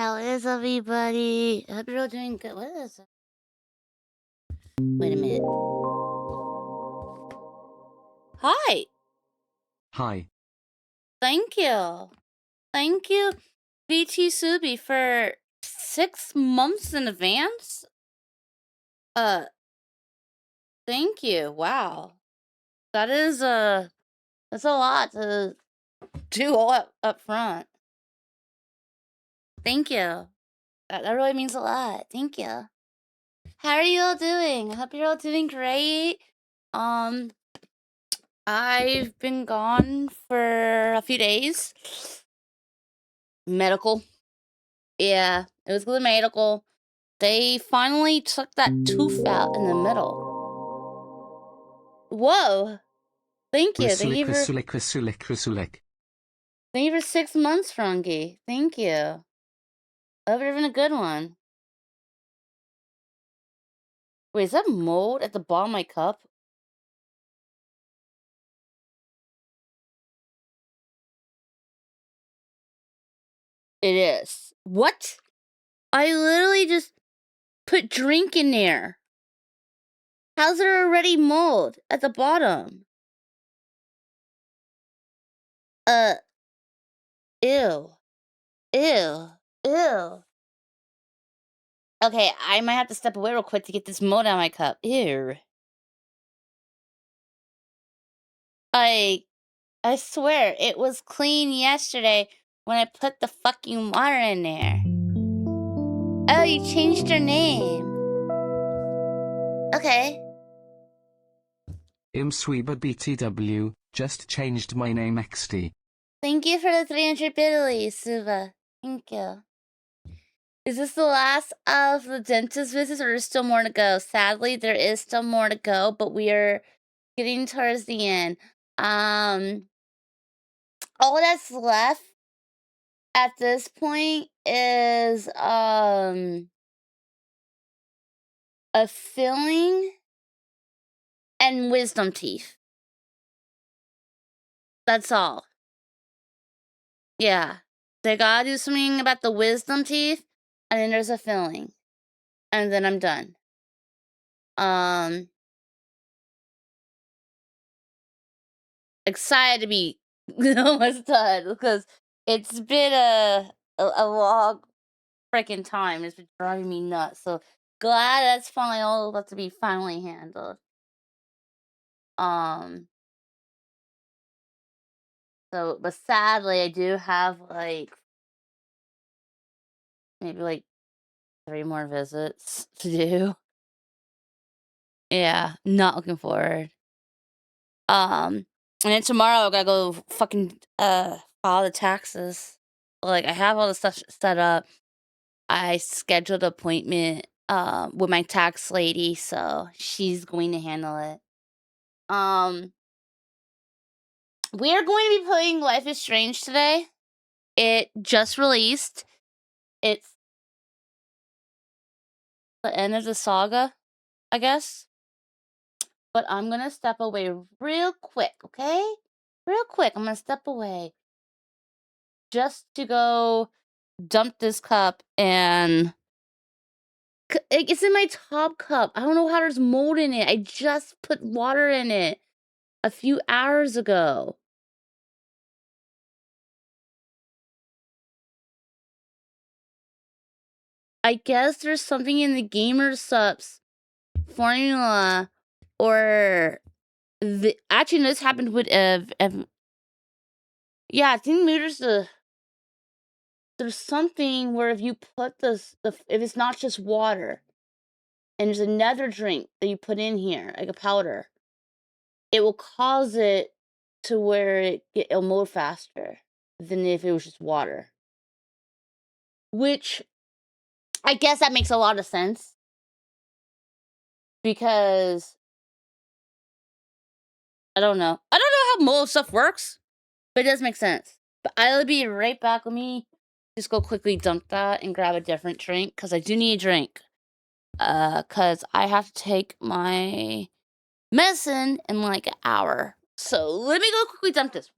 How is everybody? I hope you're all doing good. What is it? Wait a minute. Hi. Hi. Thank you. Thank you, BT Subi, for 6 months in advance. Thank you. Wow. That is that's a lot to do all up front. Thank you. That really means a lot. Thank you. How are you all doing? I hope you're all doing great. I've been gone for a few days. Medical. Yeah, it was good medical. They finally took that tooth out in the middle. Whoa! Thank you. Thank you for 6 months, Frankie. Thank you. I hope you're having a good one. Wait, is that mold at the bottom of my cup? It is. What? I literally just put drink in there. How's there already mold at the bottom? Ew. Ew. Ew. Okay, I might have to step away real quick to get this mold out of my cup. Ew. I swear, it was clean yesterday when I put the fucking water in there. Oh, you changed your name. Okay. Sweeber BTW, just changed my name XD. Thank you for the 300 biddies, Suva. Thank you. Is this the last of the dentist visits, or is still more to go? Sadly, there is still more to go, but we are getting towards the end. All that's left at this point is a filling and wisdom teeth. That's all. Yeah. They gotta do something about the wisdom teeth, and then there's a filling. And then I'm done. Excited to be almost done because it's been a long freaking time. It's been driving me nuts. So glad that's finally all about to be finally handled. So, but sadly, I do have like maybe like 3 more visits to do. Yeah, not looking forward. And then tomorrow I gotta go fucking file the taxes. Like I have all the stuff set up. I scheduled an appointment with my tax lady, so she's going to handle it. We are going to be playing Life is Strange today. It just released. It's the end of the saga, I guess. But I'm gonna step away real quick, okay? Real quick, I'm gonna step away. Just to go dump this cup and... It's in my top cup. I don't know how there's mold in it. I just put water in it a few hours ago. I guess there's something in the Gamer Subs formula, or actually this happened with yeah, I think maybe there's something where if you put if it's not just water and there's another drink that you put in here, like a powder, it will cause it to where it'll mold faster than if it was just water. Which I guess that makes a lot of sense. Because I don't know. I don't know how mold stuff works, but it does make sense. But I'll be right back. Let me just go quickly dump that and grab a different drink, because I do need a drink. Because I have to take my medicine in like an hour. So let me go quickly dump this.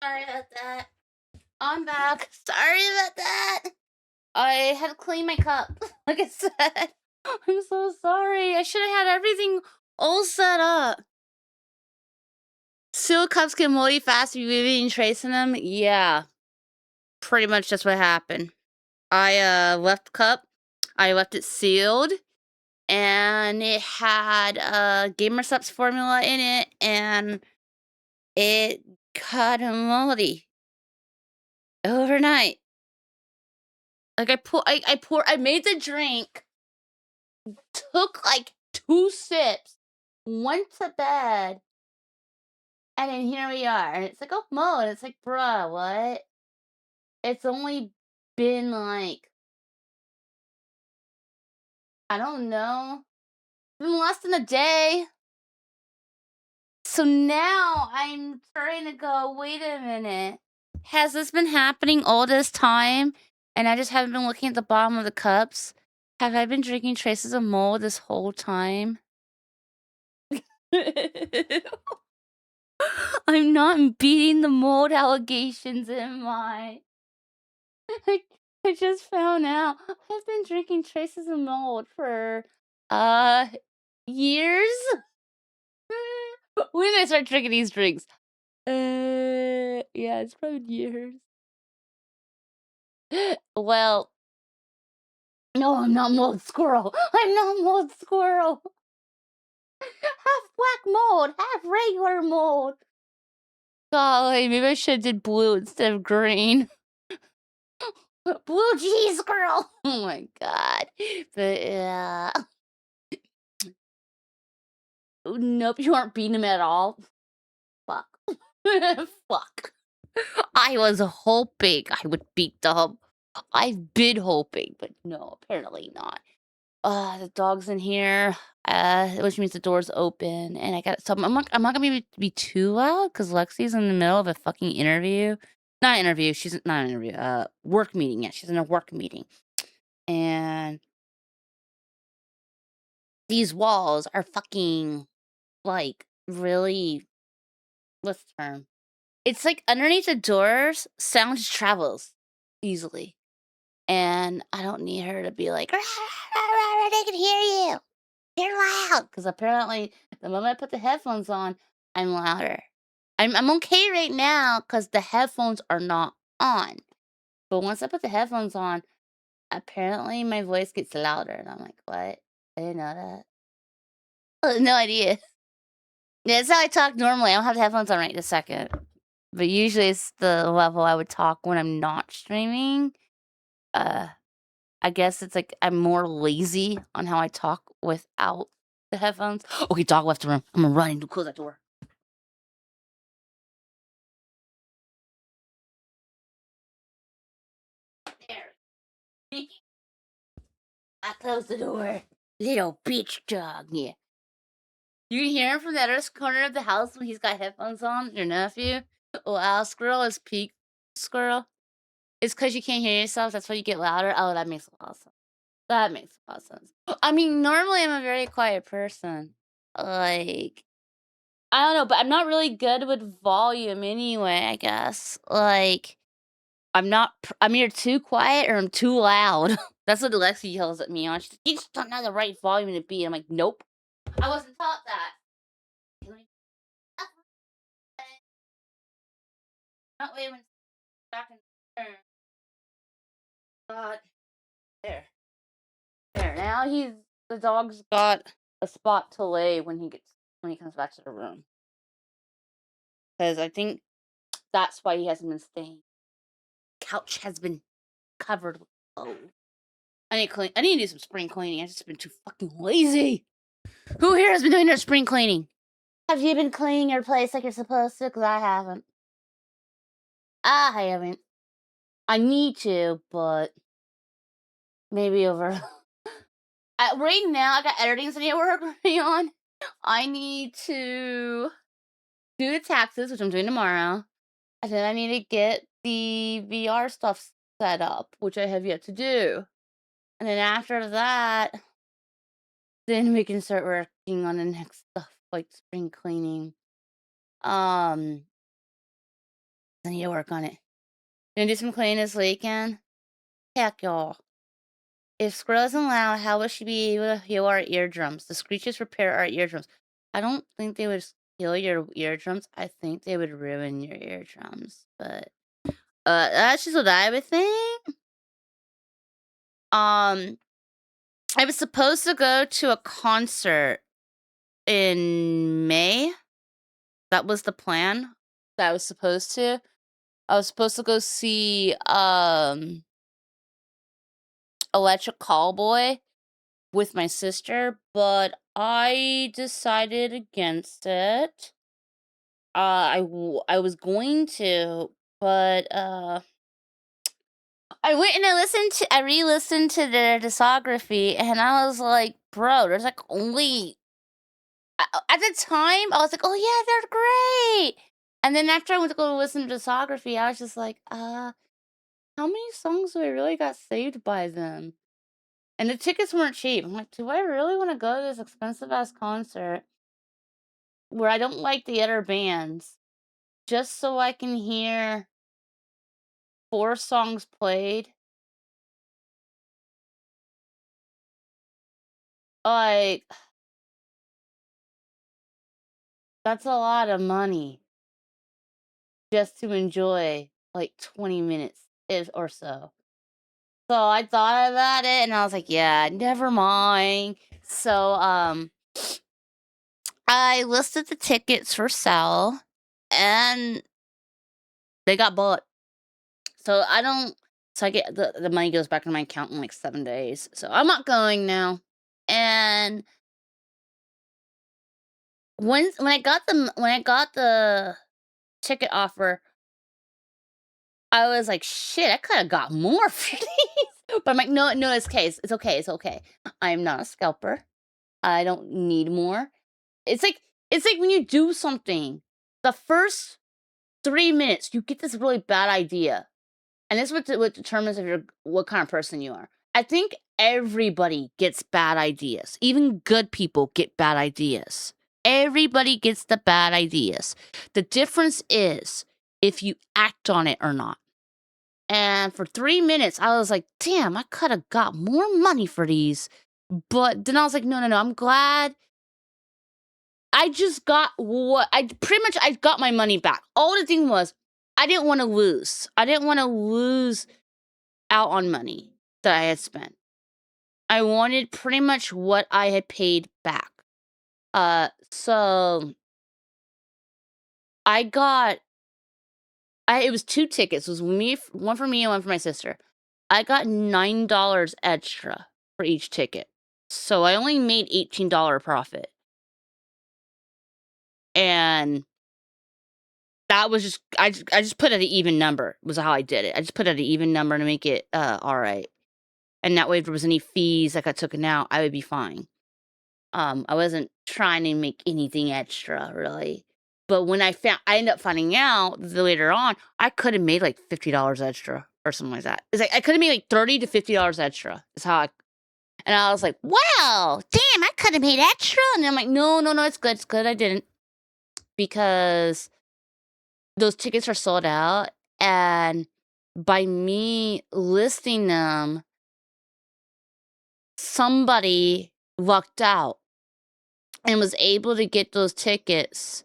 Sorry about that. I'm back. Sorry about that. I had to clean my cup, like I said. I'm so sorry. I should have had everything all set up. Sealed cups get moldy fast if you leave it in trace in them. Yeah, pretty much that's what happened. I left the cup. I left it sealed, and it had Gamer Subs formula in it, and it got moldy overnight. Like I made the drink, took like 2 sips, went to bed, and then here we are. And it's like, oh, Mo. And it's like, bruh, what? It's only been like, I don't know, been less than a day. So now I'm trying to go, wait a minute. Has this been happening all this time? And I just haven't been looking at the bottom of the cups? Have I been drinking traces of mold this whole time? I'm not beating the mold allegations, am I? I, I just found out I've been drinking traces of mold for years. When did I start drinking these drinks? Yeah, it's probably years. Well, no, I'm not mold squirrel. I'm not mold squirrel. Half black mold, half regular mold. Golly, maybe I should have did blue instead of green. Blue cheese squirrel. Oh my god. But yeah. Nope, you aren't beating him at all. Fuck. Fuck. I was hoping I would beat them. I've been hoping, but no, apparently not. The dog's in here, which means the door's open, and I got so I'm not gonna be too loud because Lexi's in the middle of a fucking interview. Not interview. She's not an interview. Work meeting. Yeah, she's in a work meeting, and these walls are fucking like really. What's the term? It's like underneath the doors, sound just travels easily. And I don't need her to be like, "Rah, rah, rah, rah, they can hear you. You're loud." Because apparently, the moment I put the headphones on, I'm louder. I'm okay right now because the headphones are not on. But once I put the headphones on, apparently my voice gets louder. And I'm like, what? I didn't know that. No idea. Yeah, that's how I talk normally. I don't have the headphones on right this second. But usually it's the level I would talk when I'm not streaming. Uh, I guess it's like I'm more lazy on how I talk without the headphones. Okay, dog left the room. I'm gonna run and close that door. There. I closed the door. Little bitch dog, yeah. You can hear him from the other corner of the house when he's got headphones on, your nephew. Wow, Squirrel is peak Squirrel. It's because you can't hear yourself, that's why you get louder. Oh, that makes a lot of sense. That makes a lot of sense. I mean, normally I'm a very quiet person. Like, I don't know, but I'm not really good with volume anyway, I guess. Like, I'm either too quiet or I'm too loud. That's what Alexi yells at me on. She's like, "You just don't know the right volume to be." I'm like, nope. I wasn't taught that. Not wait when back in turn. God. There. There. Now the dog's got a spot to lay when he comes back to the room. Because I think that's why he hasn't been staying. Couch has been covered with mold. I need to clean. I need to do some spring cleaning. I've just been too fucking lazy. Who here has been doing their spring cleaning? Have you been cleaning your place like you're supposed to? Because I haven't. I haven't. I need to, but maybe over. Right now, I got editing I need to work on. I need to do the taxes, which I'm doing tomorrow. And then I need to get the VR stuff set up, which I have yet to do. And then after that, then we can start working on the next stuff, like spring cleaning. I need to work on it. Gonna do some cleaning this weekend. Heck, y'all. If Squirrel isn't loud, how will she be able to heal our eardrums? The screeches repair our eardrums. I don't think they would heal your eardrums. I think they would ruin your eardrums. But that's just what I would think. I was supposed to go to a concert in May. That was the plan. That I was supposed to. I was supposed to go see Electric Callboy with my sister, but I decided against it. I was going to, but I went and I re-listened to their discography, and I was like, bro, there's like only at the time I was like, oh yeah, they're great. And then after I went to go listen to discography, I was just like, how many songs do I really got saved by them? And the tickets weren't cheap. I'm like, do I really want to go to this expensive ass concert where I don't like the other bands just so I can hear 4 songs played? Like, that's a lot of money just to enjoy like 20 minutes or so. So I thought about it and I was like, yeah, never mind. So I listed the tickets for sale and they got bought. So I get the money goes back in my account in like 7 days. So I'm not going now. And when I got the ticket offer, I was like, shit, I could have got more for these. But I'm like, no, it's okay. It's okay. I'm not a scalper. I don't need more. It's like when you do something, the first 3 minutes, you get this really bad idea. And this is what determines what kind of person you are. I think everybody gets bad ideas. Even good people get bad ideas. Everybody gets the bad ideas. The difference is if you act on it or not. And for 3 minutes, I was like, damn, I could have got more money for these. But then I was like, no, I'm glad I just got I got my money back. All the thing was, I didn't want to lose. I didn't want to lose out on money that I had spent. I wanted pretty much what I had paid back. So it was 2 tickets. It was one for me and one for my sister. I got $9 extra for each ticket. So I only made $18 profit. And that was just I just put it at an even number was how I did it. I just put it at an even number to make it all right. And that way if there was any fees that got taken out, I would be fine. I wasn't trying to make anything extra really. But when I ended up finding out later on, I could have made like $50 extra or something like that. It's like I could have made like $30 to $50 extra. Is how and I was like, wow, damn, I could have made extra. And I'm like, no, it's good. I didn't. Because those tickets are sold out, and by me listing them, somebody lucked out and was able to get those tickets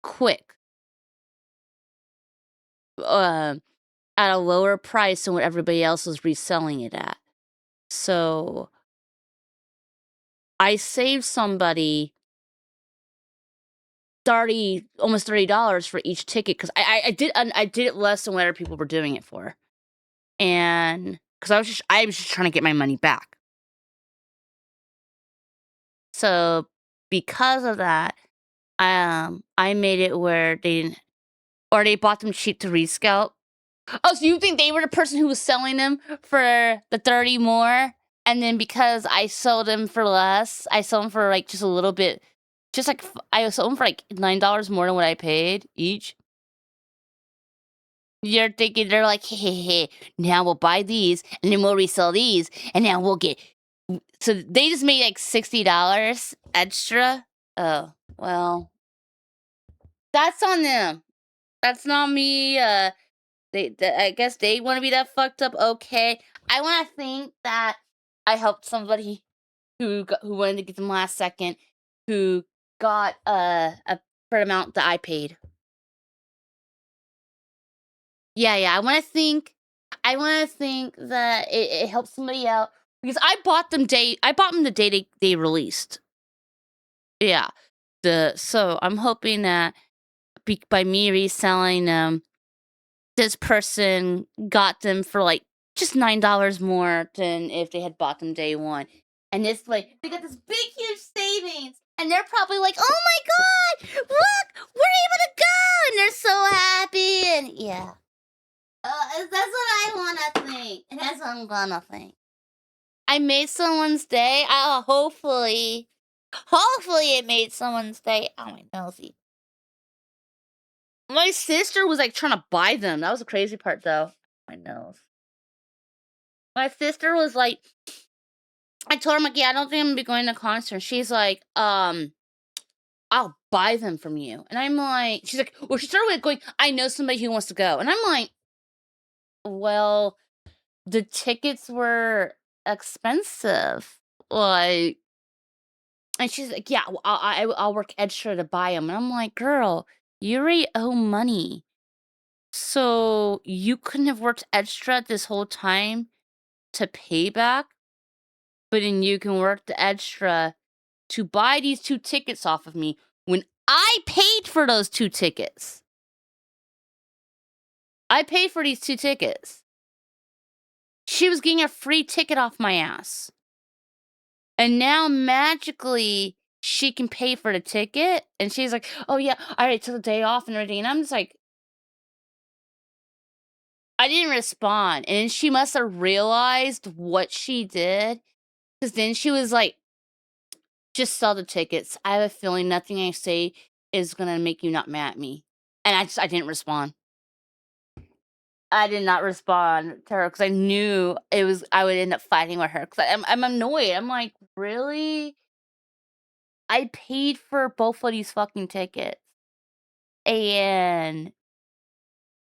quick, at a lower price than what everybody else was reselling it at. So I saved somebody almost $30 for each ticket because I did it less than what other people were doing it for, and because I was just trying to get my money back. So because of that, I made it where they bought them cheap to rescalp. Oh, so you think they were the person who was selling them for the 30 more? And then because I sold them for less, I sold them for like just a little bit, just like I sold them for like $9 more than what I paid each. You're thinking they're like, hey, now we'll buy these and then we'll resell these and now we'll get. So they just made like $60 extra. Oh, well, that's on them. That's not me. I guess they want to be that fucked up. Okay, I want to think that I helped somebody who wanted to get them last second, who got a fair amount that I paid. Yeah. I want to think that it helped somebody out because I bought them the day they released. Yeah. So I'm hoping that by me reselling them, this person got them for like just $9 more than if they had bought them day one. And it's like they got this big huge savings, and they're probably like, "Oh my god, look, we're able to go!" And they're so happy, and yeah. That's what I wanna think. That's what I'm gonna think. I made someone's day. Hopefully it made someone's day. Oh my nosy. My sister was like trying to buy them. That was the crazy part, though. My nose. My sister was like, I told her, I'm like, yeah, I don't think I'm gonna be going to concert. She's like, I'll buy them from you. And I'm like, she's like, well, she started with going, I know somebody who wants to go. And I'm like, well, the tickets were expensive. Like, and she's like, yeah, well, I'll work extra to buy them. And I'm like, girl, you already owe money. So you couldn't have worked extra this whole time to pay back, but then you can work the extra to buy these 2 tickets off of me when I paid for those 2 tickets. I paid for these 2 tickets. She was getting a free ticket off my ass. And now magically she can pay for the ticket, and she's like, "Oh yeah, I already took the day off and everything." And I'm just like, I didn't respond. And she must have realized what she did, because then she was like, just sell the tickets. I have a feeling nothing I say is gonna make you not mad at me. And I didn't respond. I did not respond to her because I knew I would end up fighting with her because I'm annoyed. I'm like, really? I paid for both of these fucking tickets, and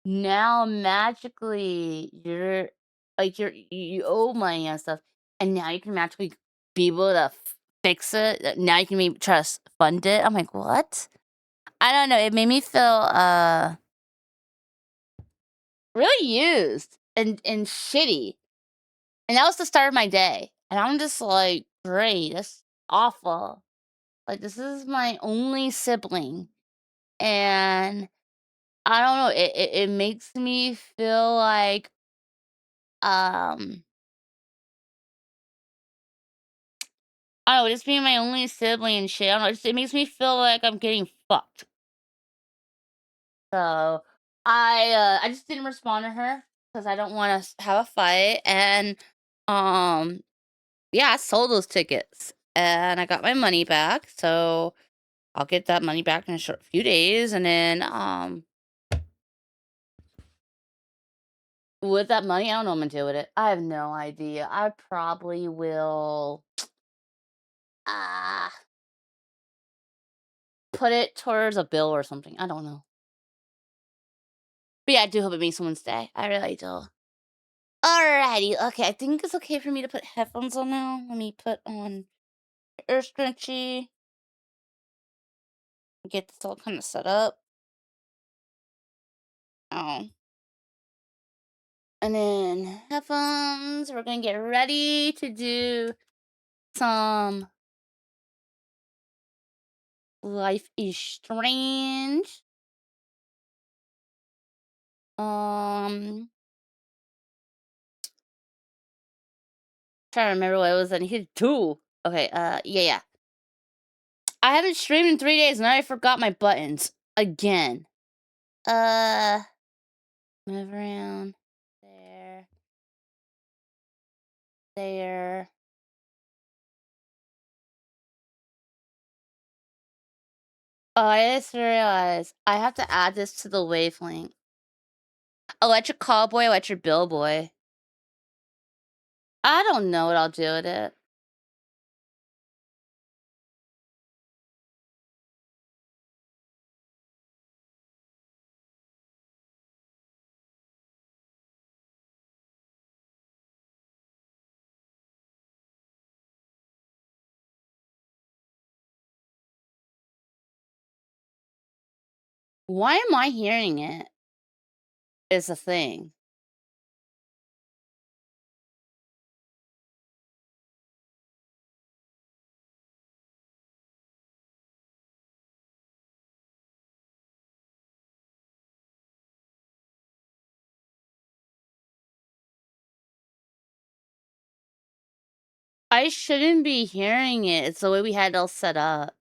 now magically you owe money and stuff, and now you can magically be able to fix it. Now you can maybe try to fund it. I'm like, what? I don't know. It made me feel really used and shitty. And that was the start of my day. And I'm just like, great, that's awful. Like, this is my only sibling. And I don't know, it makes me feel like, um, I don't know, just being my only sibling and shit. I don't know, it makes me feel like I'm getting fucked. So I just didn't respond to her because I don't want to have a fight. And um, yeah, I sold those tickets and I got my money back. So I'll get that money back in a short few days, and then with that money, I don't know what I'm gonna do with it. I have no idea. I probably will uh put it towards a bill or something. I don't know. But yeah, I do hope it makes someone's day. I really do. Alrighty, okay. I think it's okay for me to put headphones on now. Let me put on ear scrunchie. Get this all kind of set up. Oh. And then headphones. We're gonna get ready to do some Life is Strange. Trying to remember what it was I needed to do. Okay, yeah. I haven't streamed in 3 days and I forgot my buttons. Again. Uh, move around. There. There. Oh, I just realized I have to add this to the wavelength. Electric Callboy, Electric Billboy. I don't know what I'll do with it. Why am I hearing it? Is a thing. I shouldn't be hearing it. It's the way we had it all set up.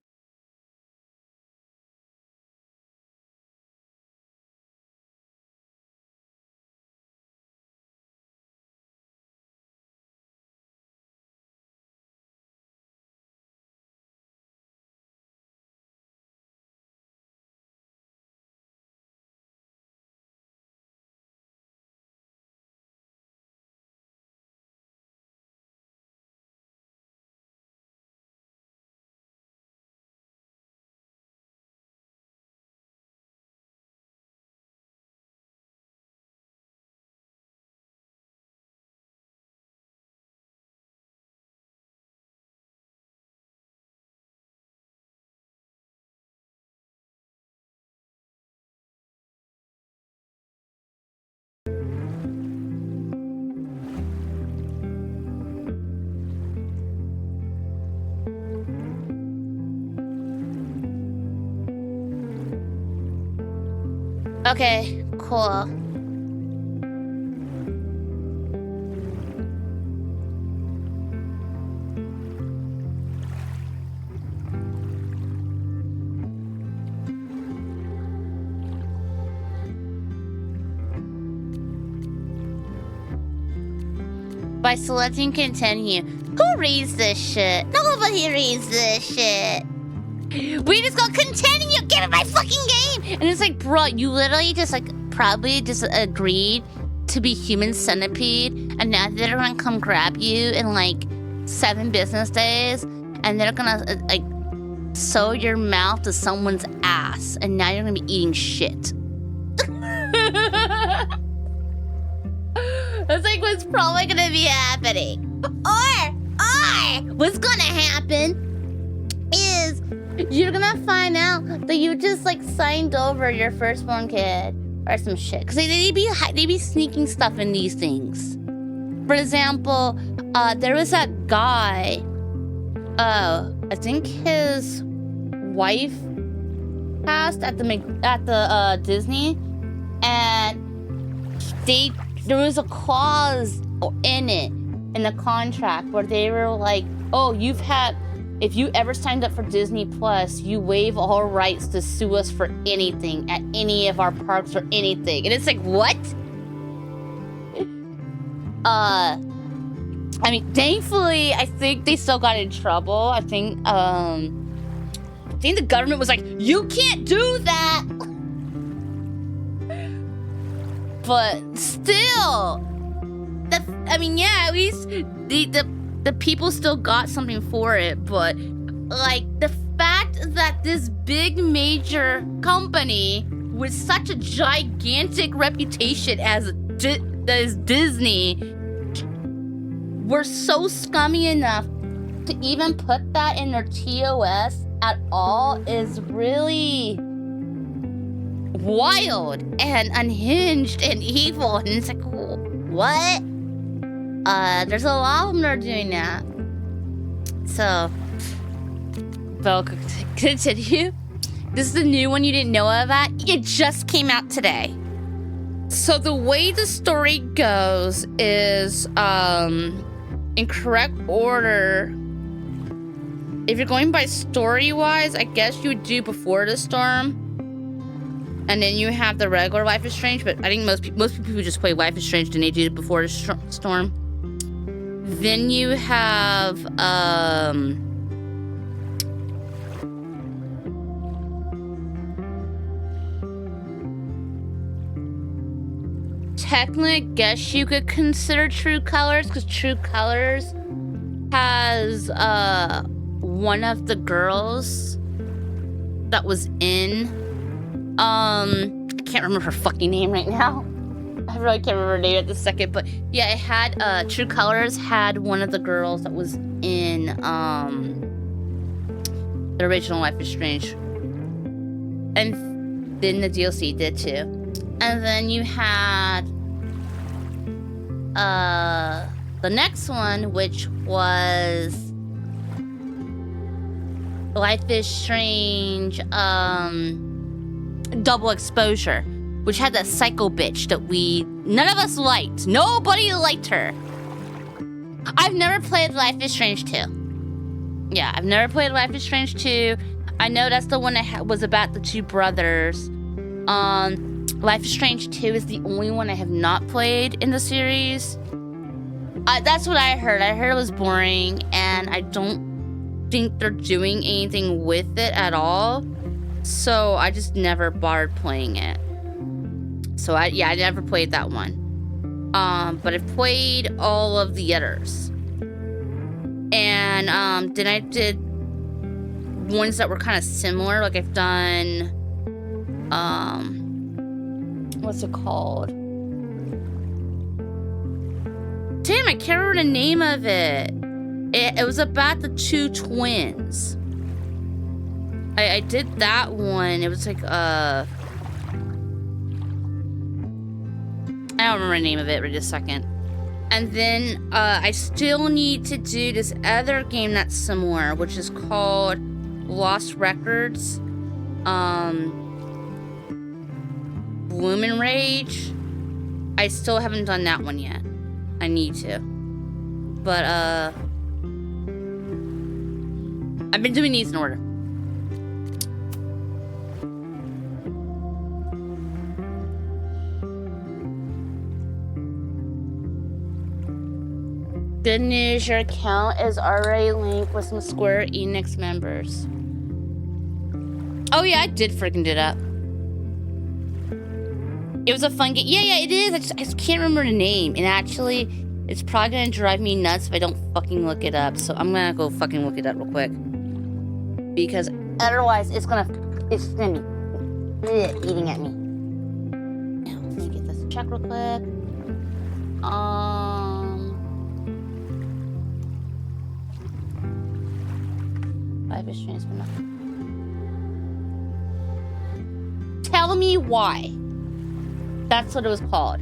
Okay, cool. By selecting continue. Who reads this shit? Nobody reads this shit. We just go continue, give it my fucking game! And it's like, bro, you literally just like probably just agreed to be human centipede, and now they're gonna come grab you in like 7 business days, and they're gonna like sew your mouth to someone's ass, and now you're gonna be eating shit. That's like what's probably gonna be happening. Or what's gonna happen is you're gonna find out that you just like signed over your firstborn kid or some shit. Cause they be sneaking stuff in these things. For example, there was that guy. I think his wife passed at the Disney, and there was a clause in it in the contract where they were like, oh, if you ever signed up for Disney Plus, you waive all rights to sue us for anything at any of our parks or anything. And it's like, what? I mean, thankfully, I think they still got in trouble. I think the government was like, you can't do that. But still, at least the people still got something for it. But like the fact that this big major company with such a gigantic reputation as Disney were so scummy enough to even put that in their TOS at all is really wild and unhinged and evil. And it's like, what? There's a lot of them that are doing that. So, Belle, continue. This is the new one you didn't know about. It just came out today. So the way the story goes is, in correct order. If you're going by story-wise, I guess you would do Before the Storm. And then you have the regular Life is Strange, but I think most people who just play Life is Strange, then they do Before the Storm. Then you have, technically, I guess you could consider True Colors, because True Colors has, one of the girls that was in, I can't remember her fucking name right now. I really can't remember her name at this second, but yeah, it had, True Colors had one of the girls that was in, the original Life is Strange. And Then the DLC did too. And then you had the next one, which was Life is Strange Double Exposure, which had that psycho bitch that none of us liked. Nobody liked her. I've never played Life is Strange 2. Yeah, I've never played Life is Strange 2. I know that's the one that was about the two brothers. Life is Strange 2 is the only one I have not played in the series. That's what I heard. I heard it was boring, and I don't think they're doing anything with it at all. So I just never bothered playing it. So I never played that one. But I've played all of the others. And then I did ones that were kind of similar. Like I've done what's it called? Damn, I can't remember the name of it. It was about the two twins. I did that one. It was like I don't remember the name of it right this second. And then I still need to do this other game that's similar, which is called Lost Records. Bloom and Rage. I still haven't done that one yet. I need to. But I've been doing these in order. Good news, your account is already linked with some Square Enix members. Oh yeah, I did freaking do that. It was a fun game. Yeah, it is. I just can't remember the name. And actually, it's probably gonna drive me nuts if I don't fucking look it up. So I'm gonna go fucking look it up real quick. Because otherwise, it's gonna be eating at me. Now, let me get this check real quick. Life is Strange. Tell Me Why. That's what it was called.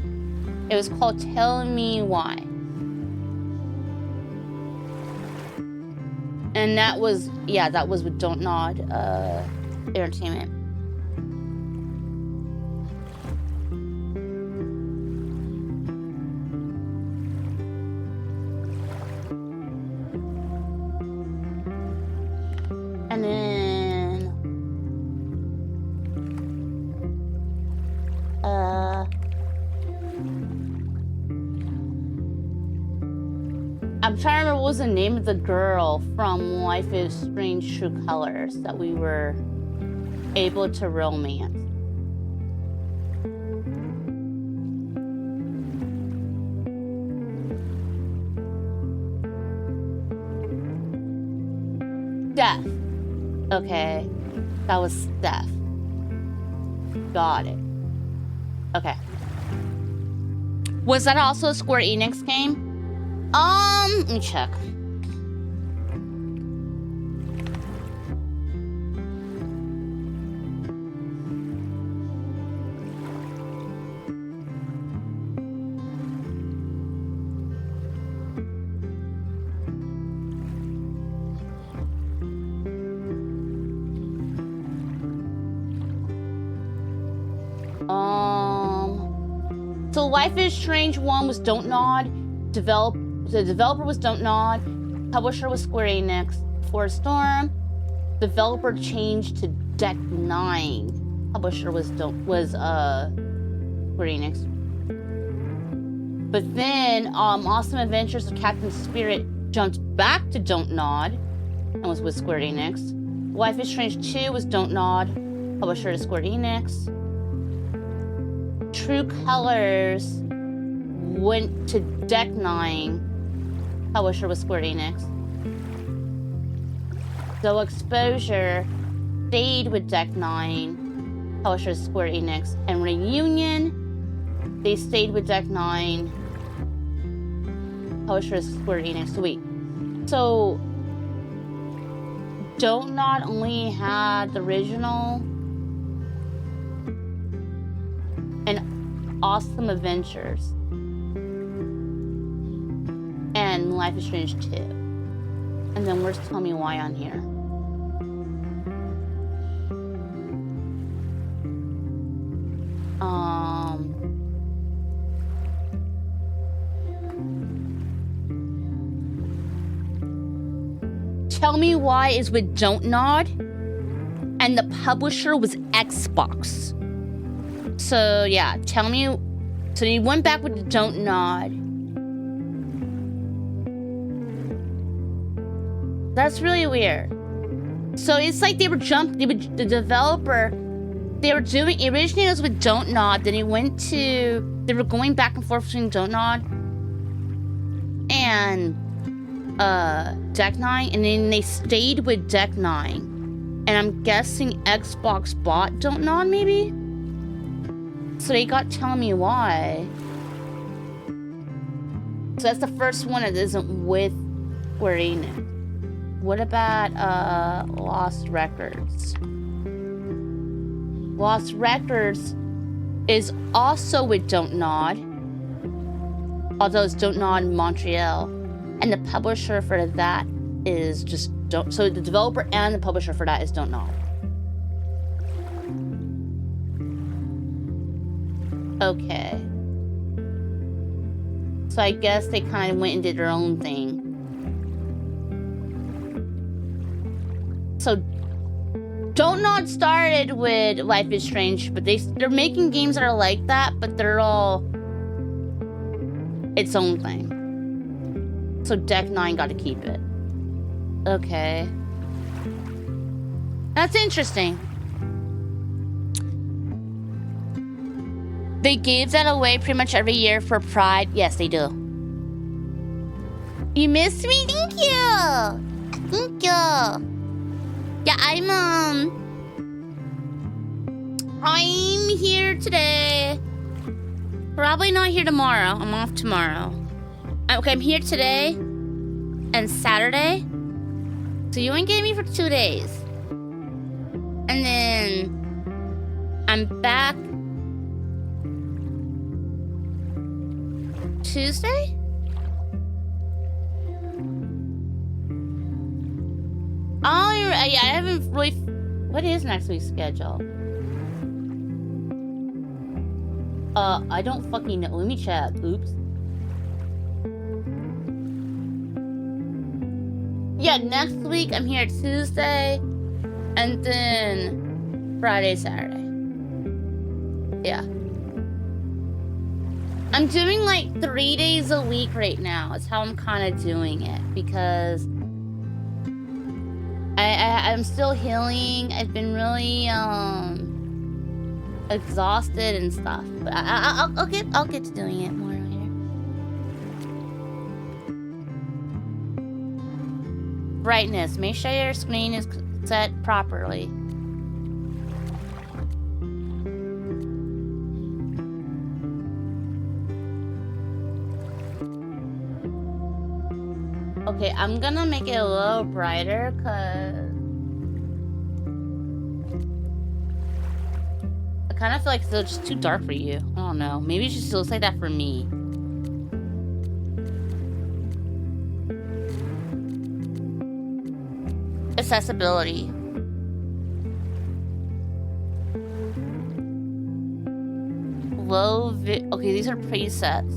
It was called Tell Me Why. And that was with Don't Nod Entertainment. And then I'm trying to remember what was the name of the girl from Life is Strange True Colors that we were able to romance. Steph. Okay. That was Steph. Got it. Okay. Was that also a Square Enix game? Let me check. So Life is Strange 1 was Don't Nod. The developer was Don't Nod. Publisher was Square Enix. For Storm, developer changed to Deck 9. Publisher was Square Enix. But then Awesome Adventures of Captain Spirit jumped back to Don't Nod and was with Square Enix. Life is Strange 2 was Don't Nod. Publisher is Square Enix. True Colors went to Deck 9. Publisher was Square Enix. So Exposure stayed with Deck 9. Publisher is Square Enix. And Reunion, they stayed with Deck 9. Publisher is Square Enix. So Don't Nod only had the original and Awesome Adventures, and Life is Strange 2. And then where's Tell Me Why on here? Tell Me Why is with Don't Nod, and the publisher was Xbox. So yeah, Tell Me. So he went back with the Don't Nod. That's really weird. So it's like the developer, they were doing, originally it was with Don't Nod, then they were going back and forth between Don't Nod and Deck 9, and then they stayed with Deck 9. And I'm guessing Xbox bought Don't Nod, maybe? So they got Tell Me Why. So that's the first one that isn't with Square Enix. What about Lost Records? Lost Records is also with Don't Nod, although it's Don't Nod in Montreal, and the publisher for that is just Don't. So the developer and the publisher for that is Don't Nod. Okay. So I guess they kind of went and did their own thing. So Don't Nod started with Life is Strange, but they're making games that are like that, but they're all its own thing. So Deck 9 got to keep it. Okay. That's interesting. They gave that away pretty much every year for Pride. Yes, they do. You missed me? Thank you. Thank you. Yeah, I'm here today. Probably not here tomorrow. I'm off tomorrow. Okay, I'm here today and Saturday. So you ain't getting me for 2 days. And then I'm back Tuesday? I haven't really... What is next week's schedule? I don't fucking know. Let me check. Oops. Yeah, next week I'm here Tuesday, and then Friday, Saturday. Yeah. I'm doing like 3 days a week right now. It's how I'm kind of doing it, because I'm still healing. I've been really exhausted and stuff, but I'll get to doing it more later. Brightness. Make sure your screen is set properly. Okay, I'm gonna make it a little brighter, cause I kind of feel like it's just too dark for you. I don't know. Maybe it just looks like that for me. Accessibility. Okay, these are presets.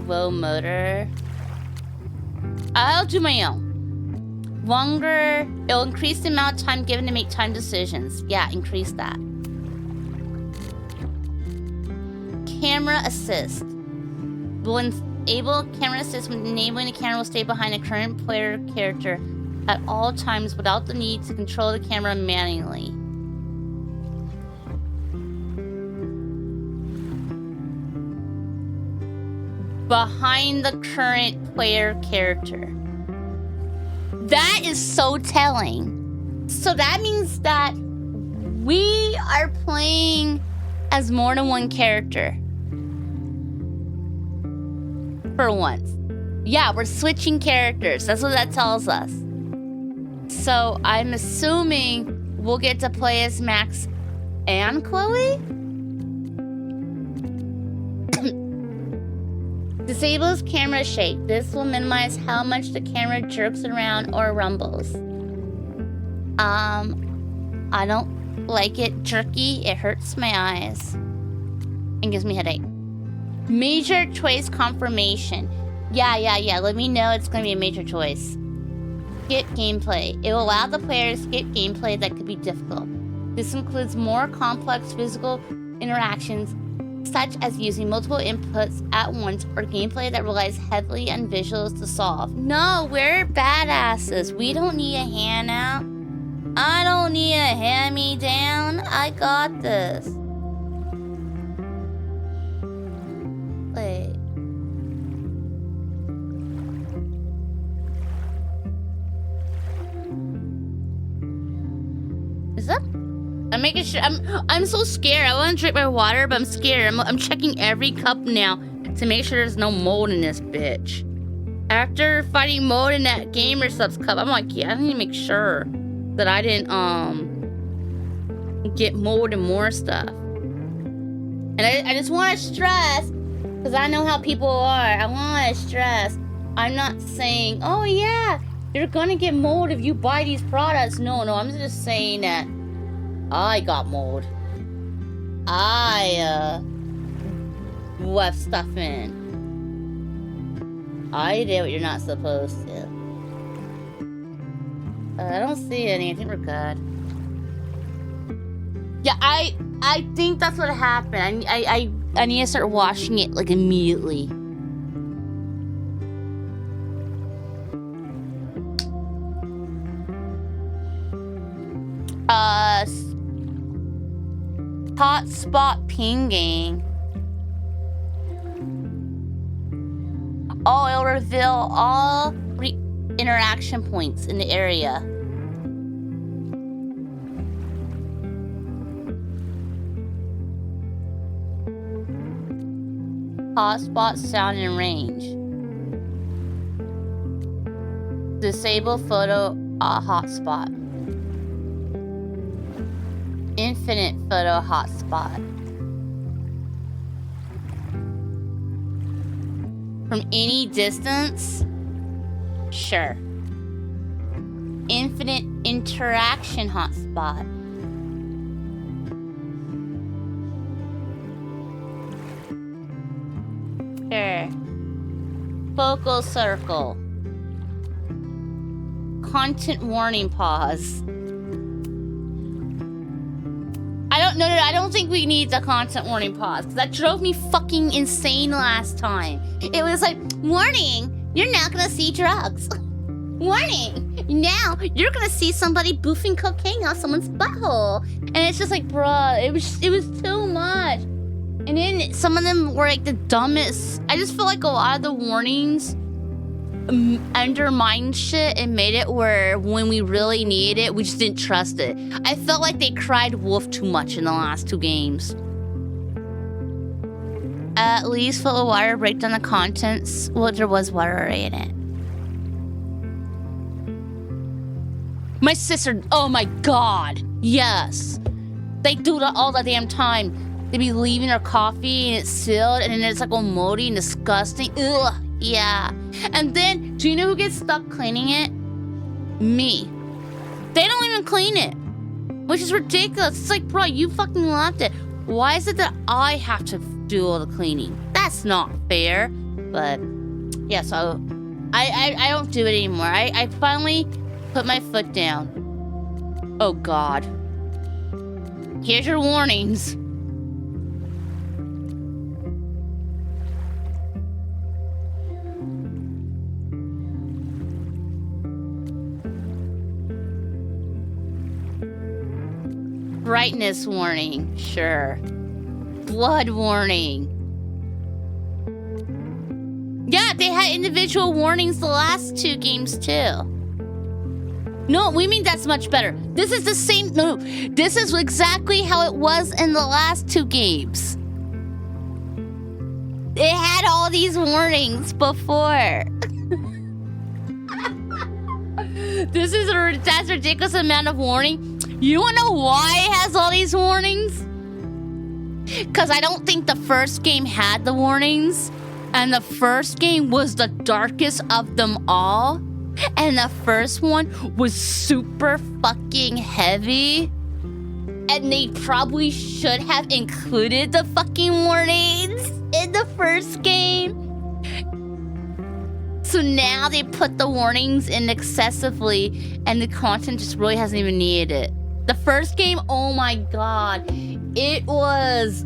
Low motor. I'll do my own. Longer. It'll increase the amount of time given to make time decisions. Yeah, increase that. Camera assist. Will enable camera assist when enabling the camera will stay behind the current player character at all times without the need to control the camera manually. Behind the current player character. That is so telling. So that means that we are playing as more than one character. For once. Yeah, we're switching characters. That's what that tells us. So I'm assuming we'll get to play as Max and Chloe? Disables camera shake. This will minimize how much the camera jerks around or rumbles. I don't like it jerky. It hurts my eyes and gives me a headache. Major choice confirmation. Yeah. Let me know it's gonna be a major choice. Skip gameplay. It will allow the player to skip gameplay that could be difficult. This includes more complex physical interactions, such as using multiple inputs at once or gameplay that relies heavily on visuals to solve. No, we're badasses. We don't need a handout. I don't need a hand-me-down. I got this. Wait. Is that? I'm making sure. I'm so scared. I want to drink my water, but I'm scared. I'm checking every cup now to make sure there's no mold in this bitch. After finding mold in that Gamer Subs cup, I'm like, yeah, I need to make sure that I didn't get mold and more stuff. And I just want to stress, because I know how people are. I want to stress. I'm not saying, oh yeah, you're gonna get mold if you buy these products. No, I'm just saying that I got mold. I left stuff in. I did what you're not supposed to. I don't see any. I think we're good. Yeah, I think that's what happened. I need to start washing it like immediately. Hotspot pinging. Oh, it'll reveal all interaction points in the area. Hotspot sound and range. Disable photo hotspot. Infinite photo hotspot. From any distance? Sure. Infinite interaction hotspot. Sure. Focal circle. Content warning pause. I don't think we need the content warning pause, because that drove me fucking insane last time. It was like, warning, you're now gonna see drugs. Warning, now you're gonna see somebody boofing cocaine out someone's butthole. And it's just like, bruh, it was too much. And then some of them were like the dumbest. I just feel like a lot of the warnings undermined shit and made it where when we really needed it, we just didn't trust it. I felt like they cried wolf too much in the last 2 games. At least fill the water, break down the contents. Well, there was water already in it. My sister, oh my god, yes. They do that all the damn time. They be leaving their coffee and it's sealed and then it's like all moldy and disgusting. Ugh. Yeah. And then, do you know who gets stuck cleaning it? Me. They don't even clean it. Which is ridiculous. It's like, bro, you fucking left it. Why is it that I have to do all the cleaning? That's not fair. But, yeah, so I don't do it anymore. I finally put my foot down. Oh, God. Here's your warnings. Brightness warning, sure. Blood warning. Yeah, they had individual warnings the last 2 games too. No, we mean that's much better. This is the same, no, this is exactly how it was in the last 2 games. It had all these warnings before. That's a ridiculous amount of warning. You wanna know why it has all these warnings? Because I don't think the first game had the warnings. And the first game was the darkest of them all. And the first one was super fucking heavy. And they probably should have included the fucking warnings in the first game. So now they put the warnings in excessively, and the content just really hasn't even needed it. The first game, oh my god, it was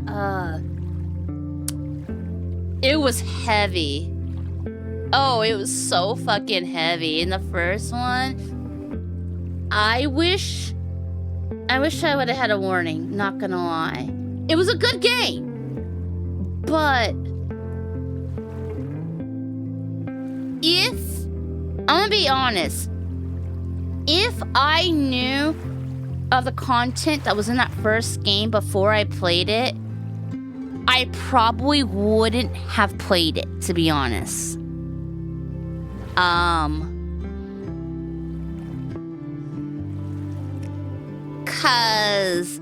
heavy. Oh, it was so fucking heavy. In the first one, I wish I would have had a warning, not gonna lie. It was a good game, but I'm gonna be honest, if I knew of the content that was in that first game before I played it, I probably wouldn't have played it, to be honest. Cause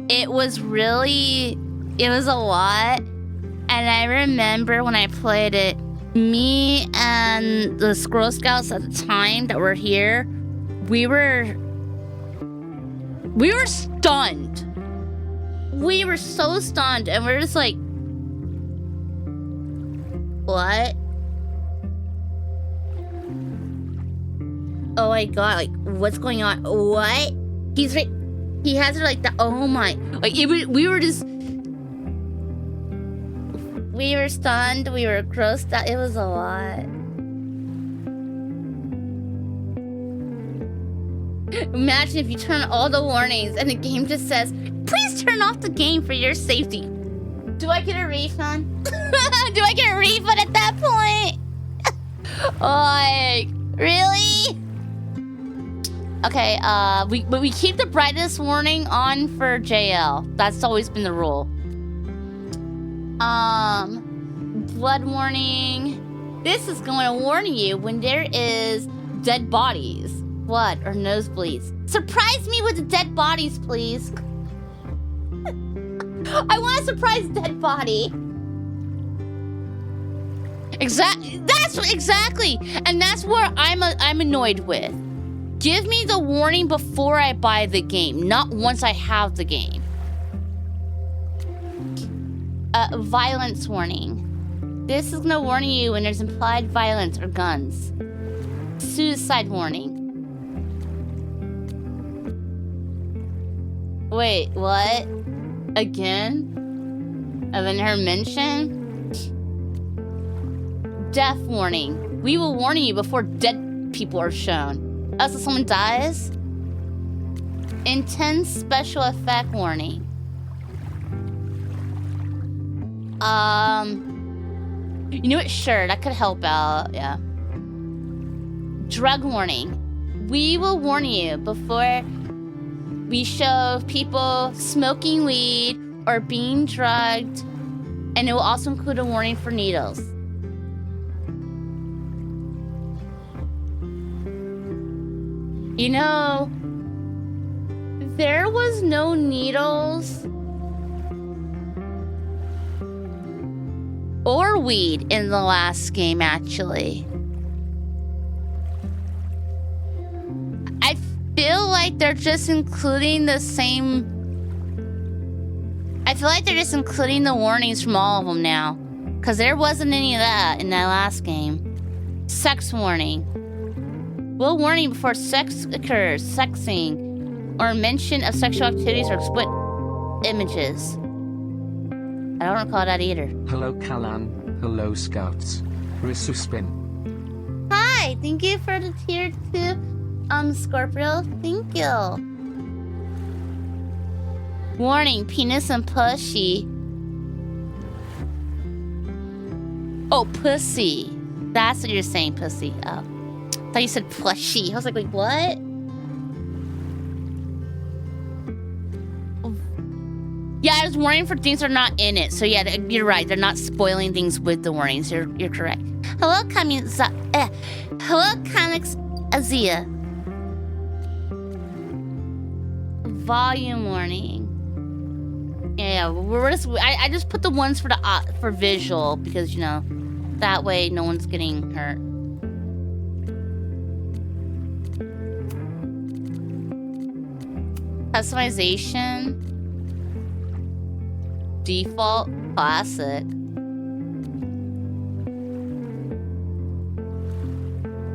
it was a lot. And I remember when I played it, me and the Squirrel Scouts at the time that were here, we were stunned. We were so stunned, and we're just like, what? Oh my god, like, what's going on? What? He has it like that. Oh my, like, we were stunned, we were grossed out. It was a lot. Imagine if you turn on all the warnings and the game just says, please turn off the game for your safety. Do I get a refund? Do I get a refund at that point? Like, really? Okay, we keep the brightness warning on for JL. That's always been the rule. Blood warning. This is going to warn you when there is dead bodies, blood, or nosebleeds. Surprise me with the dead bodies, please. I want a surprise dead body. Exactly. And that's where I'm annoyed with. Give me the warning before I buy the game, not once I have the game. Violence warning. This is gonna warn you when there's implied violence or guns. Suicide warning. Wait, what? Again? Of intervention? Death warning. We will warn you before dead people are shown. Also, someone dies. Intense special effect warning. You know what? Sure, that could help out. Yeah. Drug warning. We will warn you before we show people smoking weed or being drugged, and it will also include a warning for needles. You know, there was no needles or weed in the last game, actually. I feel like they're just including the same... I feel like they're just including the warnings from all of them now. Because there wasn't any of that in that last game. Sex warning. We'll warn you before sex occurs, sexing, or mention of sexual activities or explicit images. I don't recall that either. Hello, Caelan. Hello, Scouts. Risu spin. Hi, thank you for the tier 2, Squirrel. Thank you. Warning, penis and pushy. Oh, pussy. That's what you're saying, pussy. Oh. I thought you said plushy. I was like, wait, what? Yeah, has warning for things that are not in it. So yeah, you're right. They're not spoiling things with the warnings. You're correct. Hello, hello, Comics Azia. Volume warning. Yeah, I just put the ones for the for visual because you know that way no one's getting hurt. Customization. Default. Classic.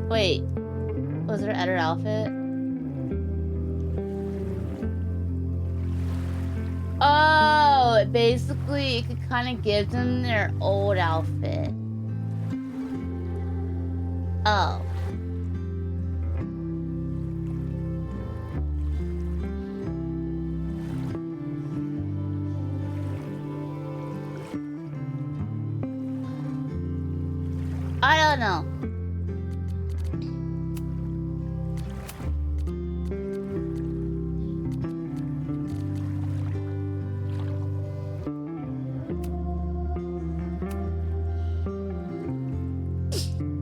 Wait. Was there editor outfit? Oh, basically it could kind of give them their old outfit. Oh. I don't know.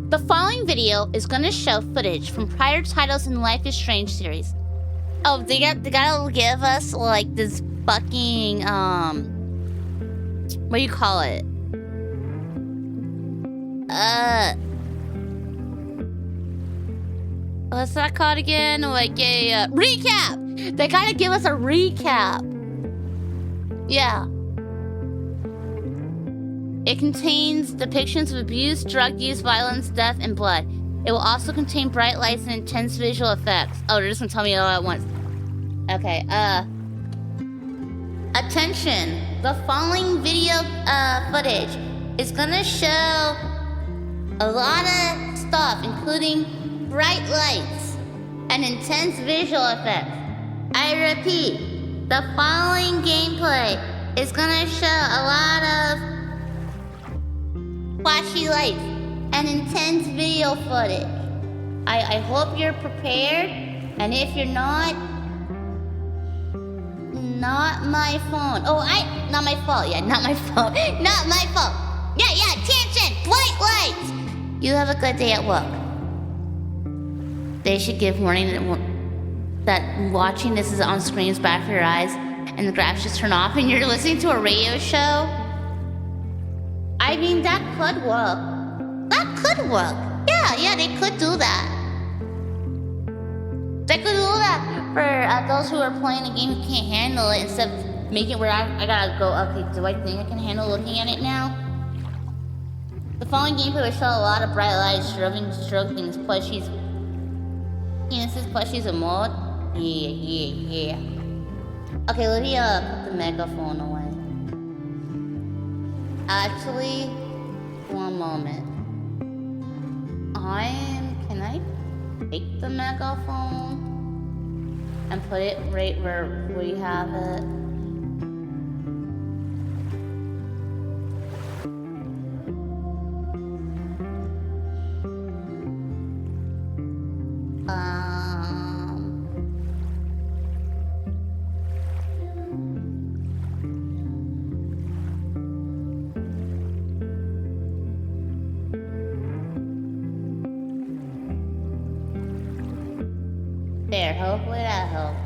The following video is going to show footage from prior titles in Life is Strange series. Oh, they gotta give us like this fucking what do you call it? What's that called again? Like a recap. They gotta give us a recap. Yeah. It contains depictions of abuse, drug use, violence, death, and blood. It will also contain bright lights and intense visual effects. Oh, they're just gonna tell me it all at once. Okay, attention. The following video footage is gonna show a lot of stuff, including bright lights and intense visual effects. I repeat, the following gameplay is gonna show a lot of flashy lights and intense video footage. I hope you're prepared, and if you're not my phone. Oh, not my fault. Yeah, not my fault. Not my fault. Yeah, attention, bright lights. You have a good day at work. They should give warning that watching this is on screen is bad for your eyes, and the graphics just turn off, and you're listening to a radio show. I mean, that could work. That could work. Yeah, they could do that. They could do that for those who are playing a game who can't handle it, instead of making it where I gotta go, okay, do I think I can handle looking at it now? The following gameplay will show a lot of bright lights, stroking plushies, penises, plushies, and more. Yeah. Okay, let me put the megaphone away. Actually, one moment. Can I take the megaphone and put it right where we have it? There, hopefully that helped.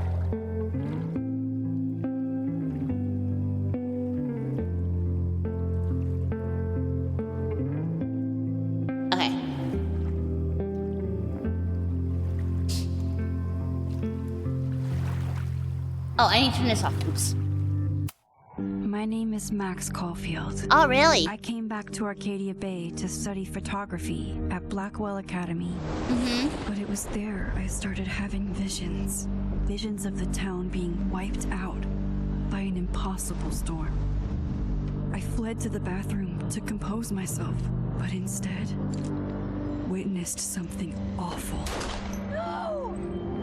Okay. Oh, I need to turn this off. Oops. My name is Max Caulfield. Oh, really? I came back to Arcadia Bay to study photography at Blackwell Academy. But it was there I started having visions. Visions of the town being wiped out by an impossible storm. I fled to the bathroom to compose myself, but instead witnessed something awful. No!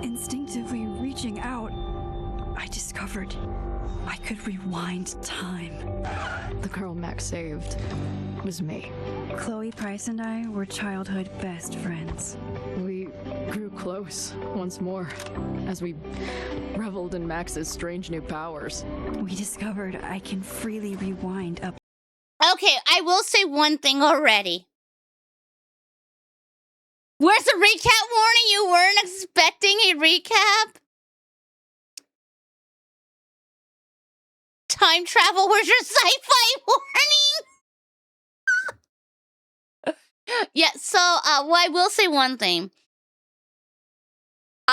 Instinctively reaching out, I discovered I could rewind time. The girl Max saved was me. Chloe Price and I were childhood best friends. We grew close once more as we reveled in Max's strange new powers. We discovered I can freely rewind up. Okay, I will say one thing already. Where's the recap warning? You weren't expecting a recap? Time travel, where's your sci-fi warning? Yeah, so, well, I will say one thing.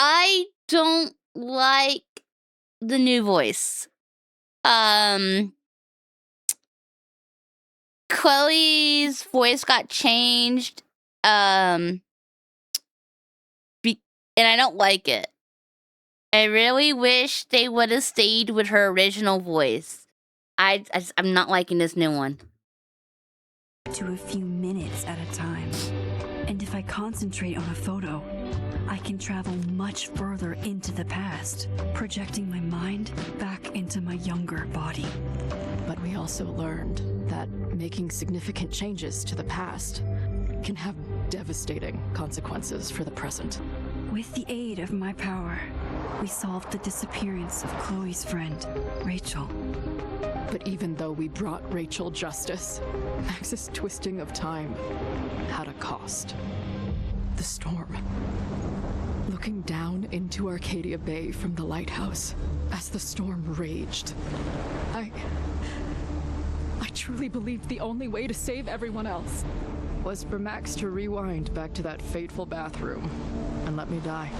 I don't like the new voice. Chloe's voice got changed. And I don't like it. I really wish they would have stayed with her original voice. I'm not liking this new one. To a few minutes at a time. And if I concentrate on a photo, I can travel much further into the past, projecting my mind back into my younger body. But we also learned that making significant changes to the past can have devastating consequences for the present. With the aid of my power, we solved the disappearance of Chloe's friend, Rachel. But even though we brought Rachel justice, Max's twisting of time had a cost. The storm. Looking down into Arcadia Bay from the lighthouse as the storm raged, I truly believed the only way to save everyone else was for Max to rewind back to that fateful bathroom and let me die.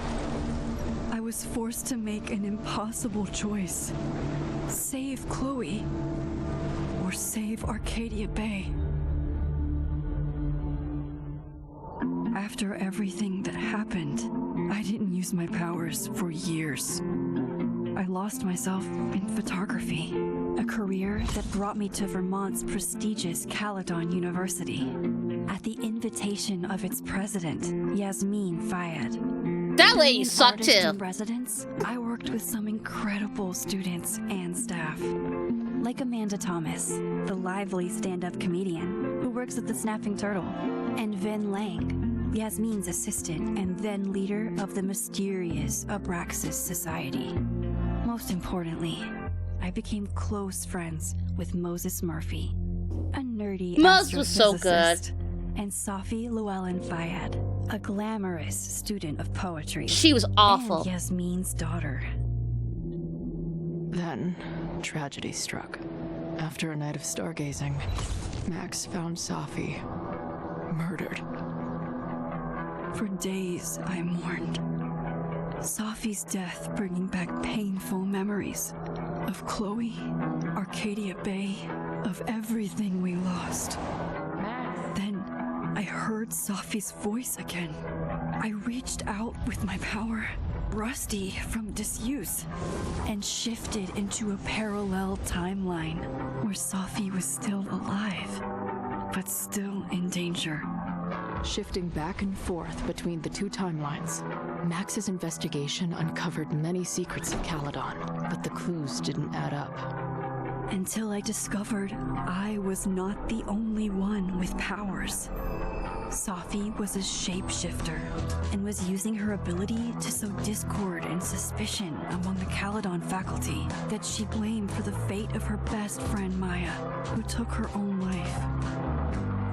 I was forced to make an impossible choice. Save Chloe, or save Arcadia Bay. After everything that happened, I didn't use my powers for years. I lost myself in photography, a career that brought me to Vermont's prestigious Caelan University, at the invitation of its president, Yasmin Fayed. That lady sucked too. In residence, I worked with some incredible students and staff. Like Amanda Thomas, the lively stand-up comedian who works at the Snapping Turtle, and Vin Lang, Yasmin's assistant and then leader of the mysterious Abraxas Society. Most importantly, I became close friends with Moses Murphy, a nerdy Moses was so good. and Safi Llewellyn Fayed, a glamorous student of poetry. She was awful. And Yasmin's daughter. Then, tragedy struck. After a night of stargazing, Max found Safi murdered. For days, I mourned. Safi's death bringing back painful memories of Chloe, Arcadia Bay, of everything we lost. Then, I heard Safi's voice again. I reached out with my power, rusty from disuse, and shifted into a parallel timeline where Safi was still alive, but still in danger. Shifting back and forth between the two timelines, Max's investigation uncovered many secrets of Caelan, but the clues didn't add up. Until I discovered I was not the only one with powers. Safi was a shapeshifter and was using her ability to sow discord and suspicion among the Caelan faculty that she blamed for the fate of her best friend Maya, who took her own life.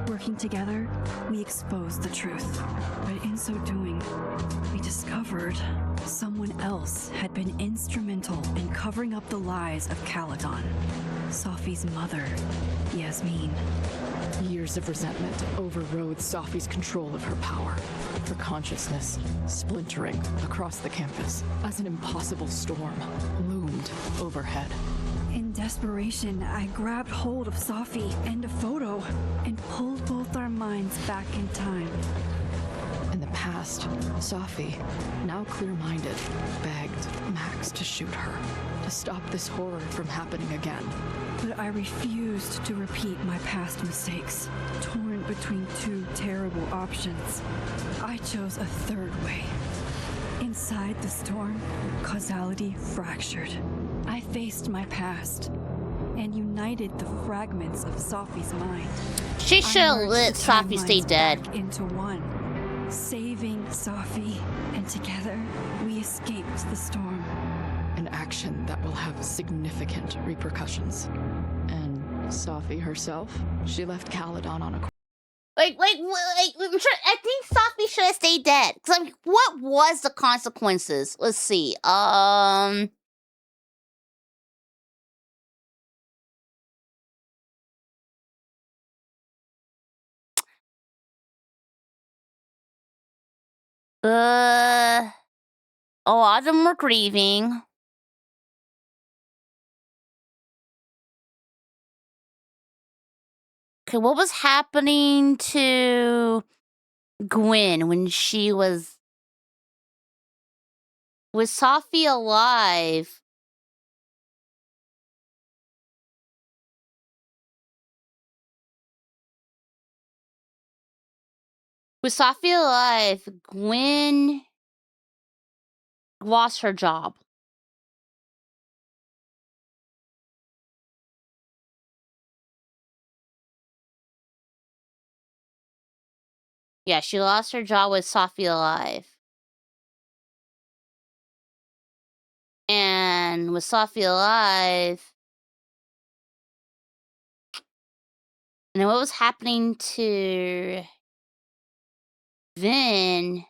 Working together, we exposed the truth, but in so doing, we discovered someone else had been instrumental in covering up the lies of Caelan. Safi's mother, Yasmin. Years of resentment overrode Safi's control of her power, her consciousness splintering across the campus as an impossible storm loomed overhead. In desperation, I grabbed hold of Safi and a photo and pulled both our minds back in time. In the past, Safi, now clear-minded, begged Max to shoot her, to stop this horror from happening again. But I refused to repeat my past mistakes, torn between two terrible options. I chose a third way. Inside the storm, causality fractured. I faced my past and united the fragments of Safi's mind. She should have let Safi stay dead. Into one. saving Safi, and together we escaped the storm. An action that will have significant repercussions. And Safi herself, she left Caledon on a... Like, I'm sure, I think Safi should have stayed dead. Cause what was the consequences? Let's see. A lot of them were grieving. Okay, what was happening to Gwen when she was... Was Safi alive? Was Safi alive? Gwen lost her job. Yeah, she lost her job with Safi alive. And with Safi alive... And then what was happening to Vin?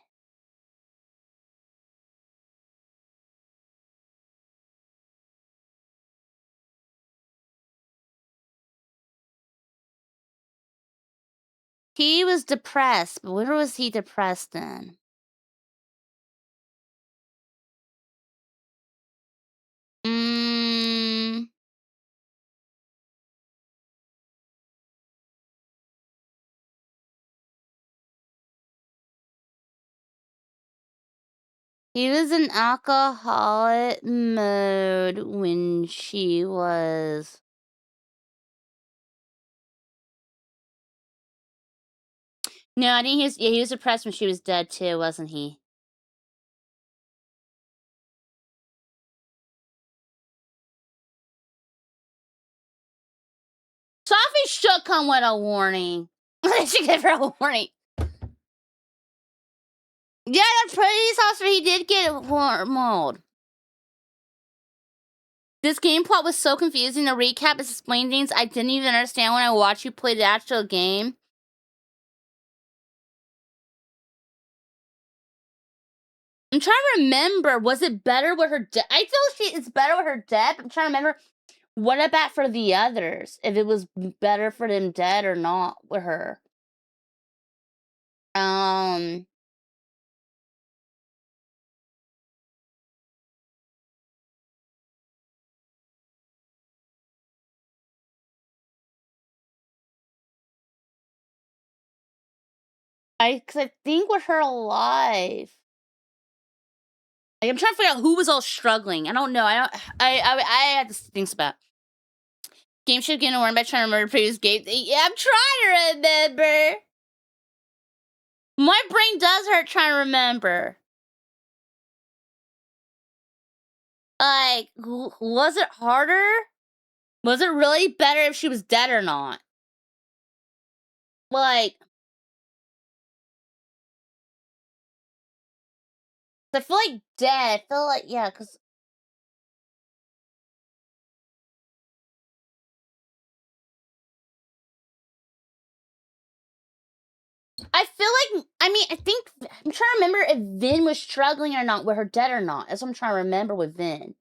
He was depressed, but where was he depressed in? He was in alcoholic mode when she was... No, I think he was depressed when she was dead too, wasn't he? Sophie should come with a warning. She gave her a warning. Yeah, that police officer, he did get mauled. This game plot was so confusing. The recap is explaining things I didn't even understand when I watched you play the actual game. I'm trying to remember, was it better with her dead? I feel it's better with her dead, but I'm trying to remember, what about for the others? If it was better for them dead or not with her. Cause I think with her alive. Like, I'm trying to figure out who was all struggling. I don't know. I had to think about. Game should get warned by trying to remember previous games. Yeah, I'm trying to remember. My brain does hurt trying to remember. Like, was it harder? Was it really better if she was dead or not? Like, I feel like dead. I feel like, yeah, because... I feel like, I mean, I think, I'm trying to remember if Vin was struggling or not, with her dead or not. That's what I'm trying to remember with Vin.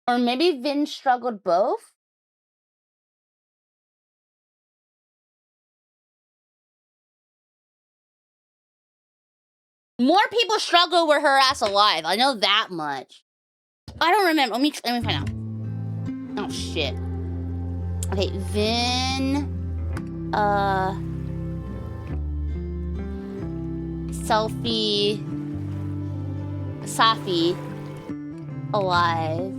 Or maybe Vin struggled both? More people struggle with her ass alive. I know that much. I don't remember. Let me find out. Oh, shit. Okay, Vin... Selfie... Safi... alive.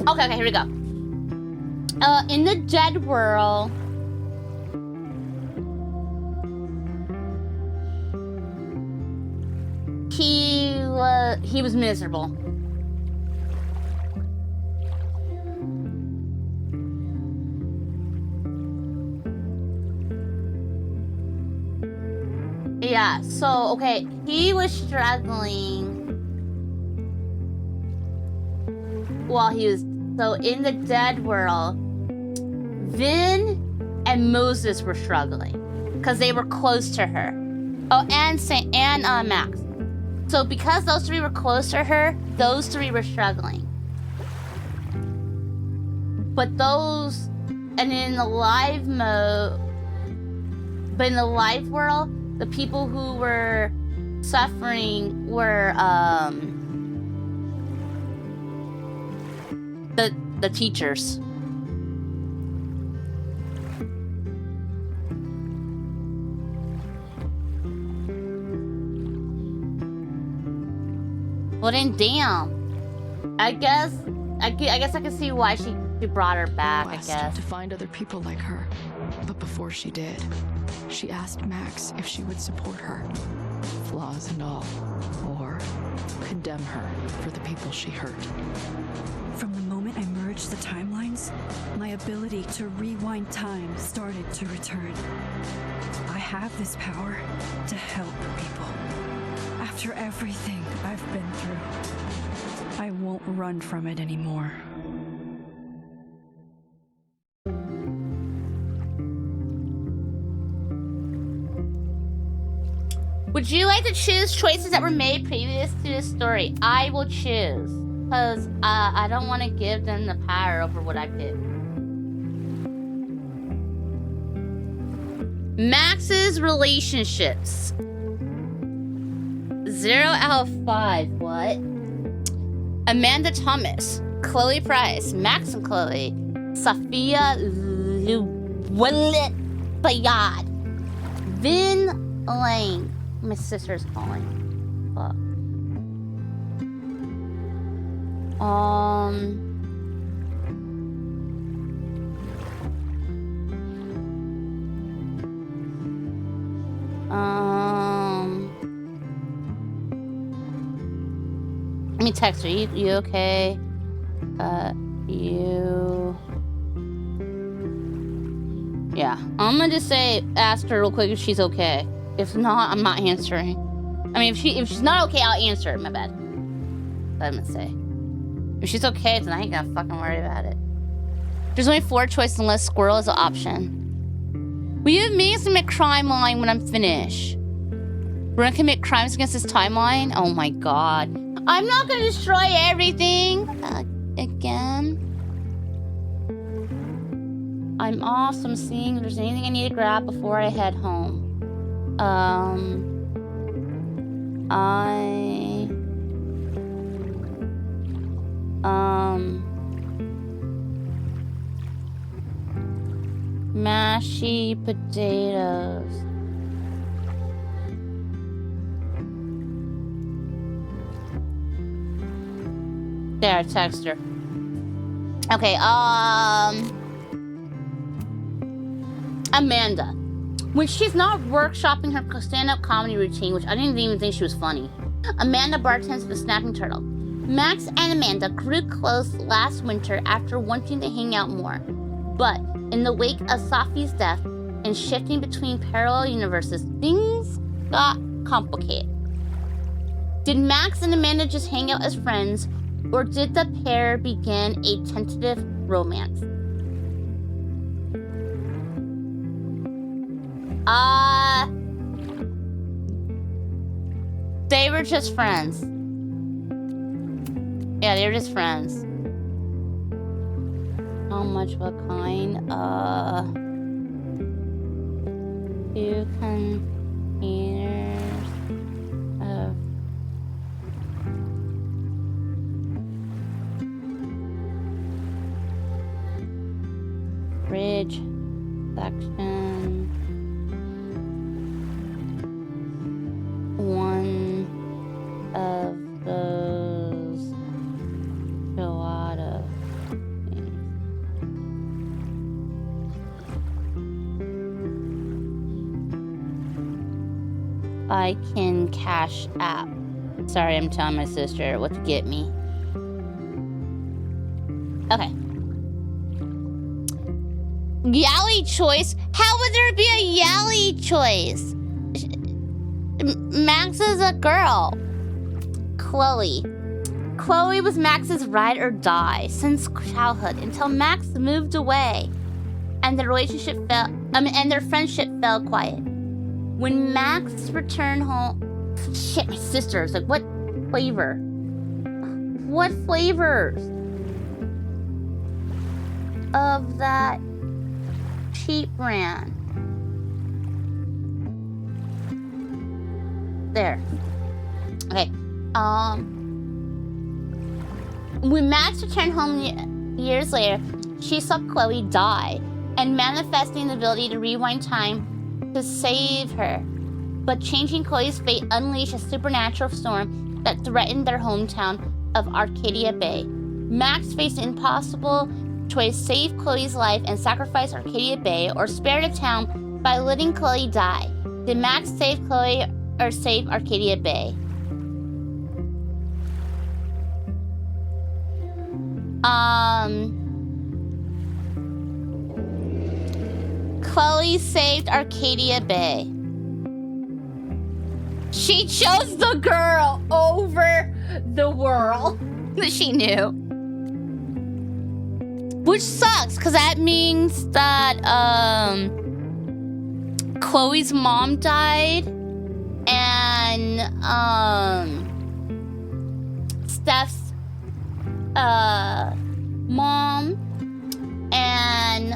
Okay, here we go. In the dead world... he was miserable. Yeah, so, okay, he was struggling while he was, so in the dead world, Vin and Moses were struggling because they were close to her. Oh, and Max. So because those three were close to her, those three were struggling. But those, and in the live mode, but in the live world, the people who were suffering were the teachers. Well then, damn. I guess I can see why she brought her back. I guess to find other people like her, but before she did, she asked Max if she would support her, flaws and all, or condemn her for the people she hurt. From the moment I merged the timelines, my ability to rewind time started to return. I have this power to help people. After everything I've been through, I won't run from it anymore. Would you like to choose choices that were made previous to this story? I will choose, because I don't want to give them the power over what I pick. Max's relationships. 0 out of 5. What? Amanda Thomas, Chloe Price, Max and Chloe, Sophia Bayad, Vin Lane. My sister's calling. Fuck. Let me text her. You okay? Yeah. I'm gonna just ask her real quick if she's okay. If not, I'm not answering. I mean, if she's not okay, I'll answer it. My bad. What I'm gonna say. If she's okay, then I ain't gonna fucking worry about it. There's only 4 choices unless Squirrel is an option. Will you make us commit crime line when I'm finished? We're gonna commit crimes against this timeline? Oh my god. I'm not gonna destroy everything again. I'm awesome seeing if there's anything I need to grab before I head home. Mashy potatoes. There, I text her. Okay, Amanda. When she's not workshopping her stand-up comedy routine, which I didn't even think she was funny, Amanda bartends at the Snapping Turtle. Max and Amanda grew close last winter after wanting to hang out more. But in the wake of Safi's death and shifting between parallel universes, things got complicated. Did Max and Amanda just hang out as friends, or did the pair begin a tentative romance? They were just friends. Yeah, they were just friends. How much, what kind? 2 containers of fridge section. 1 of those gelato things. I can cash app. Sorry, I'm telling my sister what to get me. Okay. Yally choice? How would there be a Yally choice? Max is a girl. Chloe. Chloe was Max's ride or die since childhood until Max moved away and their relationship and their friendship fell quiet. When Max returned home, shit, my sister's like, what flavor? What flavors of that cheap brand? There. Okay. When Max returned home years later, she saw Chloe die and manifesting the ability to rewind time to save her. But changing Chloe's fate unleashed a supernatural storm that threatened their hometown of Arcadia Bay. Max faced an impossible choice: save Chloe's life and sacrifice Arcadia Bay, or spare the town by letting Chloe die. Did Max save Chloe or save Arcadia Bay? Chloe saved Arcadia Bay. She chose the girl over the world that she knew. Which sucks, because that means that Chloe's mom died and Steph's mom and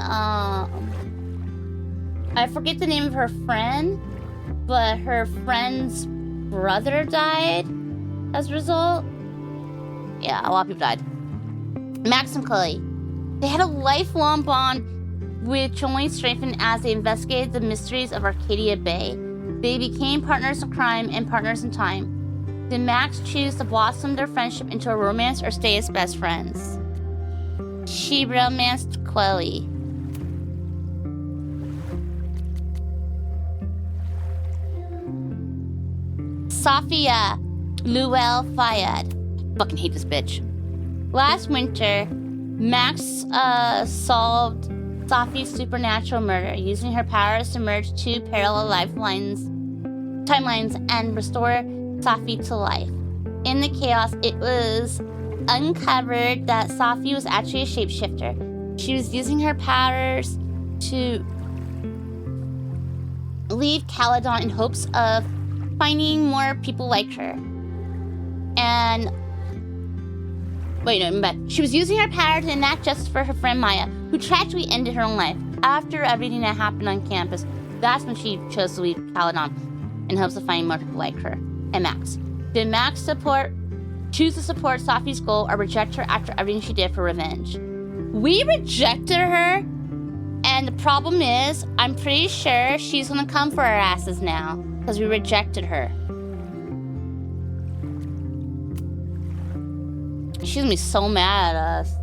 I forget the name of her friend, but her friend's brother died as a result. Yeah, a lot of people died. Max and Chloe. They had a lifelong bond which only strengthened as they investigated the mysteries of Arcadia Bay. They became partners in crime and partners in time. Did Max choose to blossom their friendship into a romance or stay as best friends? She romanced Chloe. Sophia Luel Fayed. Fucking hate this bitch. Last winter, Max solved Sophie's supernatural murder, using her powers to merge two parallel timelines and restore Sophie to life. In the chaos, it was uncovered that Sophie was actually a shapeshifter. She was using her powers to leave Caledon in hopes of finding more people like her. And she was using her power to enact justice for her friend Maya, who tragically ended her own life. After everything that happened on campus, that's when she chose to leave Caledon in hopes of finding more people like her and Max. Did Max choose to support Sophie's goal or reject her after everything she did for revenge? We rejected her, and the problem is, I'm pretty sure she's gonna come for our asses now, because we rejected her. She's gonna be so mad at us.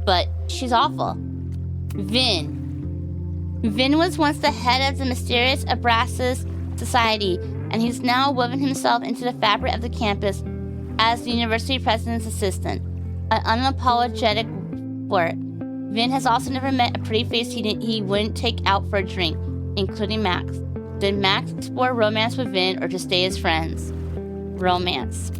But she's awful. Vin. Vin was once the head of the mysterious Abraxas Society, and he's now woven himself into the fabric of the campus as the university president's assistant. An unapologetic flirt. Vin has also never met a pretty face he wouldn't take out for a drink, including Max. Did Max explore romance with Vin or just stay as friends? Romance.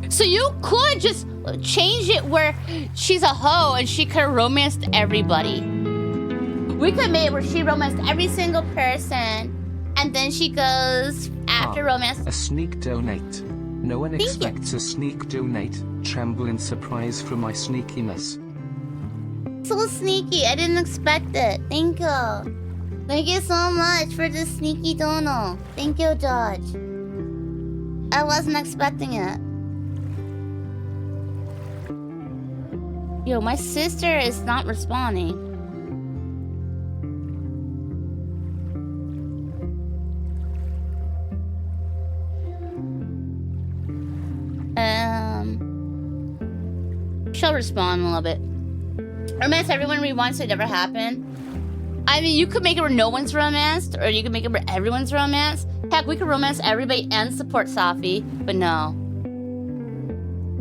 So you could just change it where she's a hoe and she could have romanced everybody. We could make it where she romanced every single person and then she goes after romance. A sneak donate. No one expects a sneak donate. Tremble in surprise for my sneakiness. So sneaky. I didn't expect it. Thank you. Thank you so much for the sneaky dono. Thank you, Judge. I wasn't expecting it. Yo, my sister is not responding. She'll respond in a little bit. Romance everyone rewinds so it never happened. I mean, you could make it where no one's romanced, or you could make it where everyone's romanced. Heck, we could romance everybody and support Safi, but no.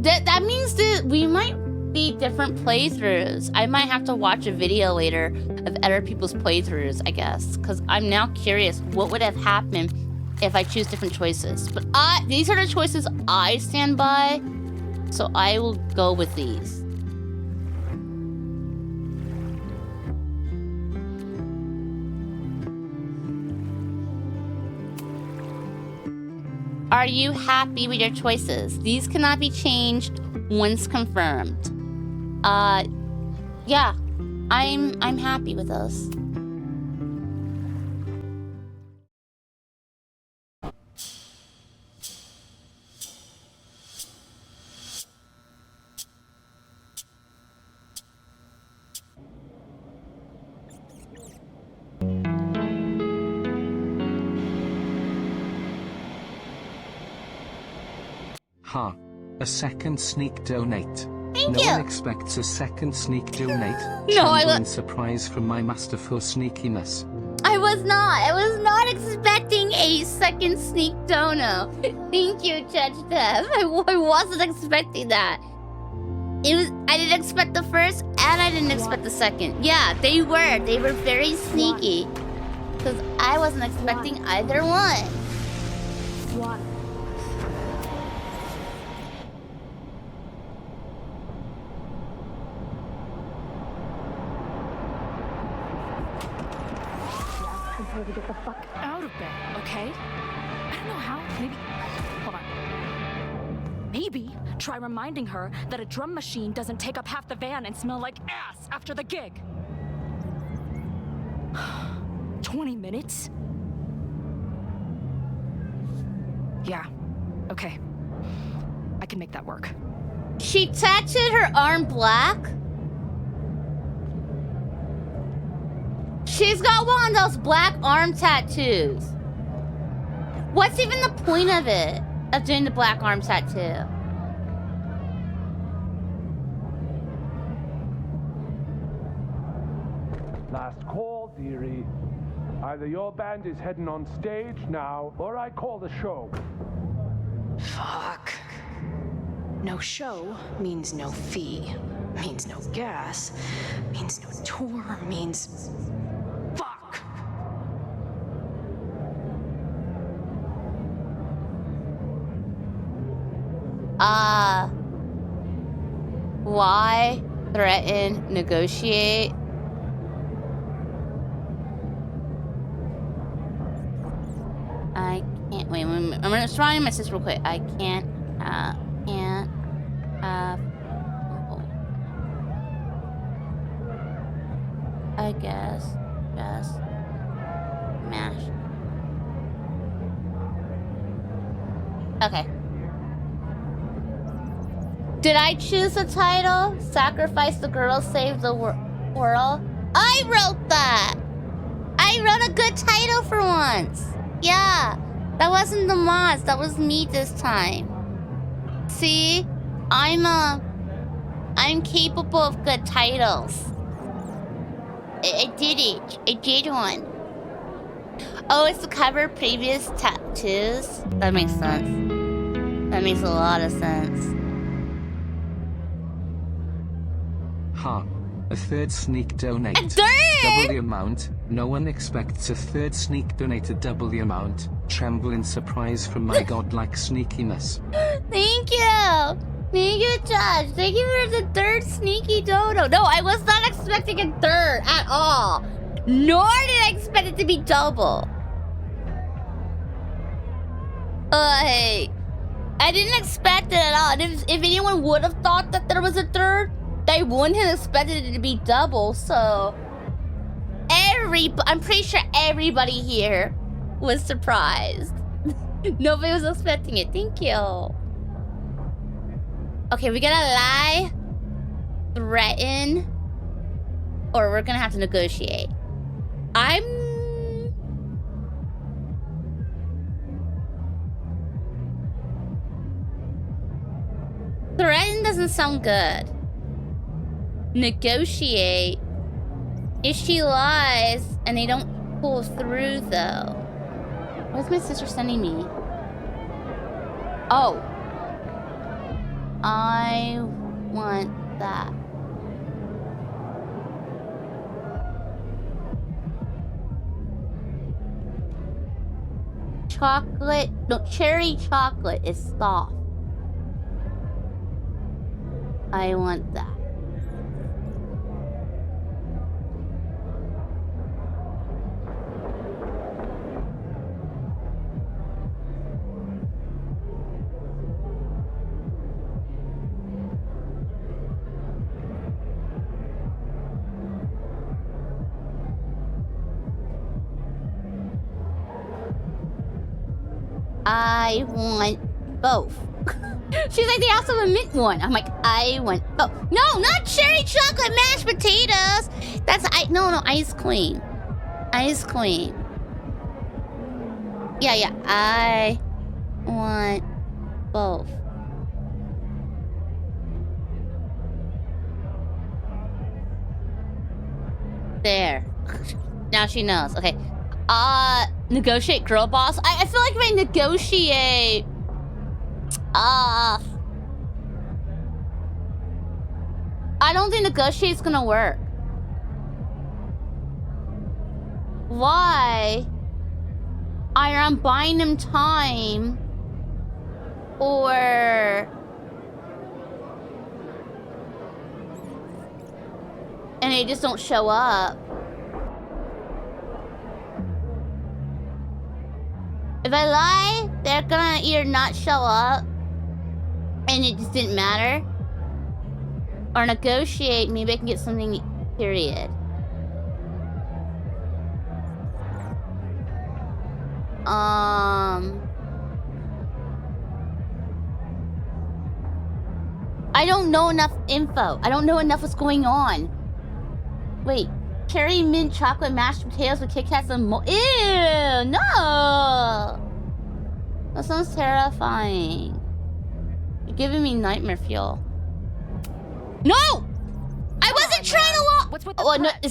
That means that we might be different playthroughs. I might have to watch a video later of other people's playthroughs, I guess, because I'm now curious what would have happened if I choose different choices. But these are the choices I stand by, so I will go with these. Are you happy with your choices? These cannot be changed once confirmed. Yeah, I'm happy with those. Ha. A second sneak donate. Thank no you. one expects a second sneak donate. No, I Trembling surprise from my masterful sneakiness. I was not expecting a second sneak dono. Thank you, Judge Dev. I wasn't expecting that. I didn't expect the first, and I didn't expect the second. Yeah, they were very sneaky. Because I wasn't expecting either one. What? To get the fuck out of bed, okay? I don't know how. Maybe. Hold on. Maybe try reminding her that a drum machine doesn't take up half the van and smell like ass after the gig. 20 minutes? Yeah. Okay. I can make that work. She tattooed her arm black? She's got one of those black arm tattoos. What's even the point of it? Of doing the black arm tattoo? Last call, dearie. Either your band is heading on stage now, or I call the show. Fuck. No show means no fee, means no gas, means no tour, means... Fuck! Why threaten, negotiate? I can't, wait, I'm gonna try my sister real quick. I can't, I guess, just mash. Okay. Did I choose the title? Sacrifice the girl, save the world? I wrote that! I wrote a good title for once! Yeah, that wasn't the mods, that was me this time. See? I'm capable of good titles. I did it. I did one. Oh, it's to cover previous tattoos? That makes sense. That makes a lot of sense. Ha. A third sneak donate. A third? Double the amount. No one expects a third sneak donate at double the amount. Tremble in surprise from my godlike sneakiness. Thank you! Thank you, Josh. Thank you for the third sneaky dono. No, I was not expecting a third at all. Nor did I expect it to be double. Hey, I didn't expect it at all. And if anyone would have thought that there was a third, they wouldn't have expected it to be double. So, I'm pretty sure everybody here was surprised. Nobody was expecting it. Thank you. Okay, we gotta lie, threaten, or we're gonna have to negotiate. Threaten doesn't sound good. Negotiate. If she lies and they don't pull through, though. What's my sister sending me? Oh. I want that. Chocolate, no, cherry chocolate is soft. I want that. I want both. She's like, they also have a mint one. I'm like, I want both. No, not cherry chocolate mashed potatoes. That's no, ice cream. Ice cream. Yeah, I want both. There. Now she knows. Okay. Negotiate girl boss. I feel like if I negotiate... I don't think negotiate's gonna work. Why? Either I'm buying him time, or... and they just don't show up. If I lie, they're gonna either not show up, and it just didn't matter, or negotiate, maybe I can get something, period. I don't know enough info. I don't know enough what's going on. Wait, cherry mint chocolate mashed potatoes with Kit Kats and ew, no! That sounds terrifying. You're giving me nightmare fuel. No! I wasn't trying to walk. What's with the prep?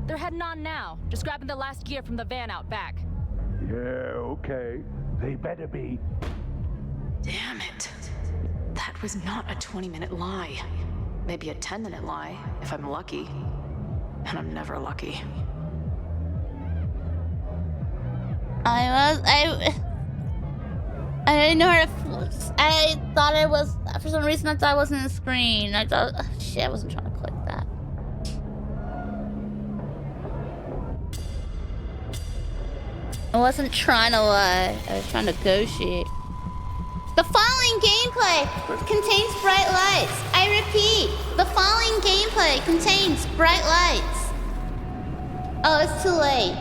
They're heading on now. Just grabbing the last gear from the van out back. Yeah, okay. They better be. Damn it. That was not a 20-minute lie. Maybe a 10-minute lie, if I'm lucky. And I'm never lucky. I didn't know how to... I thought I was... For some reason, I thought I wasn't on the screen. I thought... Oh, shit, I wasn't trying to click that. I wasn't trying to lie. I was trying to negotiate. The following gameplay contains bright lights. I repeat, the following gameplay contains bright lights. Oh, it's too late.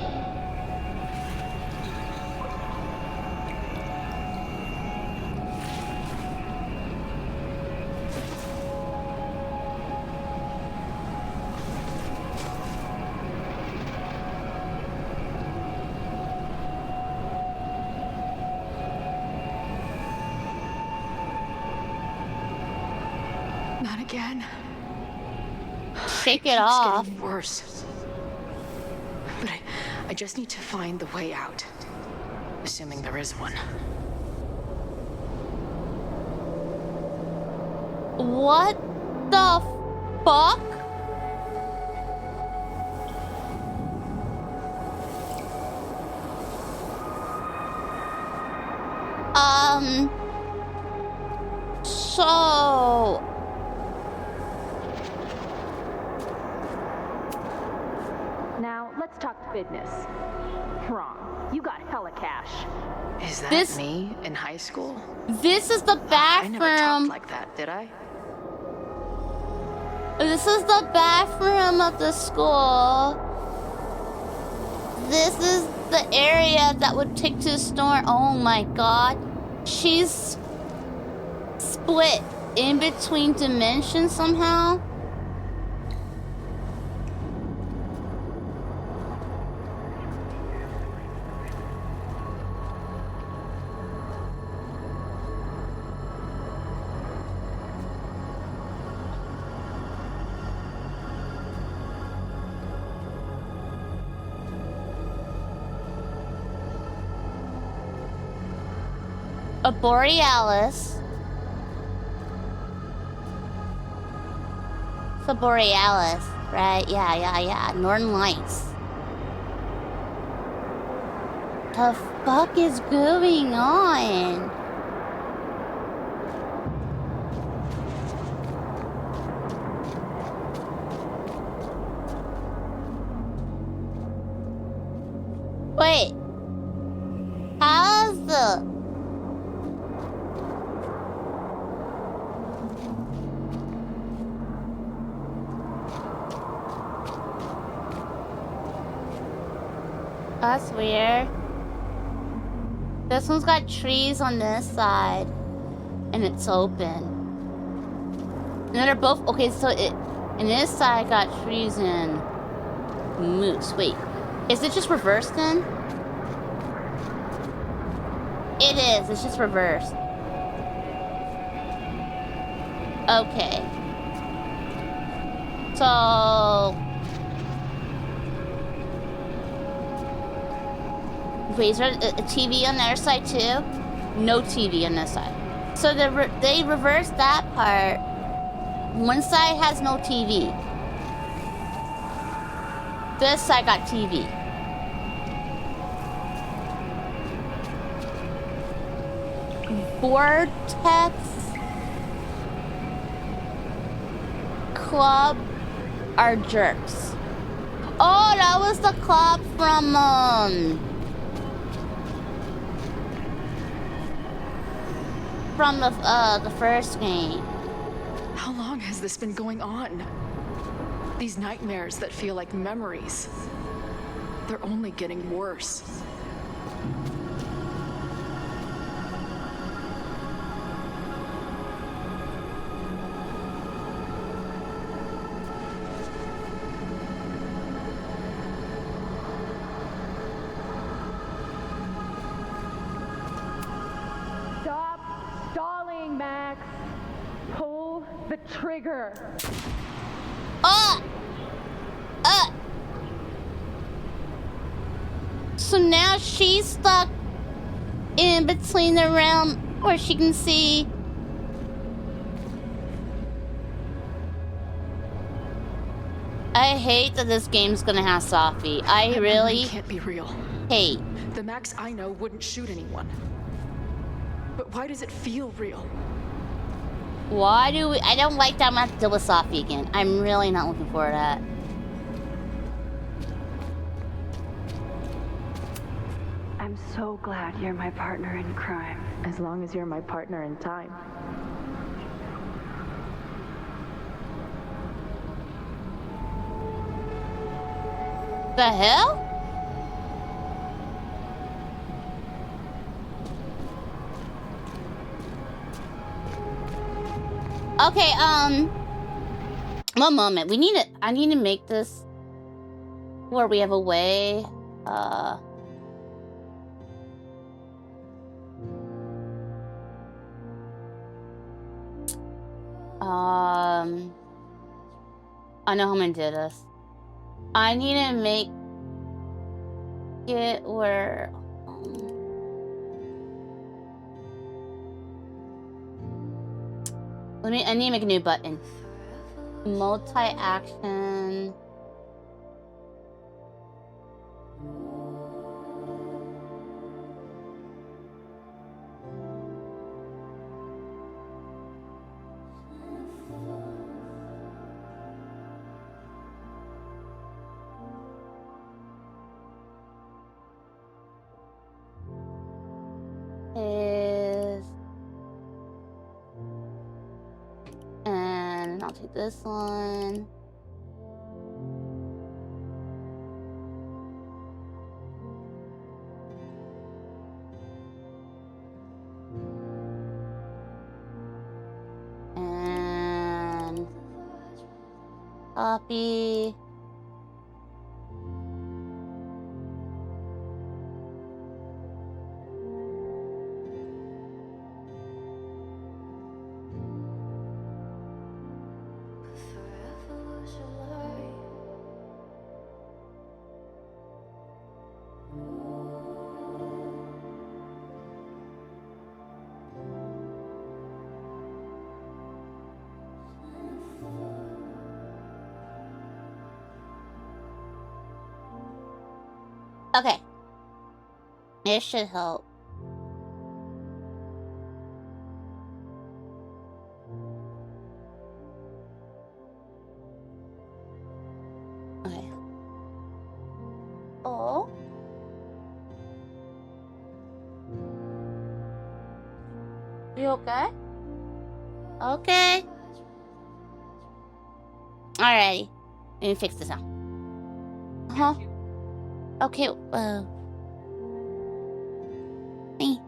Not again. Shake it off. It's getting worse. But I just need to find the way out. Assuming there is one. What the fuck? So... Now, let's talk business. Wrong. You got hella cash. Is that me in high school? This is the bathroom. I never talked like that, did I? This is the bathroom of the school. This is the area that would take to the store. Oh my god. She's split in between dimensions somehow. A borealis. It's a borealis, right? Yeah. Northern Lights. The fuck is going on? Wait. How's the... That's weird. This one's got trees on this side. And it's open. And then they're both... Okay, so it... And this side got trees and... moose. Wait. Is it just reversed then? It is. It's just reversed. Okay. So... Wait, is there a TV on the other side too? No TV on this side. So they reversed that part. One side has no TV. This side got TV. Vortex Club are jerks. Oh, that was the club from the first game. How long has this been going on? These nightmares that feel like memories. They're only getting worse. Stop stalling, Max. Pull the trigger. So now she's stuck in between the realm where she can see. I hate that this game's gonna have Sophie. I really can't be real. hate. The Max I know wouldn't shoot anyone. But why does it feel real? Why do we... I don't like that I'm gonna have to deal with Sophie again. I'm really not looking forward to that. I'm so glad you're my partner in crime. As long as you're my partner in time. The hell? Okay, one moment. I need to make this where we have a way, I know how I'm gonna do this. I need to make it where I need to make a new button. Multi-action. And I'll take this one. And copy. Okay. It should help. Okay. Oh. You okay? Okay. Alrighty. Let me fix this now. Huh? Okay, me.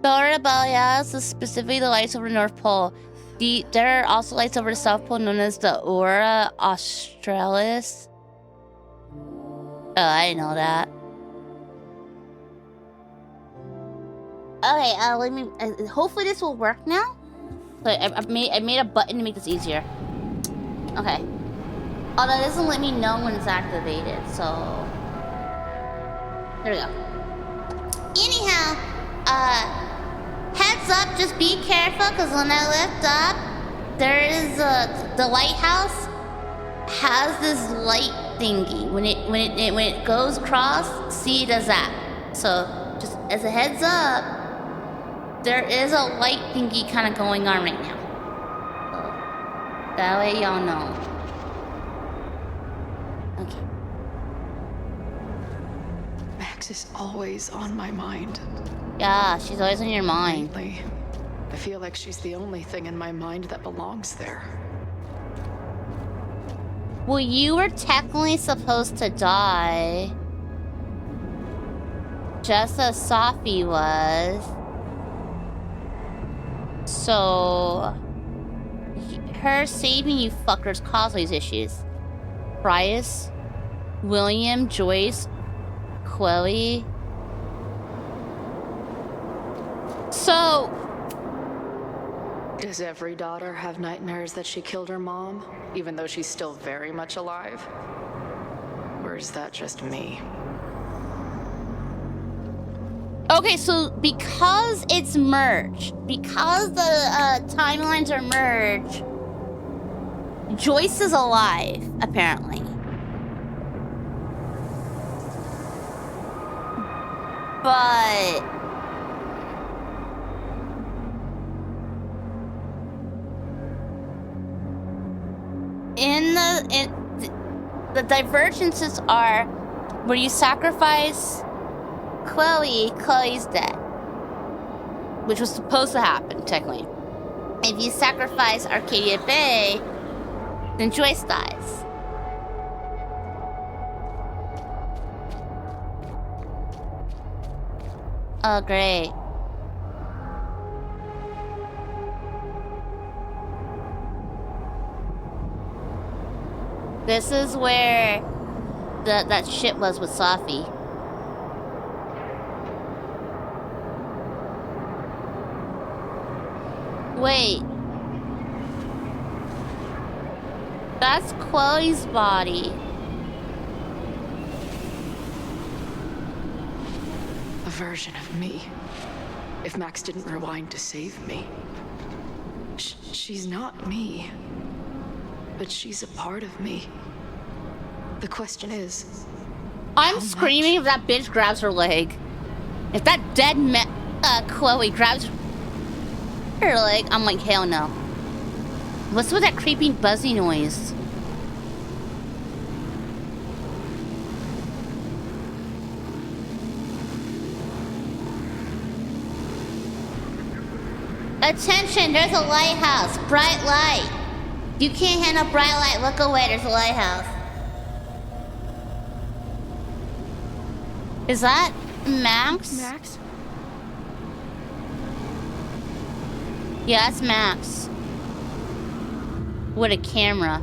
Solar Borealis is specifically the lights over the North Pole. There are also lights over the South Pole known as the Aurora Australis. Oh, I didn't know that. Okay, let me. Hopefully this will work now. So I made a button to make this easier. Okay. Although it doesn't let me know when it's activated, so there we go. Anyhow, heads up, just be careful, because when I lift up, there is the lighthouse has this light thingy. When it goes across, see, it does that. So just as a heads up, there is a light thingy kind of going on right now. So that way y'all know. Okay. Max is always on my mind. Yeah, she's always on your mind. Lately, I feel like she's the only thing in my mind that belongs there. Well, you were technically supposed to die. Just as Safi was. So... her saving you fuckers caused these issues. Bryce, William, Joyce, Chloe. So... does every daughter have nightmares that she killed her mom, even though she's still very much alive? Or is that just me? Okay, so because it's merged, because the timelines are merged, Joyce is alive, apparently. But... the divergences are where you sacrifice Chloe's dead. Which was supposed to happen, technically. If you sacrifice Arcadia Bay, then Joyce dies. Oh, great. This is where that shit was with Safi. Wait. That's Chloe's body. A version of me. If Max didn't rewind to save me. She's not me. But she's a part of me. The question is... I'm screaming if that bitch grabs her leg. If that dead Chloe grabs her leg, I'm like, hell no. What's with that creepy buzzy noise? Attention, there's a lighthouse. Bright light. You can't handle bright light. Look away, there's a lighthouse. Is that Max? Max? Yeah, that's Max. With a camera.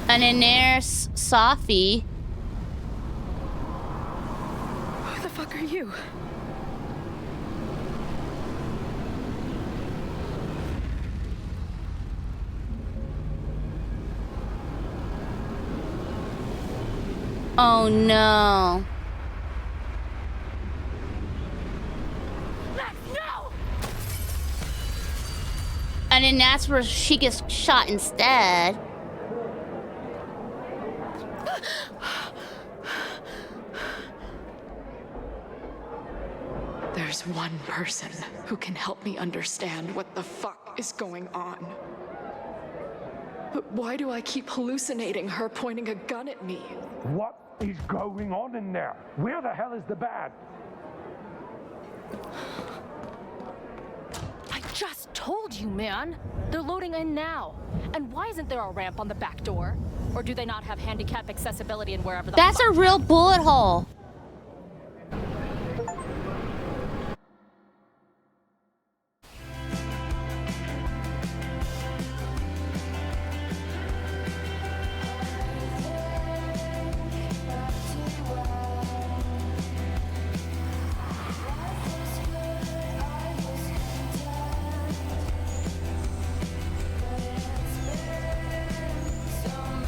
And then there's Safi. Who the fuck are you? Oh no. Max, no! And then that's where she gets shot instead. There's one person who can help me understand what the fuck is going on. But why do I keep hallucinating her pointing a gun at me? What is going on in there? Where the hell is the bad? I just told you, man. They're loading in now. And why isn't there a ramp on the back door? Or do they not have handicap accessibility in wherever the That's a real bullet hole.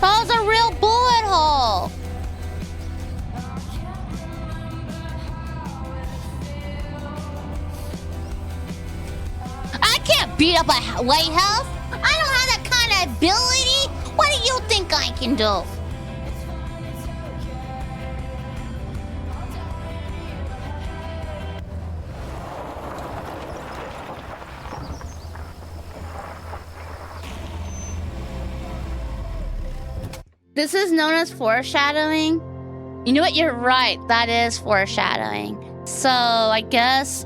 That was a real bullet hole. I can't beat up a White House. I don't have that kind of ability. What do you think I can do? This is known as foreshadowing. You know what? You're right. That is foreshadowing. So I guess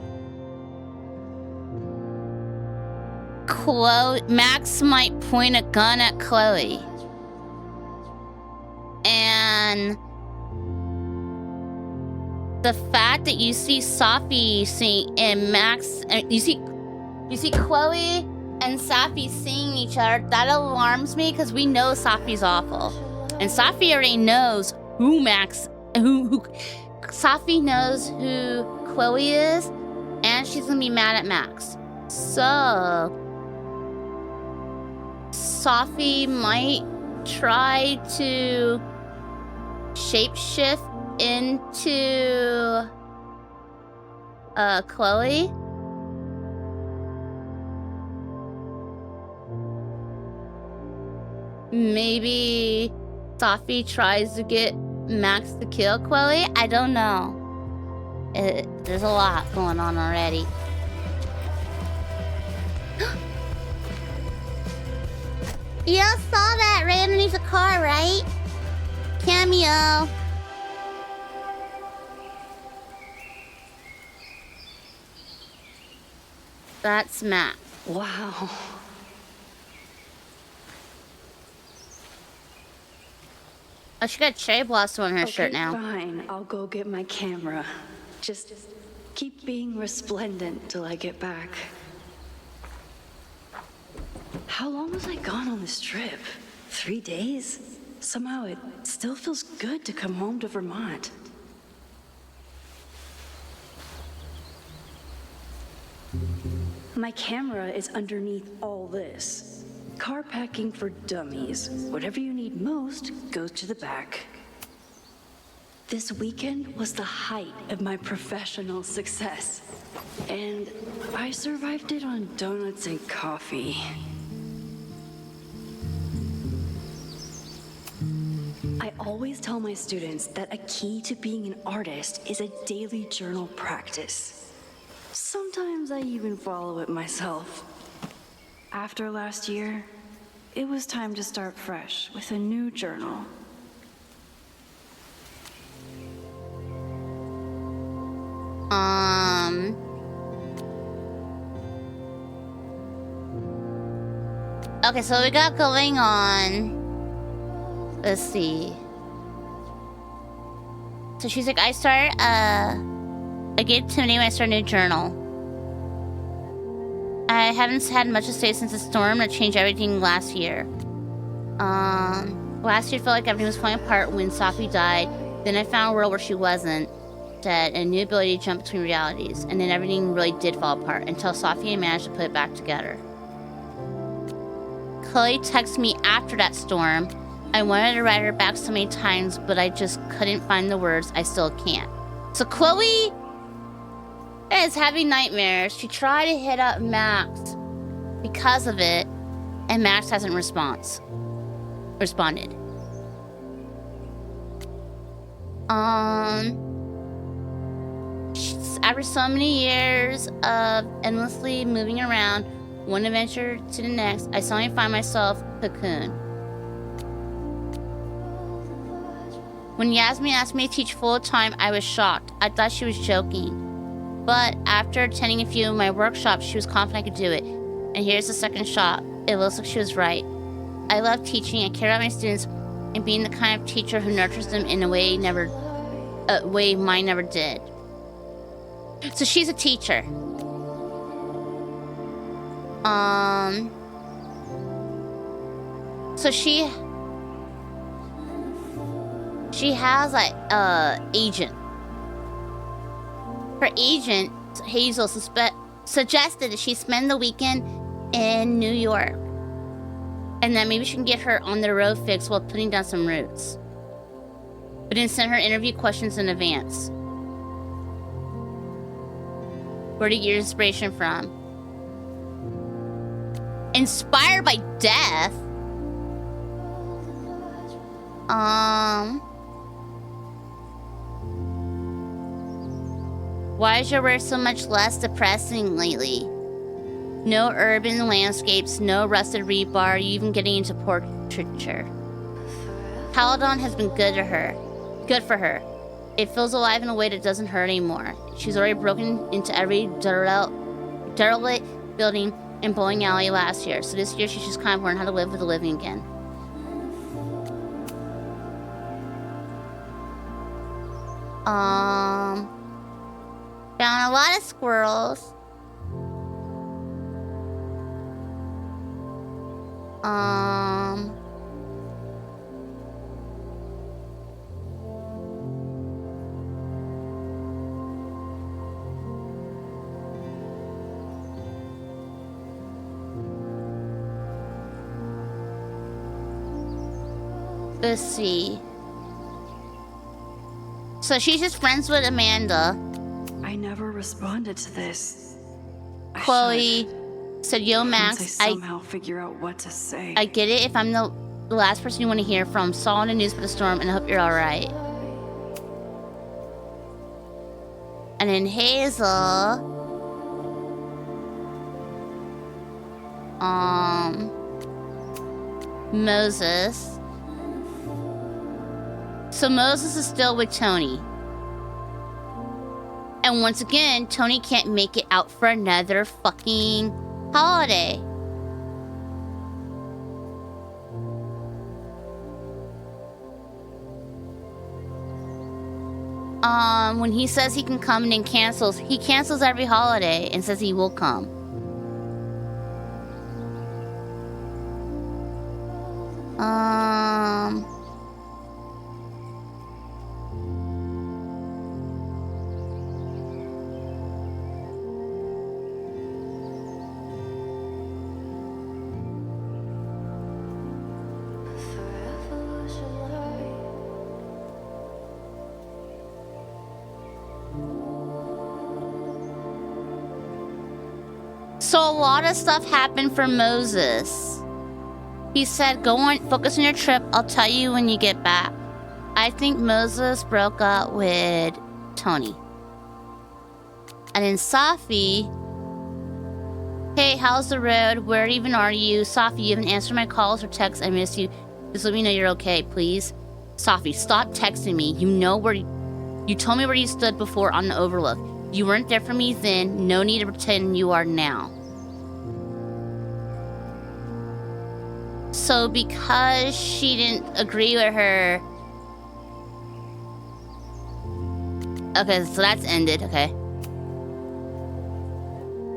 Max might point a gun at Chloe. And the fact that you see Safi and Max, you see Chloe and Safi seeing each other, that alarms me because we know Safi's awful. And Safi already knows who Safi knows who Chloe is, and she's gonna be mad at Max. So Safi might try to shapeshift into Chloe. Maybe Safi tries to get Max to kill Chloe. I don't know. There's a lot going on already. You all saw that right underneath the car, right? Cameo. That's Max. Wow. Oh, she got cherry blossom on her shirt now. Fine, I'll go get my camera. Just keep being resplendent till I get back. How long was I gone on this trip? 3 days? Somehow it still feels good to come home to Vermont. My camera is underneath all this. Car packing for dummies. Whatever you need most goes to the back. This weekend was the height of my professional success. And I survived it on donuts and coffee. I always tell my students that a key to being an artist is a daily journal practice. Sometimes I even follow it myself. After last year, it was time to start fresh with a new journal. Okay, so we got going on. Let's see. So she's like, I get intimidated when I start a new journal. I haven't had much to say since the storm that changed everything last year. Last year felt like everything was falling apart when Safi died. Then I found a world where she wasn't dead and a new ability to jump between realities. And then everything really did fall apart until Safi managed to put it back together. Chloe texted me after that storm I wanted to write her back so many times, but I just couldn't find the words. I still can't. So Chloe is having nightmares. She tried to hit up Max because of it, and Max hasn't responded. After so many years of endlessly moving around, one adventure to the next, I suddenly find myself cocoon. When Yasmin asked me to teach full-time, I was shocked. I thought she was joking. But after attending a few of my workshops, she was confident I could do it. And here's the second shot. It looks like she was right. I love teaching. I care about my students and being the kind of teacher who nurtures them in a way mine never did. So she's a teacher. So she has like agent. Her agent, Hazel, suggested that she spend the weekend in New York. And that maybe she can get her on the road fix while putting down some roots. But didn't send her interview questions in advance. Where do you get your inspiration from? Inspired by death? Why is your work so much less depressing lately? No urban landscapes, no rusted rebar, you even getting into portraiture. Caelan has been good for her. It feels alive in a way that doesn't hurt anymore. She's already broken into every derelict building and bowling alley last year, so this year she's just kind of learned how to live with the living again. Found a lot of squirrels. Let's see. So she's just friends with Amanda. I never responded to this. Chloe said, "Yo, Max, I somehow figure out what to say. I get it if I'm the last person you want to hear from. Saw on the news for the storm, and I hope you're all right." And then Hazel, Moses. So Moses is still with Tony. And once again, Tony can't make it out for another fucking holiday. When he says he can come and then cancels, he cancels every holiday and says he will come. So a lot of stuff happened for Moses. He said, "Go on, focus on your trip. I'll tell you when you get back." I think Moses broke up with Tony. And then Safi, "Hey, how's the road? Where even are you? Safi, you haven't answered my calls or texts. I miss you. Just let me know you're okay, please." Safi, "Stop texting me. You told me where you stood before on the overlook. You weren't there for me then. No need to pretend you are now." So because she didn't agree with her... Okay, so that's ended, okay.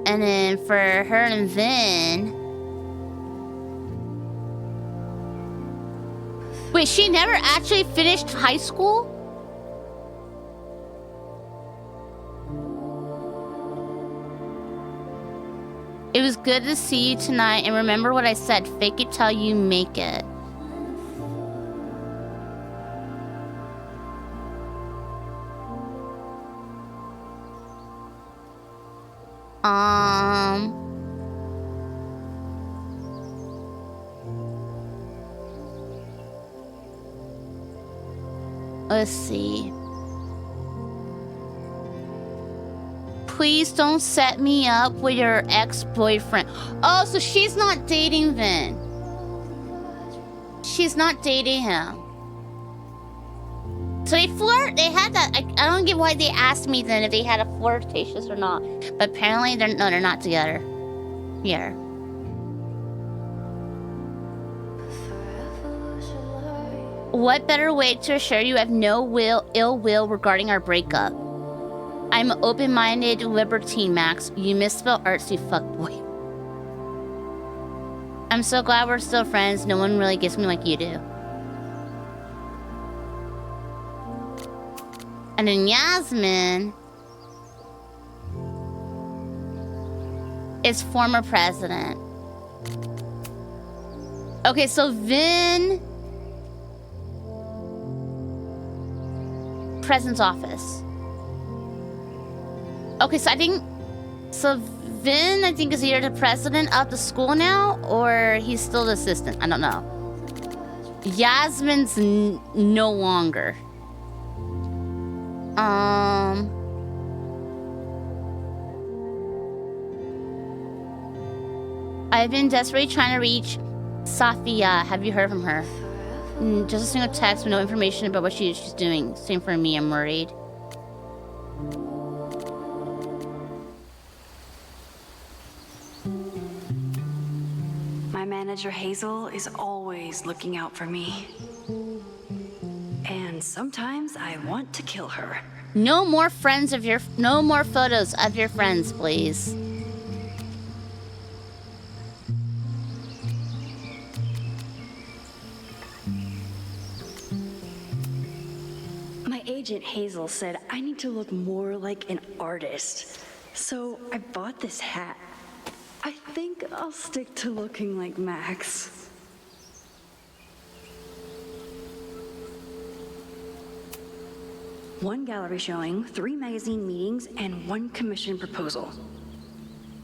And then for her and Vin... Wait, she never actually finished high school? "It was good to see you tonight, and remember what I said, fake it till you make it." Let's see. Please don't set me up with your ex-boyfriend. Oh, so she's not dating Vin. She's not dating him. So they flirt. They had that. I don't get why they asked me then if they had a flirtatious or not. But apparently they're not together. Here. What better way to assure you have no ill will regarding our breakup? I'm an open-minded libertine, Max. You misspelled arts, you fuckboy. I'm so glad we're still friends. No one really gets me like you do. And then Yasmin is former president. Okay, so Vin... President's office. Okay, so I think... So Vin, I think, is either the president of the school now, or he's still the assistant. I don't know. Yasmin's no longer. I've been desperately trying to reach Safia. Have you heard from her? Just a single text with no information about what she's doing. Same for me, I'm worried. My manager Hazel is always looking out for me. And sometimes I want to kill her. No more photos of your friends, please. My agent Hazel said I need to look more like an artist. So I bought this hat. I think I'll stick to looking like Max. One gallery showing, 3 magazine meetings, and 1 commission proposal.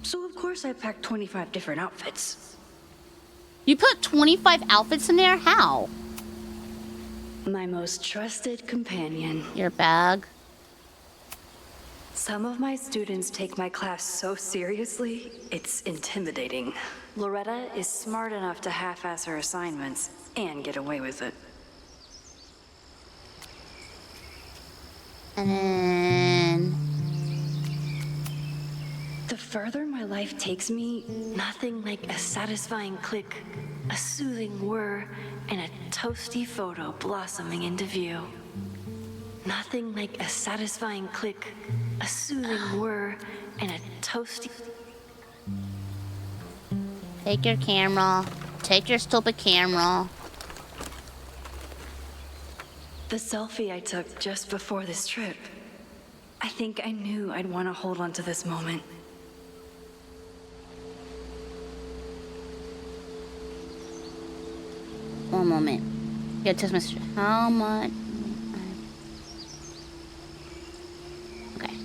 So of course I packed 25 different outfits. You put 25 outfits in there? How? My most trusted companion. Your bag. Some of my students take my class so seriously, it's intimidating. Loretta is smart enough to half-ass her assignments and get away with it. And then... The further my life takes me, nothing like a satisfying click, a soothing whir, and a toasty photo blossoming into view. Nothing like a satisfying click, a soothing whir, and a toasty... Take your camera. Take your stupid camera. The selfie I took just before this trip. I think I knew I'd want to hold on to this moment. One moment. Yeah, text message. How much? Okay.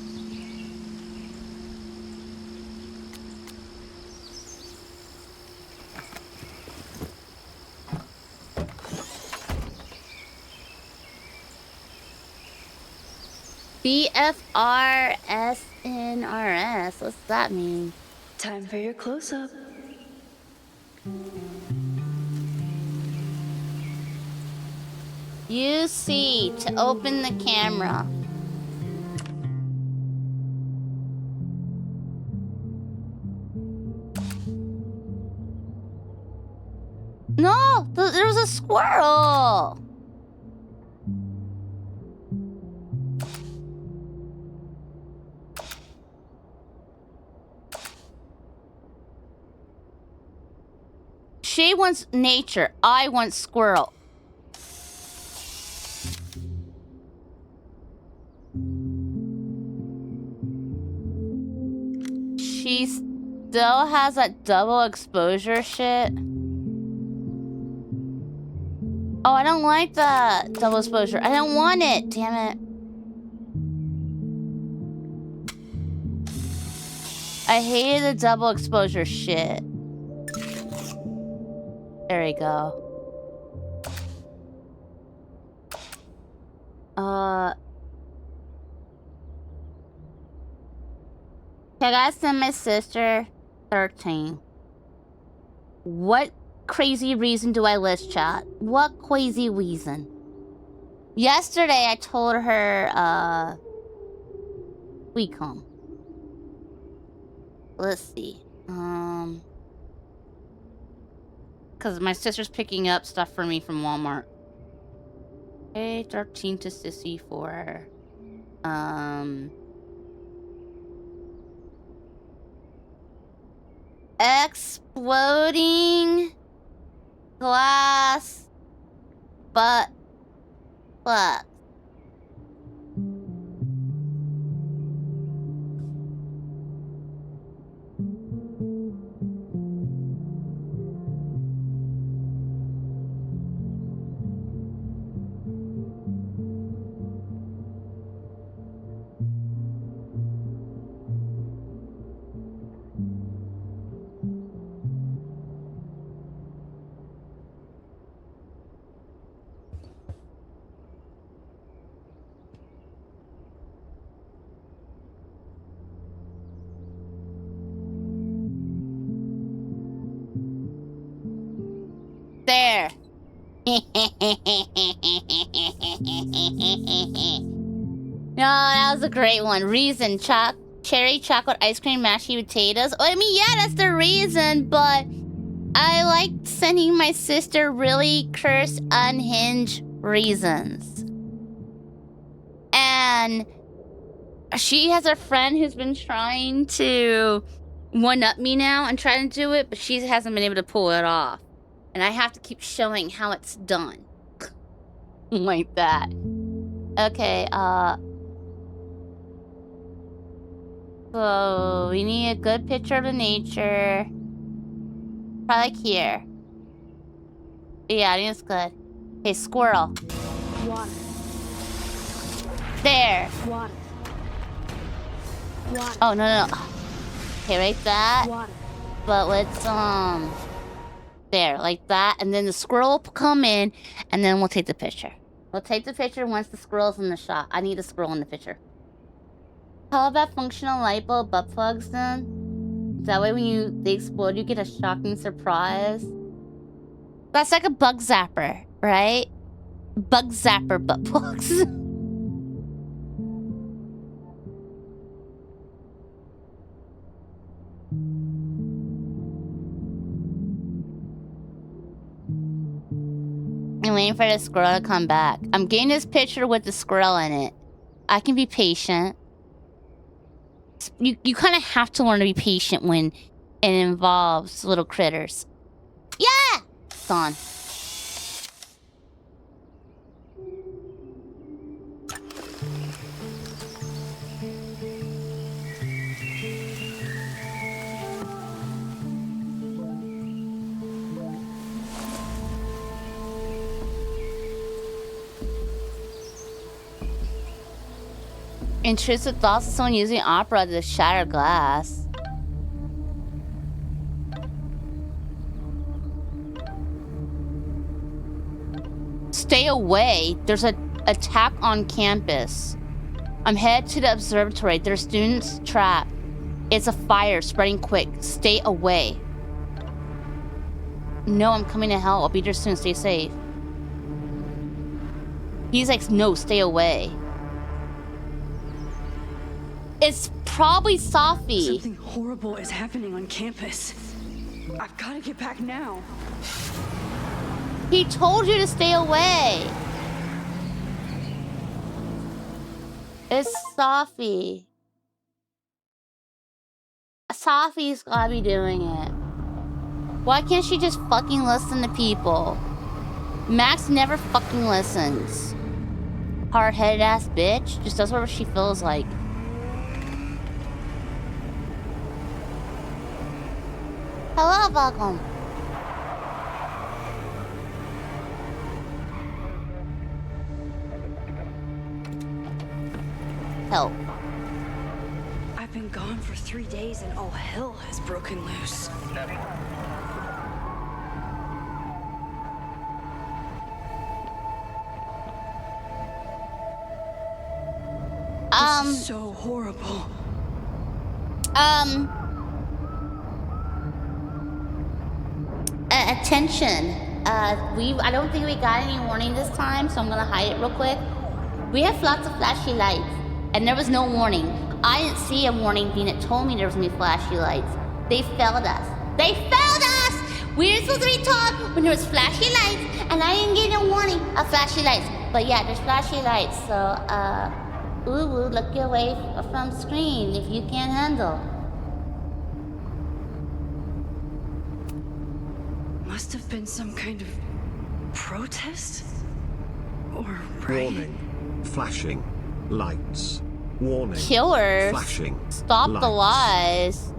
BFRSNRS. What's that mean? Time for your close-up. Use C to open the camera. No, there was a squirrel. She wants nature. I want squirrel. She still has that double exposure shit. Oh, I don't like that double exposure. I don't want it, damn it. I hated the double exposure shit. There we go. I gotta send my sister 13. What crazy reason do I list, chat? What crazy reason? Yesterday I told her, we come. Let's see. Cause my sister's picking up stuff for me from Walmart. Okay, 13 to Sissy for exploding glass butt plug. There. No, that was a great one. Reason, cherry chocolate ice cream mashed potatoes. I mean, yeah, that's the reason, but I like sending my sister really cursed, unhinged reasons. And she has a friend who's been trying to one-up me now and try to do it, but she hasn't been able to pull it off. And I have to keep showing how it's done. Like that. Okay, so we need a good picture of the nature. Probably like here. Yeah, I think it's good. Hey, squirrel. Water. There. Water. Water. Oh, no. Okay, like that. Water. But let's, there, like that. And then the squirrel will come in, and then we'll take the picture. We'll take the picture once the squirrel's in the shot. I need a squirrel in the picture. How about functional light bulb butt plugs then? That way when they explode, you get a shocking surprise. That's like a bug zapper, right? Bug zapper butt plugs. I'm waiting for the squirrel to come back. I'm getting this picture with the squirrel in it. I can be patient. You kind of have to learn to be patient when it involves little critters. Yeah! It's on. Intrusive thoughts of someone using opera to shatter glass. Stay away. There's an attack on campus. I'm headed to the observatory. There's students trapped. It's a fire spreading quick. Stay away. No, I'm coming to help. I'll be there soon. Stay safe. He's like, no, stay away. It's probably Safi. Something horrible is happening on campus. I've got to get back now. He told you to stay away. It's Safi. Safi's gotta be doing it. Why can't she just fucking listen to people? Max never fucking listens. Hard-headed ass bitch. Just does whatever she feels like. Hello, welcome. Help. I've been gone for 3 days and all hell has broken loose. This is so horrible. Attention. I don't think we got any warning this time, so I'm gonna hide it real quick. We have lots of flashy lights, and there was no warning. I didn't see a warning being it told me there was gonna be flashy lights. They failed us. They failed us! We were supposed to be taught when there was flashy lights, and I didn't get a warning of flashy lights. But yeah, there's flashy lights, so, ooh, look away from screen if you can't handle. Must have been some kind of protest? Or raid? Warning. Flashing. Lights. Warning. Killers. Flashing. Stop the lies.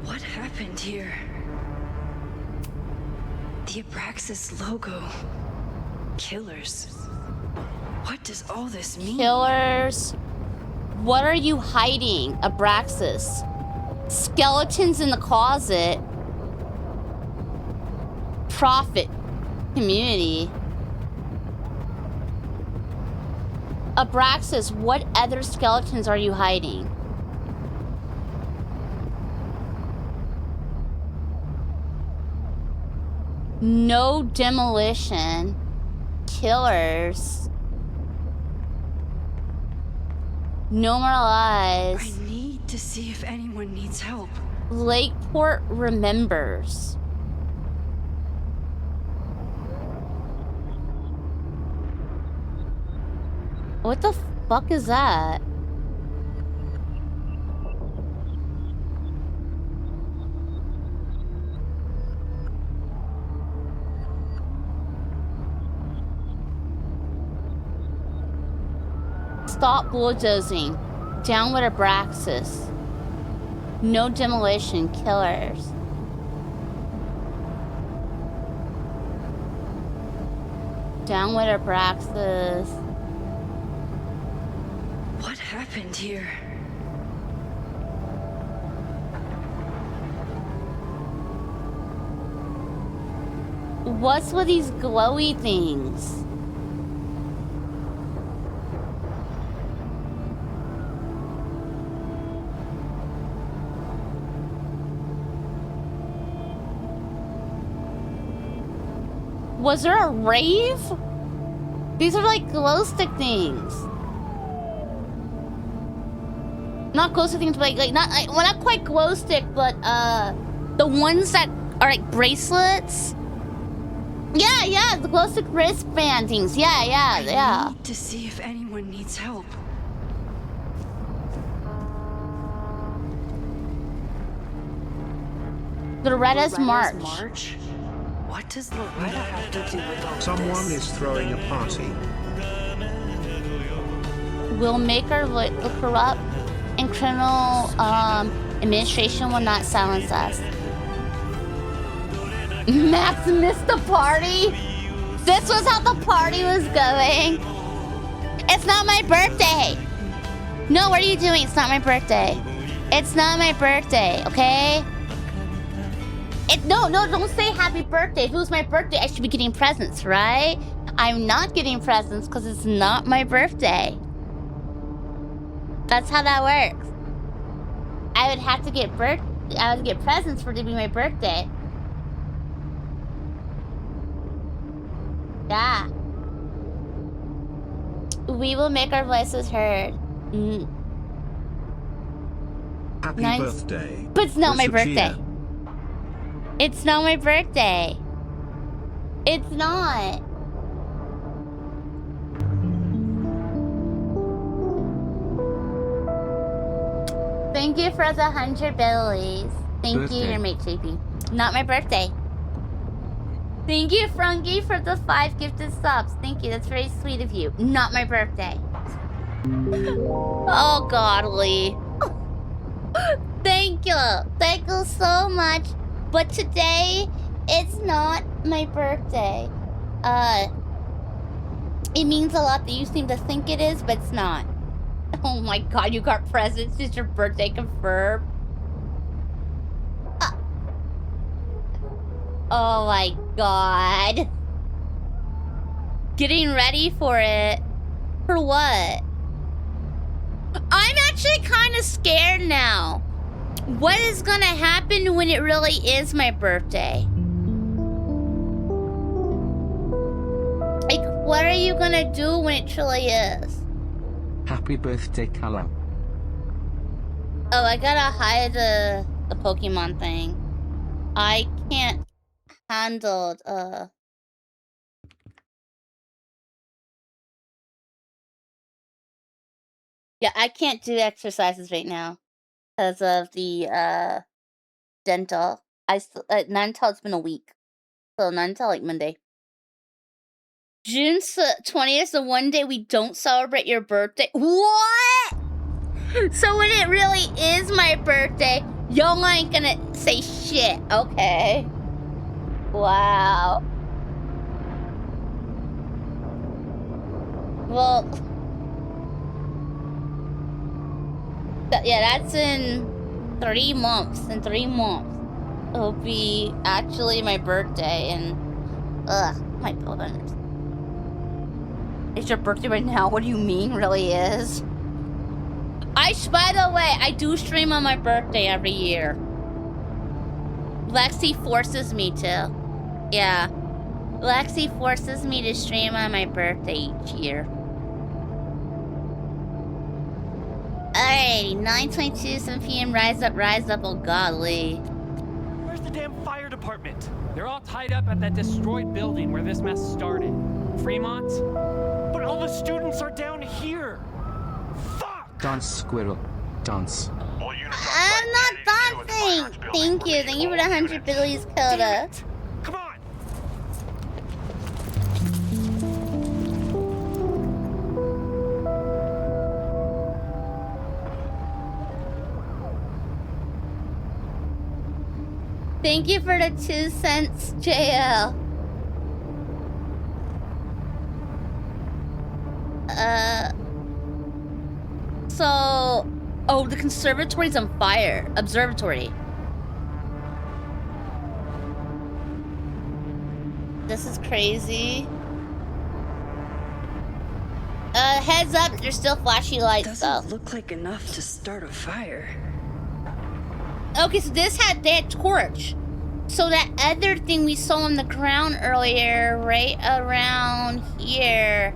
What happened here? The Abraxas logo. Killers. What does all this mean? Killers. What are you hiding, Abraxas? Skeletons in the closet. Profit. Community. Abraxas, what other skeletons are you hiding? No demolition. Killers. No more lies. I need to see if anyone needs help. Lakeport remembers. What the fuck is that? Stop bulldozing. Down with Abraxas. No demolition. Killers. Down with Abraxas. What happened here? What's with these glowy things? Was there a rave? These are like glow stick things. Not glow stick things, but not quite glow stick, but the ones that are like bracelets. Yeah, the glow stick wristband things. Yeah. I need to see if anyone needs help. Loretta's March. What does Loretta have to do with all Someone this? is throwing a party. Will make her look corrupt, and criminal administration will not silence us. Max missed the party? This was how the party was going? It's not my birthday! No, what are you doing? It's not my birthday. It's not my birthday, okay? No, don't say happy birthday. If it was my birthday, I should be getting presents, right? I'm not getting presents because it's not my birthday. That's how that works. I would have to get presents for it to be my birthday. Yeah. We will make our voices heard. Happy birthday. But it's not my Recipier. birthday. It's not my birthday. It's not. Thank you for the 100 billies. Thank you, your mate JP. Not my birthday. Thank you, Frungy, for the 5 gifted subs. Thank you, that's very sweet of you. Not my birthday. Oh, godly. Thank you. Thank you so much. But today, it's not my birthday. It means a lot that you seem to think it is, but it's not. Oh my god, you got presents. Is your birthday confirmed? Oh my god. Getting ready for it. For what? I'm actually kind of scared now. What is gonna happen when it really is my birthday? Like, what are you gonna do when it truly is? Happy birthday, Caelan. Oh, I gotta hide the Pokemon thing. I can't handle yeah, I can't do exercises right now because of the dental. Not until it's been a week, so not until like Monday. June 20th is the one day we don't celebrate your birthday. What? So when it really is my birthday, y'all ain't gonna say shit, okay? Wow. Well, yeah, that's in 3 months. In 3 months, it'll be actually my birthday, and my goodness. It's your birthday right now? What do you mean, really is? By the way, I do stream on my birthday every year. Lexi forces me to. Yeah. Lexi forces me to stream on my birthday each year. Alrighty, 9:22, 7 p.m. Rise up, oh godly. Where's the damn fire department? They're all tied up at that destroyed building where this mess started. Fremont? But all the students are down here. Fuck! Dance, Squirrel. Dance. I'm not dancing! Thank you for the 100 billies, Coda. Come on! Thank you for the 2 cents, JL. Oh, the conservatory's on fire. Observatory. This is crazy. Heads up, there's still flashy lights though. Doesn't look like enough to start a fire. Okay, so they had torch. So that other thing we saw on the ground earlier, right around here,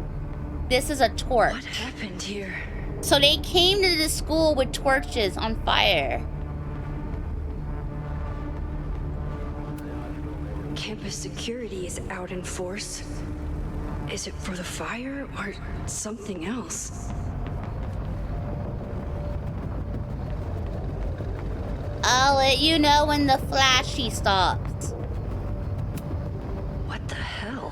this is a torch. What happened here? So they came to the school with torches on fire. Campus security is out in force. Is it for the fire or something else? I'll let you know when the flashy stops. What the hell?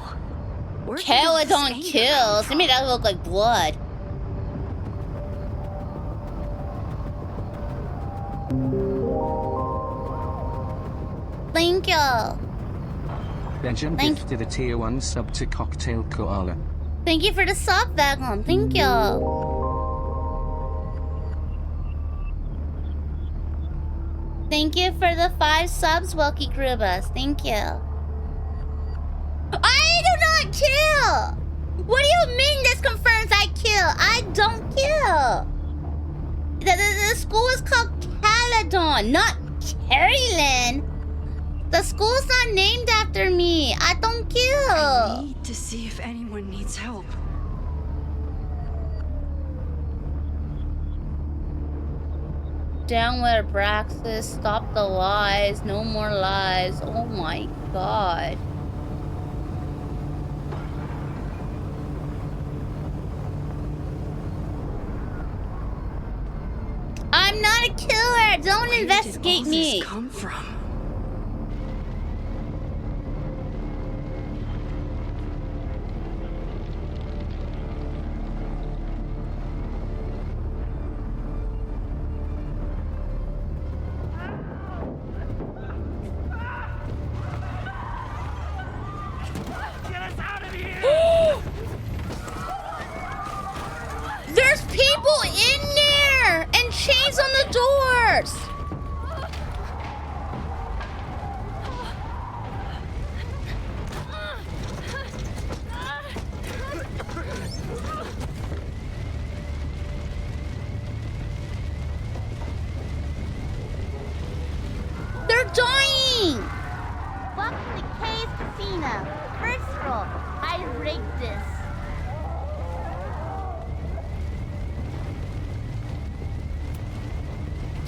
Caelan kills. They made that look like blood. Thank you. Legend gifted a tier 1 sub to Cocktail Koala. Thank you for the sub, Vagon. Thank you. Thank you for the 5 subs, Wilkie Grubas. Thank you. I do not kill! What do you mean this confirms I kill? I don't kill. The school is called Caledon, not Caelan. The school's not named after me. I don't kill. I need to see if anyone needs help. Down with Abraxas, stop the lies, no more lies. Oh my god. I'm not a killer. Don't investigate me. Where did all this come from? There's people in there and chains on the doors. Athena, first roll. I rigged this.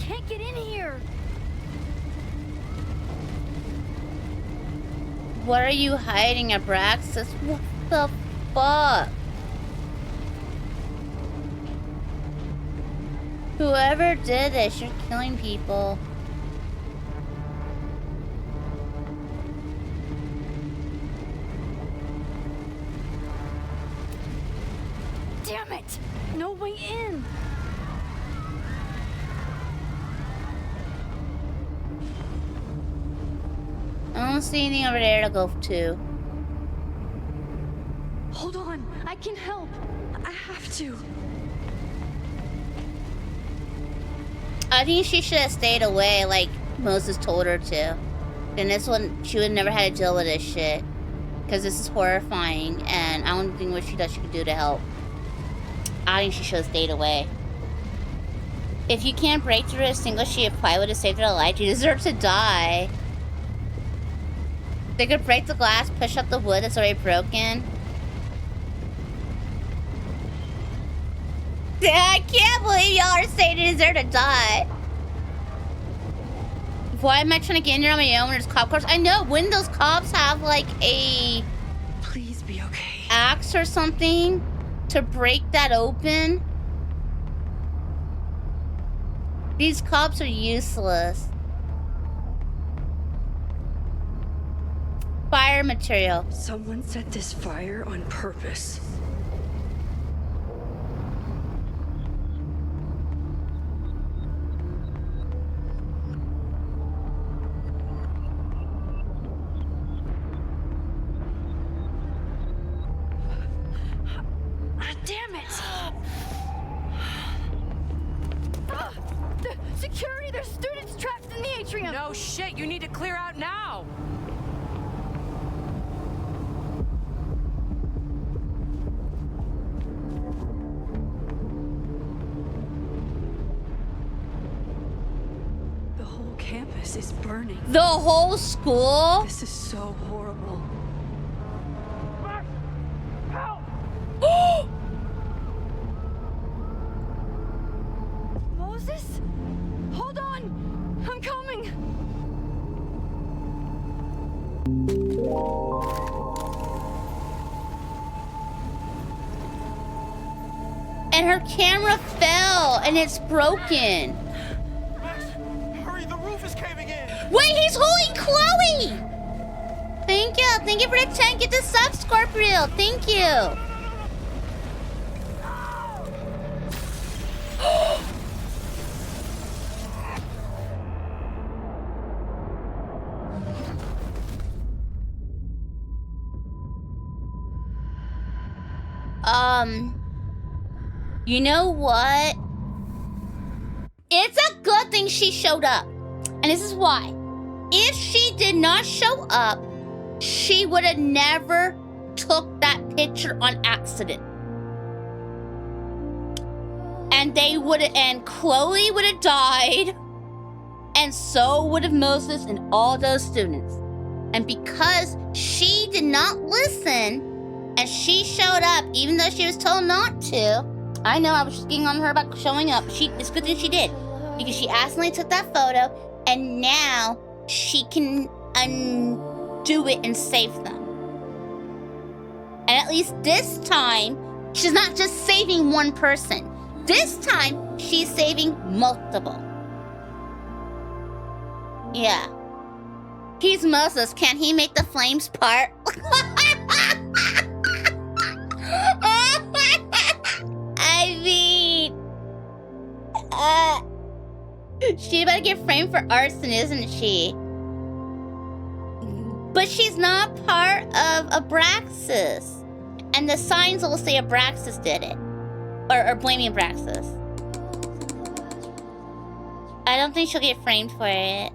Can't get in here. What are you hiding, Abraxas? What the fuck? Whoever did this, you're killing people. Damn it! No way in. I don't see anything over there to go to. Hold on, I can help. I have to. I think she should have stayed away like Moses told her to. Then this one, she would have never had to deal with this shit. Because this is horrifying, and I don't think what she does she could do to help. I think she should have stayed away. If you can't break through a single sheet of plywood to save their life, you deserve to die. They could break the glass, push up the wood that's already broken. I can't believe y'all are saying you deserve to die. Why am I trying to get in there on my own when there's cop cars? I know, wouldn't those cops have like a... Please be okay. Axe or something to break that open? These cops are useless. Fire material. Someone set this fire on purpose. Damn it! Security! There's students trapped in the atrium! No shit, you need to clear out now! The whole campus is burning. The whole school? This is so horrible. Help! Moses? Hold on! I'm coming! And her camera fell and it's broken. Max, hurry, the roof is caving in! Wait, he's holding Chloe! Thank you. Thank you for the 10. Get the sub, Squirrel. Thank you. You know what? It's a good thing she showed up. And this is why. If she did not show up, she would have never took that picture on accident. And Chloe would have died. And so would have Moses and all those students. And because she did not listen, and she showed up, even though she was told not to, I know I was just getting on her about showing up. It's a good thing she did. Because she accidentally took that photo, and now she can undo it and save them. And at least this time, she's not just saving one person. This time, she's saving multiple. Yeah. He's Moses. Can he make the flames part? I mean... She's about to get framed for arson, isn't she? But she's not part of Abraxas. And the signs will say Abraxas did it. Or blaming Abraxas. I don't think she'll get framed for it.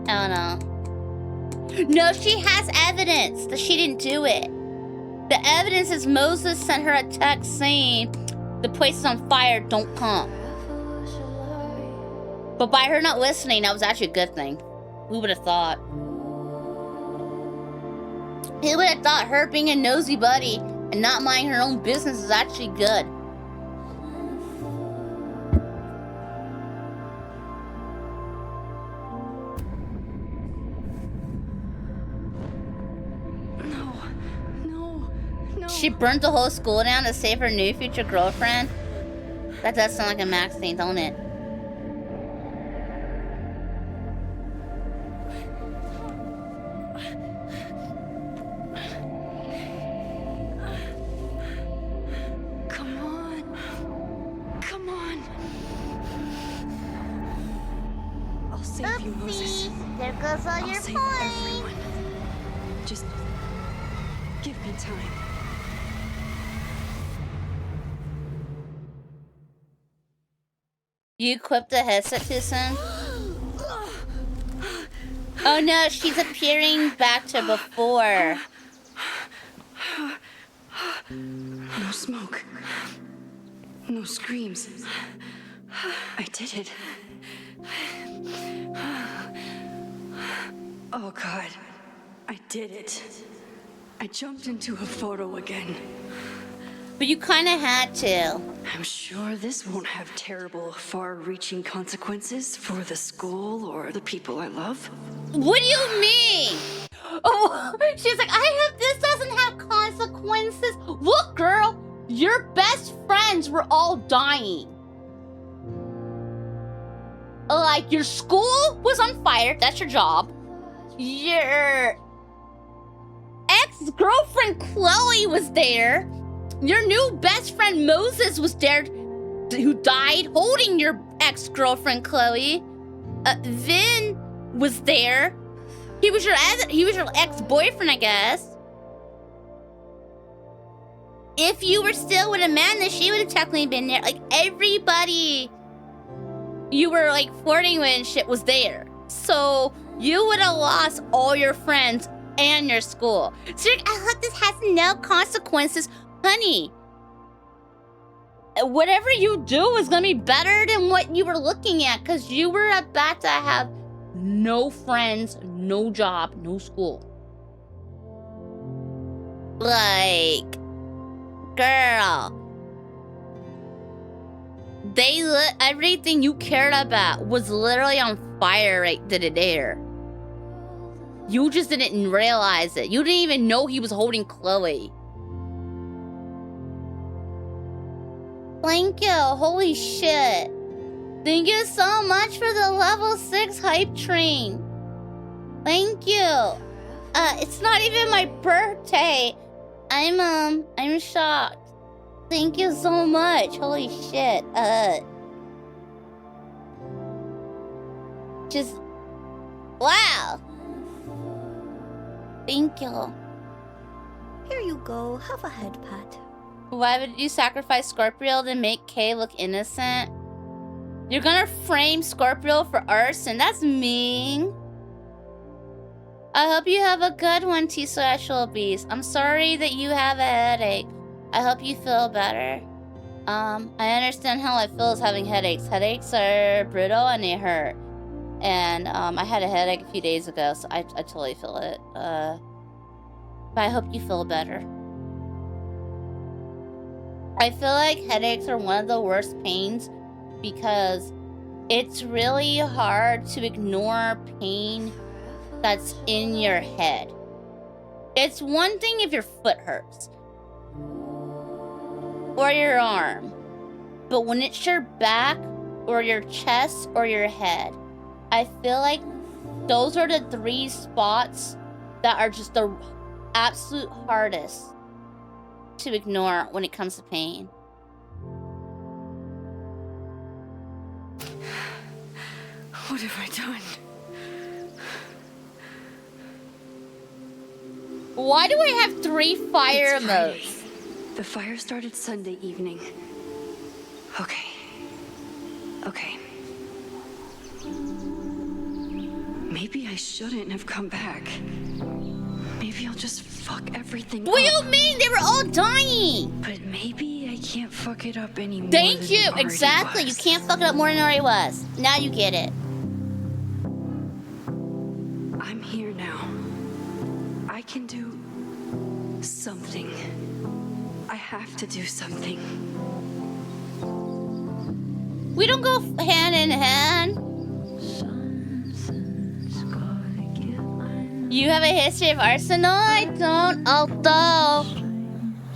I don't know. No, she has evidence that she didn't do it. The evidence is Moses sent her a text saying, the place is on fire, don't come. But by her not listening, that was actually a good thing. Who would have thought? Who would have thought her being a nosy buddy and not minding her own business is actually good? No. She burnt the whole school down to save her new future girlfriend? That does sound like a Max thing, don't it? Come on. I'll save you, Moses. There goes all your Save points. everyone. Just give me time. You equipped the headset too soon? Oh no, she's appearing back to before. No smoke. No screams. I did it. Oh God. I did it. I jumped into a photo again. But you kind of had to. I'm sure this won't have terrible, far-reaching consequences for the school or the people I love. What do you mean? Oh, she's like, this doesn't have consequences. Look, girl, your best friends were all dying. Like, your school was on fire. That's your job. Your ex-girlfriend Chloe was there. Your new best friend Moses was there, who died holding your ex-girlfriend Chloe. Vin was there. He was your ex-boyfriend, I guess. If you were still with Amanda, she would have technically been there. Like, everybody you were like flirting with and shit was there. So you would have lost all your friends and your school. So I hope this has no consequences. Honey, whatever you do is gonna be better than what you were looking at, because you were about to have no friends, no job, no school. Like, girl, everything you cared about was literally on fire right then and there. You just didn't realize it. You didn't even know he was holding Chloe. Thank you. Holy shit. Thank you so much for the level 6 hype train. Thank you. It's not even my birthday. I'm shocked. Thank you so much. Holy shit. Just wow. Thank you. Here you go. Have a head pat. Why would you sacrifice Squirrel to make Kay look innocent? You're gonna frame Squirrel for arson? That's mean. I hope you have a good one, T-Social Beast. I'm sorry that you have a headache. I hope you feel better. I understand how it feels having headaches. Headaches are brutal and they hurt. And I had a headache a few days ago, so I totally feel it. But I hope you feel better. I feel like headaches are one of the worst pains because it's really hard to ignore pain that's in your head. It's one thing if your foot hurts or your arm, but when it's your back or your chest or your head, I feel like those are the 3 spots that are just the absolute hardest to ignore when it comes to pain. What have I done? Why do I have 3 fire It's Friday. emotes? The fire started Sunday evening. Okay. Maybe I shouldn't have come back. Maybe I'll just fuck everything What do up. you mean? They were all dying! But maybe I can't fuck it up anymore. Thank you! Exactly! You can't fuck it up more than it already was. Now you get it. I'm here now. I can do Something. I have to do something. We don't go hand in hand. You have a history of arson? No, I don't. Although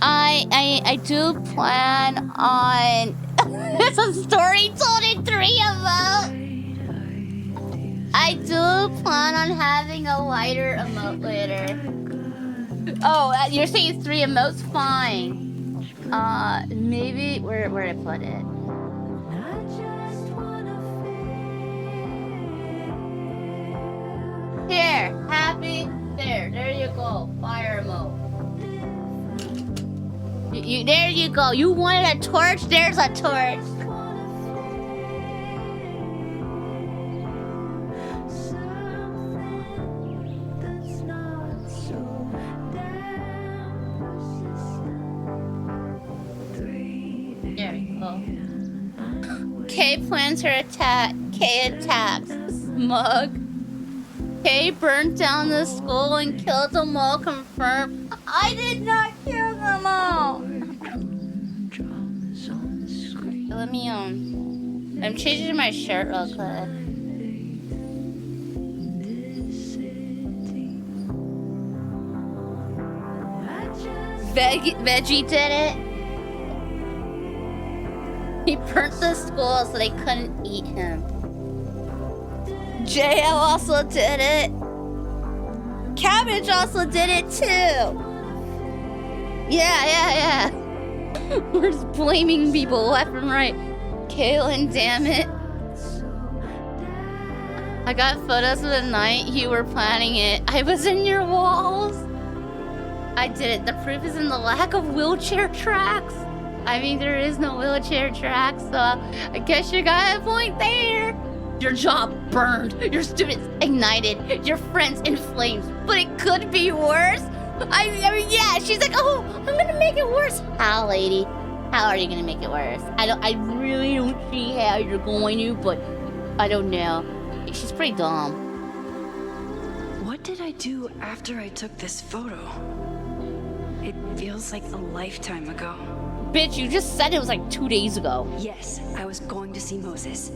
I do plan on. It's a story told in 3 emotes. I do plan on having a lighter emote later. Oh, you're saying 3 emotes? Fine. Maybe where I put it? Here, happy. There you go. Fire emote. There you go. You wanted a torch? There's a torch. There you go. Cae plans her attack. Cae attacks. Smug. Cae burnt down the school and killed them all. Confirmed. I did not kill them all. Let me I'm changing my shirt real quick. Veggie did it. He burnt the school so they couldn't eat him. JL also did it. Cabbage also did it too. Yeah. We're just blaming people left and right. Caelan, damn it. I got photos of the night you were planning it. I was in your walls. I did it. The proof is in the lack of wheelchair tracks. I mean, there is no wheelchair tracks, so I guess you got a point there. Your job burned. Your students ignited. Your friends in flames. But it could be worse. I mean, yeah. She's like, oh, I'm gonna make it worse. How, lady? How are you gonna make it worse? I really don't see how you're going to, but I don't know. She's pretty dumb. What did I do after I took this photo? It feels like a lifetime ago. Bitch, you just said it was like 2 days ago. Yes, I was going to see Moses.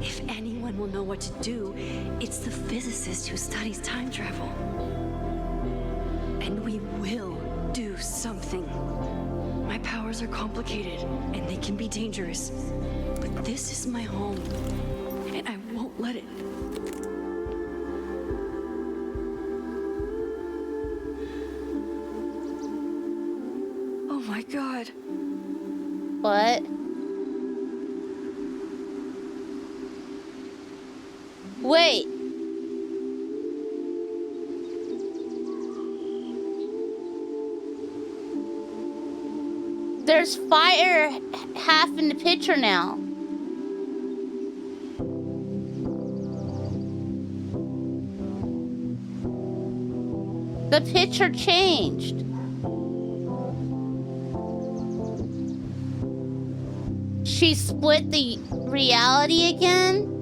If anyone will know what to do, it's the physicist who studies time travel. And we will do something. My powers are complicated, and they can be dangerous. But this is my home, and I won't let it. Oh my God. What? Wait. There's fire half in the picture now. The picture changed. She split the reality again?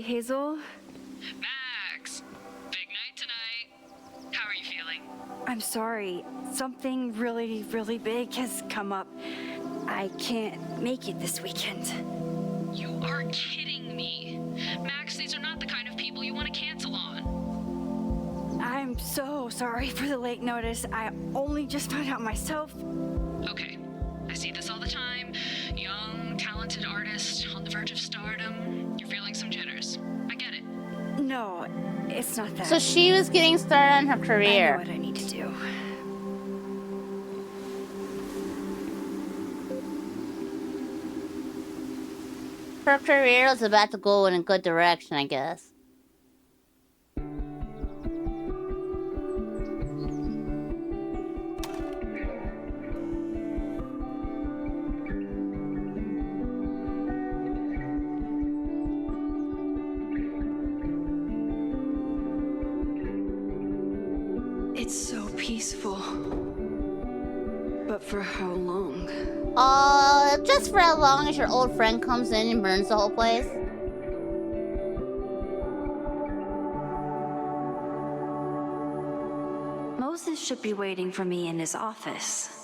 Hazel? Max! Big night tonight. How are you feeling? I'm sorry. Something really, really big has come up. I can't make it this weekend. You are kidding me. Max, these are not the kind of people you want to cancel on. I'm so sorry for the late notice. I only just found out myself. Okay. I see this all the time. Young, talented artist on the verge of stardom. You're feeling some jitters. I get it. No, it's not that. So she was getting started on her career. I know what I need to do. Her career was about to go in a good direction, I guess. peaceful. But for how long? Just for as long as your old friend comes in and burns the whole place. Moses should be waiting for me in his office.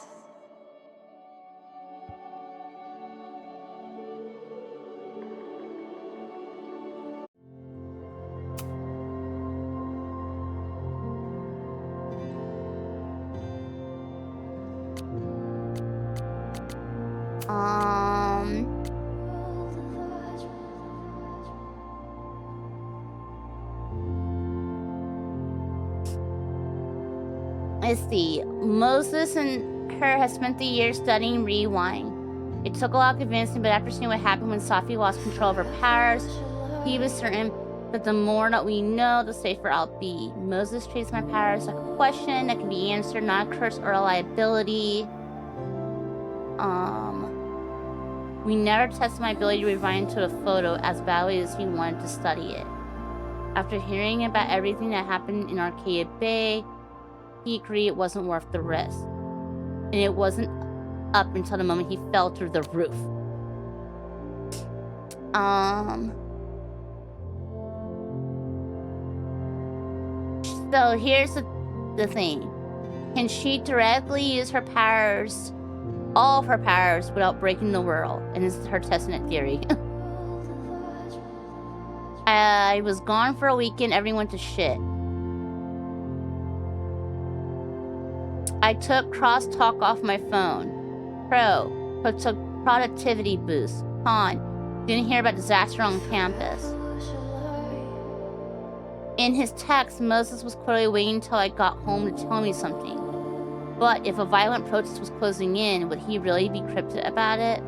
Let's see. Moses and her have spent the years studying rewind. It took a lot of convincing, but after seeing what happened when Safi lost control of her powers, he was certain that the more that we know, the safer I'll be. Moses treats my powers like a question that can be answered, not a curse or a liability. We never tested my ability to rewind into a photo as badly as he wanted to study it. After hearing about everything that happened in Arcadia Bay, he agreed it wasn't worth the risk. And it wasn't up until the moment he fell through the roof. So here's the thing. Can she directly use her powers, all of her powers, without breaking the world? And this is her testing it theory. I was gone for a weekend, everyone went to shit. I took crosstalk off my phone. Pro, but took productivity boost. Con, didn't hear about disaster on campus. In his text, Moses was clearly waiting until I got home to tell me something. But if a violent protest was closing in, would he really be cryptic about it?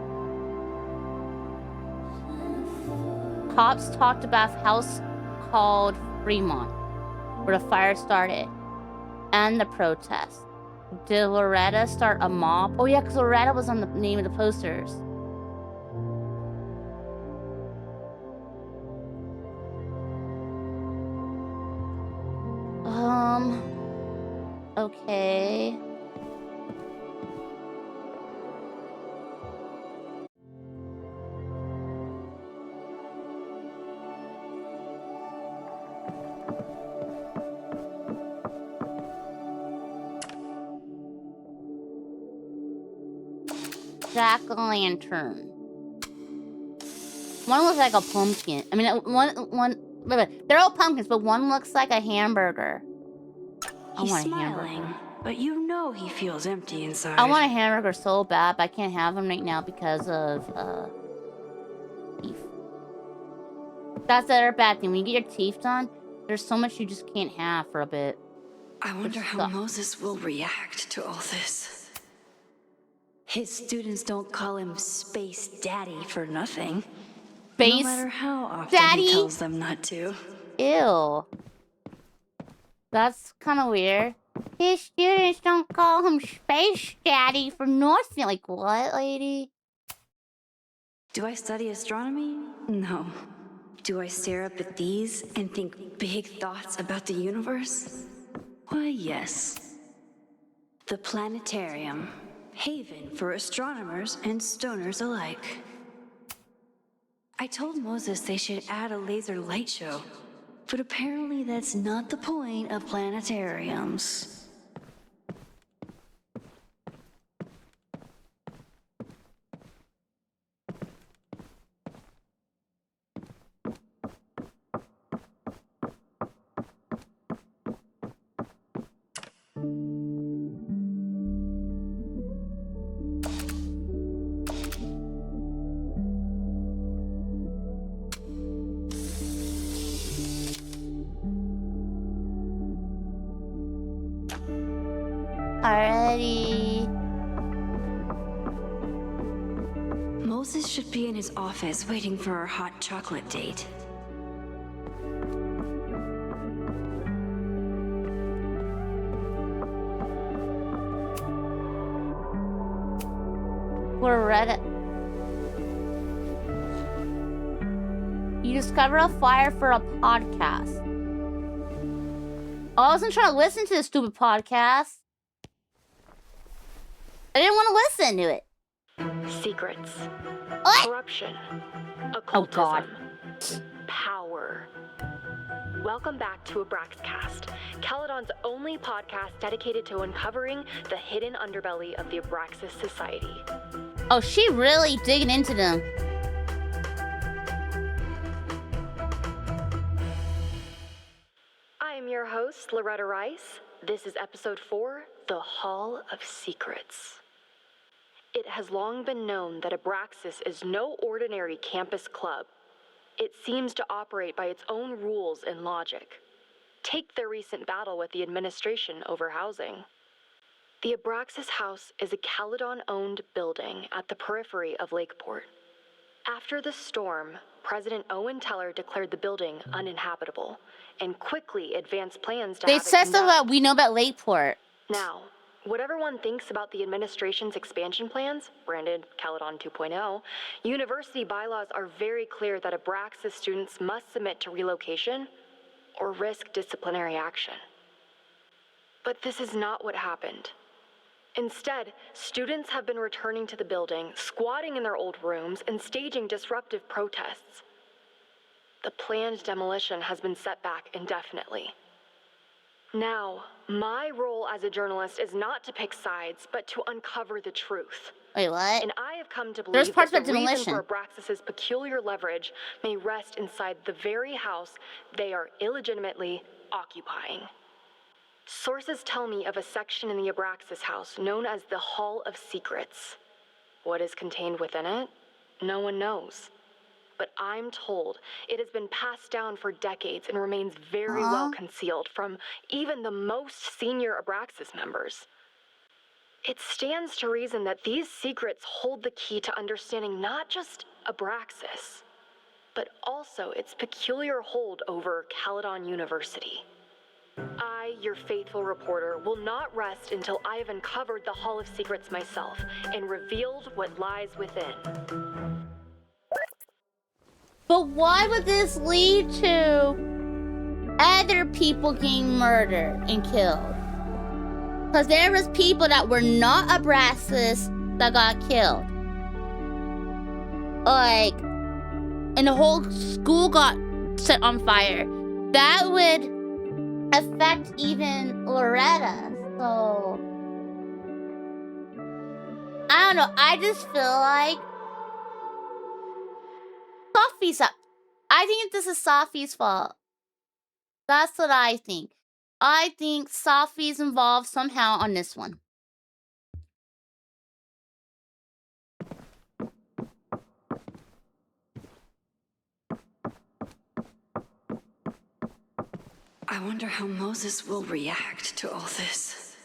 Cops talked about a house called Fremont, where the fire started, and the protest. Did Loretta start a mob? Oh yeah, because Loretta was on the name of the posters. Okay. Jack-o'-lantern. One looks like a pumpkin. I mean, they're all pumpkins, but one looks like a hamburger. He's smiling, but you know he feels empty inside. I want a hamburger so bad, but I can't have them right now because of teeth. That's the other bad thing. When you get your teeth done, there's so much you just can't have for a bit. I wonder how Moses will react to all this. His students don't call him Space Daddy for nothing. Space no matter how often Daddy? He tells them not to. Ew. That's kind of weird. His students don't call him Space Daddy for nothing. Like, what, lady? Do I study astronomy? No. Do I stare up at these and think big thoughts about the universe? Why, yes. The planetarium. Haven for astronomers and stoners alike. I told Moses they should add a laser light show, but apparently that's not the point of planetariums. Alrighty. Moses should be in his office waiting for our hot chocolate date. Loretta. You discover a flyer for a podcast. I wasn't trying to listen to this stupid podcast. I didn't want to listen to it. Secrets. What? Corruption. Oh, God. Occultism. Power. Welcome back to Abraxcast, Caledon's only podcast dedicated to uncovering the hidden underbelly of the Abraxas Society. Oh, she really digging into them. I am your host, Loretta Rice. This is episode 4, The Hall of Secrets. It has long been known that Abraxas is no ordinary campus club. It seems to operate by its own rules and logic. Take their recent battle with the administration over housing. The Abraxas House is a Caledon-owned building at the periphery of Lakeport. After the storm, President Owen Teller declared the building uninhabitable and quickly advanced plans to They have it said stuff condemned. about we know about Lakeport. Now, whatever one thinks about the administration's expansion plans, branded Caledon 2.0, university bylaws are very clear that Abraxas students must submit to relocation or risk disciplinary action. But this is not what happened. Instead, students have been returning to the building, squatting in their old rooms, and staging disruptive protests. The planned demolition has been set back indefinitely. Now, my role as a journalist is not to pick sides, but to uncover the truth. Wait, what? And I have come to There's believe parts that about the reason demolition. for Abraxas's peculiar leverage may rest inside the very house they are illegitimately occupying. Sources tell me of a section in the Abraxas house known as the Hall of Secrets. What is contained within it? No one knows. But I'm told it has been passed down for decades and remains very well concealed from even the most senior Abraxas members. It stands to reason that these secrets hold the key to understanding not just Abraxas, but also its peculiar hold over Caledon University. I, your faithful reporter, will not rest until I have uncovered the Hall of Secrets myself and revealed what lies within. But why would this lead to other people getting murdered and killed? Because there was people that were not Abraxas that got killed. Like, and the whole school got set on fire. That would affect even Loretta. So, I don't know. I just feel like Sophie's up. I think this is Sophie's fault. That's what I think. I think Sophie's involved somehow on this one. I wonder how Moses will react to all this.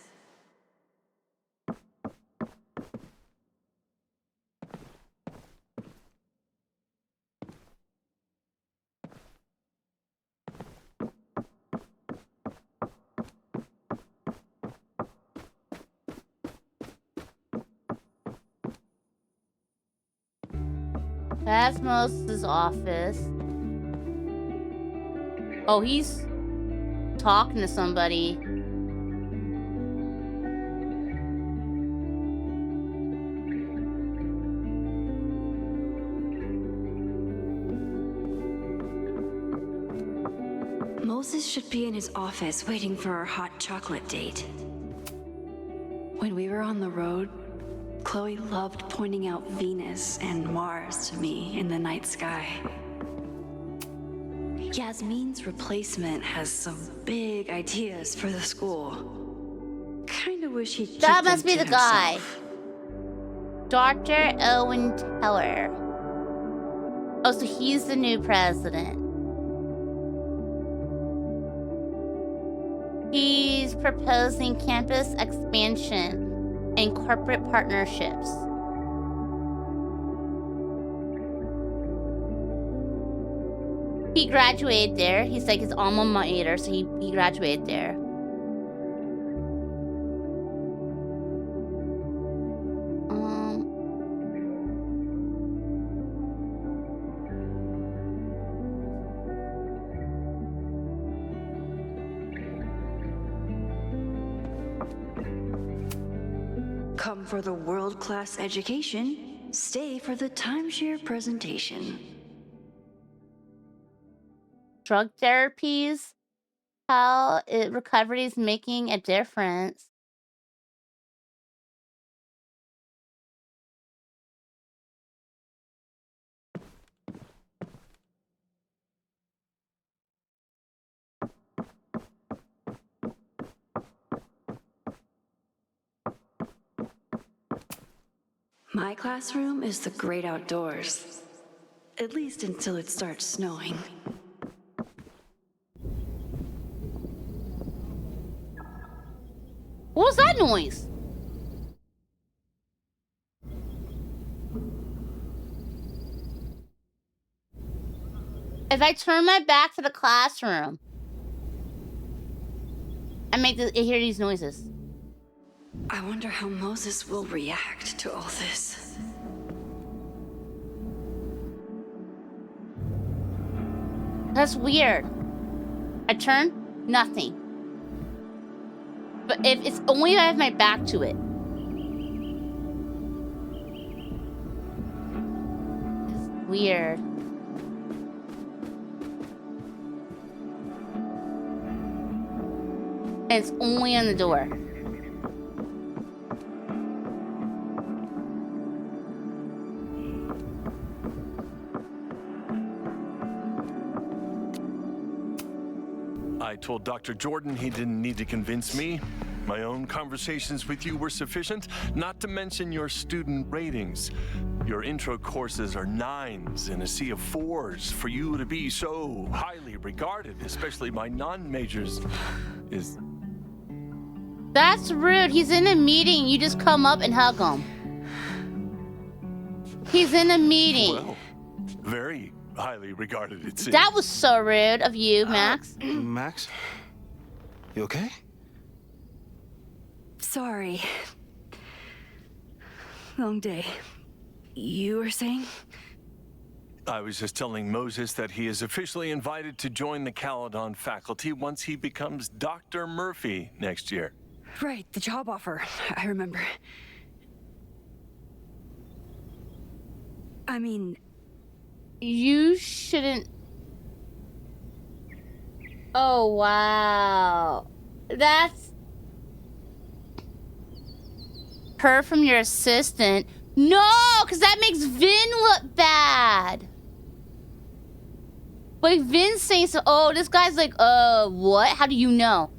That's Moses' office. Oh, he's talking to somebody. Moses should be in his office waiting for our hot chocolate date. When we were on the road, Chloe loved pointing out Venus and Mars to me in the night sky. Yasmin's replacement has some big ideas for the school. Kinda wish he'd keep That must them be to the guy. himself. Dr. Owen Teller. Oh, so he's the new president. He's proposing campus expansion and corporate partnerships. He graduated there. He's like his alma mater, so he graduated there. Come for the world-class education, stay for the timeshare presentation. Drug therapies, how recovery is making a difference. My classroom is the great outdoors. At least until it starts snowing. What was that noise? If I turn my back to the classroom, I hear these noises. I wonder how Moses will react to all this. That's weird. I turn, nothing. But if it's only if I have my back to it. It's weird. And it's only on the door. I told Dr. Jordan he didn't need to convince me. My own conversations with you were sufficient, not to mention your student ratings. Your intro courses are 9s in a sea of 4s. For you to be so highly regarded, especially by non-majors, is... That's rude. He's in a meeting. You just come up and hug him. He's in a meeting. Well, very highly regarded, it seems. That was so rude of you, Max. Max? You okay? Sorry. Long day. You were saying? I was just telling Moses that he is officially invited to join the Caledon faculty once he becomes Dr. Murphy next year. Right, the job offer. I remember. I mean... You shouldn't... Oh, wow. That's... her from your assistant. No, because that makes Vin look bad. But Vin's saying so... Oh, this guy's like, what? How do you know?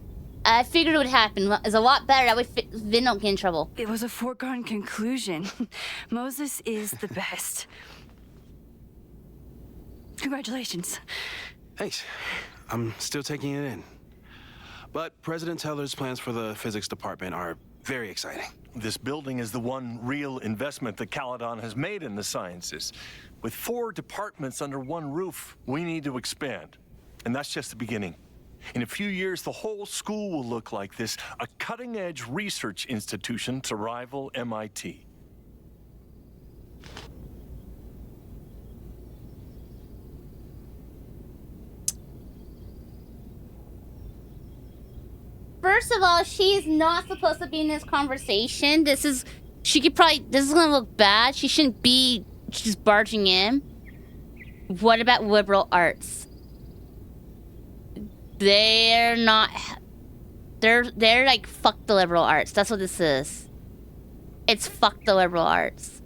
I figured it would happen. It's a lot better. That way Vin don't get in trouble. It was a foregone conclusion. Moses is the best. Congratulations. Thanks. I'm still taking it in. But President Teller's plans for the physics department are very exciting. This building is the one real investment that Caledon has made in the sciences. With 4 departments under one roof, we need to expand. And that's just the beginning. In a few years, the whole school will look like this, a cutting-edge research institution to rival MIT. First of all, she's not supposed to be in this conversation. This is gonna look bad. She shouldn't be just barging in. What about liberal arts? They're not, they're like, fuck the liberal arts. That's what this is. It's fuck the liberal arts.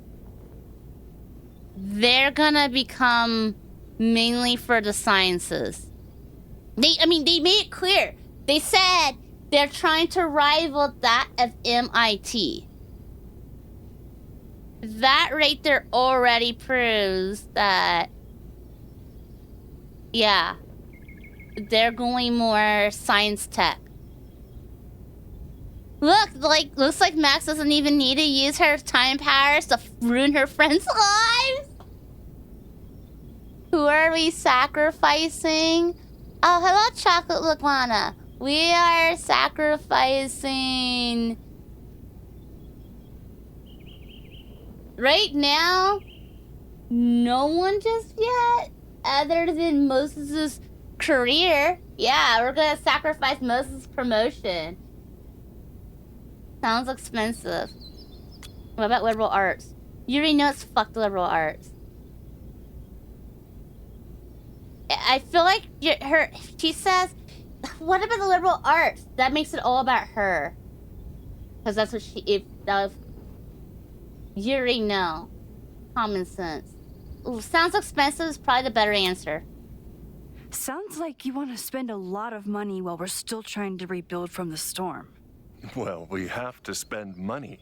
They're gonna become mainly for the sciences. They made it clear. They said they're trying to rival that of MIT. That right there already proves that, yeah, they're going more science tech. Looks like Max doesn't even need to use her time powers to ruin her friends' lives. Who are we sacrificing? Oh, hello, Chocolate Laguana. We are sacrificing... Right now, no one just yet, other than Moses' career. Yeah, we're gonna sacrifice Moses' promotion. Sounds expensive. What about liberal arts? You already know it's fuck the liberal arts. I feel like she says, what about the liberal arts? That makes it all about her. Because that's what you already know. Common sense. Ooh, sounds expensive is probably the better answer. Sounds like you want to spend a lot of money while we're still trying to rebuild from the storm. Well, we have to spend money.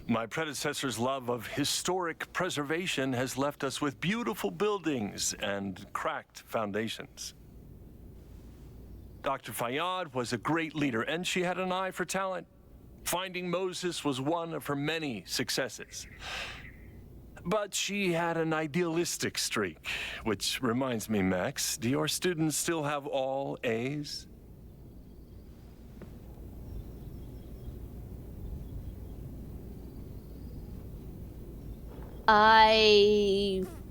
My predecessor's love of historic preservation has left us with beautiful buildings and cracked foundations. Dr. Fayyad was a great leader, and she had an eye for talent. Finding Moses was one of her many successes. But she had an idealistic streak, which reminds me, Max, do your students still have all A's?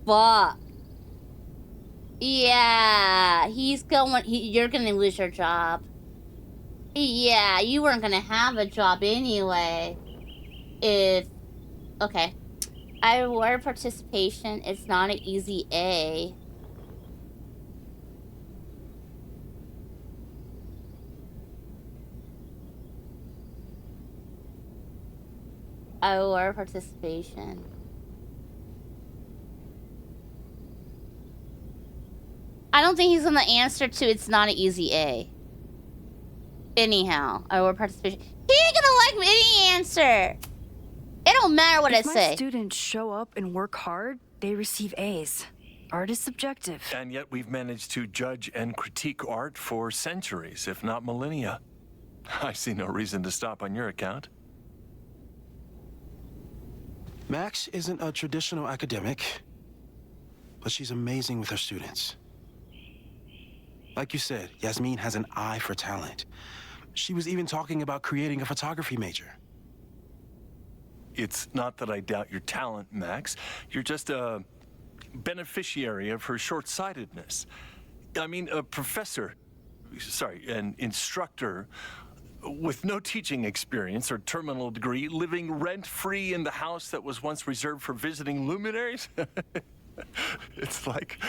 Fuck. Yeah, you're gonna lose your job. Yeah, you weren't gonna have a job anyway. Okay. I reward participation. It's not an easy A. I reward participation. I don't think he's gonna answer to it's not an easy A. Anyhow, I reward participation. He ain't gonna like any answer. It don't matter what I say. If my students show up and work hard, they receive A's. Art is subjective. And yet we've managed to judge and critique art for centuries, if not millennia. I see no reason to stop on your account. Max isn't a traditional academic, but she's amazing with her students. Like you said, Yasmin has an eye for talent. She was even talking about creating a photography major. It's not that I doubt your talent, Max. You're just a beneficiary of her short-sightedness. I mean, an instructor with no teaching experience or terminal degree, living rent-free in the house that was once reserved for visiting luminaries? It's like,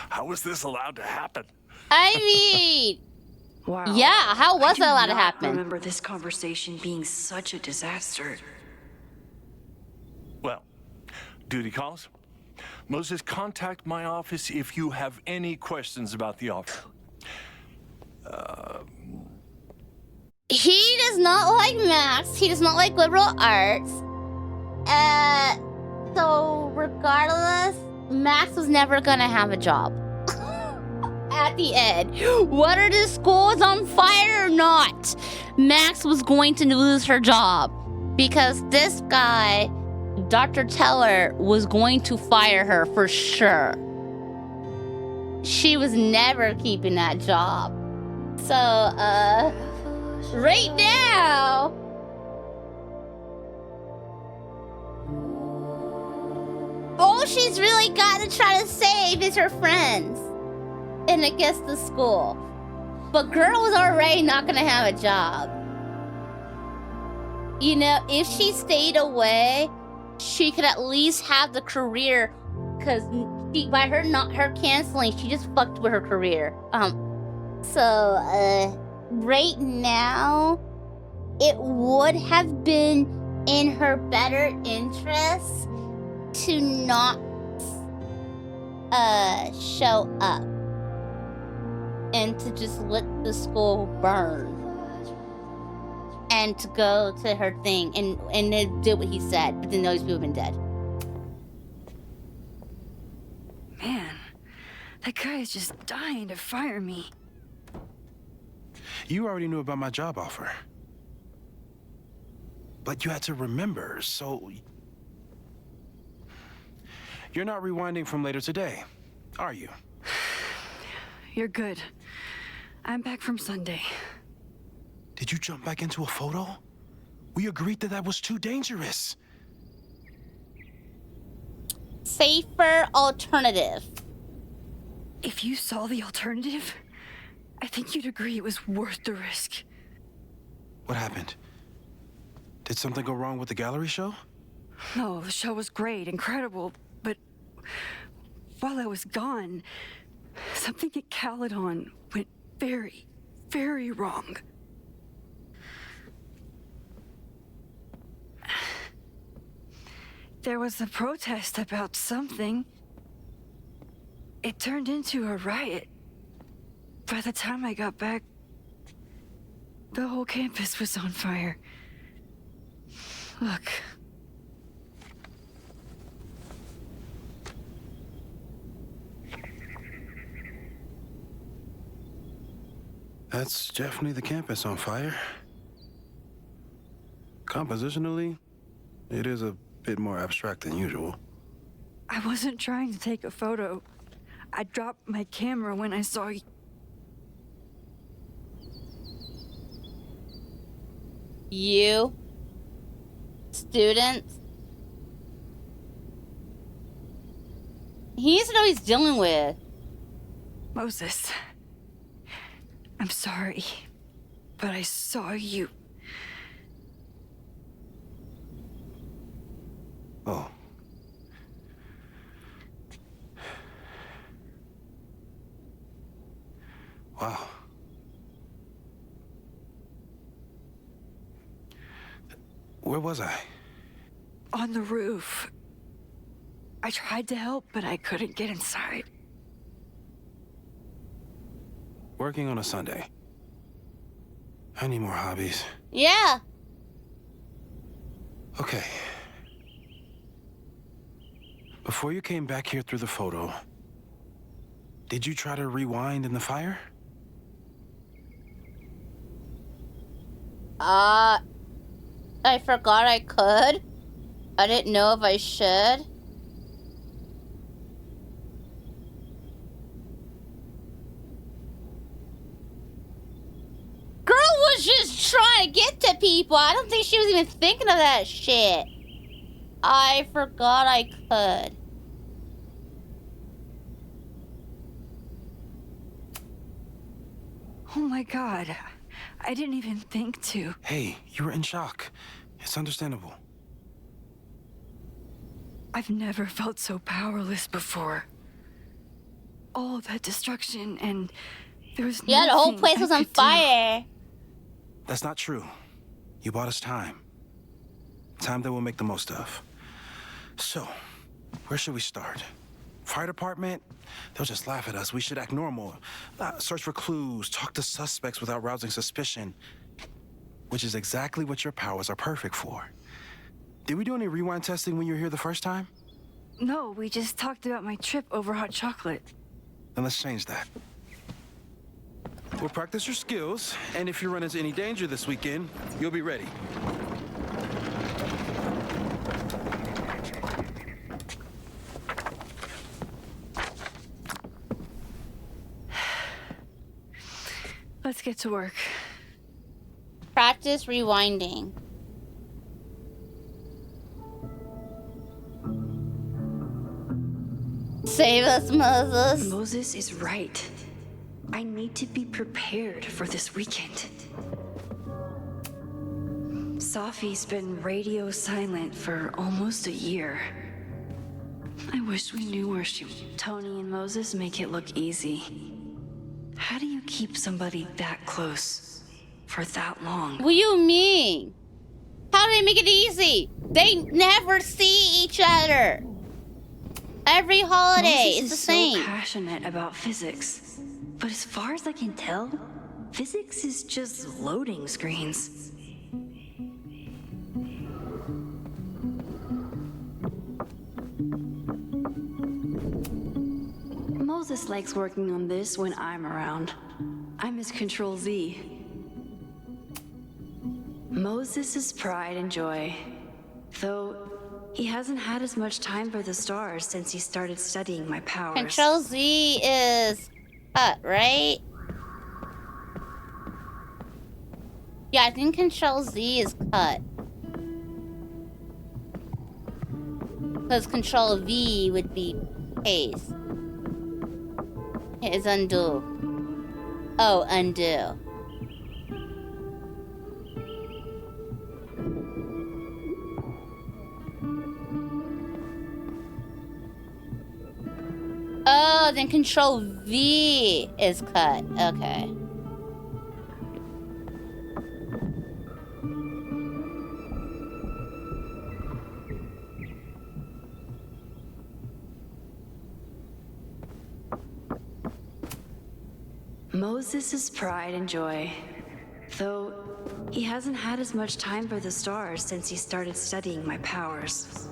how was this allowed to happen? I mean... Wow. Yeah, how was that allowed to happen? I remember this conversation being such a disaster. Well, duty calls. Moses, contact my office if you have any questions about the offer. He does not like Max. He does not like liberal arts. So regardless, Max was never gonna have a job. At the end, whether the school is on fire or not, Max was going to lose her job because this guy, Dr. Teller, was going to fire her for sure. She was never keeping that job. So, right now, all she's really got to try to save is her friends. And I guess the school. But girl was already not gonna have a job. You know, if she stayed away, she could at least have the career. Cause by her canceling, she just fucked with her career. Right now, it would have been in her better interest to not show up. And to just let the school burn. And to go to her thing and then do what he said, but then those people have been dead. Man, that guy is just dying to fire me. You already knew about my job offer. But you had to remember, so... You're not rewinding from later today, are you? You're good. I'm back from Sunday. Did you jump back into a photo? We agreed that was too dangerous. Safer alternative. If you saw the alternative, I think you'd agree it was worth the risk. What happened? Did something go wrong with the gallery show? No, the show was great, incredible, but while I was gone, something at Caelan went very, very wrong. There was a protest about something. It turned into a riot. By the time I got back, the whole campus was on fire. Look. That's definitely the campus on fire. Compositionally, it is a bit more abstract than usual. I wasn't trying to take a photo. I dropped my camera when I saw you. You? Students? He needs to know what he's dealing with. Moses, I'm sorry, but I saw you. Oh. Wow. Where was I? On the roof. I tried to help, but I couldn't get inside. Working on a Sunday. I need more hobbies. Yeah. Okay. Before you came back here through the photo, did you try to rewind in the fire? I forgot I could. I didn't know if I should. Girl was just trying to get to people. I don't think she was even thinking of that shit. I forgot I could. Oh my God. I didn't even think to. Hey, you were in shock. It's understandable. I've never felt so powerless before. All that destruction, and there was Yeah, the whole nothing place I was on could do. fire. That's not true. You bought us time. Time that we'll make the most of. So, where should we start? Fire department? They'll just laugh at us. We should act normal. Search for clues, talk to suspects without rousing suspicion. Which is exactly what your powers are perfect for. Did we do any rewind testing when you were here the first time? No, we just talked about my trip over hot chocolate. Then let's change that. We'll practice your skills, and if you run into any danger this weekend, you'll be ready. Let's get to work. Practice rewinding. Save us, Moses. Moses is right. I need to be prepared for this weekend. Safi's been radio silent for almost a year. I wish we knew where she was. Tony and Moses make it look easy. How do you keep somebody that close for that long? What do you mean? How do they make it easy? They never see each other. Every holiday Moses is the is same. so passionate about physics, but as far as I can tell, physics is just loading screens. Moses likes working on this when I'm around. I'm his Control Z. Moses' pride and joy, though he hasn't had as much time for the stars since he started studying my powers. Control Z is cut, right? Yeah, I think Control Z is cut. Because Control V would be paste. It's undo. Oh, undo. Oh, then Control V is cut. Okay. Moses' pride and joy. Though he hasn't had as much time for the stars since he started studying my powers.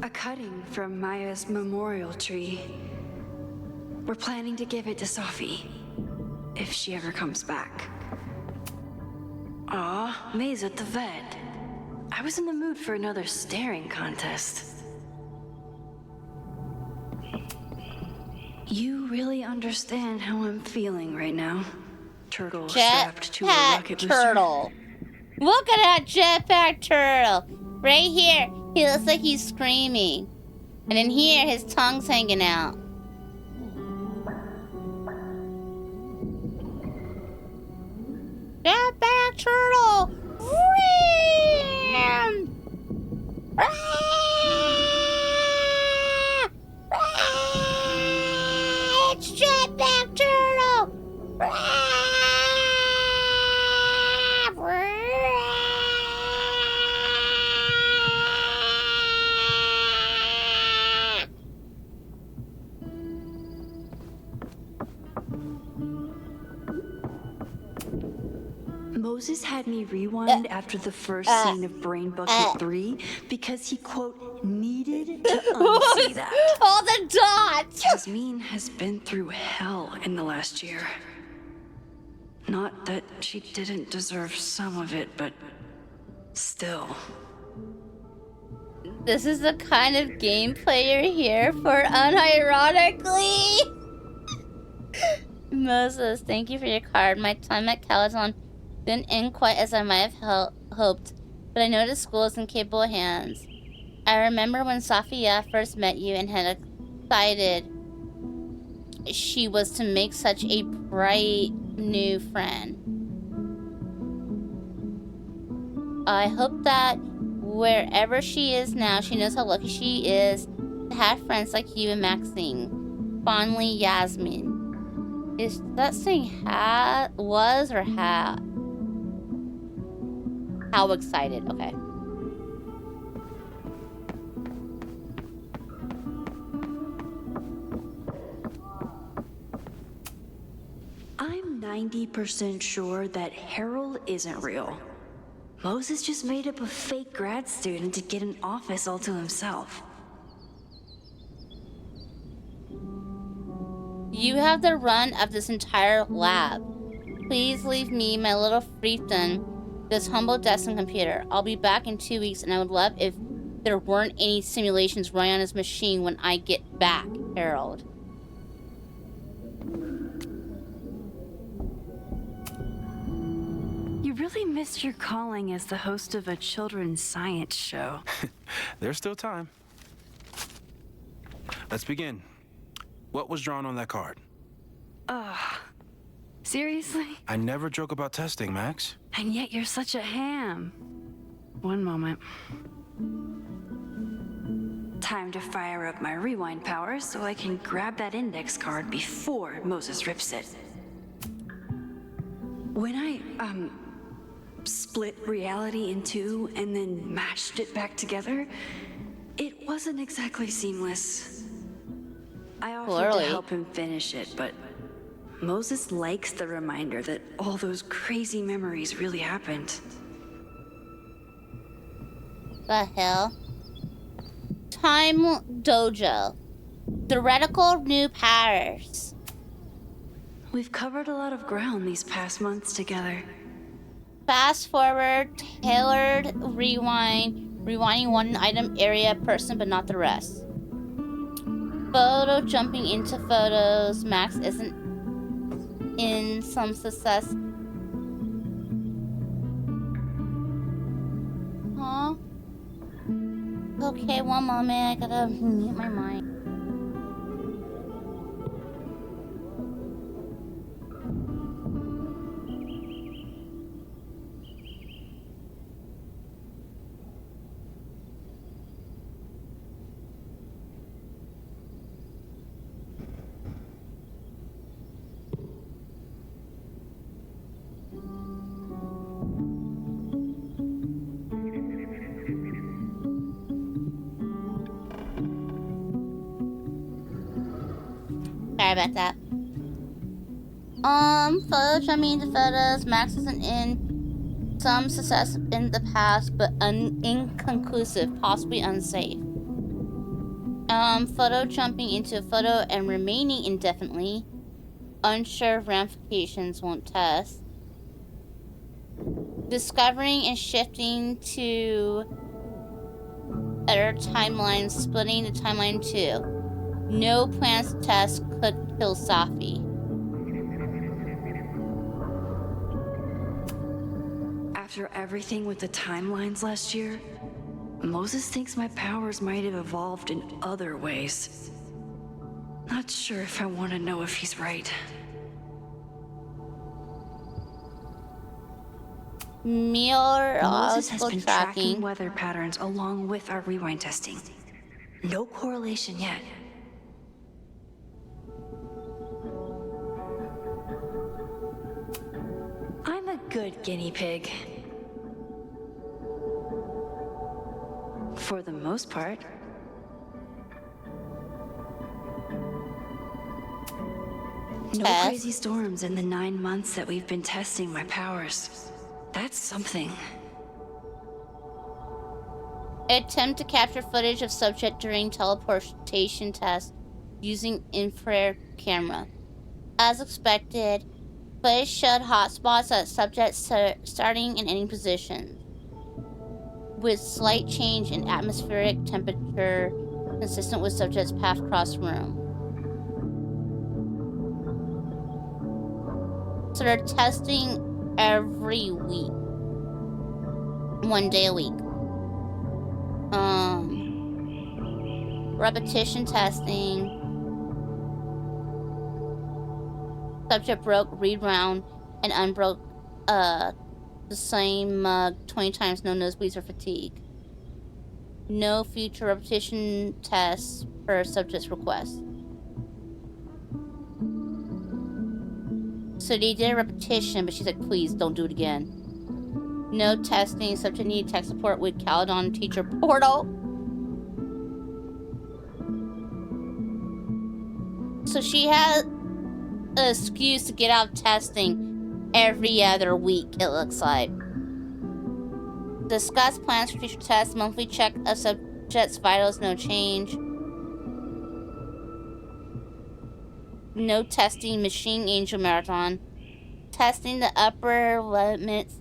A cutting from Maya's memorial tree. We're planning to give it to Sophie, if she ever comes back. Aw, May's at the vet. I was in the mood for another staring contest. You really understand how I'm feeling right now. Turtle strapped to a rocket booster. Turtle. Look at that jetpack turtle. Right here. He looks like he's screaming. And in here, his tongue's hanging out. Jetpack turtle. It's jetpack turtle. Moses had me rewind after the first scene of Brain Bucket 3 because he, quote, needed to unsee that. All the dots! Yasmin has been through hell in the last year. Not that she didn't deserve some of it, but still. This is the kind of gameplay you're here for, unironically. Moses, thank you for your card. My time at Caelan didn't end quite as I might have hoped, but I noticed school is in capable hands. I remember when Sophia first met you and had excited she was to make such a bright new friend. I hope that wherever she is now, she knows how lucky she is to have friends like you and Maxine. Fondly, Yasmin. Is that saying was or had? How excited? Okay. I'm 90% sure that Harold isn't real. Moses just made up a fake grad student to get an office all to himself. You have the run of this entire lab. Please leave me, my little fiefdom, this humble desk and computer. I'll be back in 2 weeks, and I would love if there weren't any simulations running on his machine when I get back, Harold. You really missed your calling as the host of a children's science show. There's still time. Let's begin. What was drawn on that card? Seriously? I never joke about testing, Max. And yet you're such a ham. One moment. Time to fire up my rewind powers so I can grab that index card before Moses rips it. When I, split reality in two and then mashed it back together, it wasn't exactly seamless. I offered to help him finish it, but Moses likes the reminder that all those crazy memories really happened. The hell? Time Dojo. Theoretical new powers. We've covered a lot of ground these past months together. Fast forward, tailored rewind, rewinding one item, area, person, but not the rest. Photo jumping into photos. Max isn't in some success. Huh? Okay, one moment. I gotta mute my mic. Sorry about that. Photo jumping into photos. Max isn't in some success in the past, but inconclusive, possibly unsafe. Photo jumping into a photo and remaining indefinitely. Unsure of ramifications, won't test. Discovering and shifting to other timelines, splitting the timeline too. No plans to test could kill Safi. After everything with the timelines last year, Moses thinks my powers might have evolved in other ways. Not sure if I want to know if he's right. Moses has been tracking weather patterns along with our rewind testing. No correlation yet. I'm a good guinea pig. For the most part. No crazy storms in the 9 months that we've been testing my powers. That's something. Attempt to capture footage of subject during teleportation test using infrared camera. As expected, footage showed hotspots at subjects starting and ending positions, with slight change in atmospheric temperature consistent with subject's path across room. So they're testing every week. 1 day a week. Repetition testing. Subject broke, rewound, and unbroke the same mug 20 times, no nosebleeds or fatigue. No future repetition tests per subject's request. So they did a repetition, but she's like, please don't do it again. No testing. Subject needed tech support with Caelan teacher portal. So she had an excuse to get out of testing every other week, it looks like. Discuss plans for future tests. Monthly check of subject's vitals, no change. No testing. Machine Angel Marathon. Testing the upper limits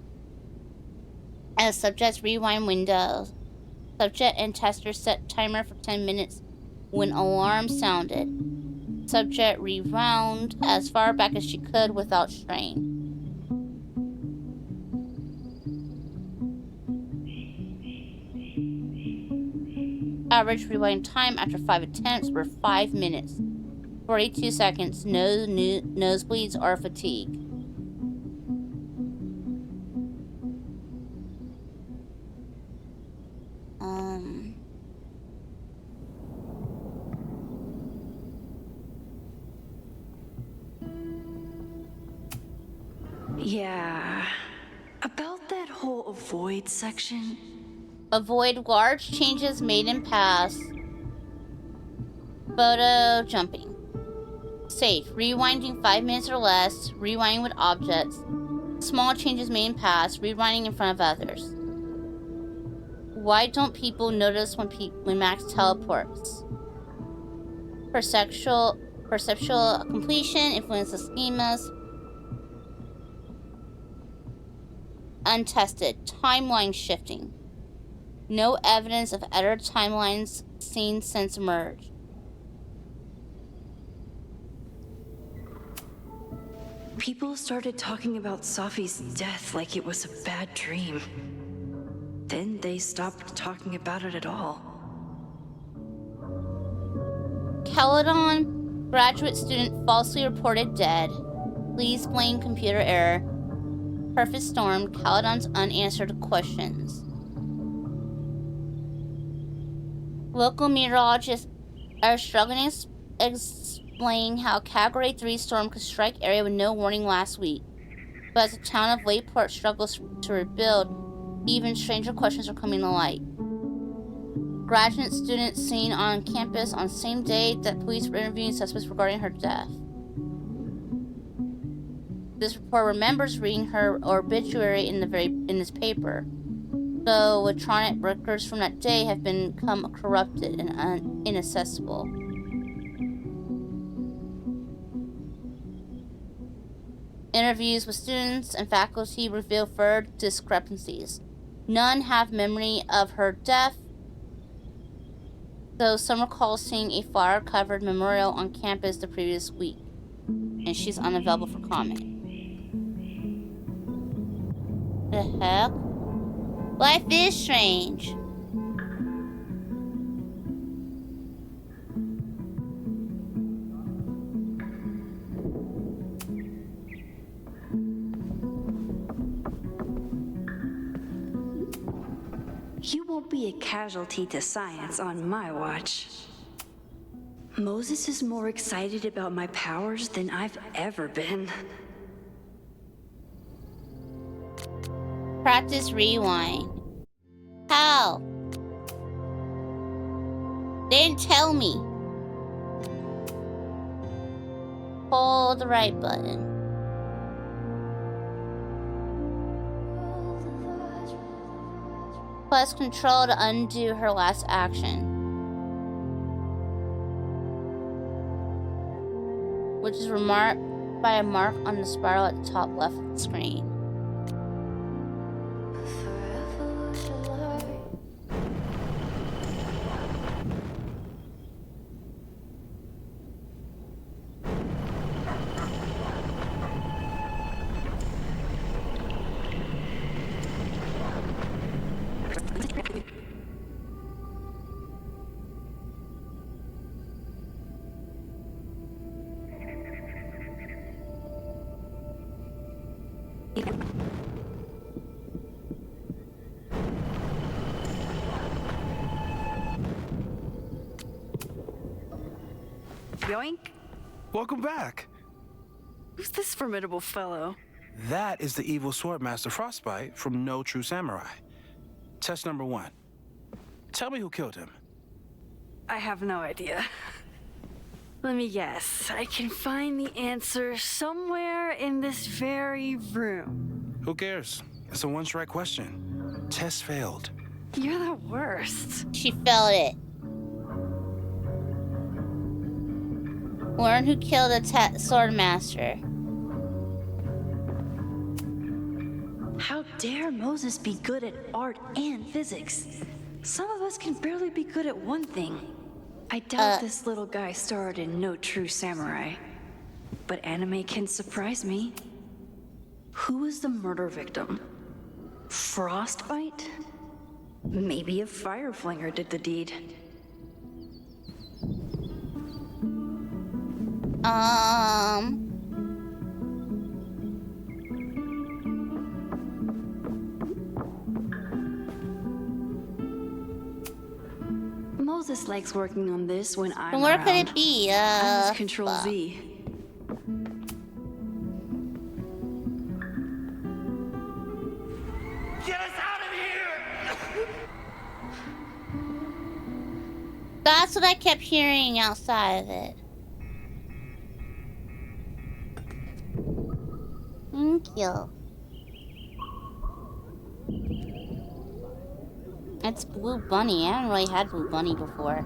as subject's rewind windows. Subject and tester set timer for 10 minutes when alarm sounded. Subject rewound as far back as she could without strain. Average rewind time after 5 attempts were 5 minutes. 42 seconds. No nosebleeds or fatigue. Yeah. About that whole avoid section. Avoid large changes made in past. Photo jumping. Safe. Rewinding 5 minutes or less. Rewinding with objects. Small changes made in past. Rewinding in front of others. Why don't people notice when Max teleports? Perceptual completion. Influence of schemas. Untested. Timeline shifting. No evidence of other timelines seen since merge. People started talking about Safi's death like it was a bad dream. Then they stopped talking about it at all. Caelan, graduate student falsely reported dead. Please blame computer error. Perfect storm. Caelan's unanswered questions. Local meteorologists are struggling to explain how Category 3 storm could strike area with no warning last week. But as the town of Lakeport struggles to rebuild, even stranger questions are coming to light. Graduate student seen on campus on same day that police were interviewing suspects regarding her death. This report remembers reading her obituary in this paper. So electronic records from that day have become corrupted and inaccessible. Interviews with students and faculty reveal further discrepancies. None have memory of her death, though some recall seeing a flower-covered memorial on campus the previous week, and she's unavailable for comment. The heck? Life is strange. You won't be a casualty to science on my watch. Moses is more excited about my powers than I've ever been. Practice rewind. How? They didn't tell me. Hold the right button. Plus control to undo her last action. Which is marked by a mark on the spiral at the top left of the screen. Yoink! Welcome back. Who's this formidable fellow? That is the evil swordmaster Frostbite from No True Samurai. Test number 1. Tell me who killed him. I have no idea. Let me guess. I can find the answer somewhere in this very room. Who cares? It's a one-strike question. Test failed. You're the worst. She failed it. Learn who killed the swordmaster. How dare Moses be good at art and physics? Some of us can barely be good at one thing. I doubt this little guy starred in No True Samurai. But anime can surprise me. Who was the murder victim? Frostbite? Maybe a fire flinger did the deed. Moses likes working on this when I'm where around. could it be? I use Control Z. Get us out of here! That's what I kept hearing outside of it. Thank you. It's Blue Bunny. I haven't really had Blue Bunny before.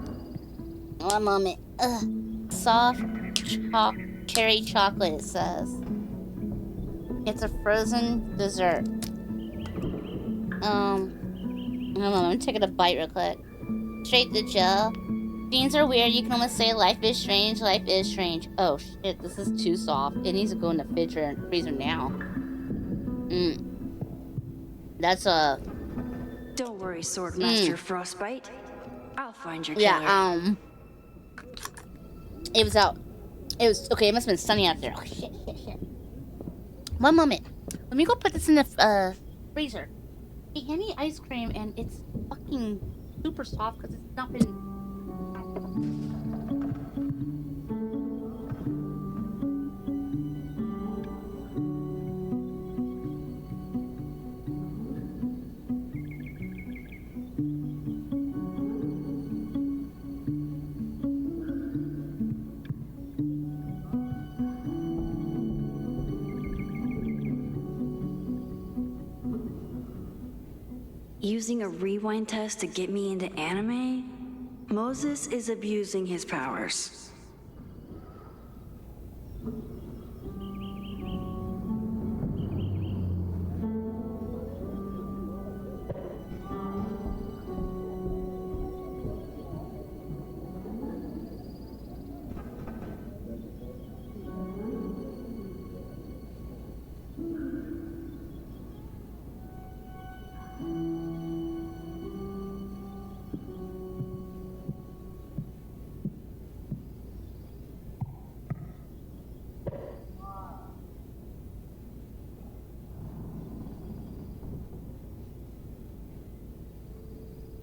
One moment. Ugh. Soft cherry chocolate, it says. It's a frozen dessert. Hold on, I'm taking a bite real quick. Straight to gel. Beans are weird. You can almost say life is strange. Life is strange. Oh shit, this is too soft. It needs to go in the freezer now. That's a. Don't worry, Swordmaster Frostbite. I'll find your killer. Yeah. It was out. It was okay. It must have been sunny out there. Oh shit. One moment. Let me go put this in the freezer. He gave me ice cream and it's fucking super soft because it's not been. Using a rewind test to get me into anime? Moses is abusing his powers.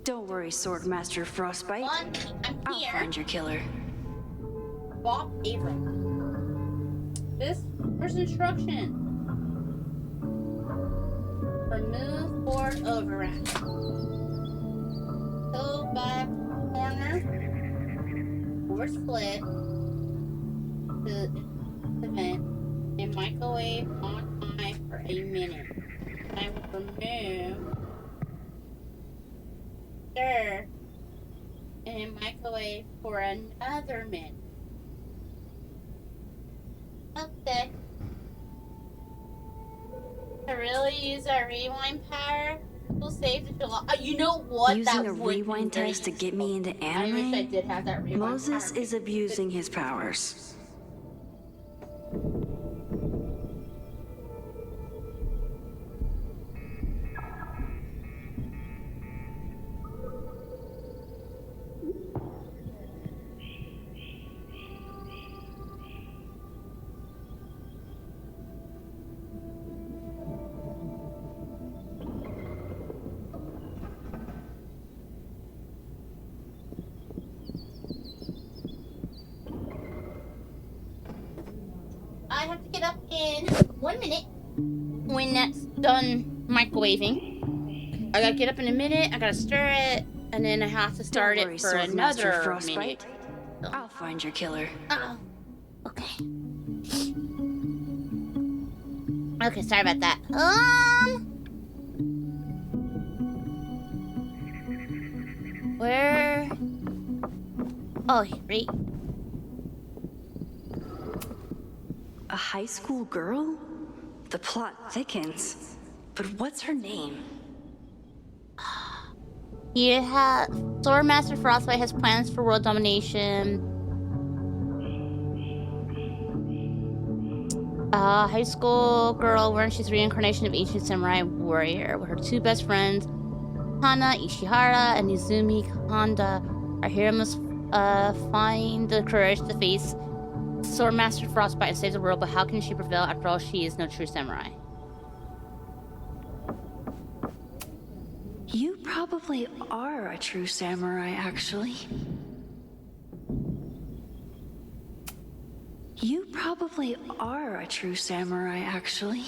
Don't worry, Swordmaster Frostbite. I'll find your killer. Bob Abram. Where's instruction? Remove board override. Go back corner. Forward split. To event. And microwave on high for a minute. I will remove. Stir. And microwave for another minute. Okay. To really use our rewind power, we'll save the July. You know what? Using a rewind test to get me into anime? I wish I did have that rewind Moses power. is abusing his powers. I have to get up in 1 minute when that's done microwaving. I gotta get up in a minute, I gotta stir it, and then I have to start it for another minute. I'll find your killer. Oh, okay. Okay, sorry about that. Where? Oh, right. A high school girl? The plot thickens. But what's her name? You have Swordmaster Frostbite has plans for world domination. High school girl learns she's reincarnation of ancient samurai warrior. With her two best friends, Hana Ishihara and Izumi Honda, our hero must find the courage to face Swordmaster Frostbite and save the world, but how can she prevail? After all, she is no true samurai. You probably are a true samurai, actually. You probably are a true samurai, actually.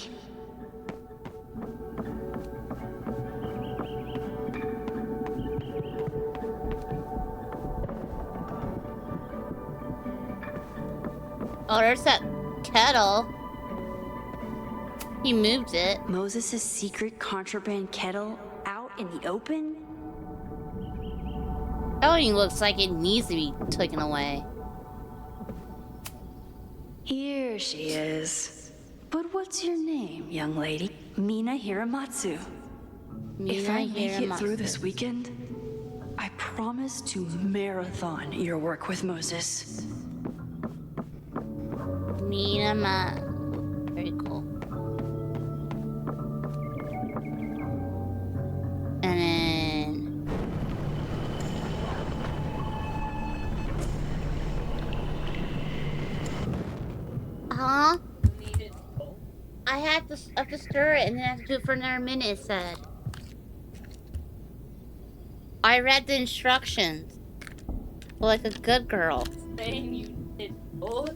Oh, there's that kettle. He moved it. Moses' secret contraband kettle out in the open? Everything looks like it needs to be taken away. Here she is. But what's your name, young lady? Mina Hiramatsu. If I make it through this weekend, I promise to marathon your work with Moses. Mina Very cool. And then... I have to stir it and then I have to do it for another minute, it said. I read the instructions. Like a good girl. Saying you did both?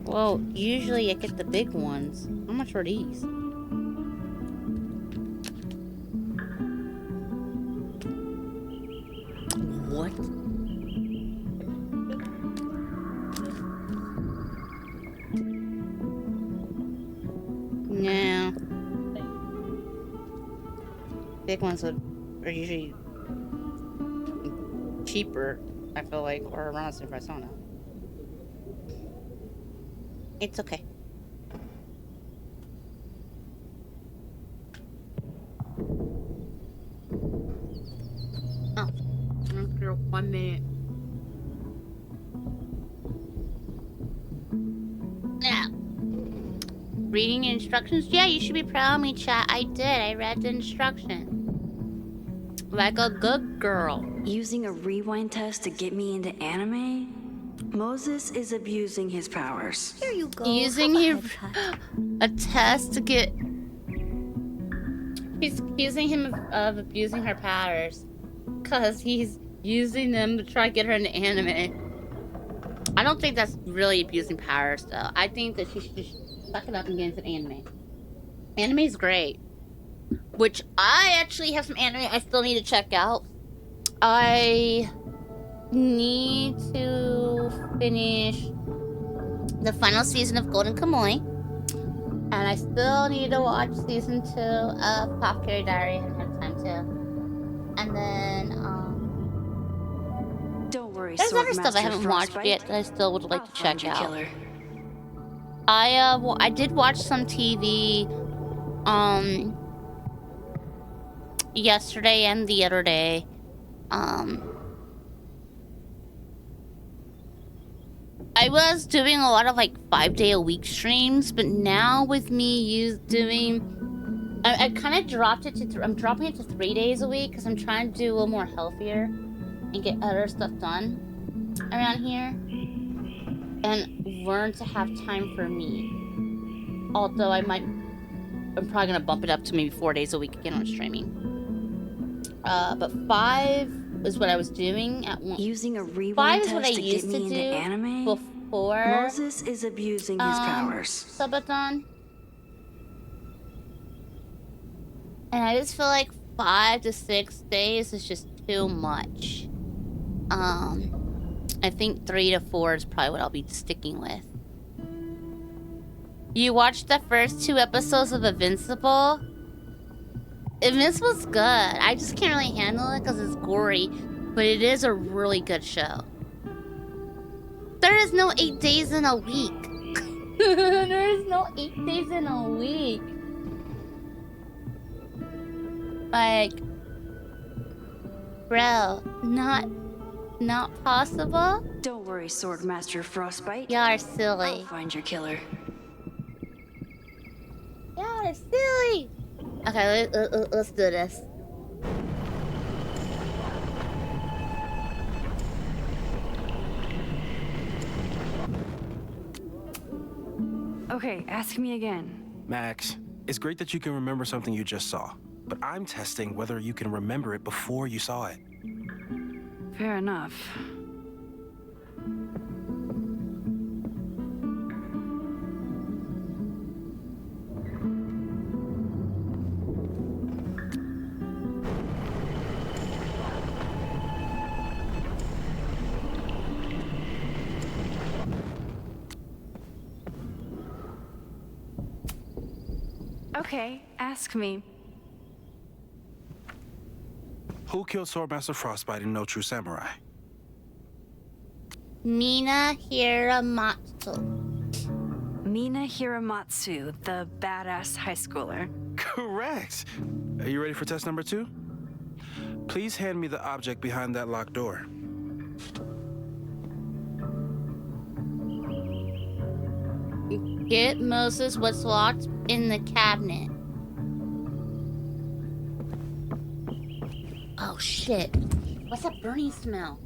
Well, usually I get the big ones. How much are these? What? No. thick ones are usually cheaper, I feel like, or around the same price. I don't know. It's okay. Oh, after 1 minute. Yeah. Reading instructions? Yeah, you should be proud of me, chat. I did. I read the instruction. Like a good girl. Using a rewind test to get me into anime? Moses is abusing his powers. Here you go. Using a test to get... He's accusing him of abusing her powers. Because he's using them to try to get her into anime. I don't think that's really abusing powers, though. I think that she should just suck it up and get into anime. Anime's great. Which I actually have some anime I still need to check out. I need to finish the final season of Golden Kamuy. And I still need to watch season 2 of Pop Carry Diary. I haven't had time to. And then, don't worry, there's other stuff I haven't watched yet that I still would like to check out. I did watch some TV, yesterday and the other day. I was doing a lot of like 5-day-a-week streams, but now with me I kind of dropped it to, I'm dropping it to 3 days a week because I'm trying to do a little more healthier and get other stuff done around here and learn to have time for me. Although I'm probably gonna bump it up to maybe 4 days a week again on streaming. But 5 is what I was doing at one. Using a rewind 5 is what I test to used get me to into do anime? before Moses is abusing his powers. Subathon. And I just feel like 5 to 6 days is just too much. I think 3 to 4 is probably what I'll be sticking with. You watched the first 2 episodes of Invincible? Invincible's good. I just can't really handle it because it's gory, but it is a really good show. There is no 8 days in a week. There is no 8 days in a week. Like, bro, not possible? Don't worry, Swordmaster Frostbite. Y'all are silly. I'll find your killer. Y'all are silly. Okay, let's do this. Okay, ask me again. Max, it's great that you can remember something you just saw, but I'm testing whether you can remember it before you saw it. Fair enough. Okay, ask me. Who killed Swordmaster Frostbite in No True Samurai? Mina Hiramatsu. Mina Hiramatsu, the badass high schooler. Correct! Are you ready for test number 2? Please hand me the object behind that locked door. Get Moses what's locked in the cabinet. Oh shit. What's that burning smell?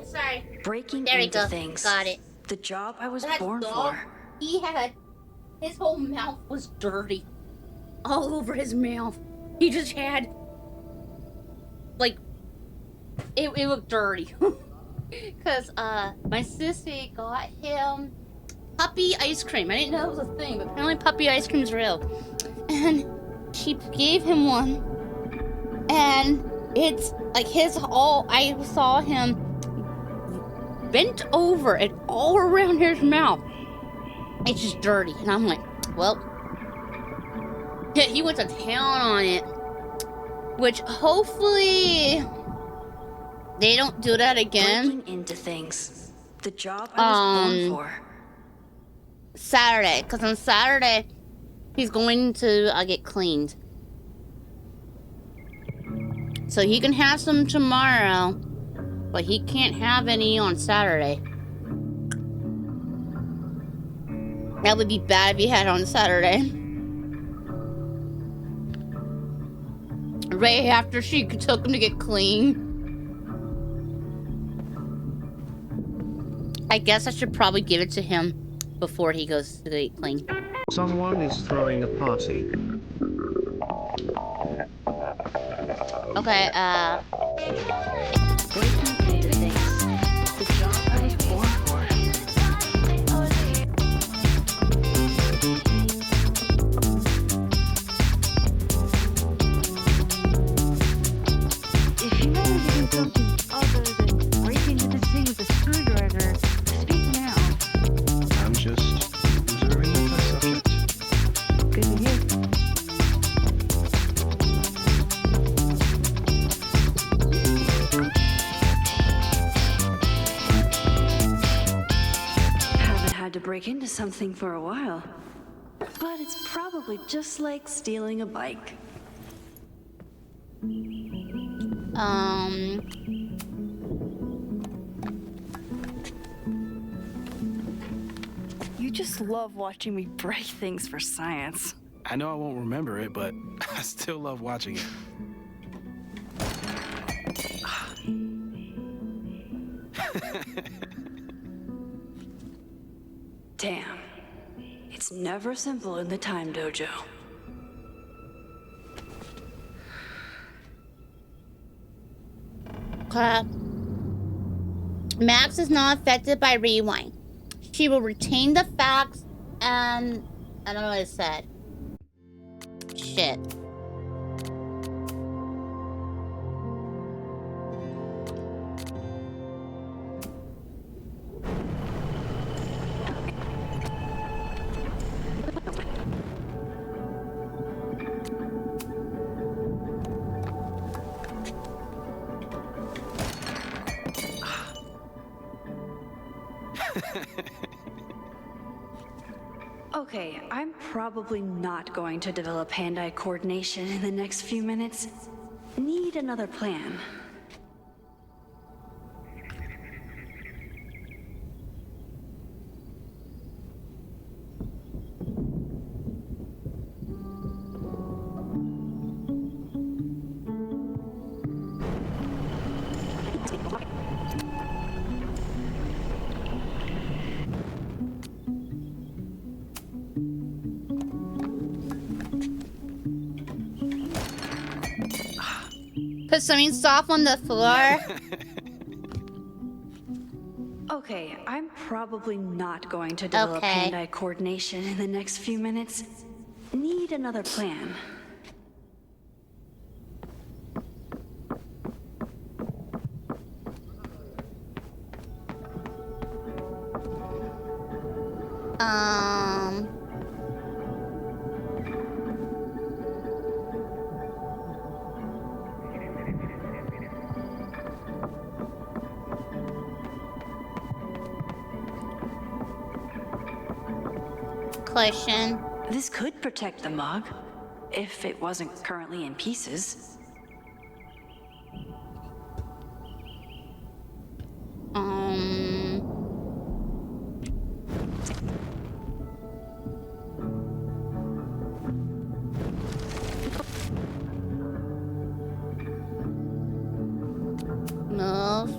Sorry. Breaking There we into go. things. Got it. The job I was That born dog, for. his whole mouth was dirty. All over his mouth. He just had, like, it looked dirty. Because, my sister got him puppy ice cream. I didn't know it was a thing, but apparently puppy ice cream is real. And she gave him one. And it's, like, I saw him bent over and all around his mouth. It's just dirty. And I'm like, well, yeah, he went to town on it. Which hopefully they don't do that again. Breaking into things. The job I was born for. Saturday, because on Saturday he's going to get cleaned. So he can have some tomorrow, but he can't have any on Saturday. That would be bad if he had on Saturday. Right after she took him to get clean. I guess I should probably give it to him before he goes to get clean. Someone is throwing a party. Okay, Breaking into things. The job I was born for. If you know you're doing something other than break into this thing with a screwdriver, speak now. I'm just observing the test subject. Good to hear. Haven't had to break into something for a while. But it's probably just like stealing a bike. You just love watching me break things for science. I know I won't remember it, but I still love watching it. Damn. It's never simple in the time dojo. Max is not affected by rewind. She will retain the facts and I don't know what it said. Shit. Okay, I'm probably not going to develop hand-eye coordination in the next few minutes. Need another plan. Put something soft on the floor. Okay, I'm probably not going to develop hand-eye coordination in the next few minutes. Need another plan. Question. This could protect the mug, if it wasn't currently in pieces. Move.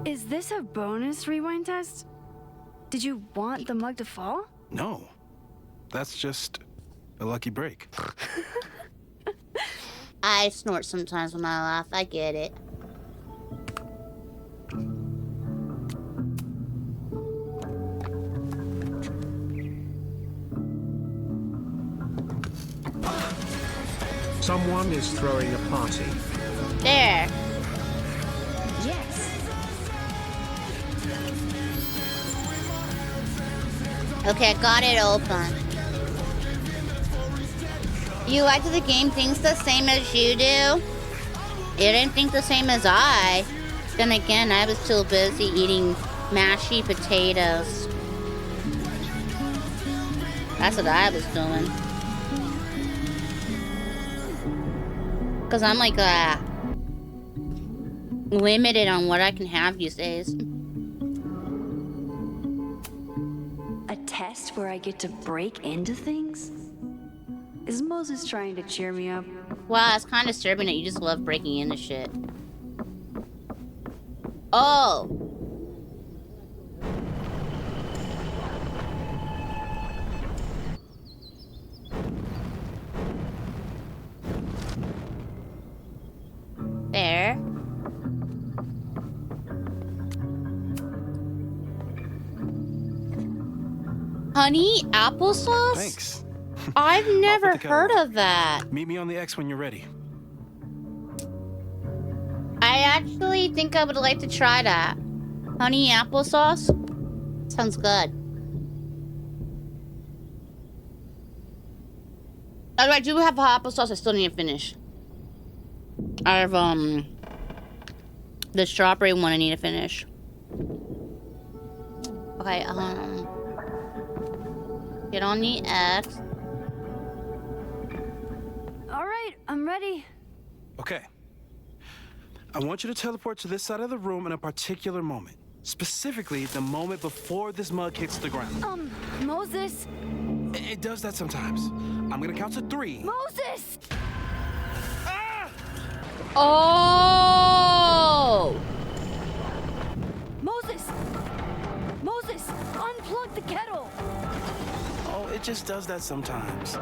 Is this a bonus rewind test? Did you want the mug to fall? No. That's just a lucky break. I snort sometimes when I laugh. I get it. Someone is throwing a party. There. Yes. Okay, I got it open. You like that the game thinks the same as you do? It didn't think the same as I. Then again, I was too busy eating mashy potatoes. That's what I was doing. Because I'm like limited on what I can have these days. A test where I get to break into things? Is Moses trying to cheer me up? Wow, it's kind of disturbing that you just love breaking into shit. Oh! There. Honey applesauce? Thanks. I've never heard of that. Meet me on the X when you're ready. I actually think I would like to try that. Honey applesauce? Sounds good. Although I do have hot applesauce I still need to finish. I have, the strawberry one I need to finish. Okay, get on the X. All right, I'm ready. Okay. I want you to teleport to this side of the room in a particular moment. Specifically, the moment before this mug hits the ground. Moses? It does that sometimes. I'm gonna count to 3. Moses! Oh! Moses! Moses, unplug the kettle! Oh, it just does that sometimes.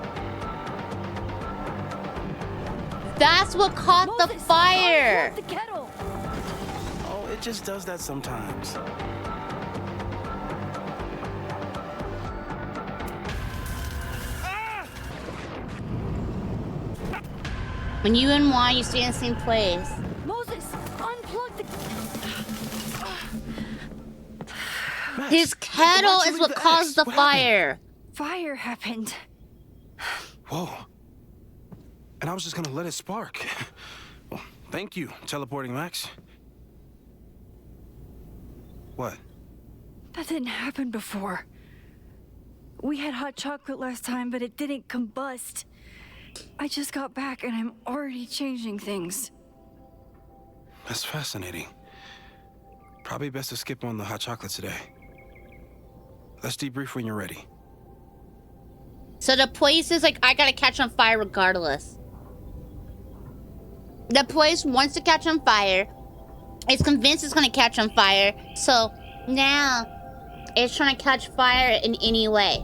That's what caught Moses, the fire! Unplug the kettle! Oh, it just does that sometimes. When you and Y, you stay in the same place. Moses, unplug the... Max, His kettle is what caused the fire. Fire happened. Whoa. And I was just gonna let it spark. Well, thank you, teleporting Max. What? That didn't happen before. We had hot chocolate last time, but it didn't combust. I just got back and I'm already changing things. That's fascinating. Probably best to skip on the hot chocolate today. Let's debrief when you're ready. So the place is like, I gotta catch on fire regardless. The place wants to catch on fire. It's convinced it's gonna catch on fire. So now it's trying to catch fire in any way.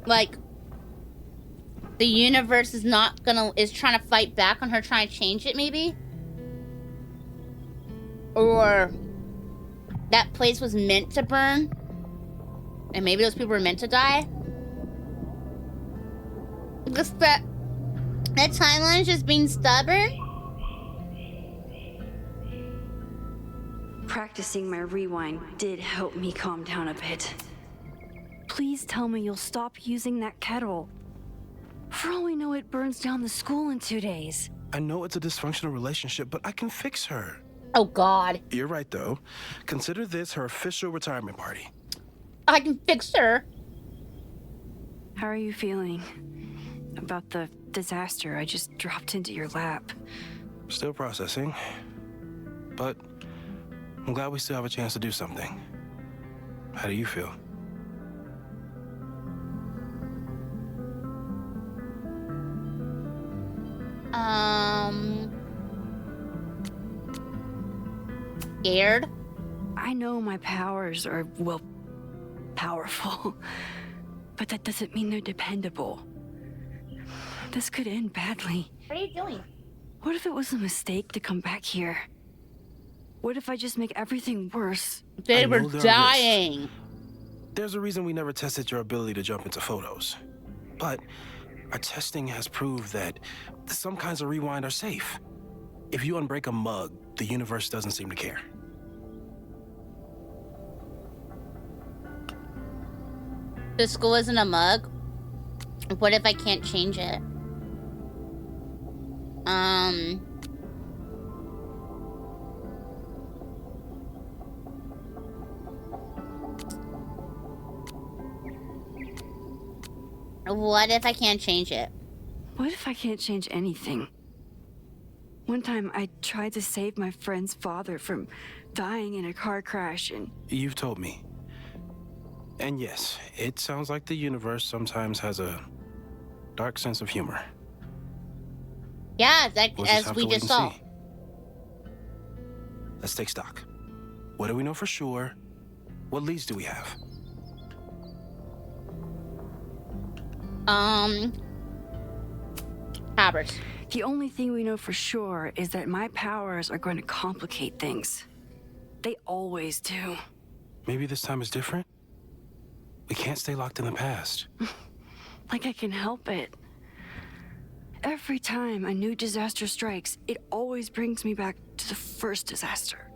Like, the universe is trying to fight back on her trying to change it, maybe? Or that place was meant to burn, and maybe those people were meant to die? Just that timeline is just being stubborn? Practicing my rewind did help me calm down a bit. Please tell me you'll stop using that kettle. For all we know, it burns down the school in 2 days. I know it's a dysfunctional relationship, but I can fix her. Oh, God. You're right, though. Consider this her official retirement party. I can fix her. How are you feeling about the disaster I just dropped into your lap? Still processing. But I'm glad we still have a chance to do something. How do you feel? Scared? I know my powers are, well, powerful. But that doesn't mean they're dependable. This could end badly. What are you doing? What if it was a mistake to come back here? What if I just make everything worse? They were dying. There's a reason we never tested your ability to jump into photos. But our testing has proved that some kinds of rewind are safe. If you unbreak a mug, the universe doesn't seem to care. The school isn't a mug? What if I can't change it? What if I can't change it? What if I can't change anything? One time I tried to save my friend's father from dying in a car crash and... You've told me. And yes, it sounds like the universe sometimes has a dark sense of humor. Yeah, that, We'll as we just saw. see. Let's take stock. What do we know for sure? What leads do we have? Powers. The only thing we know for sure is that my powers are going to complicate things. They always do. Maybe this time is different? We can't stay locked in the past. Like I can help it. Every time a new disaster strikes, it always brings me back to the first disaster.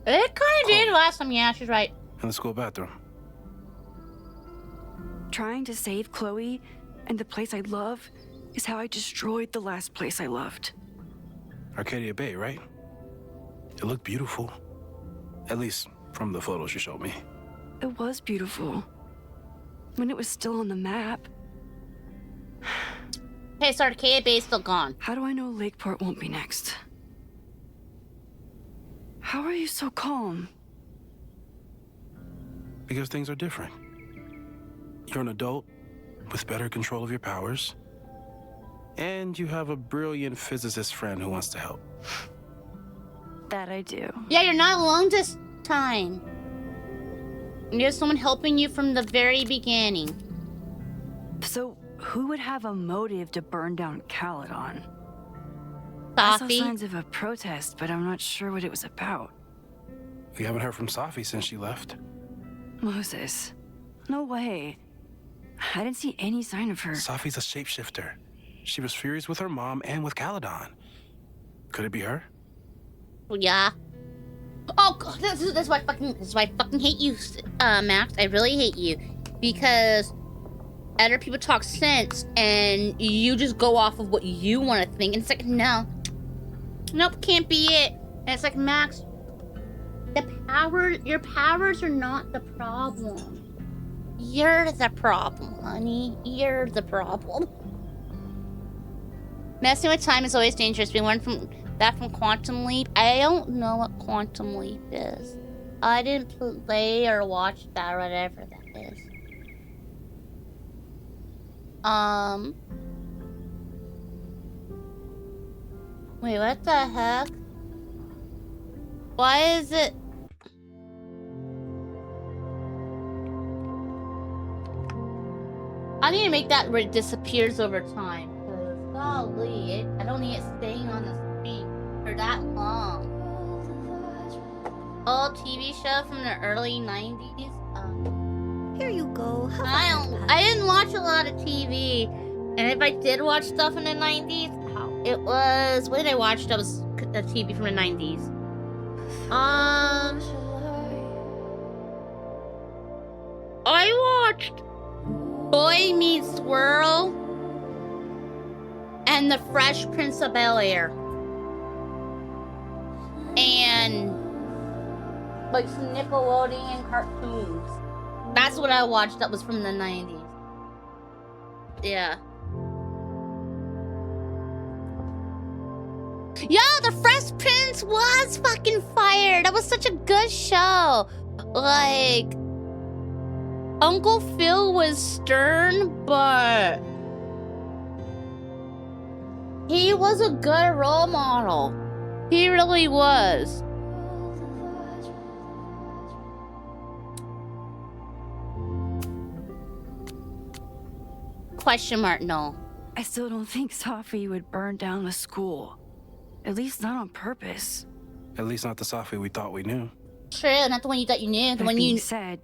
It kind of did last time, yeah, she's right. In the school bathroom. Trying to save Chloe and the place I love is how I destroyed the last place I loved. Arcadia Bay, right? It looked beautiful. At least from the photos you showed me. It was beautiful. When it was still on the map. Hey, so Arcadia Bay's still gone. How do I know Lakeport won't be next? How are you so calm? Because things are different. You're an adult with better control of your powers. And you have a brilliant physicist friend who wants to help. That I do. Yeah, you're not alone this time. There's someone helping you from the very beginning. So, who would have a motive to burn down Caelan? Safi? I saw signs of a protest, but I'm not sure what it was about. We haven't heard from Safi since she left. Moses. No way. I didn't see any sign of her. Safi's a shapeshifter. She was furious with her mom and with Caledon. Could it be her? Yeah. Oh god, this is why I fucking hate you, Max. I really hate you. Because other people talk sense and you just go off of what you want to think. And it's like, no. Nope, can't be it. And it's like, Max, your powers are not the problem. You're the problem, honey. You're the problem. Messing with time is always dangerous. We learned from Quantum Leap. I don't know what Quantum Leap is. I didn't play or watch that or whatever that is. Wait, what the heck? Why is it? I need to make that where it disappears over time. Cause golly, I don't need it staying on the screen for that long. Old TV show from the early 90s. Here you go. I didn't watch a lot of TV, and if I did watch stuff in the 90s, it was what did I watch? That was a TV from the 90s. I watched Boy Meets Squirrel and The Fresh Prince of Bel-Air, and like some Nickelodeon cartoons. That's what I watched that was from the 90s. Yeah. Yeah, The Fresh Prince was fucking fire. That was such a good show. Like, Uncle Phil was stern, but He was a good role model. He really was. Question mark, no. I still don't think Safi would burn down the school. At least not on purpose. At least not the Safi we thought we knew. True, not the one you thought you knew. The That one being you said,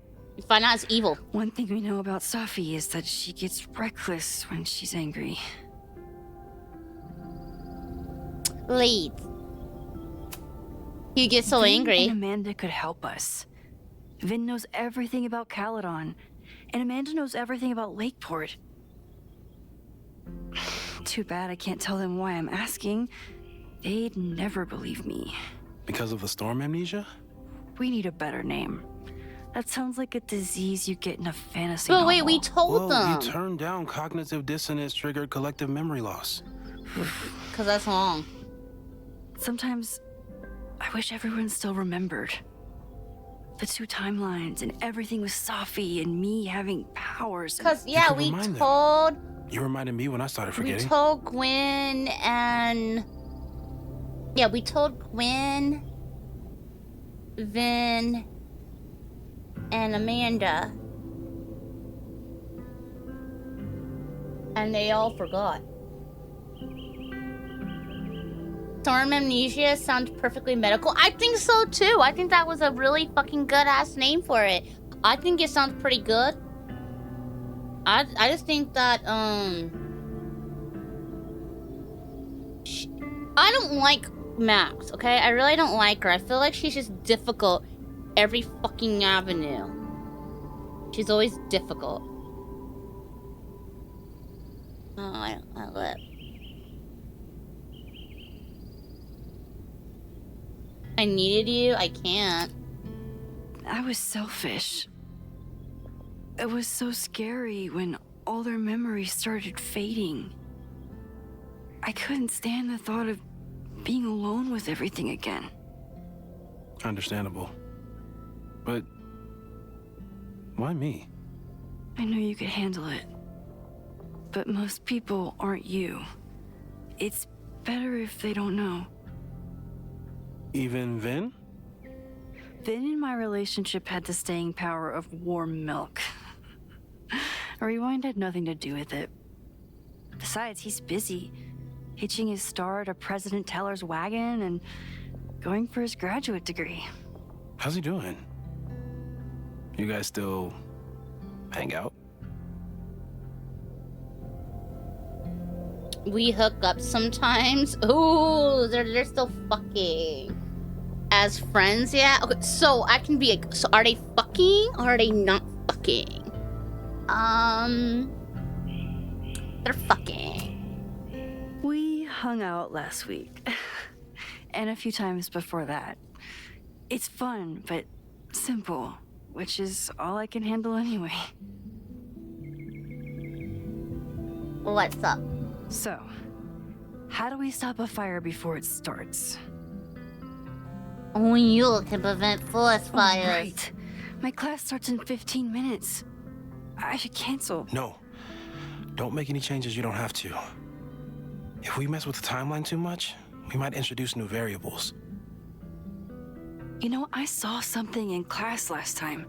find out is evil. One thing we know about Safi is that she gets reckless when she's angry. Lead. You get so Vin angry. And Amanda could help us. Vin knows everything about Caledon, and Amanda knows everything about Lakeport. Too bad I can't tell them why I'm asking. They'd never believe me. Because of the storm amnesia? We need a better name. That sounds like a disease you get in a fantasy But novel. wait, we told them. You turned down cognitive dissonance triggered collective memory loss. Because that's wrong. Sometimes I wish everyone still remembered. The two timelines and everything with Safi and me having powers. Because, yeah, we told... You reminded me when I started forgetting. We told Gwen and... Yeah, we told Gwen, Vin, and Amanda. And they all forgot. Storm amnesia sounds perfectly medical. I think so too. I think that was a really fucking good ass name for it. I think it sounds pretty good. I just think that I don't like Max, okay? I really don't like her. I feel like she's just difficult every fucking avenue. She's always difficult. Oh, I lip. I needed you. I can't. I was selfish. It was so scary when all their memories started fading. I couldn't stand the thought of being alone with everything again. Understandable. But why me? I knew you could handle it. But most people aren't you. It's better if they don't know. Even Vin? Vin and my relationship had the staying power of warm milk. Rewind had nothing to do with it. Besides, he's busy, hitching his star to President Teller's wagon and going for his graduate degree. How's he doing? You guys still hang out? We hook up sometimes. Ooh, they're still fucking. As friends, yeah? Okay, so I can be like, so are they fucking or are they not fucking? They're fucking. We hung out last week. And a few times before that. It's fun, but simple, which is all I can handle anyway. What's up? So, how do we stop a fire before it starts? Only you can prevent forest fires. Oh, right. My class starts in 15 minutes. I should cancel. No. Don't make any changes you don't have to. If we mess with the timeline too much, we might introduce new variables. You know, I saw something in class last time.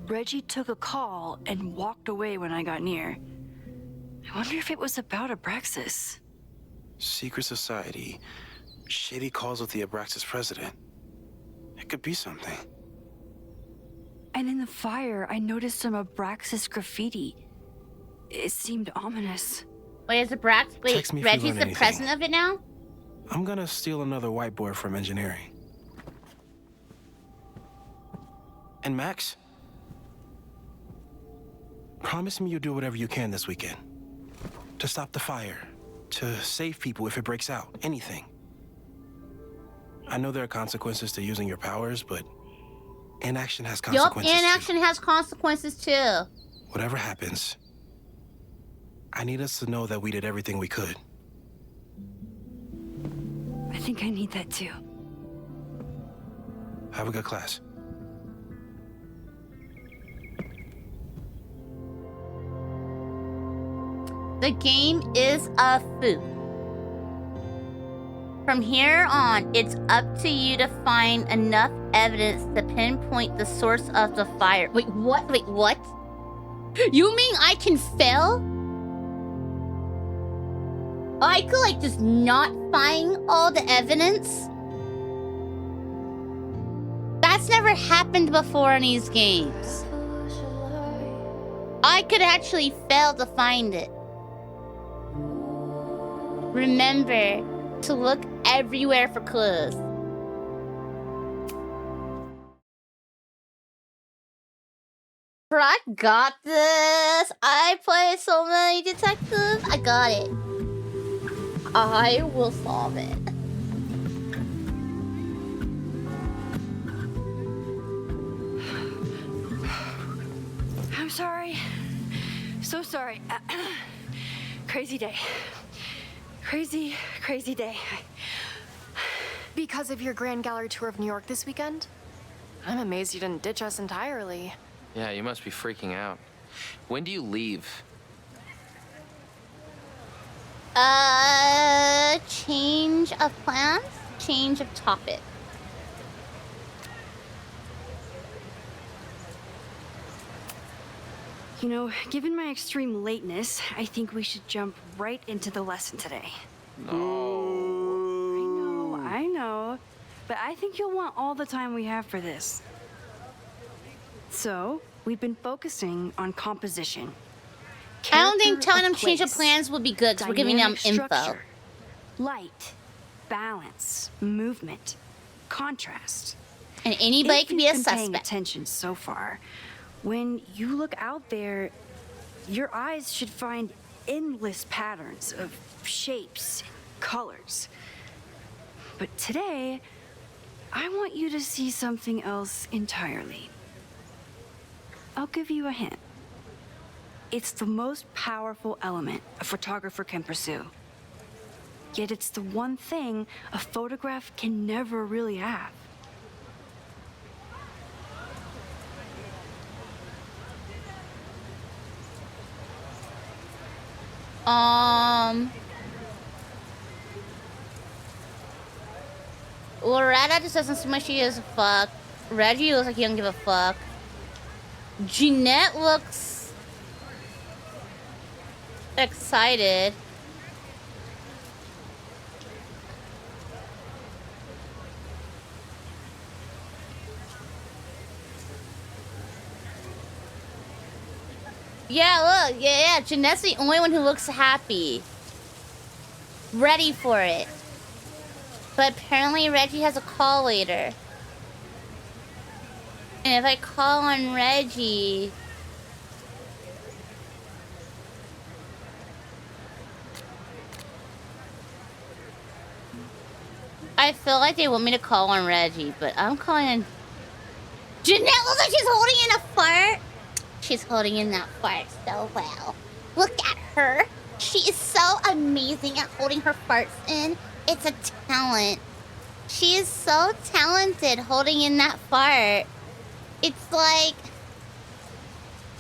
Reggie took a call and walked away when I got near. I wonder if it was about Abraxas. Secret society. Shady calls with the Abraxas president. It could be something. And in the fire, I noticed some Abraxas graffiti. It seemed ominous. Wait, is Abraxas? Wait, Text me if you Reggie's learn the anything. president of it now? I'm gonna steal another whiteboard from engineering. And Max? Promise me you'll do whatever you can this weekend. To stop the fire. To save people if it breaks out. Anything. I know there are consequences to using your powers, but inaction has consequences. Yup, inaction has consequences too. Whatever happens, I need us to know that we did everything we could. I think I need that too. Have a good class. The game is a food. From here on, it's up to you to find enough evidence to pinpoint the source of the fire. Wait, what? Wait, what? You mean I can fail? I could, like, just not find all the evidence? That's never happened before in these games. I could actually fail to find it. Remember to look everywhere for clues. Bro, I got this. I play so many detectives. I got it. I will solve it. I'm sorry. So sorry. Crazy day. Crazy day. Because of your Grand Gallery tour of New York this weekend? I'm amazed you didn't ditch us entirely. Yeah, you must be freaking out. When do you leave? Change of plans, change of topic. You know, given my extreme lateness, I think we should jump right into the lesson today. No. I know. But I think you'll want all the time we have for this. So, we've been focusing on composition. I don't think telling them Character change of of plans would be good because we're giving them dynamic info. structure, light, balance, movement, contrast. And anybody If can be a you've been paying suspect. attention so far, when you look out there, your eyes should find endless patterns of shapes, colors. But today, I want you to see something else entirely. I'll give you a hint. It's the most powerful element a photographer can pursue. Yet it's the one thing a photograph can never really have. Loretta just doesn't seem like she gives a fuck. Reggie looks like he don't give a fuck. Jeanette looks excited. Yeah, look, yeah, Jeanette's the only one who looks happy. Ready for it. But apparently Reggie has a call later. And if I call on Reggie... I feel like they want me to call on Reggie, but I'm calling on... Jeanette looks like she's holding in a fart! She's holding in that fart so well. Look at her. She is so amazing at holding her farts in. It's a talent. She is so talented holding in that fart. It's like...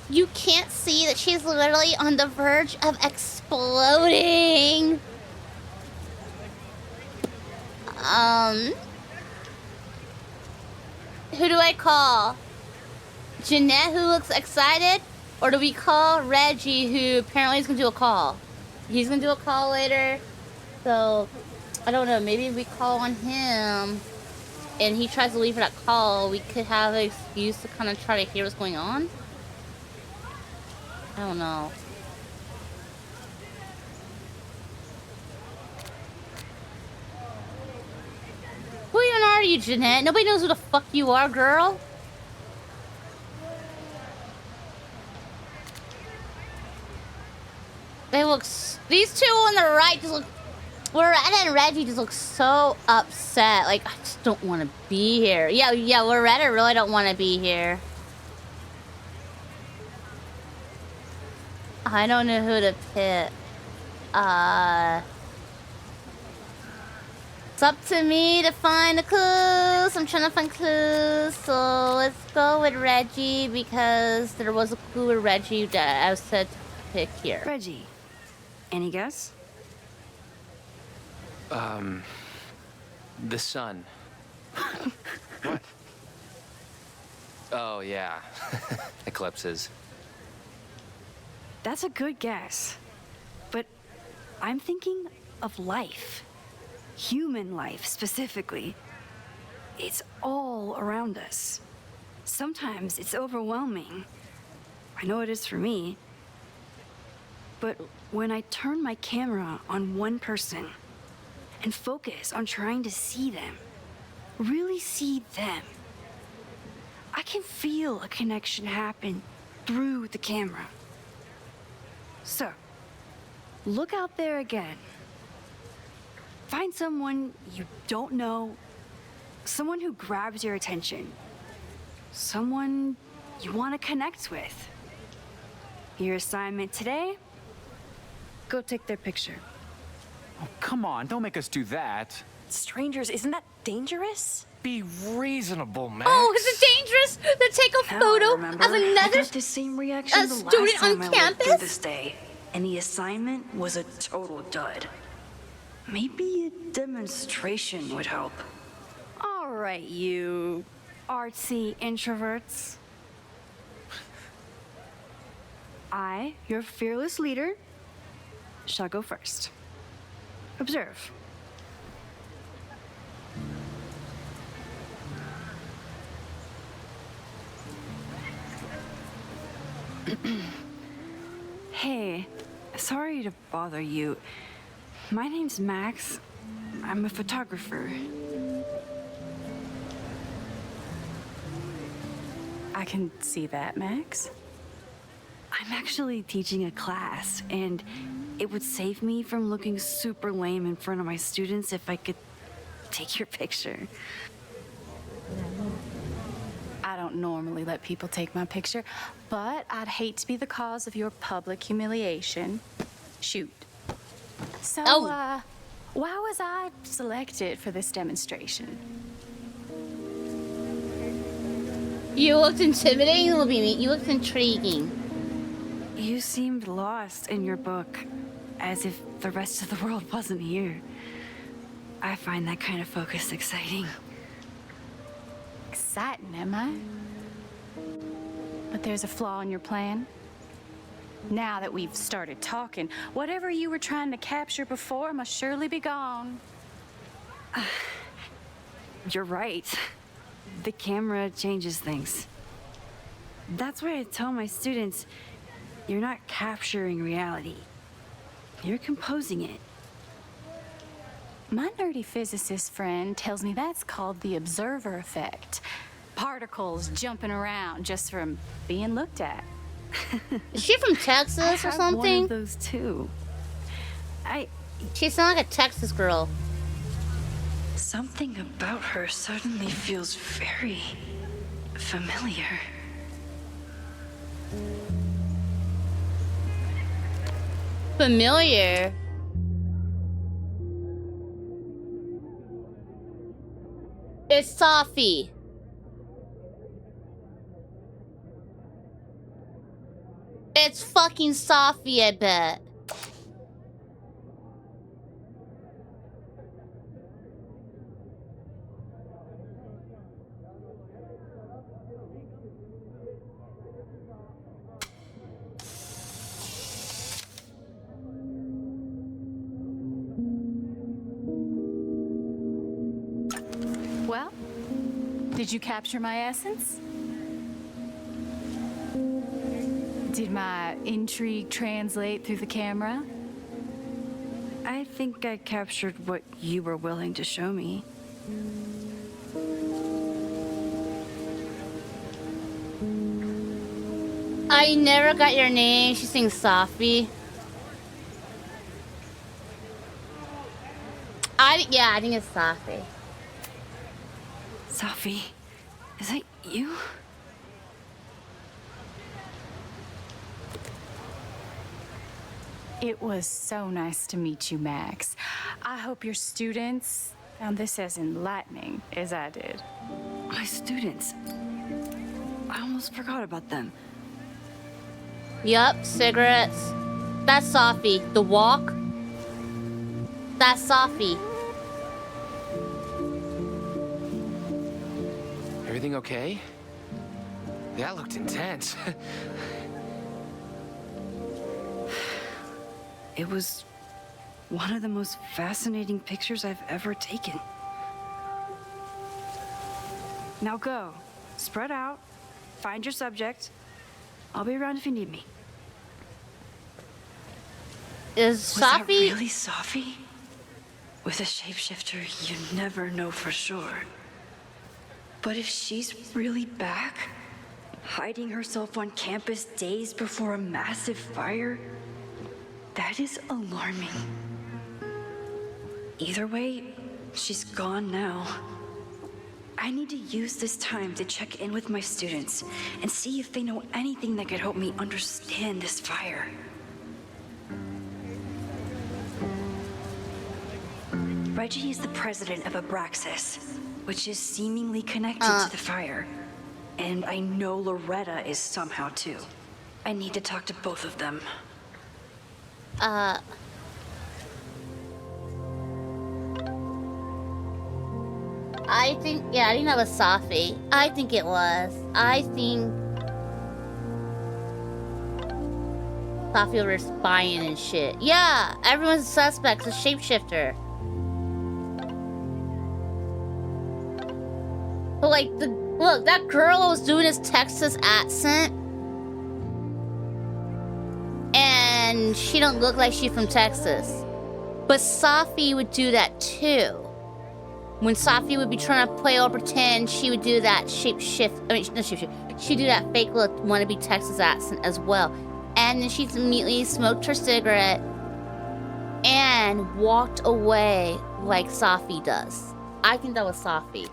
You can't see that she's literally on the verge of exploding. Who do I call? Jeanette, who looks excited? Or do we call Reggie, who apparently is going to do a call? He's going to do a call later. So, I don't know. Maybe if we call on him and he tries to leave for that call, we could have an excuse to kind of try to hear what's going on. I don't know. Who even are you, Jeanette? Nobody knows who the fuck you are, girl. They look... These two on the right just look... Loretta and Reggie just look so upset. Like, I just don't want to be here. Yeah, Loretta really don't want to be here. I don't know who to pick. It's up to me to find the clues. I'm trying to find clues. So let's go with Reggie because there was a clue with Reggie that I was said to pick here. Reggie, any guess? The sun. What? Oh, yeah. Eclipses. That's a good guess. But I'm thinking of life. Human life, specifically. It's all around us. Sometimes it's overwhelming. I know it is for me. But when I turn my camera on one person and focus on trying to see them, really see them, I can feel a connection happen through the camera. So, look out there again. Find someone you don't know, someone who grabs your attention, someone you want to connect with. Your assignment today? Go take their picture. Oh, come on, don't make us do that. Strangers, isn't that dangerous? Be reasonable, Max. Oh, is it dangerous to take a photo of I another got the same reaction the last student time on I went through campus? this day, and the assignment was a total dud. Maybe a demonstration would help. All right, you artsy introverts. I, your fearless leader, shall go first. Observe. Hey, sorry to bother you. My name's Max. I'm a photographer. I can see that, Max. I'm actually teaching a class, and it would save me from looking super lame in front of my students if I could take your picture. I don't normally let people take my picture, but I'd hate to be the cause of your public humiliation. Shoot. So, why was I selected for this demonstration? You looked intimidating, little baby. You looked intriguing. You seemed lost in your book, as if the rest of the world wasn't here. I find that kind of focus exciting. Exciting, am I? But there's a flaw in your plan. Now that we've started talking, whatever you were trying to capture before must surely be gone. You're right. The camera changes things. That's why I tell my students, you're not capturing reality. You're composing it. My nerdy physicist friend tells me that's called the observer effect. Particles jumping around just from being looked at. Is she from Texas or something? One of those too. She sounds like a Texas girl. Something about her suddenly feels very familiar. Familiar? It's Safi. It's fucking Safi, I bet. Well, did you capture my essence? Did my intrigue translate through the camera? I think I captured what you were willing to show me. I never got your name. She sings Safi. Yeah, I think it's Safi. Safi, is that you? It was so nice to meet you, Max. I hope your students found this as enlightening as I did. My students. I almost forgot about them. Yup, cigarettes. That's Safi. The walk. That's Safi. Everything okay? That looked intense. It was one of the most fascinating pictures I've ever taken. Now go. Spread out. Find your subject. I'll be around if you need me. Is Was that Safi really Safi? With a shapeshifter, you never know for sure. But if she's really back, hiding herself on campus days before a massive fire, that is alarming. Either way, she's gone now. I need to use this time to check in with my students and see if they know anything that could help me understand this fire. Reggie is the president of Abraxas, which is seemingly connected to the fire. And I know Loretta is somehow too. I need to talk to both of them. I think that was Safi. I think it was. I think Safi was spying and shit. Yeah, everyone's a suspect, a shapeshifter. But like, look, that girl was doing his Texas accent. And she don't look like she's from Texas. But Safi would do that too. When Safi would be trying to play or pretend, she would do that she'd do that fake little wannabe Texas accent as well. And then she immediately smoked her cigarette and walked away like Safi does. I think that was Safi.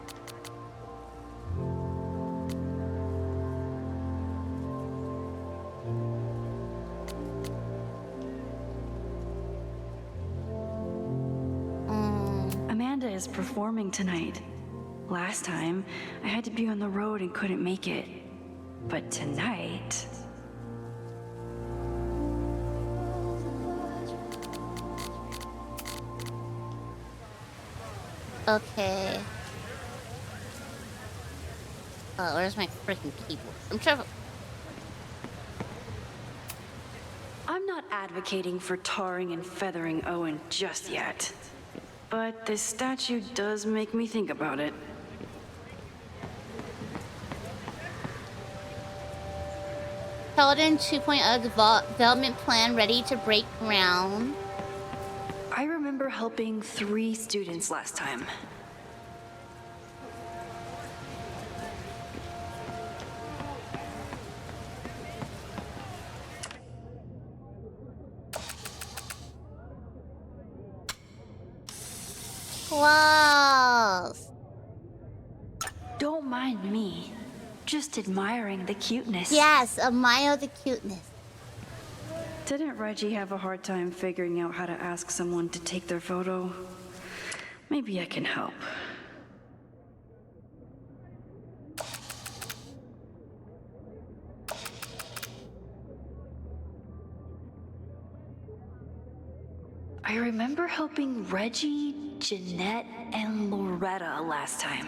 Amanda is performing tonight. Last time, I had to be on the road and couldn't make it. But tonight... Okay. Oh, where's my freaking keyboard? I'm trying to... I'm not advocating for tarring and feathering Owen just yet. But this statue does make me think about it. Paladin 2.0 development plan ready to break ground. I remember helping 3 students last time. Close. Don't mind me. Just admiring the cuteness. Yes, admire the cuteness. Didn't Reggie have a hard time figuring out how to ask someone to take their photo? Maybe I can help. I remember helping Reggie, Jeanette, and Loretta last time.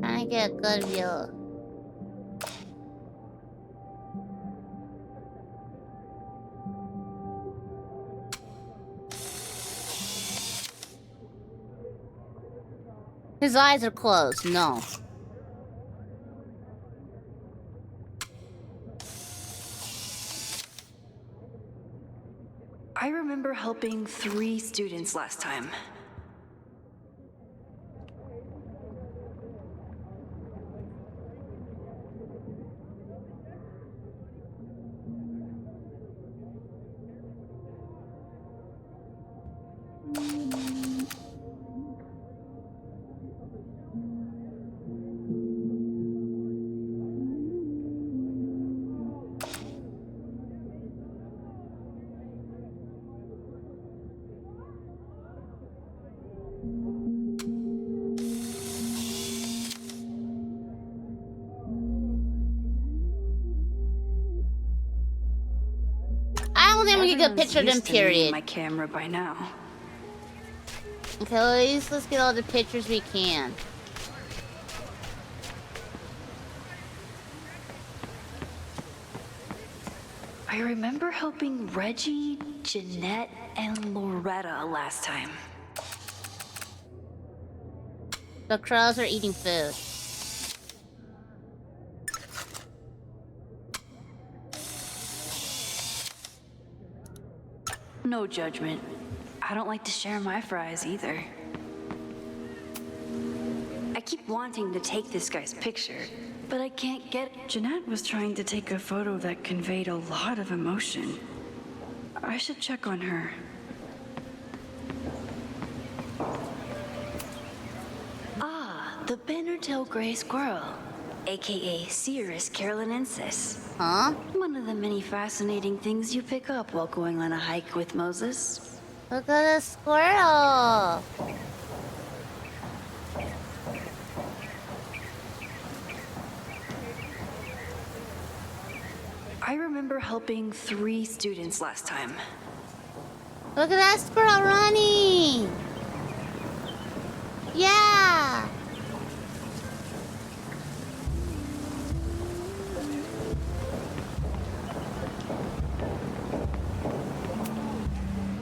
Trying to get a good view. His eyes are closed, no. I remember helping 3 students last time. think we can get a picture of them, Everyone's used to me and period. my camera by now. Okay, at least let's get all the pictures we can. I remember helping Reggie, Jeanette, and Loretta last time. The crows are eating food. No judgment. I don't like to share my fries either. I keep wanting to take this guy's picture, but I can't get it. Jeanette was trying to take a photo that conveyed a lot of emotion. I should check on her. Ah, the banner-tailed gray squirrel, aka Cirrus carolinensis. Huh? One of the many fascinating things you pick up while going on a hike with Moses. Look at the squirrel. I remember helping 3 students last time. Look at that squirrel running. Yeah.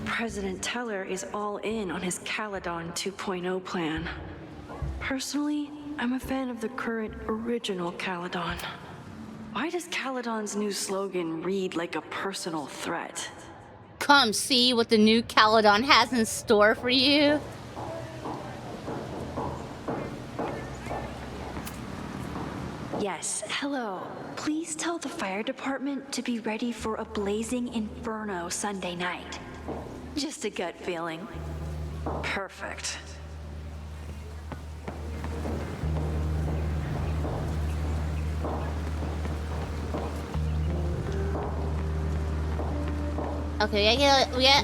President Teller is all in on his Caledon 2.0 plan. Personally, I'm a fan of the current original Caledon. Why does Caledon's new slogan read like a personal threat? Come see what the new Caledon has in store for you. Yes, hello. Please tell the fire department to be ready for a blazing inferno Sunday night. Just a gut feeling. Perfect. Okay,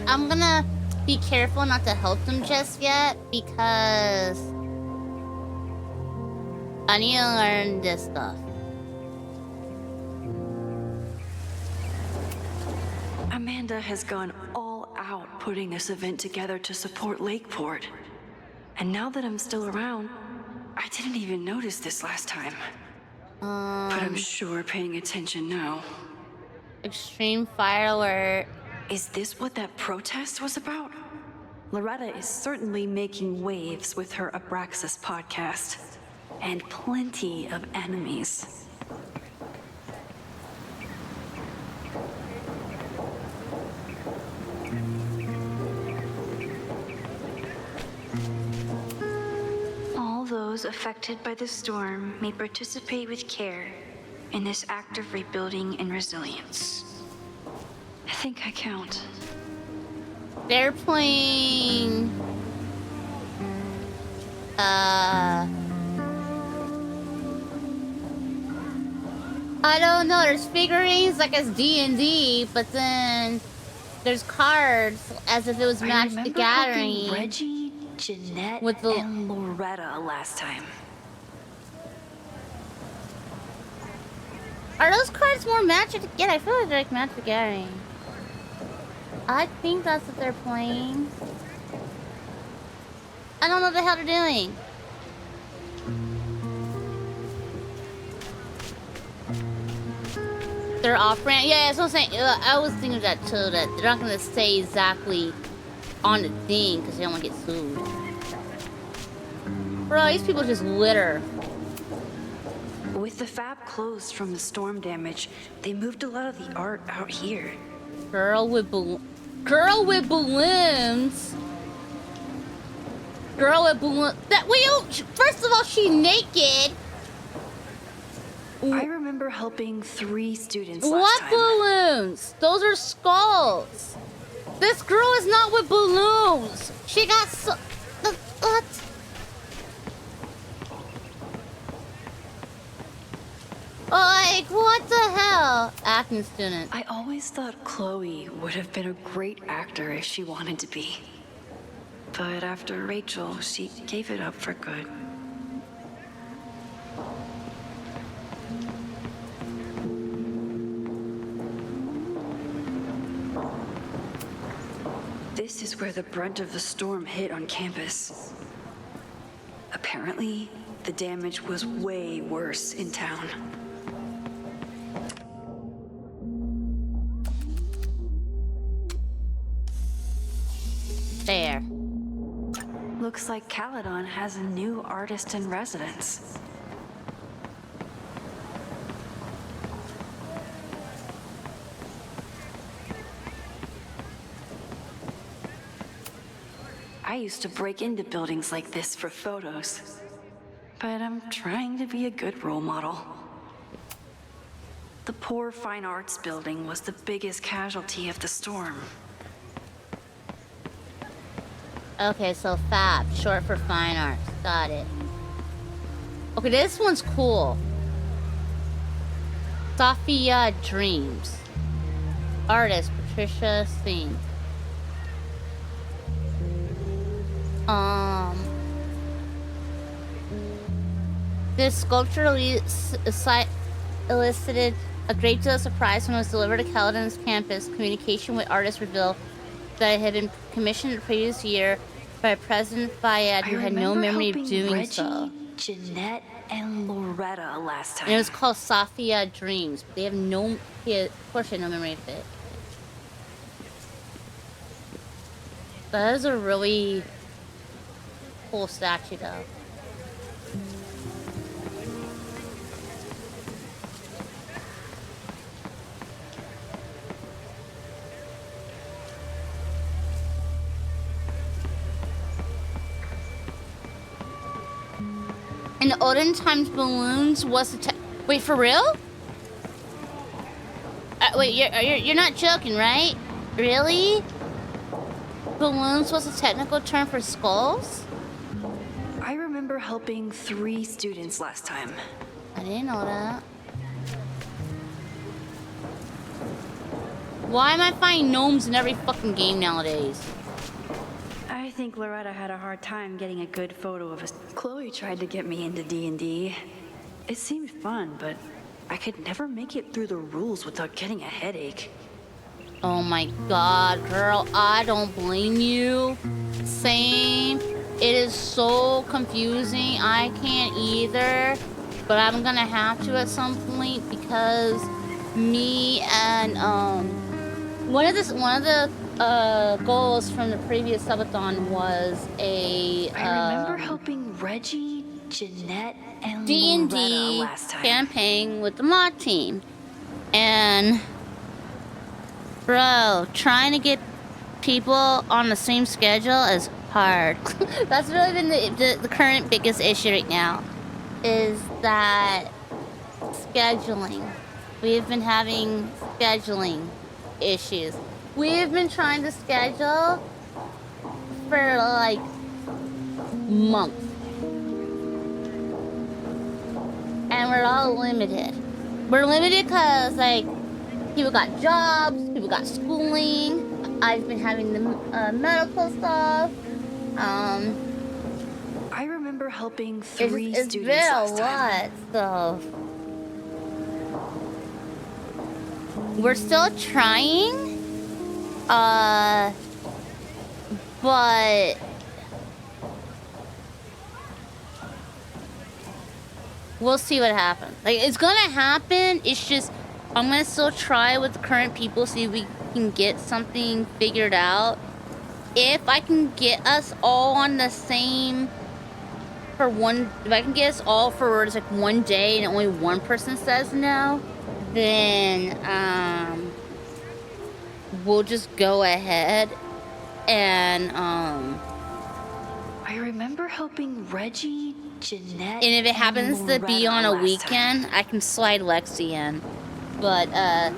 I'm gonna be careful not to help them just yet because I need to learn this stuff. Amanda has gone all out putting this event together to support Lakeport. And now that I'm still around, I didn't even notice this last time. But I'm sure paying attention now. Extreme fire alert. Is this what that protest was about? Loretta is certainly making waves with her Abraxas podcast. And plenty of enemies. All those affected by the storm may participate with care in this act of rebuilding and resilience. I think I count. They're playing I don't know, there's figurines like as D&D, but then there's cards as if it was Magic the Gathering. Reggie, Jeanette, and Loretta last time. Are those cards more Magic? Yeah, I feel like they're like Magic the Gathering. I think that's what they're playing. I don't know what the hell they're doing. They're off-brand. Yeah, that's what I'm saying. I was thinking of that too, that they're not gonna stay exactly on the thing because they don't want to get sued. Bro, these people just litter. With the fab closed from the storm damage, they moved a lot of the art out here. Girl with balloons. Girl with balloons. First of all, she's naked. I remember helping 3 students last What time. balloons? Those are skulls. This girl is not with balloons. She got what? Like, what the hell? Acting student. I always thought Chloe would have been a great actor if she wanted to be. But after Rachel, she gave it up for good. This is where the brunt of the storm hit on campus. Apparently, the damage was way worse in town. There. Looks like Caelan has a new artist in residence. I used to break into buildings like this for photos, but I'm trying to be a good role model. The poor fine arts building was the biggest casualty of the storm. Okay, so FAB, short for fine arts. Got it. Okay, this one's cool. Sophia Dreams. Artist, Patricia Singh. This sculpture elicited a great deal of surprise when it was delivered to Caelan's campus. Communication with artists revealed that it had been commissioned the previous year by President Fayed, who had no memory of doing Reggie, so. Jeanette, and Loretta last time. And it was called Sophia Dreams, but they have no, of course they have no memory of it. That is a really cool statue though. In the olden times, balloons was wait, for real? Wait, you're not joking, right? Really? Balloons was a technical term for skulls? I remember helping 3 students last time. I didn't know that. Why am I finding gnomes in every fucking game nowadays? I think Loretta had a hard time getting a good photo of us. Chloe tried to get me into D&D. It seemed fun, but I could never make it through the rules without getting a headache. Oh my god, girl, I don't blame you. Same. It is so confusing. I can't either, but I'm gonna have to at some point because me and one of the goals from the previous subathon was a I remember helping Reggie, Jeanette, and D&D Loretta last time. campaign with the mod team, and bro, trying to get people on the same schedule is hard. That's really been the current biggest issue right now, is that scheduling. We've been having scheduling issues. We've been trying to schedule for like months, and we're all limited. We're limited because like people got jobs, people got schooling. I've been having the medical stuff. I remember helping 3 it's students been last time. a lot, so we're still trying. But we'll see what happens. Like, it's gonna happen. It's just I'm gonna still try with the current people, see if we can get something figured out. If I can get us all on the same for one, if I can get us all for like one day and only one person says no, then we'll just go ahead and I remember helping Reggie, Jeanette, and if it happens to be on a last weekend, I can slide Lexi in. But that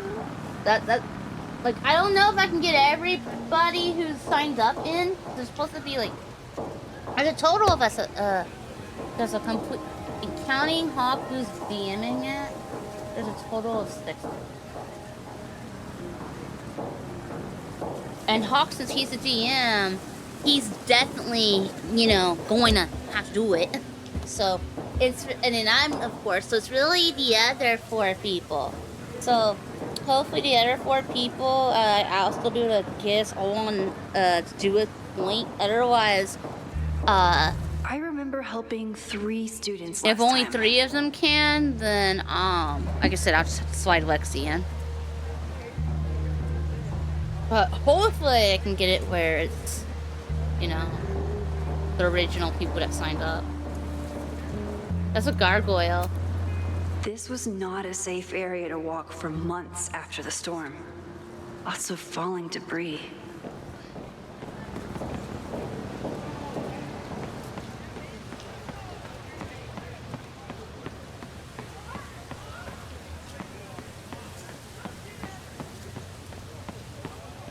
like I don't know if I can get everybody who's signed up in. There's supposed to be like there's a total of us. There's a complete, counting Hawk who's DMing it. There's a total of 6. And Hawk, since he's a DM, he's definitely, you know, going to have to do it. So it's, and then I'm, of course, so it's really the other 4 people. So hopefully the other 4 people, I'll still be able to get us all on, to do a point. Otherwise, I remember helping 3 students if last only time. 3 of them can, then, like I said, I'll just have to slide Lexi in. But hopefully I can get it where it's, you know, the original people that signed up. That's a gargoyle. This was not a safe area to walk for months after the storm. Lots of falling debris.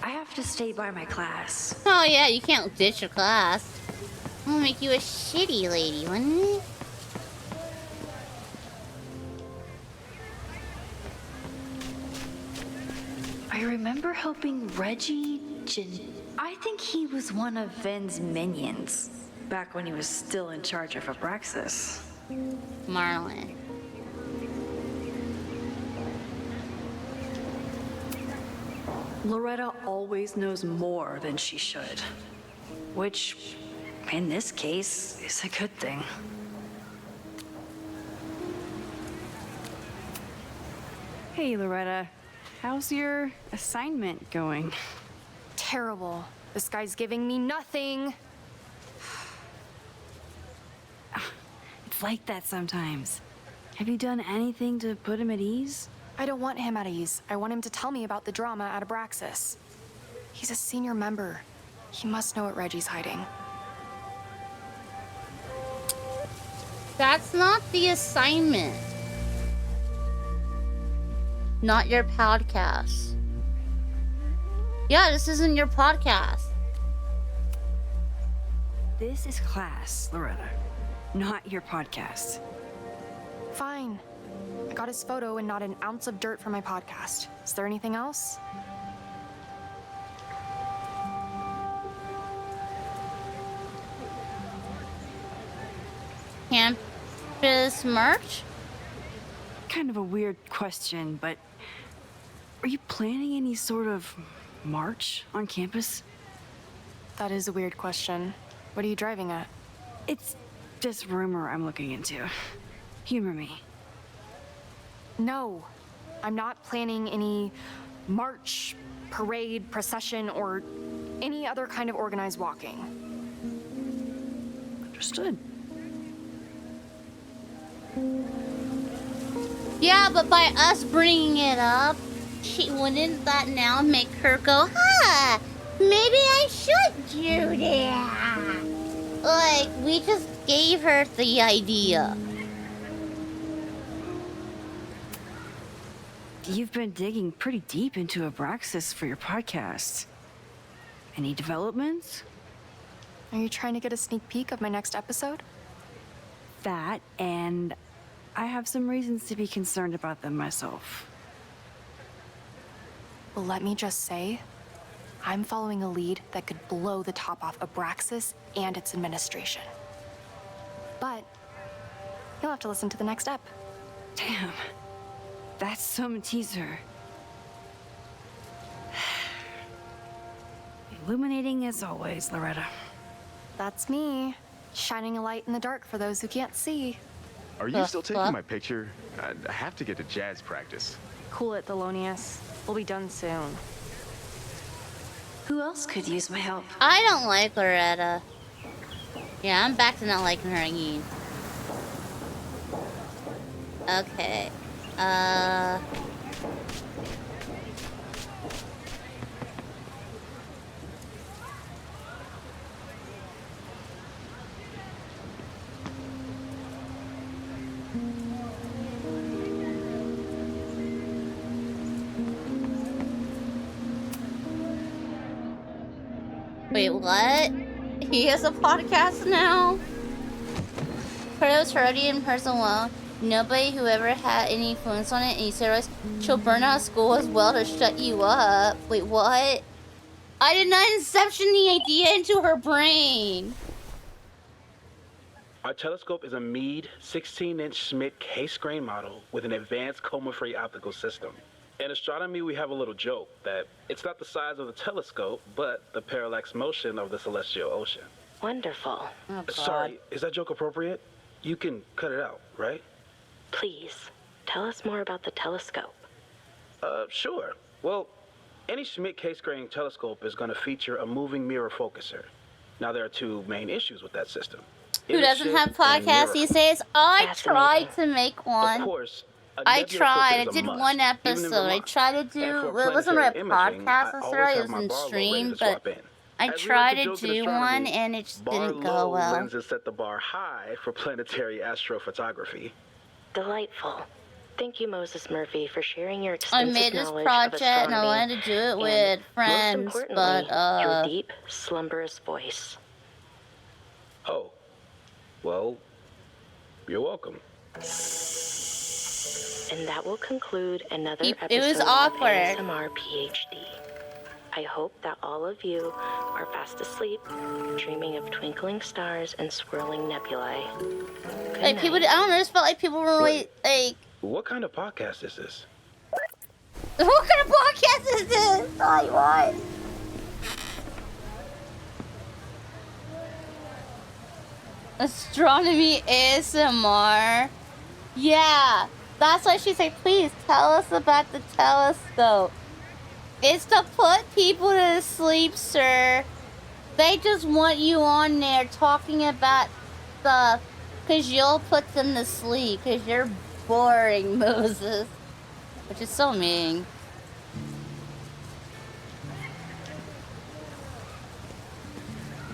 I have to stay by my class. Oh yeah, you can't ditch your class. I'm gonna make you a shitty lady, wouldn't it? I remember helping Reggie. I think he was one of Ven's minions, back when he was still in charge of Abraxas. Marlon. Loretta always knows more than she should, which, in this case, is a good thing. Hey, Loretta. How's your assignment going? Terrible. This guy's giving me nothing. It's like that sometimes. Have you done anything to put him at ease? I don't want him at ease. I want him to tell me about the drama at Abraxas. He's a senior member. He must know what Reggie's hiding. That's not the assignment. Not your podcast. Yeah, this isn't your podcast. This is class, Loretta, not your podcast. Fine. I got his photo and not an ounce of dirt for my podcast. Is there anything else? Campus merch? Kind of a weird question, but are you planning any sort of march on campus? That is a weird question. What are you driving at? It's just rumor I'm looking into. Humor me. No, I'm not planning any march, parade, procession, or any other kind of organized walking. Understood. Yeah, but by us bringing it up, wouldn't that now make her go, huh, maybe I should do that? Like, we just gave her the idea. You've been digging pretty deep into Abraxas for your podcast. Any developments? Are you trying to get a sneak peek of my next episode? That, and I have some reasons to be concerned about them myself. Well, let me just say, I'm following a lead that could blow the top off Abraxas and its administration. But you'll have to listen to the next ep. Damn. That's some teaser. Illuminating as always, Loretta. That's me, shining a light in the dark for those who can't see. Are you still taking my picture? I have to get to jazz practice. Cool it, Thelonious. We'll be done soon. Who else could use my help? I don't like Loretta. Yeah, I'm back to not liking her again. Okay. Wait, what? He has a podcast now? Kratos already in person alone. Nobody who ever had any influence on it, and he said, she'll burn out of school as well to shut you up. Wait, what? I did not inception the idea into her brain. Our telescope is a Meade 16-inch Schmidt case grain model with an advanced coma-free optical system. In astronomy, we have a little joke that it's not the size of the telescope, but the parallax motion of the celestial ocean. Wonderful. Oh, Sorry, is that joke appropriate? You can cut it out, right? Please, tell us more about the telescope. Sure. Well, any Schmidt K-squaring telescope is going to feature a moving mirror focuser. Now, there are two main issues with that system. Who doesn't have podcasts these days? I tried to make one. Of course, I tried. I did one episode. I tried to do. Well, it wasn't really a podcast necessarily. It was in stream, but I tried to do one, and it just didn't go well. Lenses set the bar high for planetary astrophotography. Delightful. Thank you, Moses Murphy, for sharing your I extensive made this knowledge project, of astronomy, and I wanted to do it with friends, most but importantly, your deep, slumberous voice. Oh, well, you're welcome. And that will conclude another episode it was awkward. of ASMR PhD. I hope that all of you are fast asleep, dreaming of twinkling stars and swirling nebulae. Good like people, I night. don't know. I just felt like people were really like. What kind of podcast is this? What kind of podcast is this? Like what? Astronomy ASMR. Yeah, that's why she's like, please tell us about the telescope. It's to put people to sleep, sir. They just want you on there talking about stuff because you'll put them to sleep because you're boring, Moses. Which is so mean.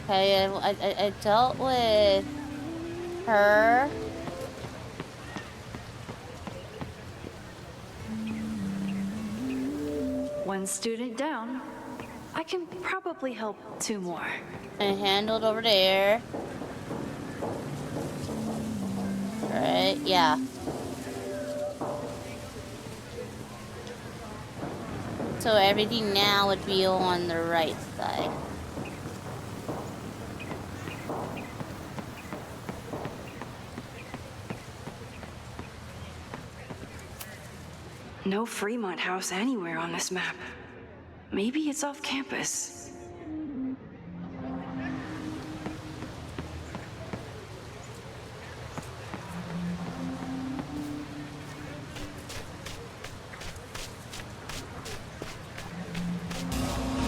Okay, I dealt with her. One student down. I can probably help 2 more. I handled over there. Right, yeah. So everything now would be on the right side. No Fremont house anywhere on this map. Maybe it's off campus.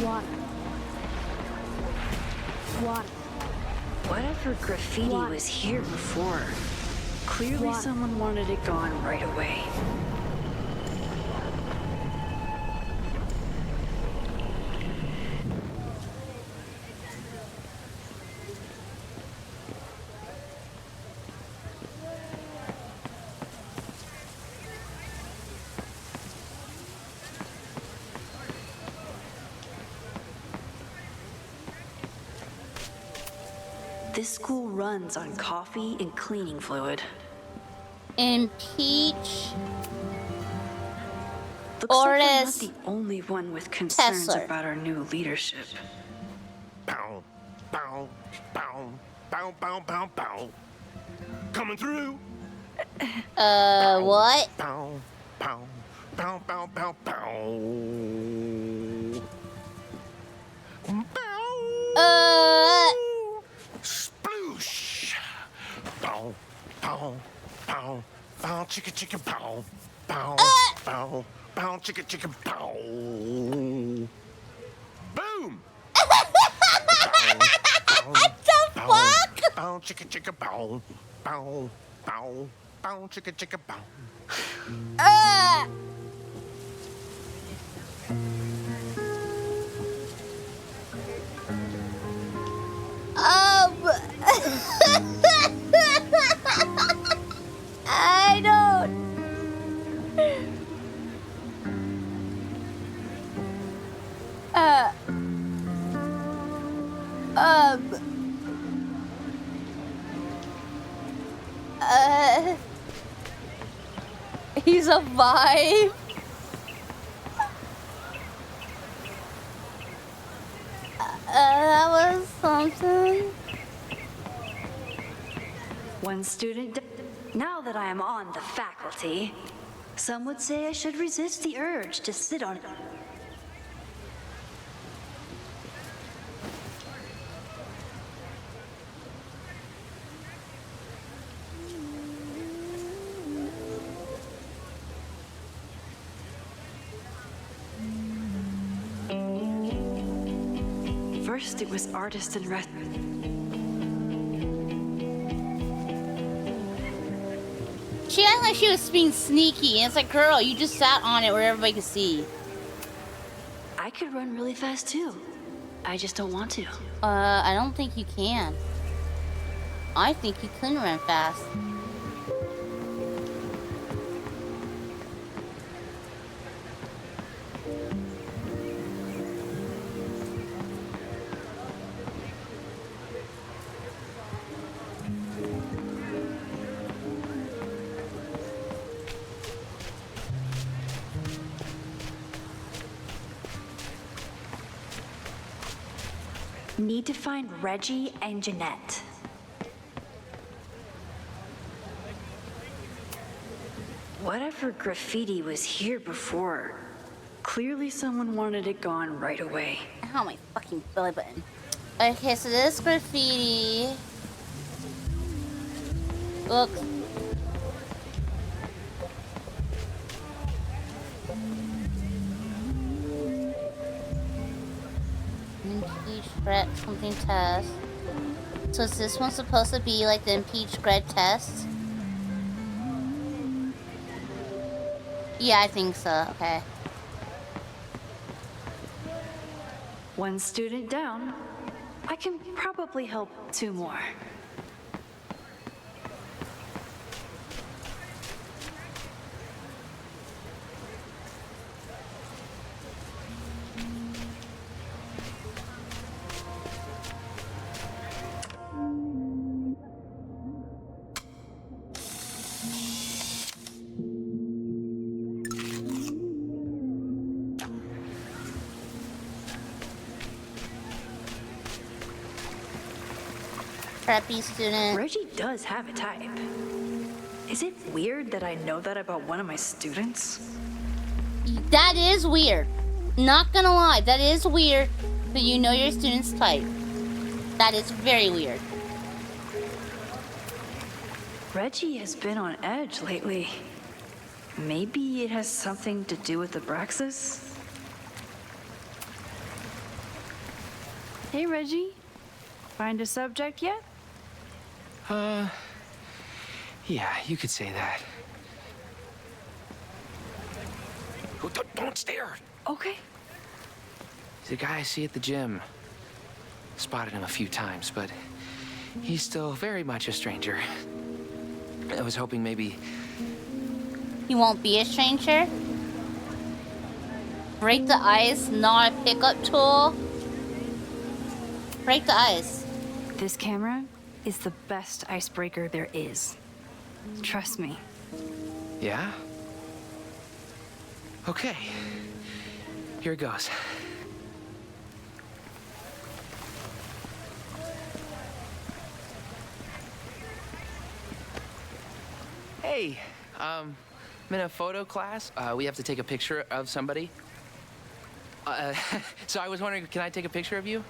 Water. Water. Whatever graffiti was here before. Clearly someone wanted it gone right away. This school runs on coffee and cleaning fluid. Impeach Looks like we're not Ortis the only one with concerns Kessler. about our new leadership. Bow, bow, bow, bow, bow, bow, bow. Coming through. What? Bow, bow, bow, bow, bow, bow. Sploosh. Bow, bow, bow, bow, chicka, chicka, bow, bow, bow, bow, chicka, chicka, bow. Boom. What the fuck? Bow, chicka, chicka, bow, bow, bow, bow, chicka, chicka, bow. I don't. He's a vibe. That was something. One student. Now that I am on the faculty, Some would say I should resist the urge to sit on it. First, it was artist and rest. She acted like she was being sneaky, and it's like, girl, you just sat on it where everybody could see. I could run really fast too. I just don't want to. I don't think you can. I think you can run fast. Need to find Reggie and Jeanette. Whatever graffiti was here before, clearly someone wanted it gone right away. Ow, my fucking belly button. Okay, so this graffiti looks impeach Gret something test. So is this one supposed to be like the impeach Gret test? Yeah, I think so. Okay. One student down. I can probably help 2 more. Preppy student. Reggie does have a type. Is it weird that I know that about one of my students? That is weird. Not gonna lie, that is weird that you know your student's type. That is very weird. Reggie has been on edge lately. Maybe it has something to do with Abraxas? Hey, Reggie. Find a subject yet? Yeah, you could say that. Oh, don't stare. Okay. He's a guy I see at the gym. Spotted him a few times, but he's still very much a stranger. I was hoping maybe... You won't be a stranger? Break the ice, not a pickup tool. Break the ice. This camera is the best icebreaker there is. Trust me. Yeah? Okay. Here it goes. Hey, I'm in a photo class. We have to take a picture of somebody. So I was wondering, can I take a picture of you?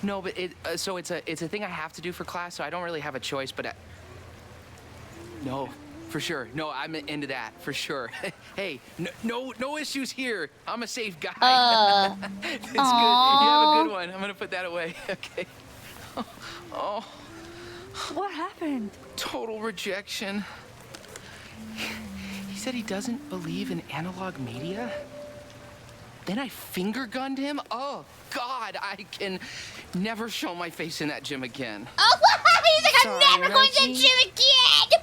No, but it's a thing I have to do for class, so I don't really have a choice, but no, for sure. No, I'm into that, for sure. Hey, no issues here. I'm a safe guy. It's good. You have a good one. I'm gonna put that away. Okay. Oh. What happened? Total rejection. He said he doesn't believe in analog media. Then I finger gunned him? Oh, God, I can never show my face in that gym again. Oh, he's like, I'm never going to the gym again!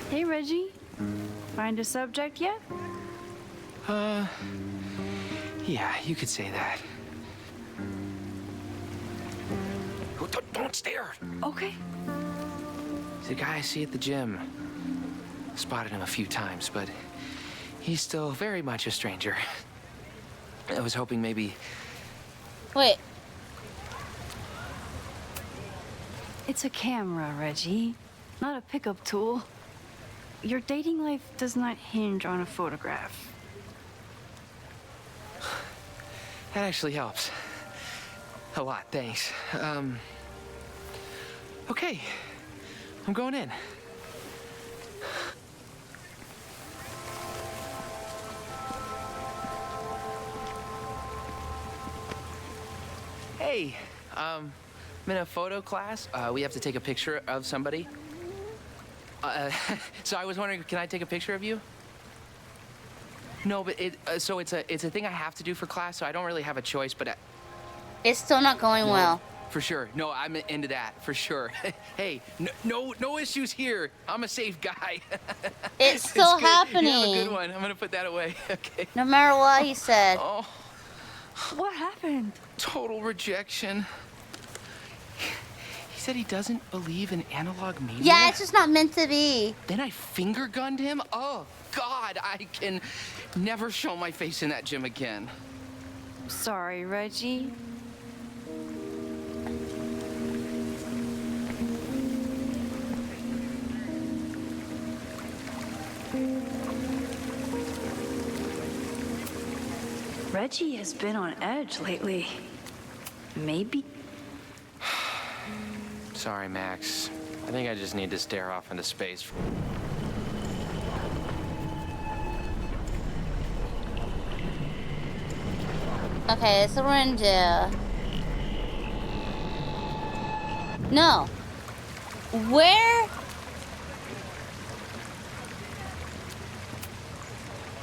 Hey, Reggie. Find a subject yet? Yeah, you could say that. Oh, Don't stare. Okay. He's a guy I see at the gym. Spotted him a few times, but he's still very much a stranger. I was hoping maybe... Wait. It's a camera, Reggie, not a pickup tool. Your dating life does not hinge on a photograph. That actually helps. A lot, thanks. Okay. I'm going in. Hey, I'm in a photo class. We have to take a picture of somebody. So I was wondering, can I take a picture of you? No, but it's a thing I have to do for class, so I don't really have a choice, but it's still not going well. For sure. No, I'm into that, for sure. Hey, no issues here. I'm a safe guy. It's still happening. You have a good one. I'm gonna put that away. Okay. No matter what he said. Oh. What happened? Total rejection. He said he doesn't believe in analog media. Yeah, it's just not meant to be. Then I finger gunned him? Oh, God, I can never show my face in that gym again. Sorry, Reggie. Reggie has been on edge lately. Maybe. Sorry, Max. I think I just need to stare off into space. Okay, so we're in jail. No. Where?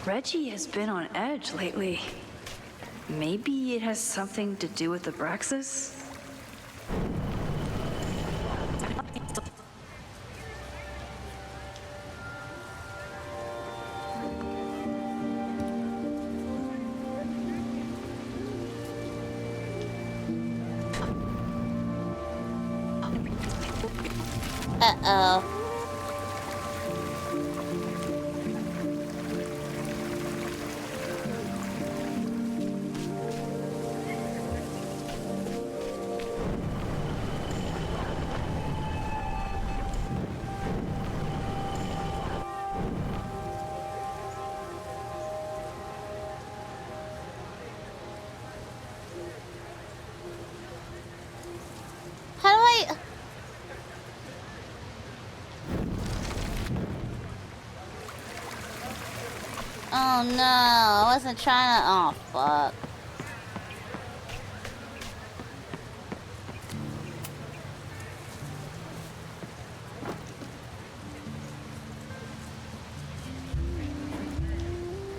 Reggie has been on edge lately. Maybe it has something to do with the Abraxas? Uh-oh. How do I... Oh no, I wasn't trying to... Oh, fuck.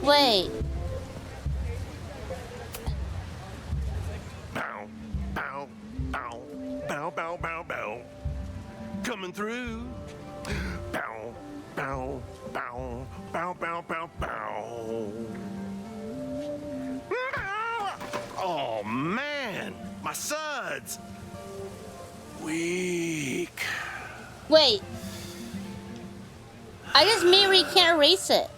Wait. Bow, bow, bow, bow, bow, bow, bow. Coming through. Bow, bow, bow, bow, bow, bow, bow. Oh man, my suds. Weak. Wait. I just made where you can't erase it.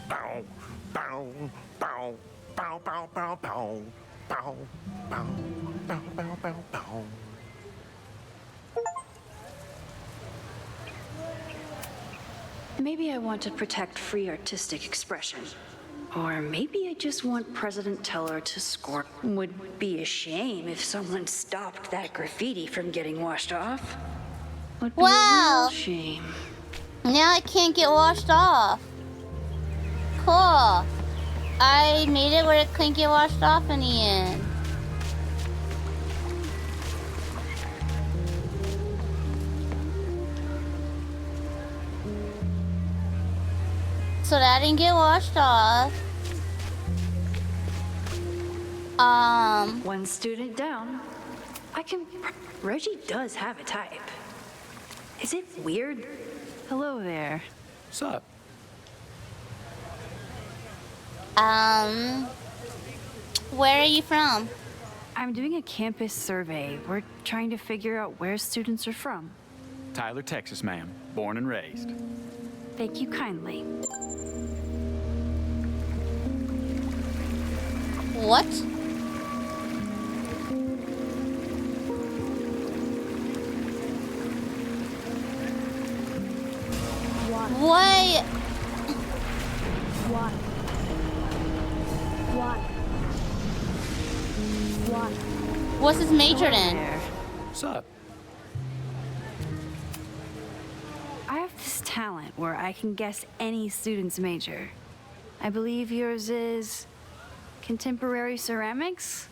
Bow, bow, bow, bow, bow, bow, bow, bow, bow, bow, bow, bow, bow. Maybe I want to protect free artistic expression. Or maybe I just want President Teller to score. Would be a shame if someone stopped that graffiti from getting washed off. Would be a real shame. Now it can't get washed off. Cool. I made it where it couldn't get washed off in the end. So that didn't get washed off. One student down. Reggie does have a type. Is it weird? Hello there. What's up? Where are you from? I'm doing a campus survey. We're trying to figure out where students are from. Tyler, Texas, ma'am. Born and raised. Thank you kindly. What? Why? Why? Why? Why? What's his major in? What's up? I have this talent where I can guess any student's major. I believe yours is contemporary ceramics?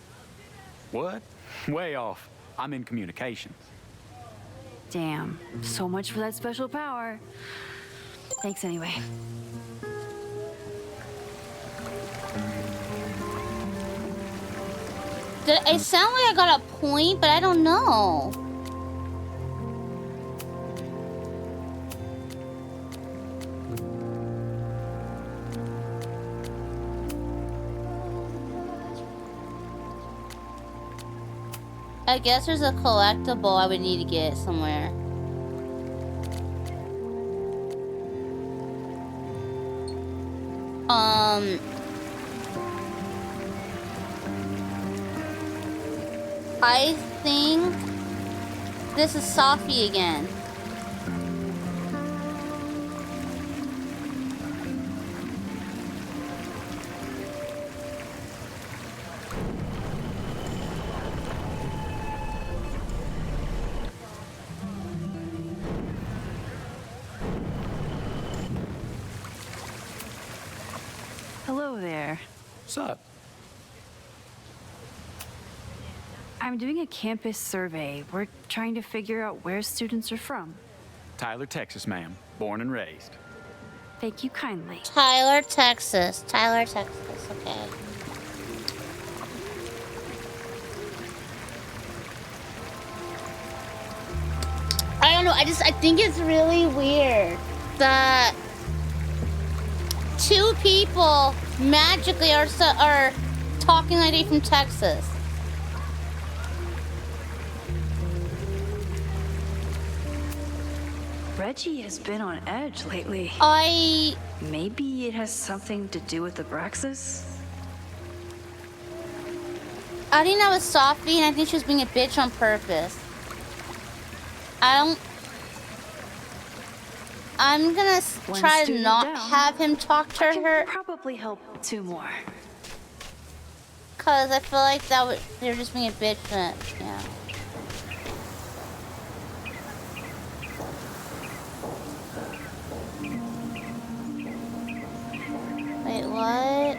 What? Way off. I'm in communications. Damn, so much for that special power. Thanks anyway. It sound like I got a point, but I don't know. I guess there's a collectible I would need to get somewhere. I think this is Safi again. Hello there. What's up? I'm doing a campus survey. We're trying to figure out where students are from. Tyler, Texas, ma'am. Born and raised. Thank you kindly. Tyler, Texas. Tyler, Texas. Okay. I don't know. I think it's really weird that two people magically are talking like they from Texas. Reggie has been on edge lately. Maybe it has something to do with the Braxis? I think that was Sophie, and I think she was being a bitch on purpose. I'm gonna try to not have him talk to her. Probably help two more. Cause I feel like they're just being a bitch, but yeah. Wait, what?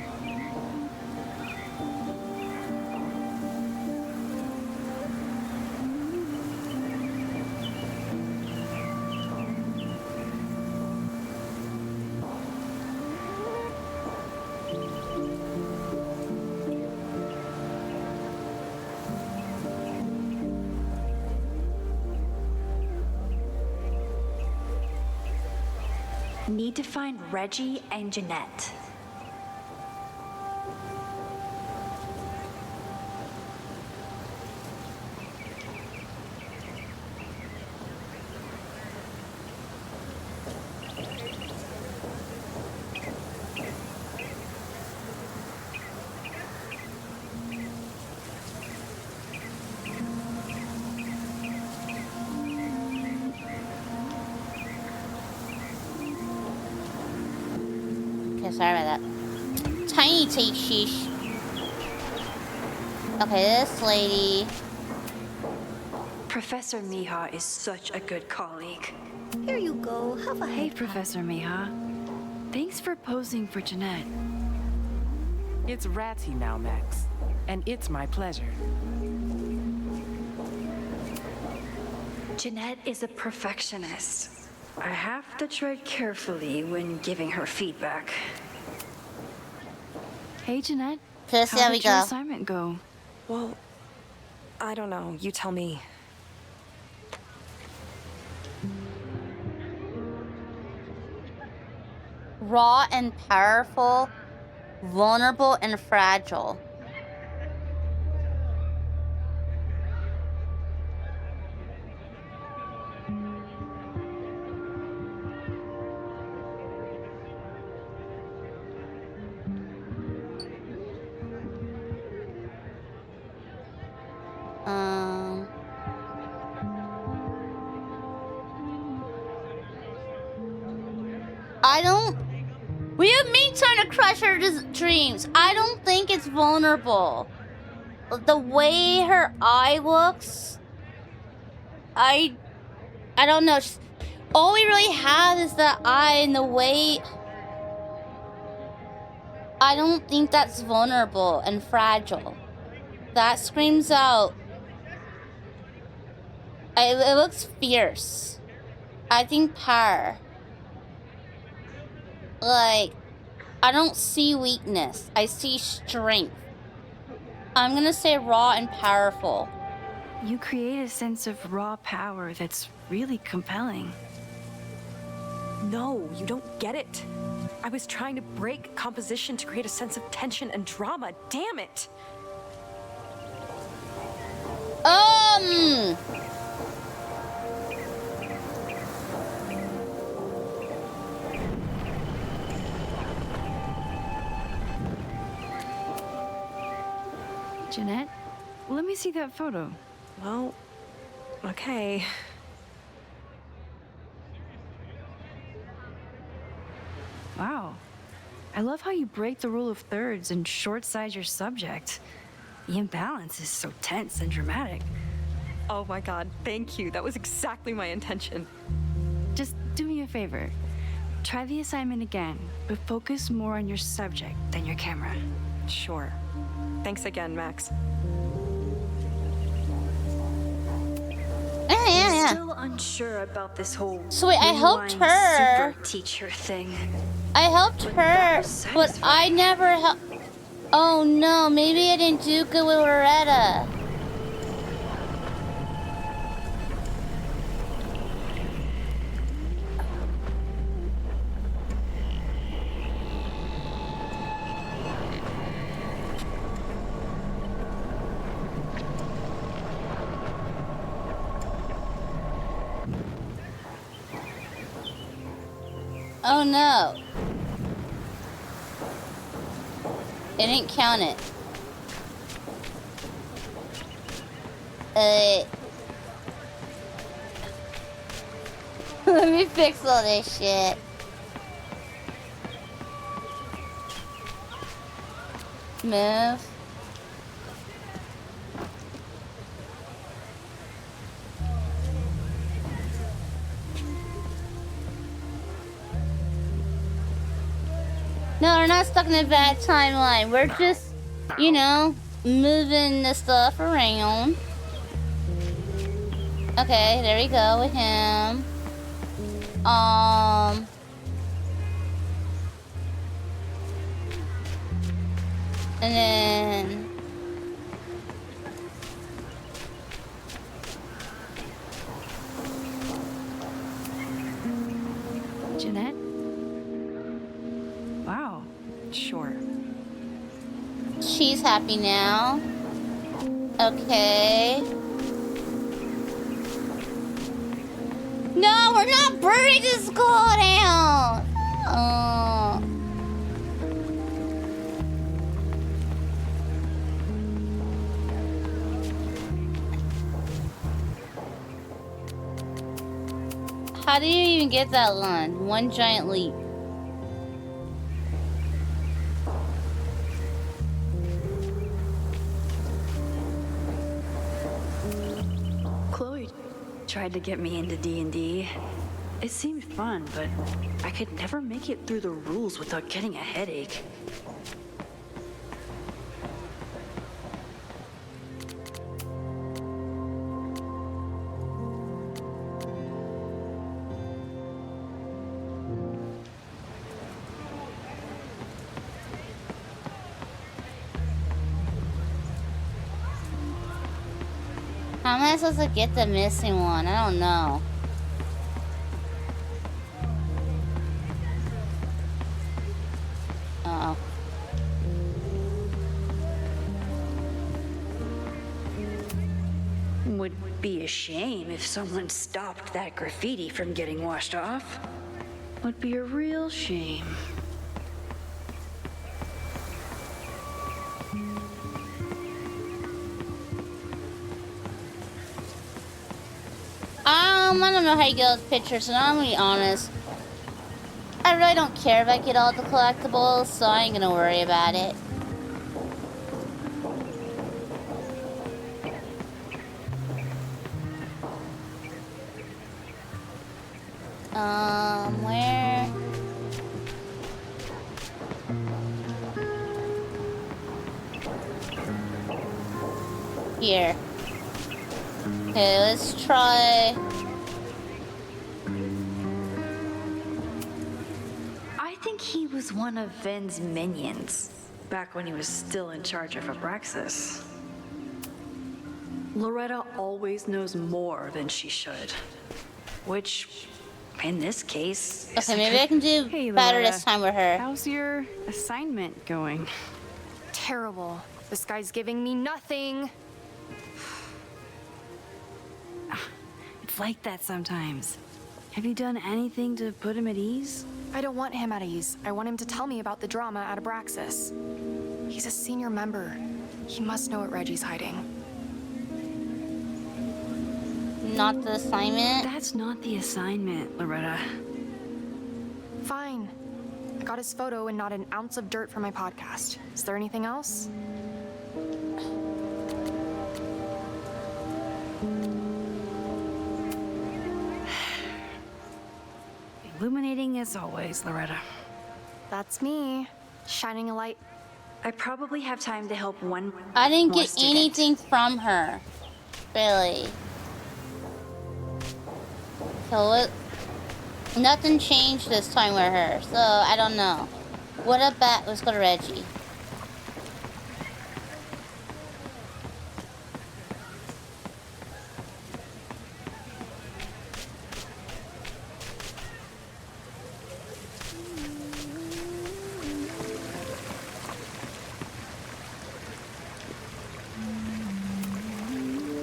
Need to find Reggie and Jeanette. Sorry about that. Tiny take sheesh. Okay, this lady. Professor Miha is such a good colleague. Here you go. Have a Hey, Professor Miha. Thanks for posing for Jeanette. It's Ratty now, Max. And it's my pleasure. Jeanette is a perfectionist. I have to tread carefully when giving her feedback. Hey, Jeanette. There How we did your go. assignment go? Well, I don't know. You tell me. Raw and powerful, vulnerable and fragile. you mean trying to crush her dreams? I don't think it's vulnerable. The way her eye looks, I don't know. All we really have is that eye and the way. I don't think that's vulnerable and fragile. That screams out. It looks fierce. I think power. Like, I don't see weakness. I see strength. I'm gonna say raw and powerful. You create a sense of raw power that's really compelling. No, you don't get it. I was trying to break composition to create a sense of tension and drama. Damn it! Jeanette, let me see that photo. Well, okay. Wow. I love how you break the rule of thirds and short-size your subject. The imbalance is so tense and dramatic. Oh my god, thank you. That was exactly my intention. Just do me a favor. Try the assignment again, but focus more on your subject than your camera. Sure. Thanks again, Max. Yeah. Still unsure about this whole So wait, I helped her. Super teacher thing. I helped her, but I never helped. Oh no, maybe I didn't do good with Loretta. Oh no. It didn't count it. Let me fix all this shit. Move. No, we're not stuck in a bad timeline. We're just, you know, moving the stuff around. Okay, there we go with him. And then Jeanette? Wow. Sure. She's happy now. Okay. No, we're not burning the skull down. Oh. How do you even get that one? One giant leap. Chloe tried to get me into D&D. It seemed fun, but I could never make it through the rules without getting a headache. How am I supposed to get the missing one? I don't know. Uh-oh. Would be a shame if someone stopped that graffiti from getting washed off. Would be a real shame. I don't know how you get those pictures, and I'm gonna be honest. I I really don't care if I get all the collectibles, so I ain't gonna worry about it. Where? Here. Okay, let's try. I think he was one of Ven's minions, back when he was still in charge of Abraxas. Loretta always knows more than she should. Which, in this case... Okay, maybe I can do better Loretta. this time with her. How's your assignment going? Terrible. This guy's giving me nothing. It's like that sometimes. Have you done anything to put him at ease? I don't want him at ease. I want him to tell me about the drama at Abraxas. He's a senior member. He must know what Reggie's hiding. Not the assignment? That's not the assignment, Loretta. Fine. I got his photo and not an ounce of dirt for my podcast. Is there anything else? Illuminating as always, Loretta. That's me, shining a light. I probably have time to help one I didn't more get student. anything from her. Really. So nothing changed this time with her, so I don't know. What about, let's go to Reggie.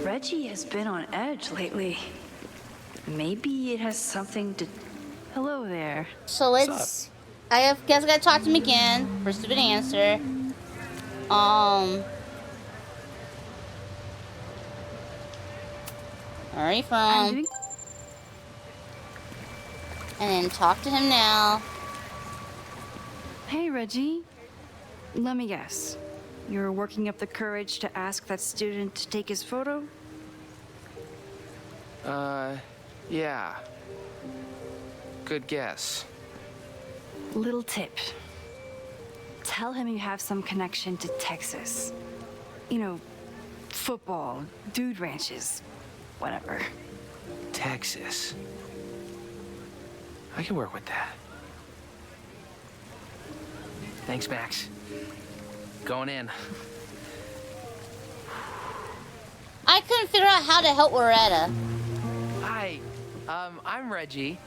Reggie has been on edge lately. Maybe it has something to... Hello there. So let's... I guess I gotta talk to him again for a stupid answer. Where are you from? And then talk to him now. Hey, Reggie. Let me guess. You're working up the courage to ask that student to take his photo? Yeah. Good guess. Little tip. Tell him you have some connection to Texas. You know, football, dude ranches, whatever. Texas. I can work with that. Thanks, Max. Going in. I couldn't figure out how to help Loretta. Hi, I'm Reggie.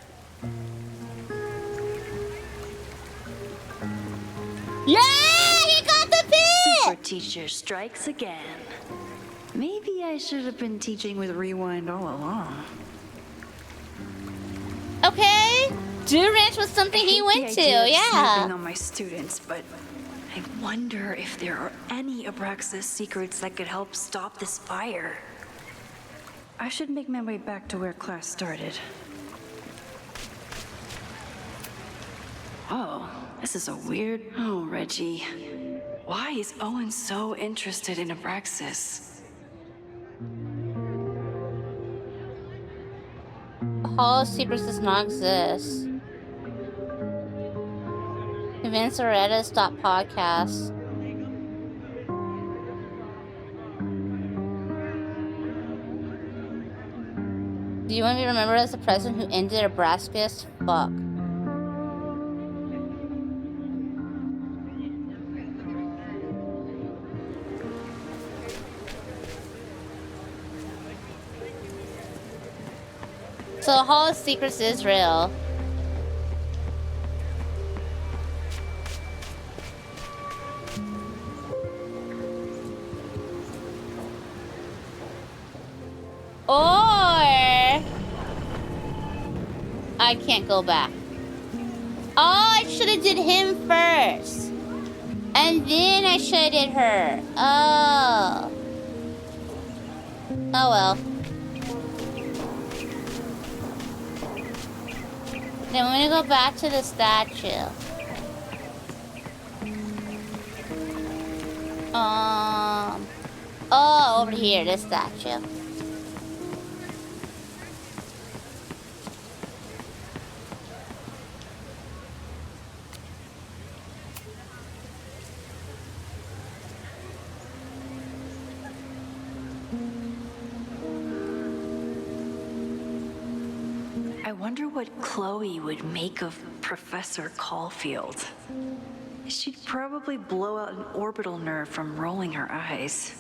Yeah, he got the pin! Super teacher strikes again. Maybe I should have been teaching with Rewind all along. Okay. Dude Ranch was something he went to, yeah. Snooping on my students, but I wonder if there are any Abraxas secrets that could help stop this fire. I should make my way back to where class started. Oh, this is a weird... Oh, Reggie. Why is Owen so interested in Abraxas? Hall of Secrets does not exist. Convince Loretta to stop podcasts. Do you want to be remembered as the president who ended Abraxas? Fuck. So the Hall of Secrets is real. Or I can't go back. Oh, I should have did him first. And then I should have did her. Oh. Oh well. Then we're gonna go back to the statue. Oh, over here, this statue. I wonder what Chloe would make of Professor Caulfield. She'd probably blow out an orbital nerve from rolling her eyes.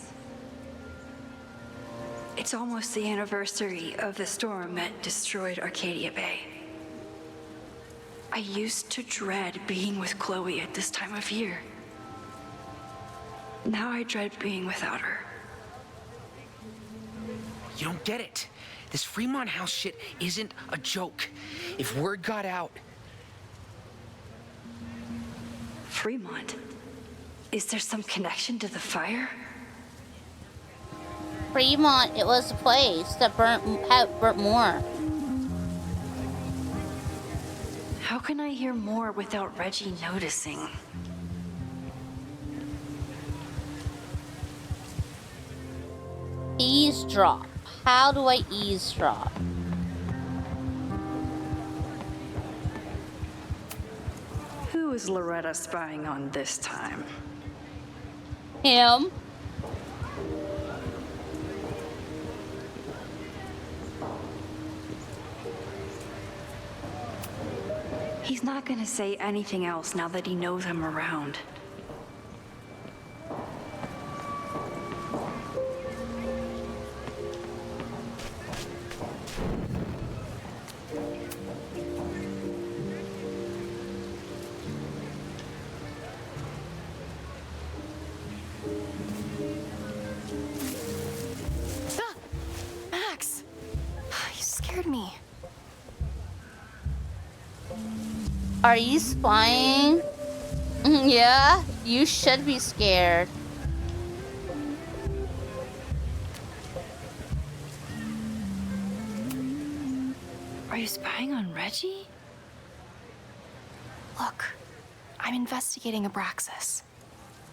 It's almost the anniversary of the storm that destroyed Arcadia Bay. I used to dread being with Chloe at this time of year. Now I dread being without her. You don't get it. This Fremont House shit isn't a joke. If word got out... Fremont? Is there some connection to the fire? Fremont, it was the place that burnt more. How can I hear more without Reggie noticing? Eavesdrop. How do I eavesdrop? Who is Loretta spying on this time? Him. He's not gonna say anything else now that he knows I'm around. Max! You scared me. Are you spying? Yeah, you should be scared. Are you spying on Reggie? Look, I'm investigating Abraxas.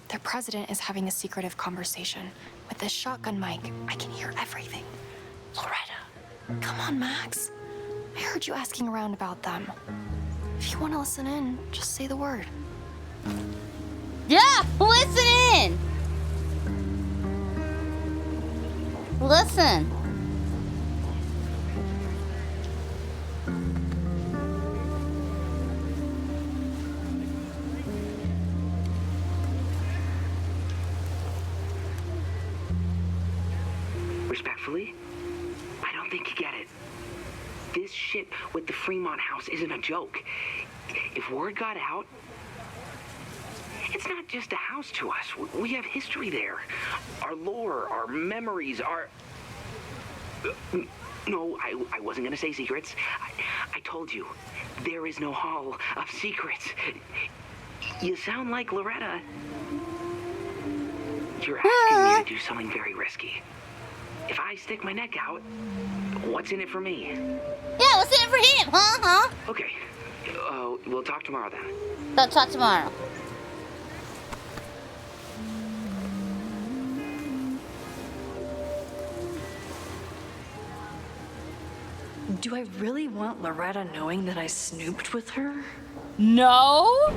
Their president is having a secretive conversation. With this shotgun mic, I can hear everything. Loretta, come on, Max. I heard you asking around about them. If you want to listen in, just say the word. Yeah, listen in. Listen. Respectfully, I don't think you get it. This shit with the Fremont House isn't a joke. If word got out, it's not just a house to us. We have history there. Our lore, our memories, our... No, I wasn't gonna say secrets. I told you, there is no hall of secrets. You sound like Loretta. You're asking me to do something very risky. If I stick my neck out, what's in it for me? Yeah, what's in it for him? Huh? Okay. We'll talk tomorrow then. We'll talk tomorrow. Do I really want Loretta knowing that I snooped with her? No.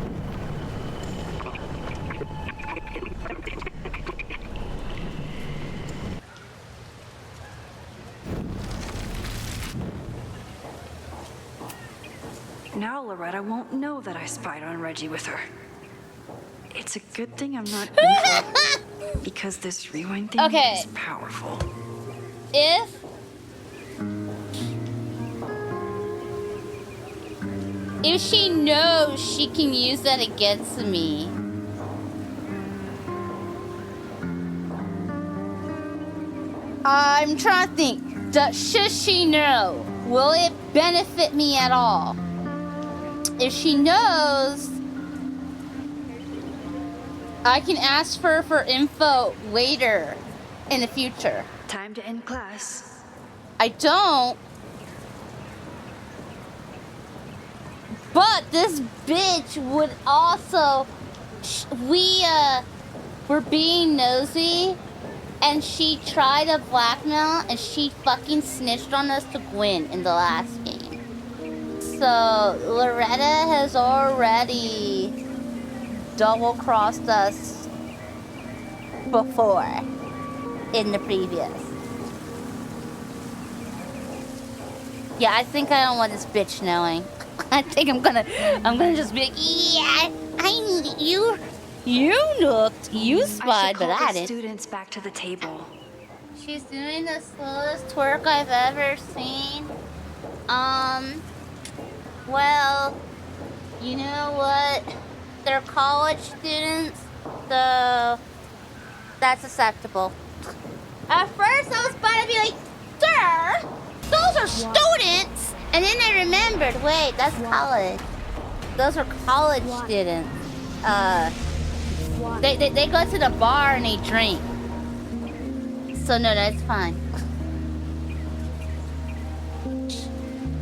Now Loretta won't know that I spied on Reggie with her. It's a good thing I'm not evil, because this rewind thing is powerful. If she knows, she can use that against me. I'm trying to think. Should she know? Will it benefit me at all? If she knows, I can ask her for info later in the future. Time to end class. I don't. But this bitch would also... We, were being nosy, and she tried to blackmail, and she fucking snitched on us to Gwen in the last game. So, Loretta has already double-crossed us before in the previous. Yeah, I think I don't want this bitch knowing. I think I'm gonna just be like, yeah, you looked, you spied, but I didn't. Students back to the table. She's doing the slowest twerk I've ever seen. Well, you know what? They're college students, so that's acceptable. At first, I was about to be like, sir, those are students! And then I remembered, wait, that's college. Those are college students. They go to the bar and they drink. So no, that's fine.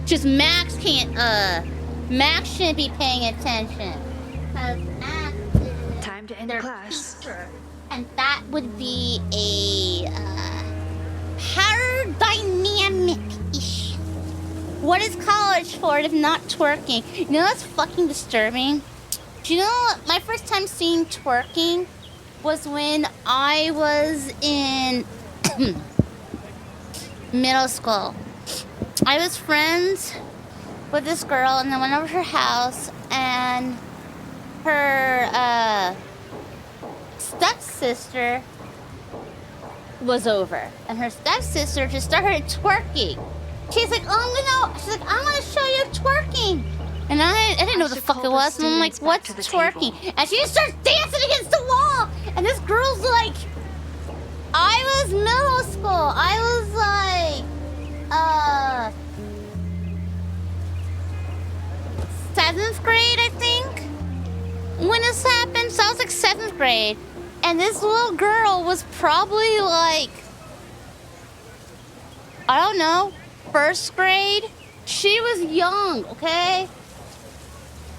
Just Max can't, Max shouldn't be paying attention. Because Max is time to end their class. teacher. And that would be a, power dynamic-ish. What is college for if not twerking? You know that's fucking disturbing? Do you know my first time seeing twerking was when I was in middle school. I was friends with this girl and I went over to her house and her stepsister was over and her stepsister just started twerking. She's like, I'm gonna show you twerking. And I didn't know what the fuck it was. And I'm like, what's twerking? And she just starts dancing against the wall. And this girl's like, I was middle school. I was like, 7th grade, I think, when this happened. So I was like 7th grade. And this little girl was probably like, I don't know, 1st grade. She was young, okay?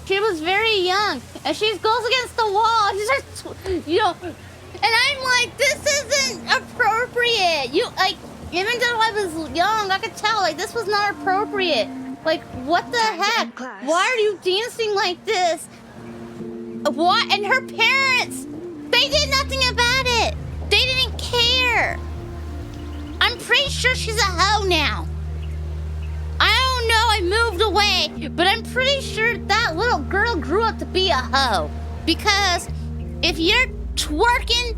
She was very young, and she goes against the wall. She starts, you know, and I'm like, this isn't appropriate. You, like, even though I was young, I could tell, like, this was not appropriate. Like, what the heck? Why are you dancing like this? What? And her parents, they did nothing about it. They didn't care. I'm pretty sure she's a hoe now. I don't know, I moved away, but I'm pretty sure that little girl grew up to be a hoe. Because if you're twerking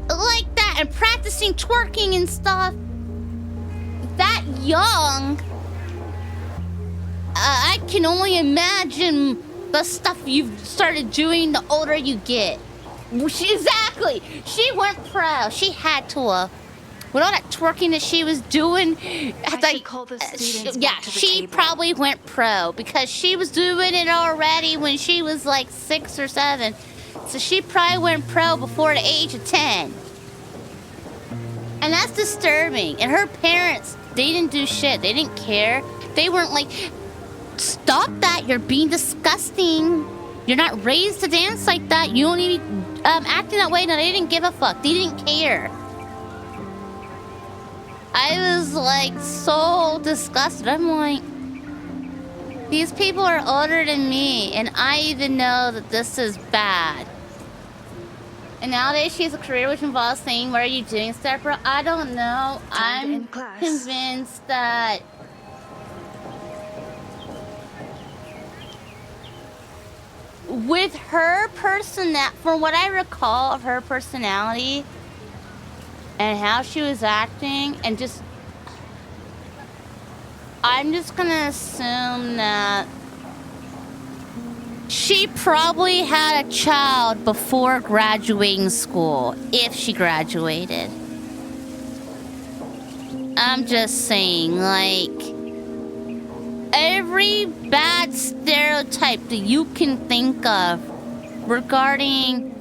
like that and practicing twerking and stuff that young, I can only imagine the stuff you've started doing the older you get. Exactly. She went pro. She had to. With all that twerking that she was doing, she probably went pro because she was doing it already when she was like 6 or 7. So she probably went pro before the age of 10. And that's disturbing. And her parents, they didn't do shit. They didn't care. They weren't like, stop that. You're being disgusting. You're not raised to dance like that. You don't even acting that way. No, they didn't give a fuck. They didn't care. I was like so disgusted. I'm like, these people are older than me, and I even know that this is bad. And nowadays she has a career which involves saying, what are you doing, Stepper? I don't know. I'm convinced that with her from what I recall of her personality and how she was acting, and just, I'm just gonna assume that she probably had a child before graduating school, if she graduated. I'm just saying, like, every bad stereotype that you can think of regarding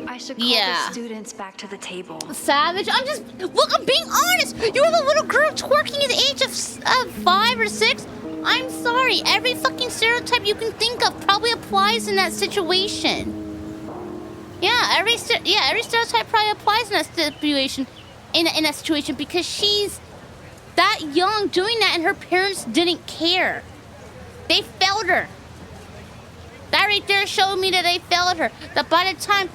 I should call the students back to the table. Savage. Look, I'm being honest. You have a little girl twerking at the age of 5 or 6. I'm sorry. Every fucking stereotype you can think of probably applies in that situation. Yeah, every stereotype probably applies in that situation. In that situation, because she's that young doing that, and her parents didn't care. They failed her. That right there showed me that they failed her. That by the time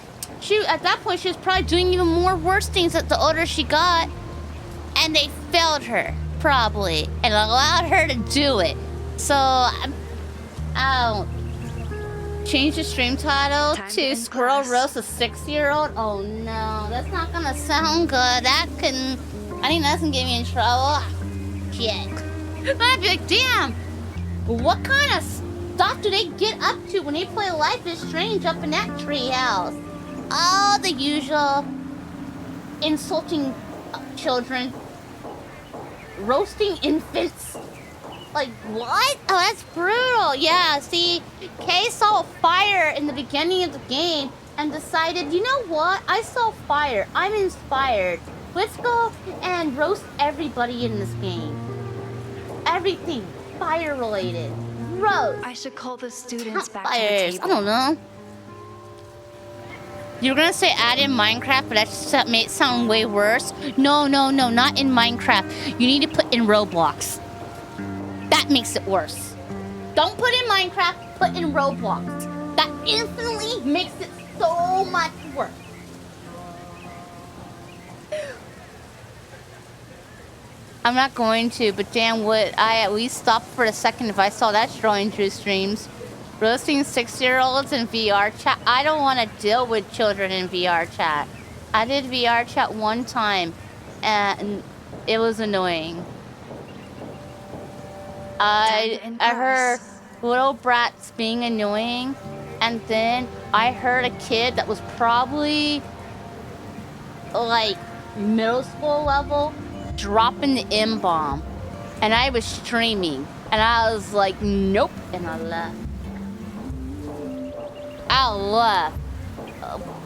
at that point, she was probably doing even more worse things the older she got. And they failed her, probably, and allowed her to do it. So, I'll change the stream title to Squirrel Roast a 6-year-old. Oh no, that's not gonna sound good. I think that's gonna get me in trouble. Shit. I'd be like, damn, what kind of stuff do they get up to when they play Life is Strange up in that treehouse? Oh, the usual insulting children, roasting infants. Like, what? Oh, that's brutal. Yeah, see, Kay saw fire in the beginning of the game and decided, you know what? I saw fire. I'm inspired. Let's go and roast everybody in this game. Everything fire related. Roast. I should call the students back Fires. to the I table. don't know. You're gonna say add in Minecraft, but that may sound way worse. No, not in Minecraft. You need to put in Roblox. That makes it worse. Don't put in Minecraft, put in Roblox. That instantly makes it so much worse. I'm not going to, but damn, would I at least stop for a second if I saw that strolling through streams. Roasting 6-year-olds in VR chat. I don't want to deal with children in VR chat. I did VR chat one time, and it was annoying. I heard little brats being annoying, and then I heard a kid that was probably like middle school level dropping the M-bomb, and I was streaming, and I was like, nope, and I left.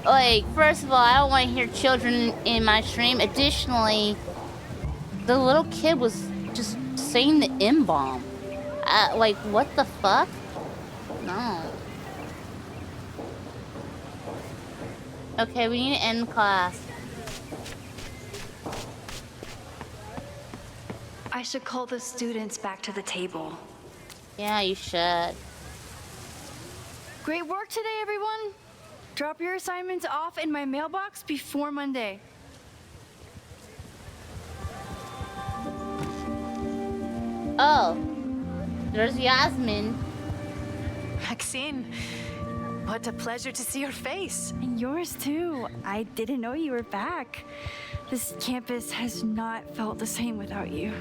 Like, first of all, I don't want to hear children in my stream. Additionally, the little kid was just saying the M-bomb. Like, what the fuck? No. Okay, we need to end class. I should call the students back to the table. Yeah, you should. Great work today, everyone. Drop your assignments off in my mailbox before Monday. Oh, there's Yasmin. Maxine, what a pleasure to see your face. And yours too. I didn't know you were back. This campus has not felt the same without you.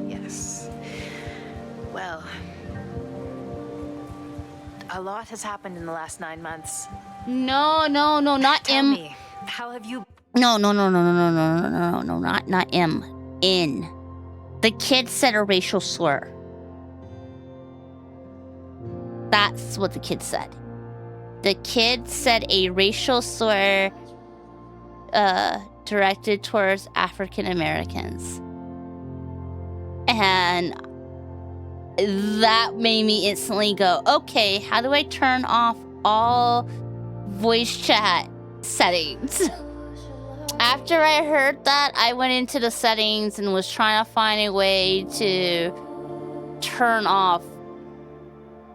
Yes. Well, a lot has happened in the last 9 months. No, not Tell M. me, how have you? No, not M. N. The kid said a racial slur. That's what the kid said. The kid said a racial slur directed towards African Americans. And that made me instantly go, okay, how do I turn off all voice chat settings? After I heard that, I went into the settings and was trying to find a way to turn off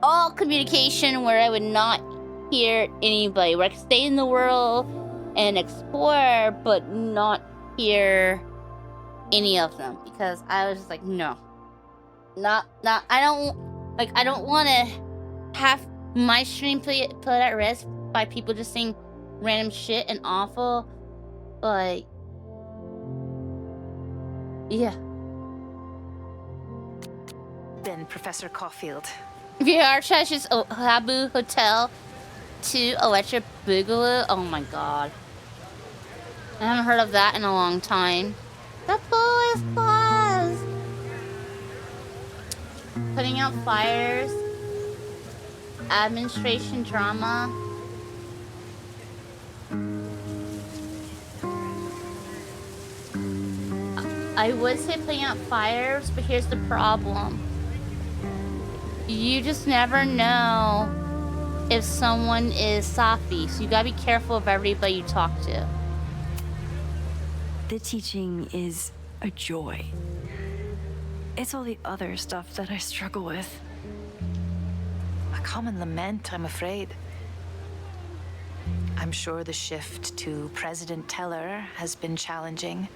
all communication where I would not hear anybody, where I could stay in the world and explore, but not hear any of them, because I was just like, no. I don't want to have my stream put at risk by people just saying random shit and awful. Like, yeah. Then Professor Caulfield. VR chat is Habu Hotel to Electric Boogaloo. Oh my god. I haven't heard of that in a long time. The pool is closed. Putting out fires. Administration drama. I would say putting out fires, but here's the problem. You just never know if someone is Safi, so you gotta be careful of everybody you talk to. The teaching is a joy. It's all the other stuff that I struggle with. A common lament, I'm afraid. I'm sure the shift to President Teller has been challenging.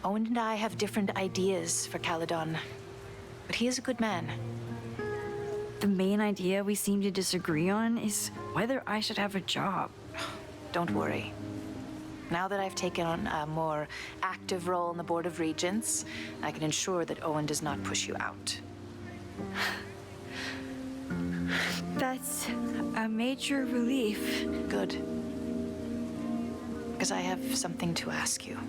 Owen and I have different ideas for Caledon, but he is a good man. The main idea we seem to disagree on is whether I should have a job. Don't worry. Now that I've taken on a more active role in the Board of Regents, I can ensure that Owen does not push you out. That's a major relief. Good. Because I have something to ask you.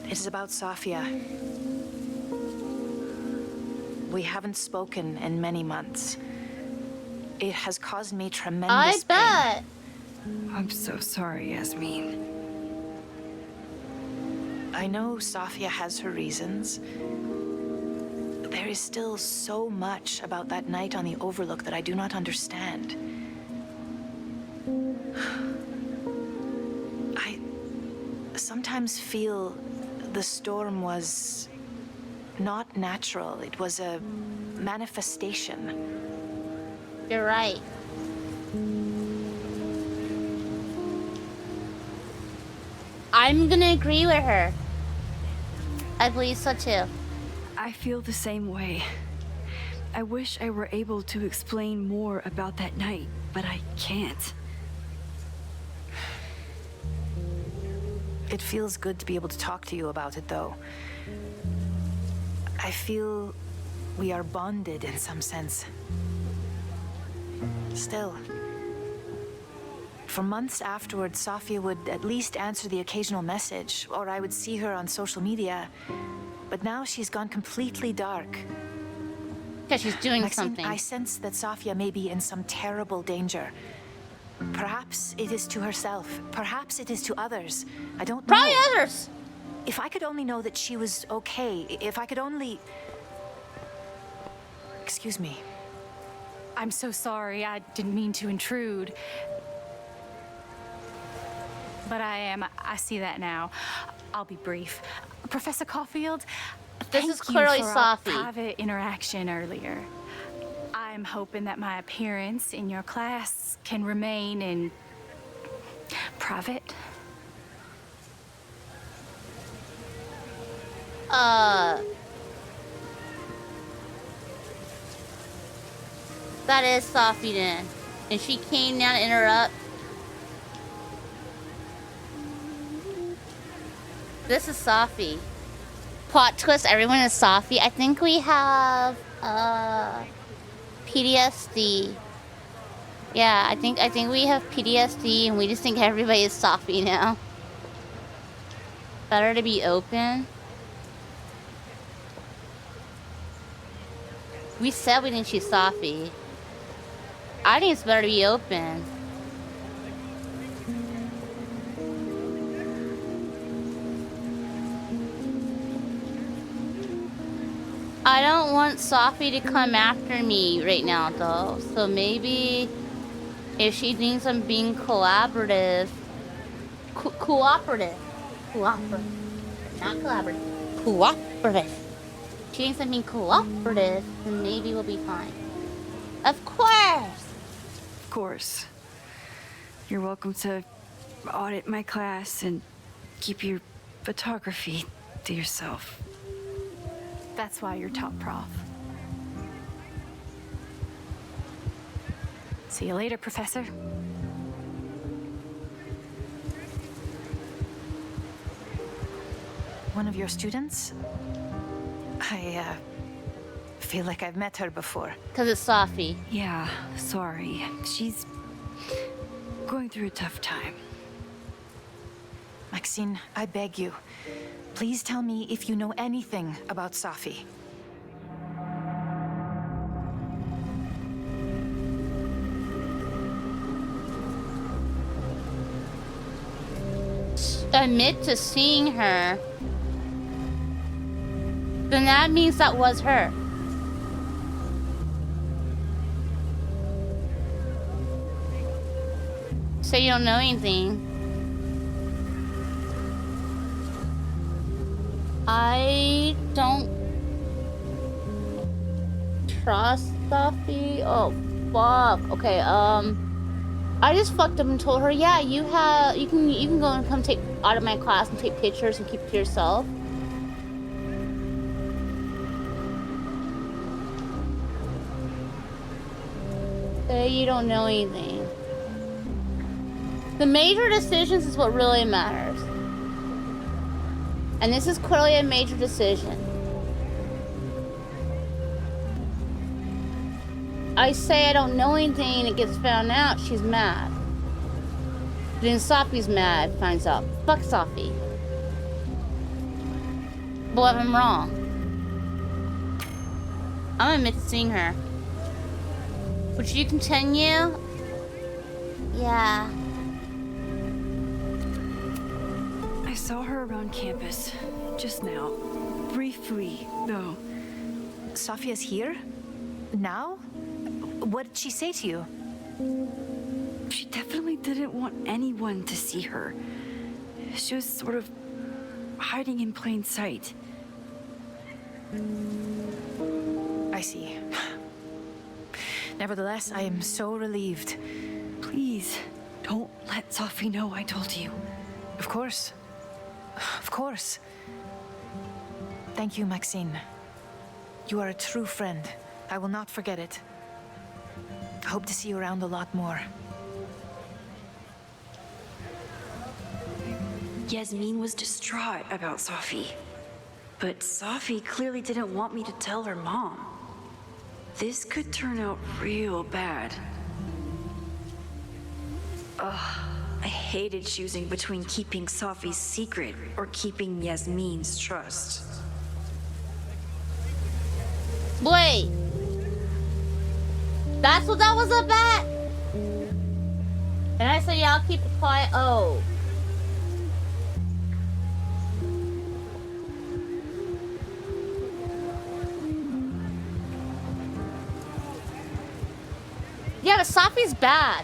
It is about Safia. We haven't spoken in many months. It has caused me tremendous pain. I bet. I'm so sorry, Yasmin. I know Safia has her reasons. There is still so much about that night on the Overlook that I do not understand. I sometimes feel the storm was not natural. It was a manifestation. You're right. I'm gonna agree with her. I believe so too. I feel the same way. I wish I were able to explain more about that night, but I can't. It feels good to be able to talk to you about it, though. I feel we are bonded in some sense. Still, for months afterwards, Safia would at least answer the occasional message, or I would see her on social media. But now she's gone completely dark. Because she's doing Maxine, something. I sense that Safia may be in some terrible danger. Perhaps it is to herself. Perhaps it is to others. I don't know. Probably others. If I could only know that she was okay. If I could only... Excuse me. I'm so sorry. I didn't mean to intrude. But I see that now. I'll be brief. Professor Caulfield, this is thank you clearly for our Safi. private interaction earlier. I'm hoping that my appearance in your class can remain in private. That is Safi then. And she came down to interrupt. This is Safi. Plot twist, everyone is Safi. I think we have PTSD. Yeah, I think we have PTSD and we just think everybody is Safi now. Better to be open. We said we didn't choose Safi. I think it's better to be open. I don't want Safi to come after me right now, though. So maybe if she thinks I'm being collaborative, cooperative, not collaborative, cooperative. If she thinks I'm being cooperative, then maybe we'll be fine. Of course. Of course. You're welcome to audit my class and keep your photography to yourself. That's why you're top prof. See you later, Professor. One of your students? I feel like I've met her before. Because it's Safi. Yeah, sorry. She's going through a tough time. Maxine, I beg you. Please tell me if you know anything about Safi. Admit to seeing her. Then that means that was her. So you don't know anything. I don't trust Sophie. Oh fuck. Okay, I just fucked up and told her, yeah, you can go and come take out of my class and take pictures and keep it to yourself. Say you don't know anything. The major decisions is what really matters. And this is clearly a major decision. I say I don't know anything and it gets found out, she's mad. Then Sophie's mad, finds out. Fuck Sophie. But if I'm wrong, I'm gonna admit to seeing her. Would you continue? Yeah. I saw her around campus just now. Briefly, though. Sophia's here? Now? What did she say to you? She definitely didn't want anyone to see her. She was sort of hiding in plain sight. I see. Nevertheless, I am so relieved. Please, don't let Sophie know I told you. Of course. Of course. Thank you, Maxine. You are a true friend. I will not forget it. I hope to see you around a lot more. Yasmin was distraught about Sophie. But Sophie clearly didn't want me to tell her mom. This could turn out real bad. Ugh, I hated choosing between keeping Sophie's secret or keeping Yasmin's trust. Wait. That's what that was about? And I said, yeah, I'll keep it quiet. Oh. Yeah, but Sophie's bad.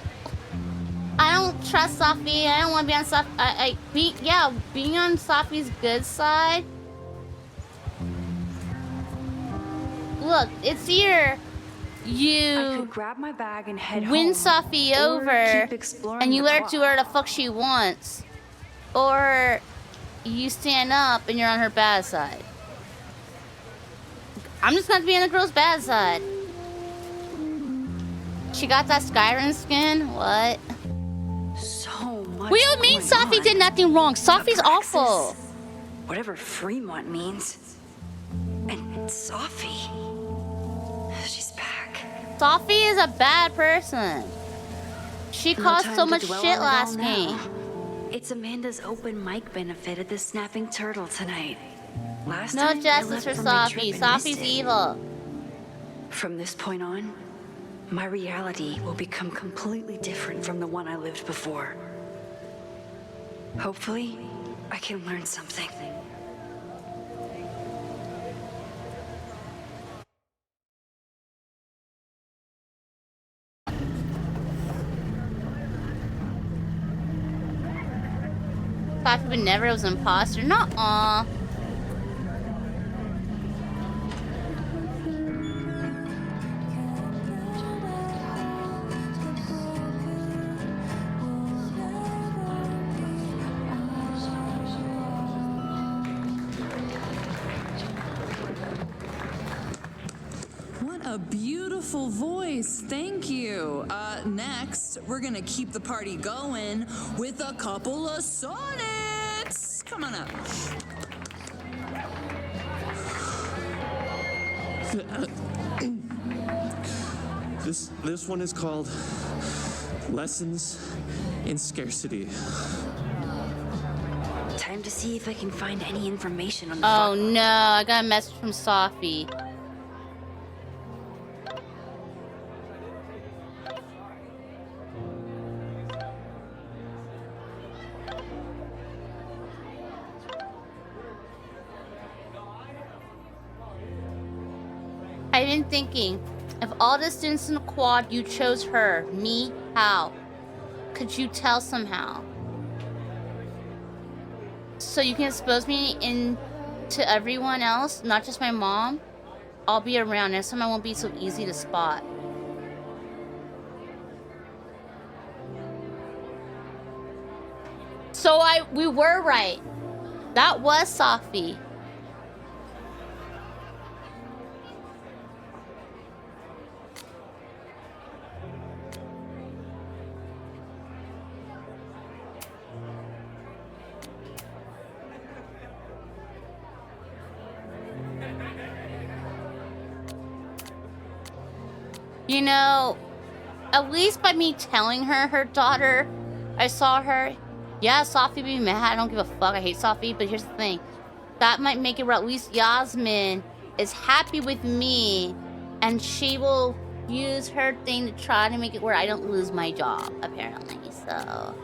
I don't trust Sophie. I don't want to be on Sophie. Being on Sophie's good side. Look, it's either I could grab my bag and head win home, Sophie or over keep exploring and you the let her clock. do whatever the fuck she wants, or you stand up and you're on her bad side. I'm just gonna be on the girl's bad side. She got that Skyrim skin? What? So much. What do you mean Sophie did nothing wrong? Sophie's awful. Whatever Fremont means. And Sophie. She's back. Sophie is a bad person. She No caused time so to much dwell shit on it last all now. game. It's Amanda's open mic benefit at the Snapping Turtle tonight. Last No time, I justice left for from my trip Sophie. and Sophie's missed it. evil. From this point on, my reality will become completely different from the one I lived before. Hopefully, I can learn something. Sophie would never was an imposter. Nuh-uh. What a beautiful voice. Thank you. Next, we're gonna keep the party going with a couple of sonnets. Come on up. This one is called Lessons in Scarcity. Time to see if I can find any information on the Oh no, I got a message from Sophie. I've been thinking, if all the students in the quad, you chose her, me, how? Could you tell somehow? So you can expose me to everyone else, not just my mom? I'll be around. Next time I won't be so easy to spot. So we were right. That was Safi. You know, at least by me telling her daughter, I saw her. Yeah, Safi be mad. I don't give a fuck. I hate Safi. But here's the thing. That might make it where at least Yasmin is happy with me. And she will use her thing to try to make it where I don't lose my job, apparently. So,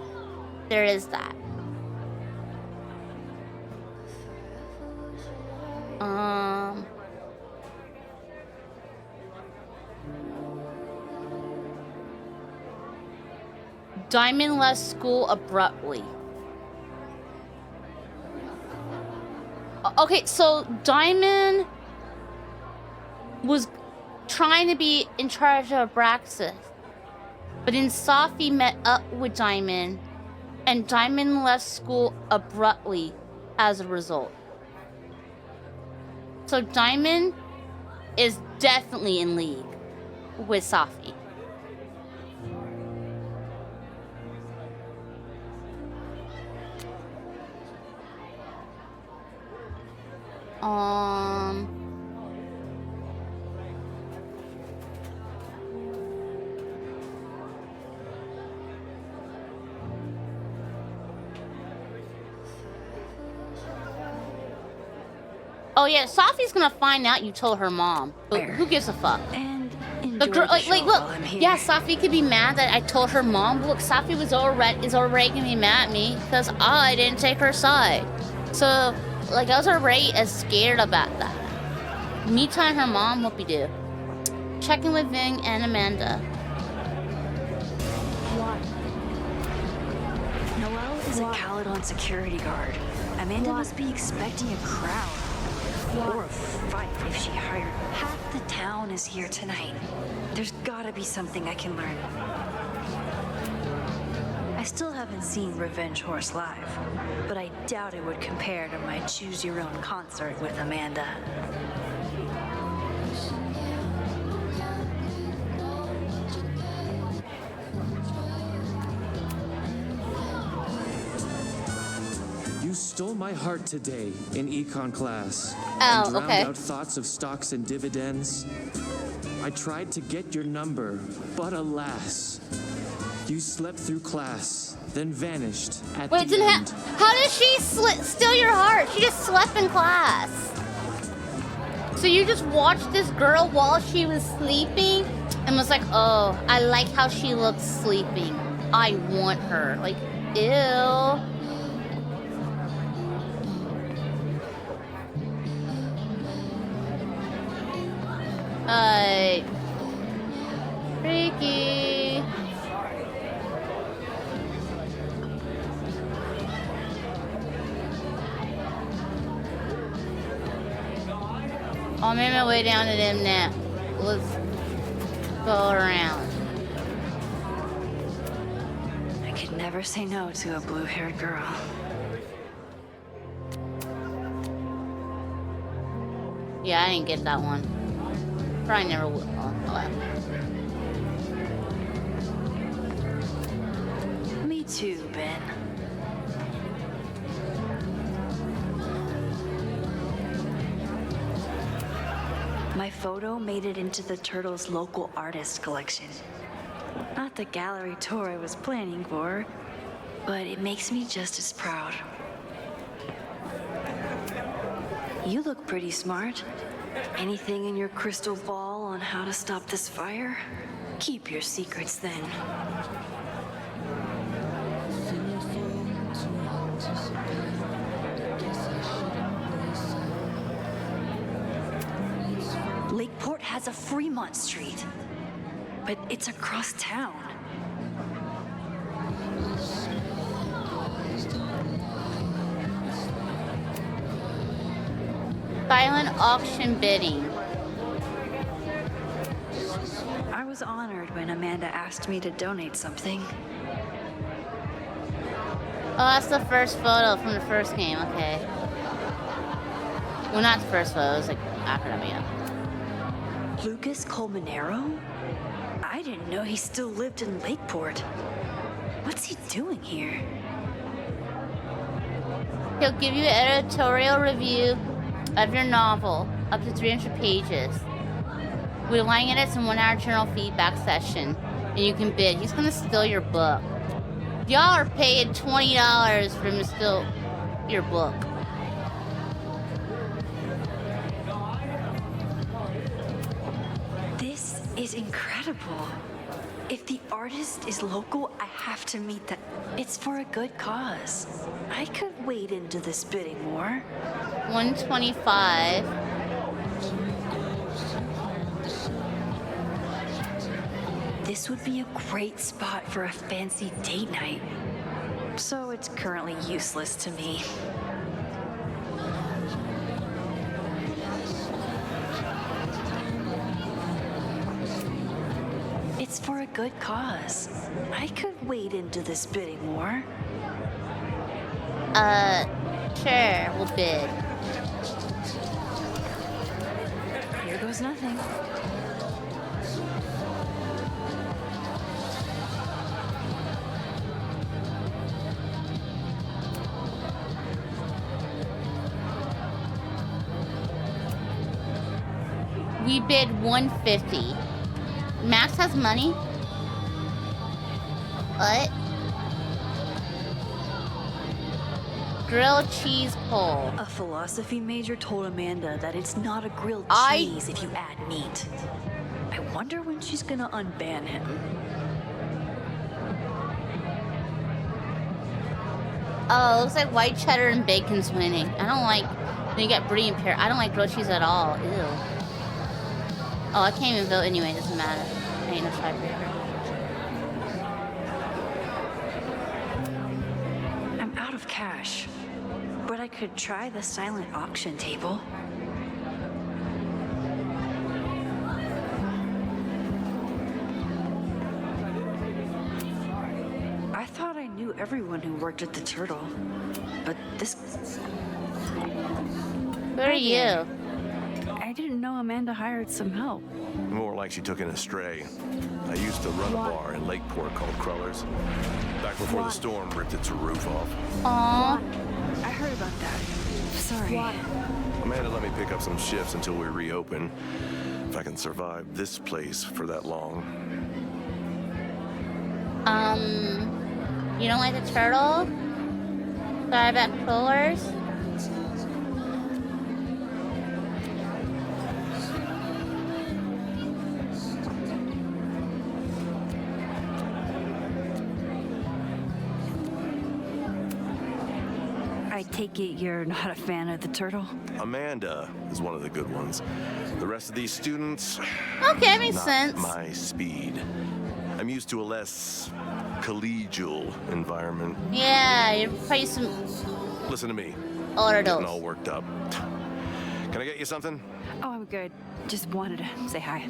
there is that. Diamond left school abruptly. Okay, so Diamond was trying to be in charge of Abraxas. But then Safi met up with Diamond, and Diamond left school abruptly as a result. So Diamond is definitely in league with Safi. Oh yeah, Safi's gonna find out you told her mom. But who gives a fuck? And the girl, like look, yeah, Safi could be mad that I told her mom. Look, Safi is already gonna be mad at me because I didn't take her side. So, like, I was already as scared about that. Me telling her mom, what we do? Checking with Ving and Amanda. Noelle is a Caledon security guard. Amanda must be expecting a crowd. Or a fight if she hired. Half the town is here tonight. There's gotta be something I can learn. I still haven't seen Revenge Horse live, but I doubt it would compare to my Choose Your Own concert with Amanda. You stole my heart today in econ class. Oh, and drowned okay. out thoughts of stocks and dividends. I tried to get your number, but alas, you slept through class, then vanished at Wait, the end. how did she steal your heart? She just slept in class. So you just watched this girl while she was sleeping and was like, oh, I like how she looks sleeping. I want her. Like, ew. Freaky. I'm on my way down to them now. Let's go around. I could never say no to a blue-haired girl. Yeah, I didn't get that one. Probably never will. Me too, Ben. My photo made it into the Turtles' local artist collection. Not the gallery tour I was planning for, but it makes me just as proud. You look pretty smart. Anything in your crystal ball on how to stop this fire? Keep your secrets then. Lakeport has a Fremont Street, but it's across town. Silent auction bidding. I was honored when Amanda asked me to donate something. Oh, that's the first photo from the first game, okay. Well, not the first photo, it was like after that, yeah. Lucas Colmenero? I didn't know he still lived in Lakeport. What's he doing here? He'll give you an editorial review of your novel, up to 300 pages. With line edits and 1 hour journal feedback session. And you can bid. He's gonna steal your book. Y'all are paying $20 for him to steal your book. This is incredible. If the artist is local, I have to meet them. It's for a good cause. I could wade into this bidding war. 125. This would be a great spot for a fancy date night. So it's currently useless to me. It's for a good cause. I could wade into this bidding war. Sure, we'll bid. Here goes nothing. We bid 150. Max has money? What? Grilled cheese pole. A philosophy major told Amanda that it's not a grilled cheese if you add meat. I wonder when she's gonna unban him. Oh, it looks like white cheddar and bacon's winning. I don't like, then you got brie and pear. I don't like grilled cheese at all. Ew. Oh, I can't even vote anyway, it doesn't matter. I ain't no tiebreaker. I'm out of cash, but I could try the silent auction table. I thought I knew everyone who worked at the Turtle, but this... Who are you? I didn't know Amanda hired some help. More like she took in a stray. I used to run a bar in Lakeport called Crullers. Back before the storm ripped its roof off. Aww. I heard about that. Sorry. Amanda let me pick up some shifts until we reopen. If I can survive this place for that long. You don't like the Turtle? Sorry about Crullers? I take it you're not a fan of the Turtle? Amanda is one of the good ones. The rest of these students... Okay, makes not sense. my speed. I'm used to a less collegial environment. Yeah, you're probably some Listen to me. older Getting adults. all worked up. Can I get you something? Oh, I'm good. Just wanted to say hi.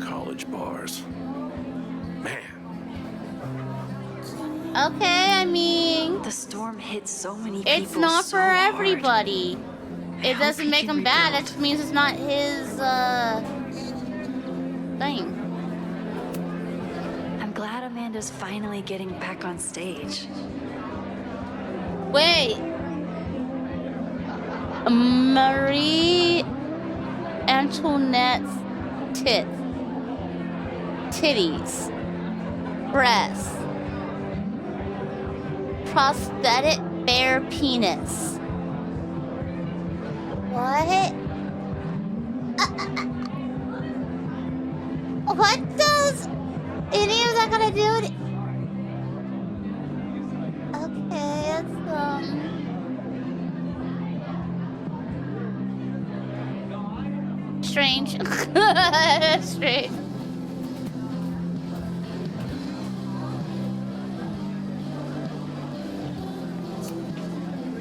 College bars. Man. Okay, I mean... The storm hit so many people. It's not so for hard. everybody. It doesn't make him bad. That just means it's not his, thing. I'm glad Amanda's finally getting back on stage. Wait. Marie Antoinette's titties, breasts, prosthetic bare penis. What? What does any of that gotta do with it? Okay, it's strange. Strange.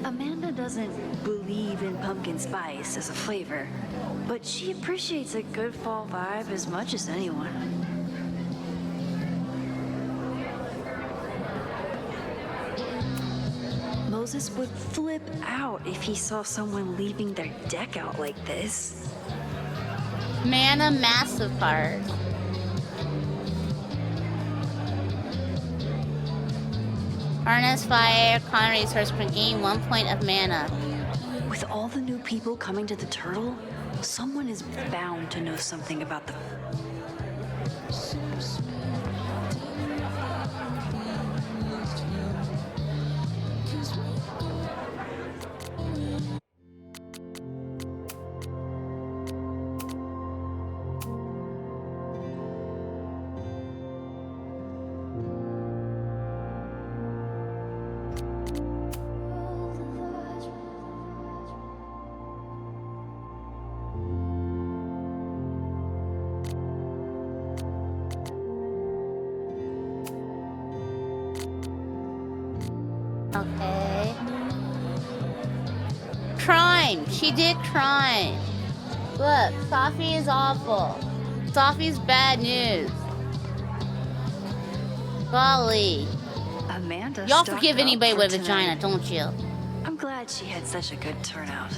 Amanda doesn't believe in pumpkin spice as a flavor, but she appreciates a good fall vibe as much as anyone. Moses would flip out if he saw someone leaving their deck out like this. Mana massive card. Harness fire, con resource per gain 1 point of mana. With all the new people coming to the turtle, someone is bound to know something about the... Okay. Crime. She did crime. Look, Safi is awful. Safi's bad news. Golly. Amanda Y'all stocked forgive up anybody for with tonight. vagina, don't you? I'm glad she had such a good turnout.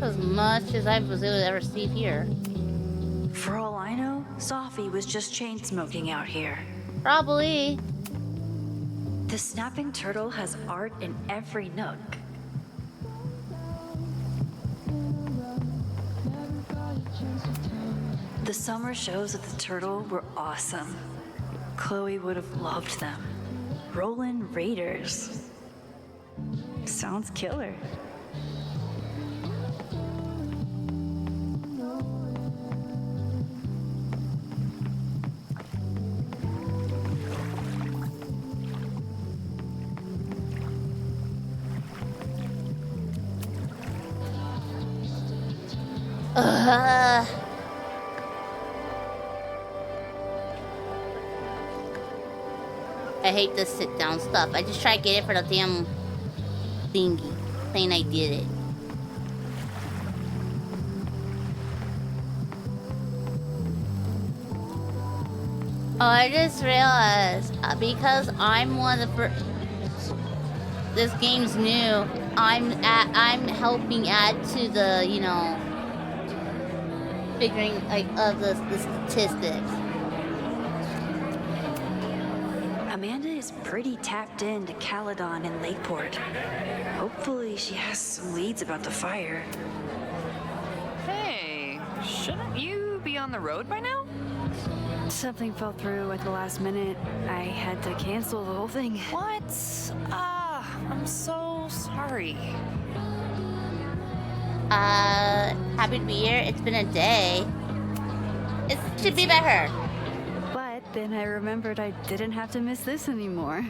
As much as I was able to ever see here. For all I know, Safi was just chain smoking out here. Probably. The snapping turtle has art in every nook. The summer shows at the Turtle were awesome. Chloe would have loved them. Rollin' Raiders. Sounds killer. I hate this sit down stuff. I just try to get it for the damn thingy. Saying I did it. Oh, I just realized because I'm one of the first. This game's new. I'm helping add to the, you know, figuring like of the statistics. Amanda is pretty tapped into Caledon and Lakeport. Hopefully she has some leads about the fire. Hey, shouldn't you be on the road by now? Something fell through at the last minute. I had to cancel the whole thing. What? I'm so sorry. Happy to be here. It's been a day. It should be better. But then I remembered I didn't have to miss this anymore.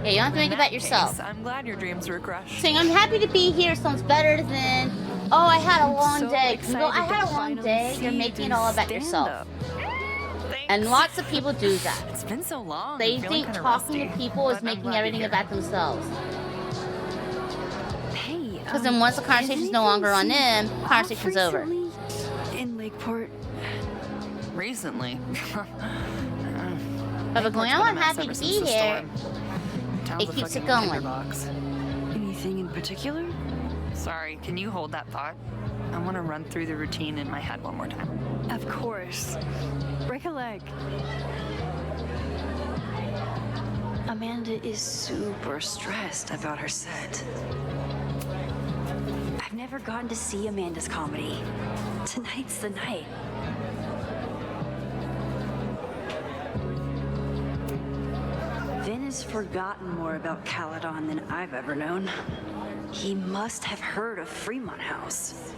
Yeah, you don't have to make it about yourself. I'm glad your dreams were crushed. Saying I'm happy to be here sounds better than, oh, I had a long day. You go, I had a long day. You're making it all about yourself. And lots of people do that. It's been so long. They think talking to people is making everything about themselves. Hey, because then once the conversation's no longer on them, conversation's over. In Lakeport. Recently. But going, I'm happy to be here. It keeps it going. Anything in particular? Sorry, can you hold that thought? I want to run through the routine in my head one more time. Of course. Break a leg. Amanda is super stressed about her set. I've never gotten to see Amanda's comedy. Tonight's the night. Vin has forgotten more about Caledon than I've ever known. He must have heard of Fremont House.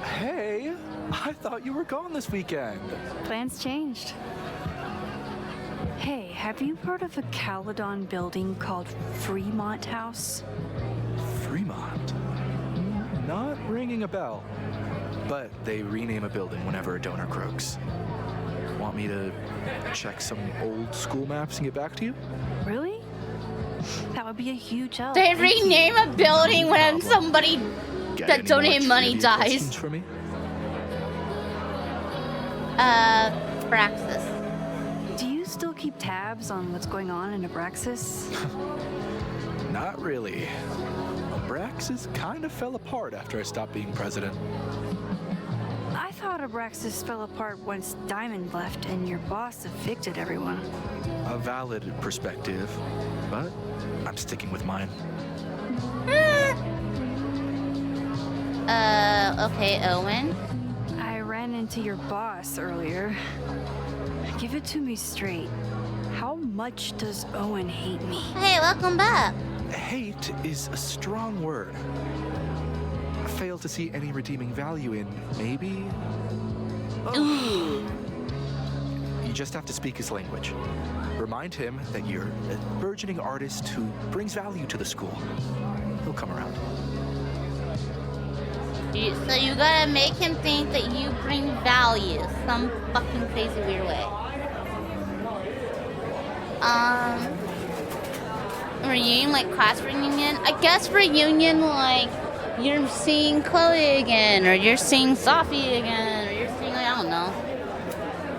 Hey, I thought you were gone this weekend. Plans changed. Hey, have you heard of a Caledon building called Fremont House? Fremont? Not ringing a bell. But they rename a building whenever a donor croaks. Want me to check some old school maps and get back to you? Really? That would be a huge help. They Thank rename you. a building when somebody Get that any more donated money trivia dies. questions for me? Praxis. Do you still keep tabs on what's going on in Abraxas? Not really. Abraxas kind of fell apart after I stopped being president. I thought Abraxas fell apart once Diamond left and your boss evicted everyone. A valid perspective, but I'm sticking with mine. Okay, Owen. I ran into your boss earlier. Give it to me straight. How much does Owen hate me? Hey, welcome back. Hate is a strong word. I fail to see any redeeming value in maybe. Ooh. You just have to speak his language. Remind him that you're a burgeoning artist who brings value to the school. He'll come around. So you gotta make him think that you bring value some fucking crazy weird way. Reunion, like class reunion? I guess reunion, like you're seeing Chloe again, or you're seeing Sophie again, or you're seeing, like, I don't know.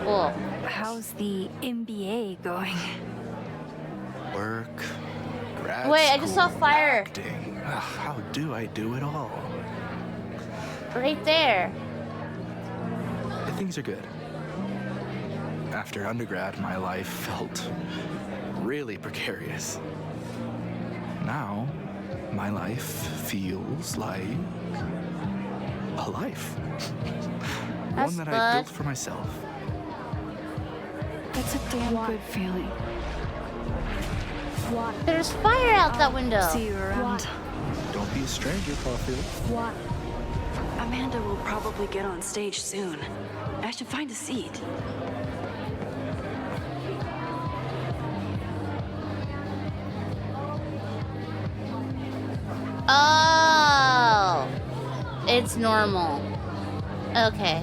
Cool. How's the MBA going? Work, grad Wait, I just saw school, fire. acting. Ugh, how do I do it all? Right there. Things are good. After undergrad, my life felt really precarious. Now, my life feels like a life. That's One that I built good. for myself. That's a damn good feeling. There's fire out that window. See you around. Don't be a stranger, Caulfield. What? Amanda will probably get on stage soon. I should find a seat. Oh, it's normal. Okay.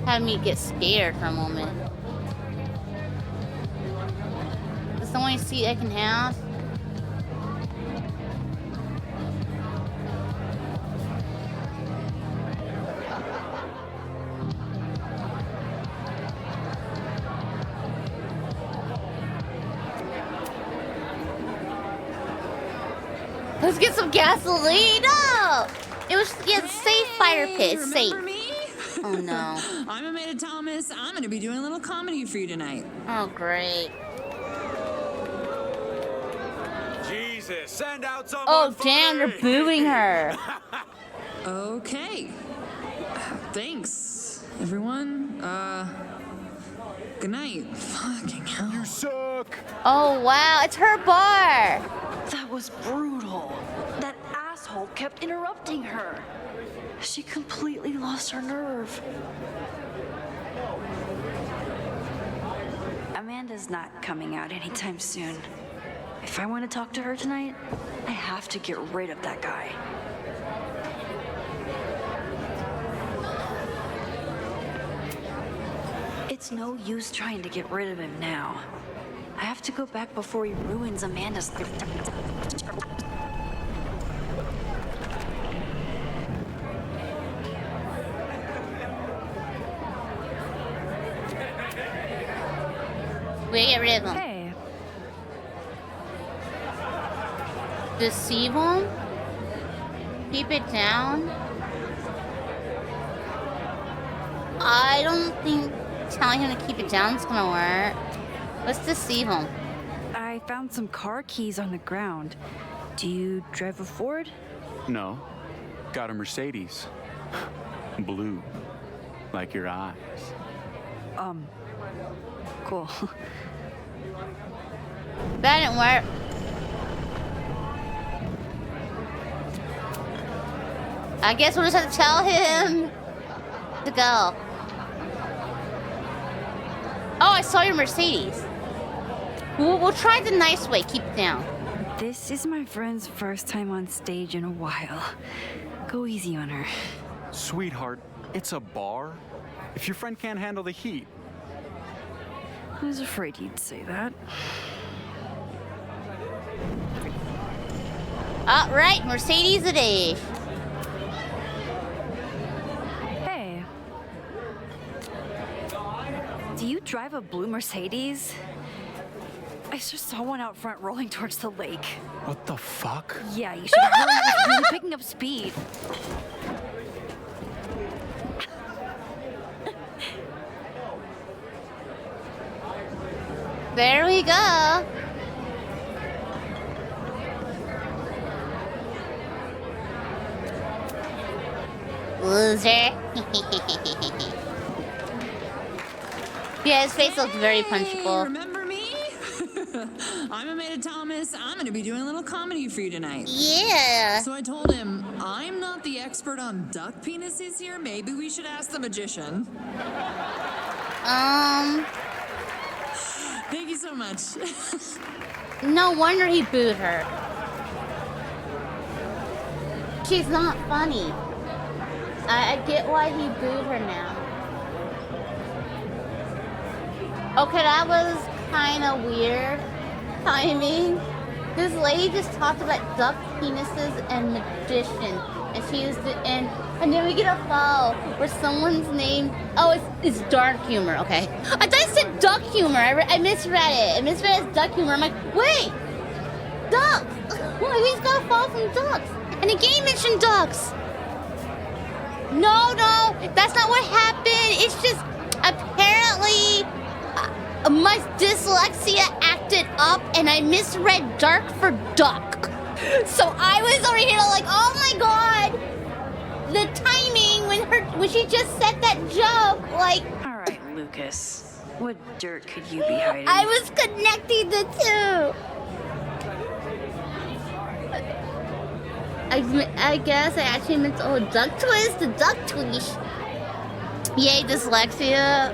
Had me get scared for a moment. That's the only seat I can have. Let's get some gasoline. No! It was safe fire pit. It's safe. Remember me? Oh no. I'm Amanda Thomas. I'm gonna be doing a little comedy for you tonight. Oh great. Jesus, send out someone. Oh damn, they're booing her. Okay. Thanks, everyone. Good night. Fucking hell. You suck. Oh wow, it's her bar. That was brutal. That asshole kept interrupting her. She completely lost her nerve. Amanda's not coming out anytime soon. If I want to talk to her tonight, I have to get rid of that guy. It's no use trying to get rid of him now. I have to go back before he ruins Amanda's life. We get rid of him. Hey. Deceive him? Keep it down? I don't think telling him to keep it down is gonna work. Let's deceive him. I found some car keys on the ground. Do you drive a Ford? No. Got a Mercedes. Blue. Like your eyes. Cool. That didn't work. I guess we'll just have to tell him to go. Oh, I saw your Mercedes. We'll try the nice way. Keep it down. This is my friend's first time on stage in a while. Go easy on her. Sweetheart, it's a bar. If your friend can't handle the heat. I was afraid you'd say that. All right, Mercedes it is. Hey. Do you drive a blue Mercedes? I just saw one out front rolling towards the lake. What the fuck? Yeah, you should hurry. It's really picking up speed. There we go. Loser. Yeah, his face looks very punchable. Remember me? I'm Amanda Thomas. I'm going to be doing a little comedy for you tonight. Yeah. So I told him, I'm not the expert on duck penises here. Maybe we should ask the magician. Thank you so much. No wonder he booed her. She's not funny. I get why he booed her now. Okay, that was kind of weird timing. This lady just talked about duck penises and magician, and she used it, and then we get a file where someone's name. Oh, it's dark humor. Okay, I thought it said duck humor. I misread it. I misread it as duck humor. I'm like, wait, ducks. Well, he's got a file from ducks, and the game mentioned ducks. No, that's not what happened. It's just apparently my dyslexia acted up and I misread dark for duck. So I was over here like, oh my god, the timing when she just said that joke, like. All right, Lucas, what dirt could you be hiding? I was connecting the two. I guess I actually meant to, duck twist, the duck twist. Yay, dyslexia.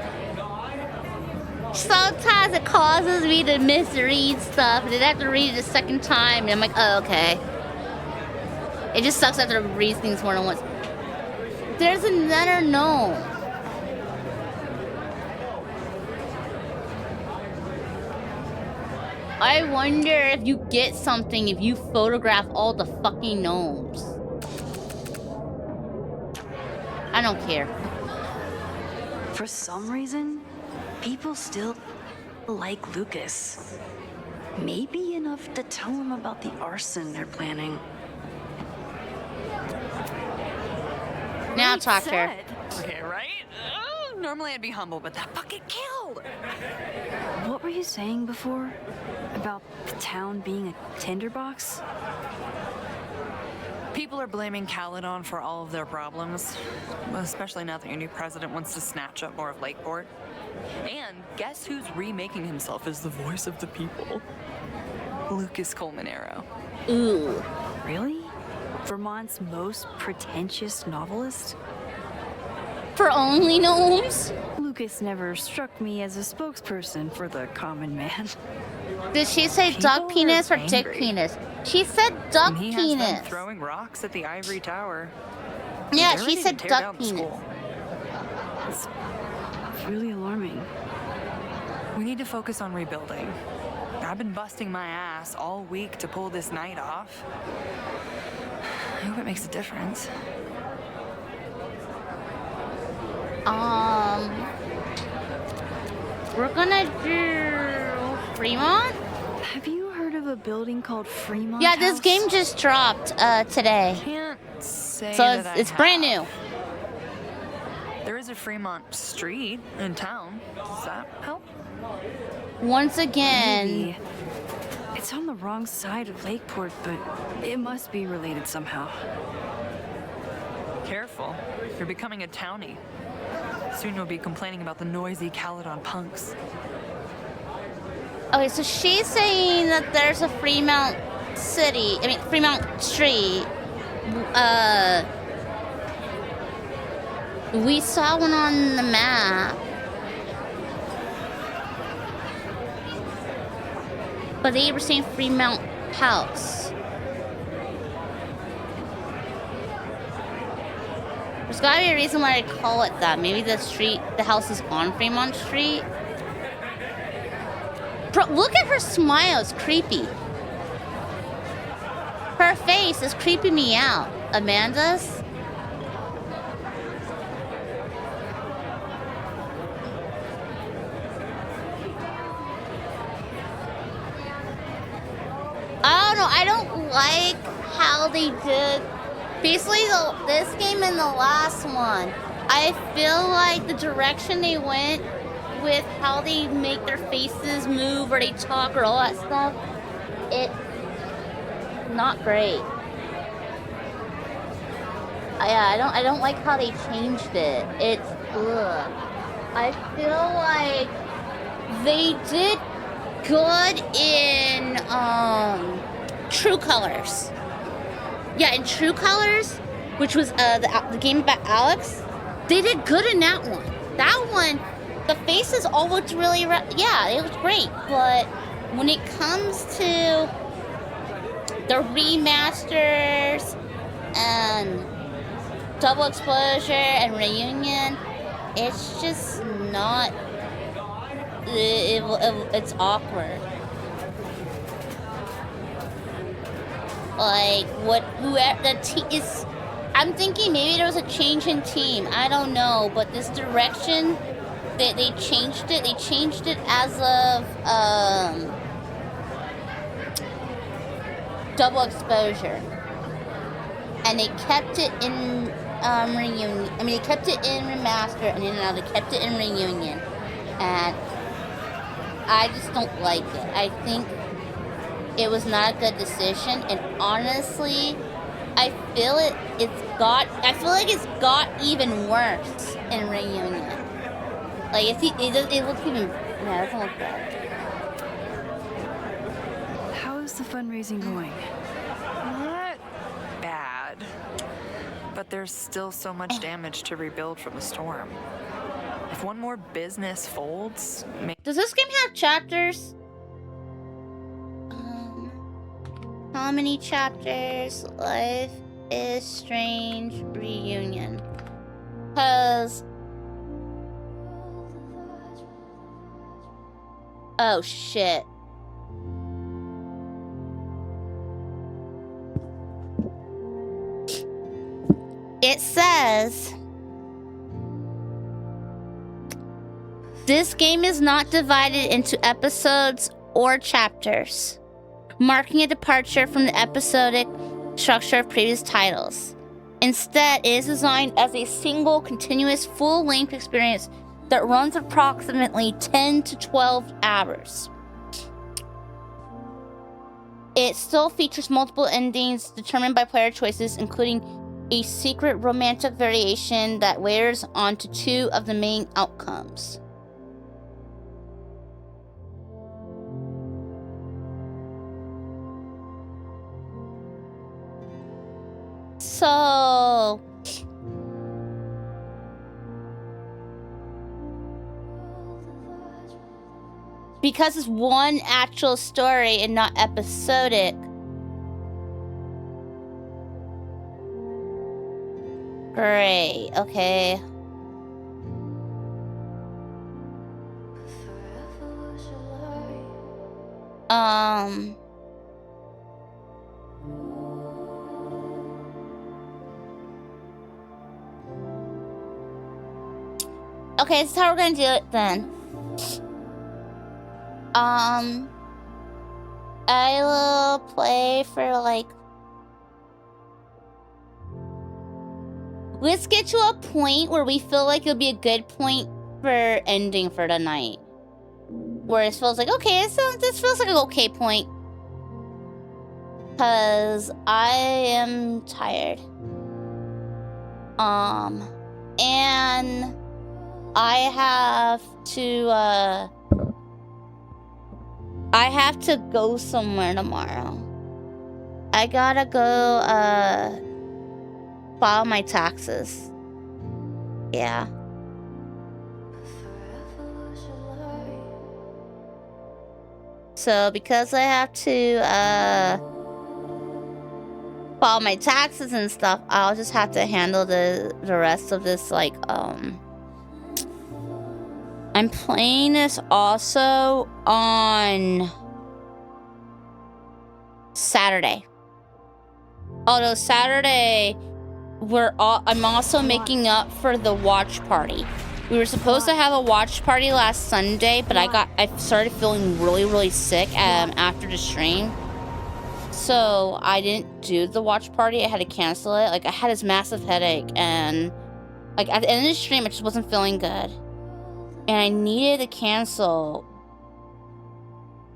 Sometimes it causes me to misread stuff, and then I have to read it a second time, and I'm like, oh, okay. It just sucks after I read things more than once. There's another gnome. I wonder if you get something if you photograph all the fucking gnomes. I don't care. For some reason, people still like Lucas. Maybe enough to tell him about the arson they're planning. Now talk to her. Okay, right? Normally I'd be humble, but that fucking killed. What were you saying before? About the town being a tinderbox? People are blaming Caelan for all of their problems, especially now that your new president wants to snatch up more of Lakeport. And guess who's remaking himself as the voice of the people? Lucas Colmanero. Ooh. Really? Vermont's most pretentious novelist? For only gnomes? Lucas never struck me as a spokesperson for the common man. Did she say duck penis or dick penis? She said duck He penis. has them throwing rocks at the Ivory Tower. Yeah, They're she ready said to tear duck down the penis. school. It's really alarming. We need to focus on rebuilding. I've been busting my ass all week to pull this night off. I hope it makes a difference. We're gonna do Fremont? Have you heard of a building called Fremont Yeah, this House? game just dropped today. Can't say So that it's I brand have. new. There is a Fremont Street in town. Does that help? Once again. Maybe. It's on the wrong side of Lakeport, but it must be related somehow. Careful. You're becoming a townie. Soon you'll be complaining about the noisy Caledon punks. Okay, so she's saying that there's a Fremont Street. We saw one on the map. But they were saying Fremont House. There's gotta be a reason why I call it that. Maybe the house is on Fremont Street. Bro, look at her smile, it's creepy. Her face is creeping me out. Amanda's? I don't know, I don't like how they did basically this game and the last one. I feel like the direction they went with how they make their faces move or they talk or all that stuff, it's not great. Yeah, I don't like how they changed it. It's ugh. I feel like they did good in True Colors. Yeah, in True Colors, which was the game about Alex, they did good in that one. That one, the faces all looked really, yeah, it was great. But when it comes to the remasters and Double Exposure and Reunion, it's just not. It's awkward. Like whoever the team is, I'm thinking maybe there was a change in team. I don't know, but this direction they changed it. They changed it as of Double Exposure, and they kept it in Reunion. I mean, they kept it in Remaster, and then now they kept it in Reunion, and I just don't like it. I think it was not a good decision, and honestly, I feel like it's got even worse in Reunion. Like it looks even, yeah, it doesn't look bad. How is the fundraising going? Not bad. But there's still so much damage to rebuild from the storm. If one more business folds, Does this game have chapters? How many chapters? Life is Strange Reunion. Cause oh shit. It says this game is not divided into episodes or chapters, marking a departure from the episodic structure of previous titles. Instead, it is designed as a single, continuous, full-length experience that runs approximately 10 to 12 hours. It still features multiple endings determined by player choices, including a secret romantic variation that layers onto 2 of the main outcomes. So because it's one actual story and not episodic, great, okay. Okay, this is how we're gonna do it then. I will play for like, let's get to a point where we feel like it'll be a good point for ending for the night. Where it feels like, okay, this feels like an okay point. Cause I am tired. And I have to go somewhere tomorrow. I gotta go file my taxes. Yeah. So because I have to file my taxes and stuff, I'll just have to handle the rest of this, like, I'm playing this also on Saturday. Although Saturday, I'm also making up for the watch party. We were supposed to have a watch party last Sunday, but I started feeling really, really sick after the stream. So I didn't do the watch party. I had to cancel it. Like, I had this massive headache, and like at the end of the stream, I just wasn't feeling good. And I needed to cancel.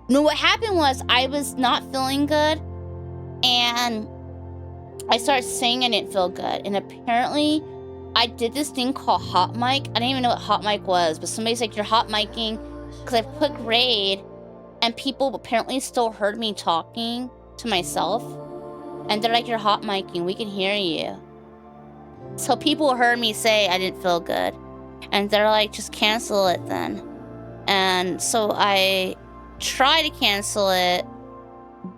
No, what happened was I was not feeling good, and I started saying I didn't feel good. And apparently, I did this thing called hot mic. I didn't even know what hot mic was, but somebody's like, you're hot micing. Because I put grade, and people apparently still heard me talking to myself. And they're like, you're hot micing. We can hear you. So people heard me say I didn't feel good. And they're like, just cancel it then. And so I tried to cancel it,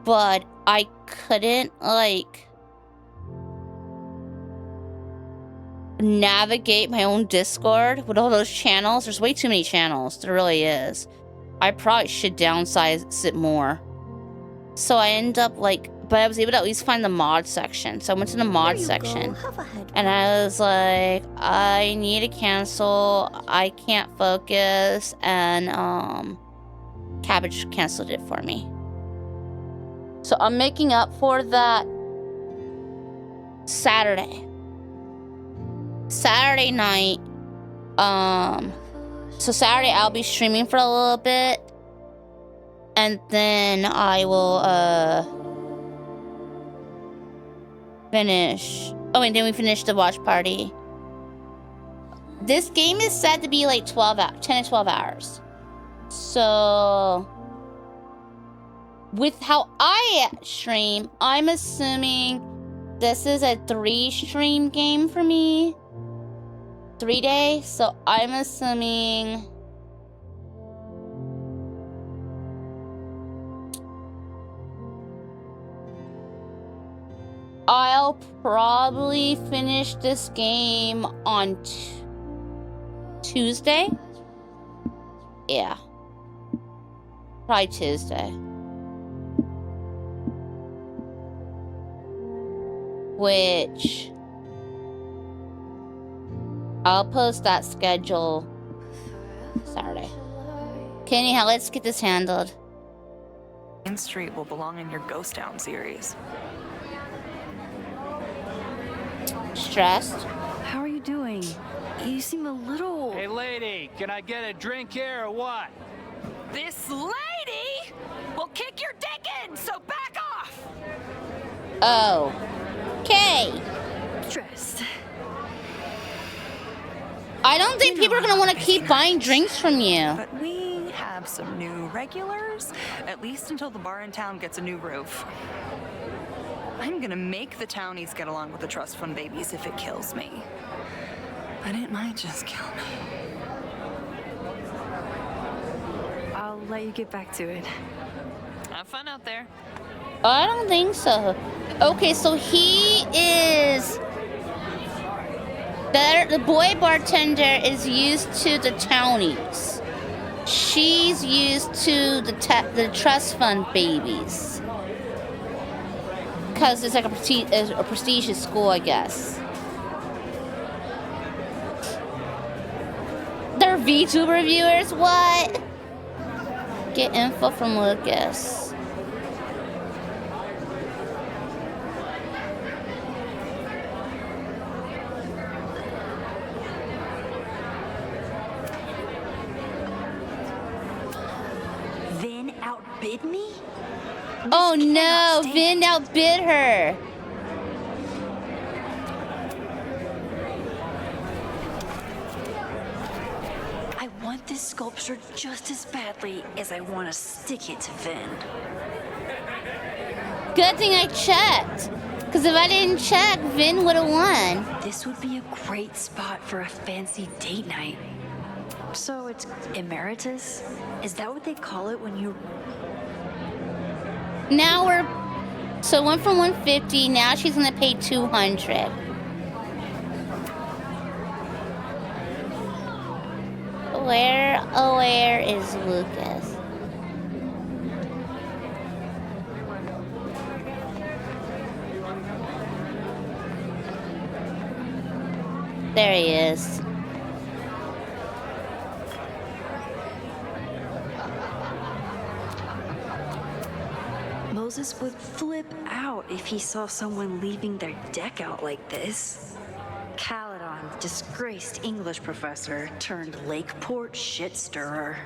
but I couldn't, like, navigate my own Discord with all those channels. There's way too many channels. There really is. I probably should downsize it more. So I end up, like, but I was able to at least find the mod section. So I went to the mod section. And I was like, I need to cancel. I can't focus. And Cabbage canceled it for me. So I'm making up for that Saturday night. So Saturday I'll be streaming for a little bit. And then I will finish. Oh, and then we finish the watch party. This game is said to be like 10 to 12 hours. So with how I stream, I'm assuming this is a 3-stream game for me. 3 days. So I'm assuming I'll probably finish this game on Tuesday. Yeah. Probably Tuesday. Which I'll post that schedule Saturday. Okay, anyhow, let's get this handled. Main Street will belong in your Ghost Town series. Stressed? How are you doing? You seem a little... Hey, lady, can I get a drink here or what? This lady will kick your dick in, so back off! Oh. Okay. Stressed. I don't think people are going to want to keep buying drinks from you. But we have some new regulars, at least until the bar in town gets a new roof. I'm gonna make the townies get along with the trust fund babies if it kills me. But it might just kill me. I'll let you get back to it. Have fun out there. I don't think so. Okay, so he is... The boy bartender is used to the townies. She's used to the trust fund babies. Because it's like a prestigious school, I guess. They're VTuber viewers? What? Get info from Lucas. Vin outbid me? Oh no, Vin outbid her. I want this sculpture just as badly as I want to stick it to Vin. Good thing I checked. Because if I didn't check, Vin would have won. This would be a great spot for a fancy date night. So it's emeritus? Is that what they call it when you Now we're... So went from 150, now she's gonna pay 200. Where is Lucas? There he is. Moses would flip out if he saw someone leaving their deck out like this. Caelan, disgraced English professor turned Lakeport shit stirrer.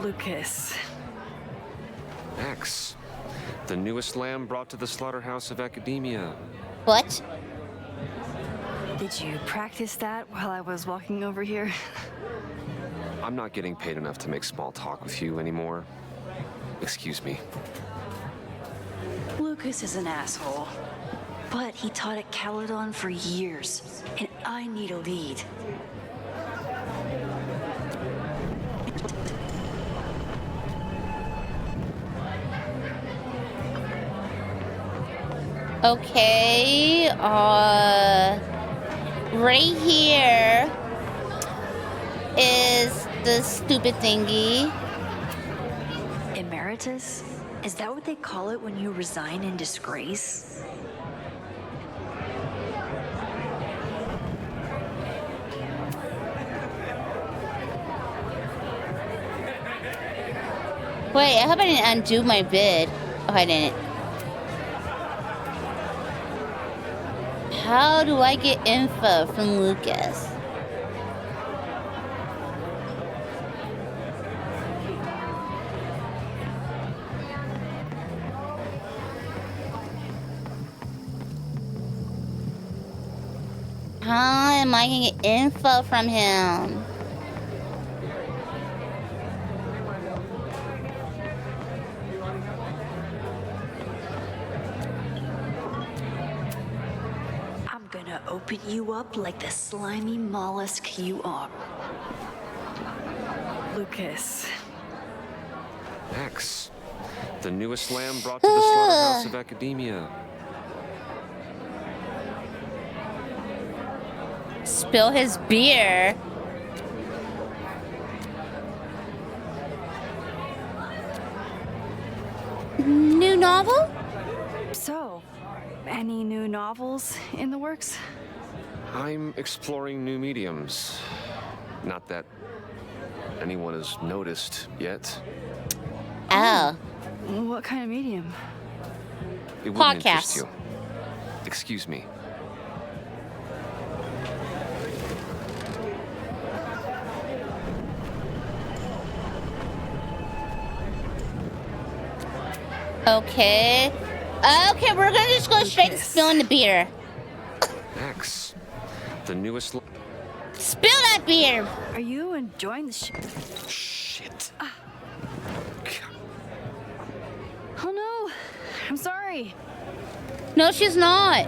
Lucas. X. The newest lamb brought to the slaughterhouse of academia. What? Did you practice that while I was walking over here? I'm not getting paid enough to make small talk with you anymore. Excuse me. Lucas is an asshole, but he taught at Caelan for years, and I need a lead. Okay, right here is the stupid thingy. Emeritus? Is that what they call it when you resign in disgrace? Wait, I hope I didn't undo my bid. Oh, I didn't. How do I get info from Lucas? How am I gonna get info from him? I'm gonna open you up like the slimy mollusk you are. Lucas. X. The newest lamb brought to the slaughterhouse of academia. Spill his beer. New novel? So, any new novels in the works? I'm exploring new mediums. Not that anyone has noticed yet. Oh. What kind of medium? It wouldn't interest Podcasts. you. Excuse me. Okay. Okay, we're gonna just go straight to spilling the beer. X. The newest... Spill that beer! Are you enjoying the Shit. Oh no! I'm sorry. No, she's not.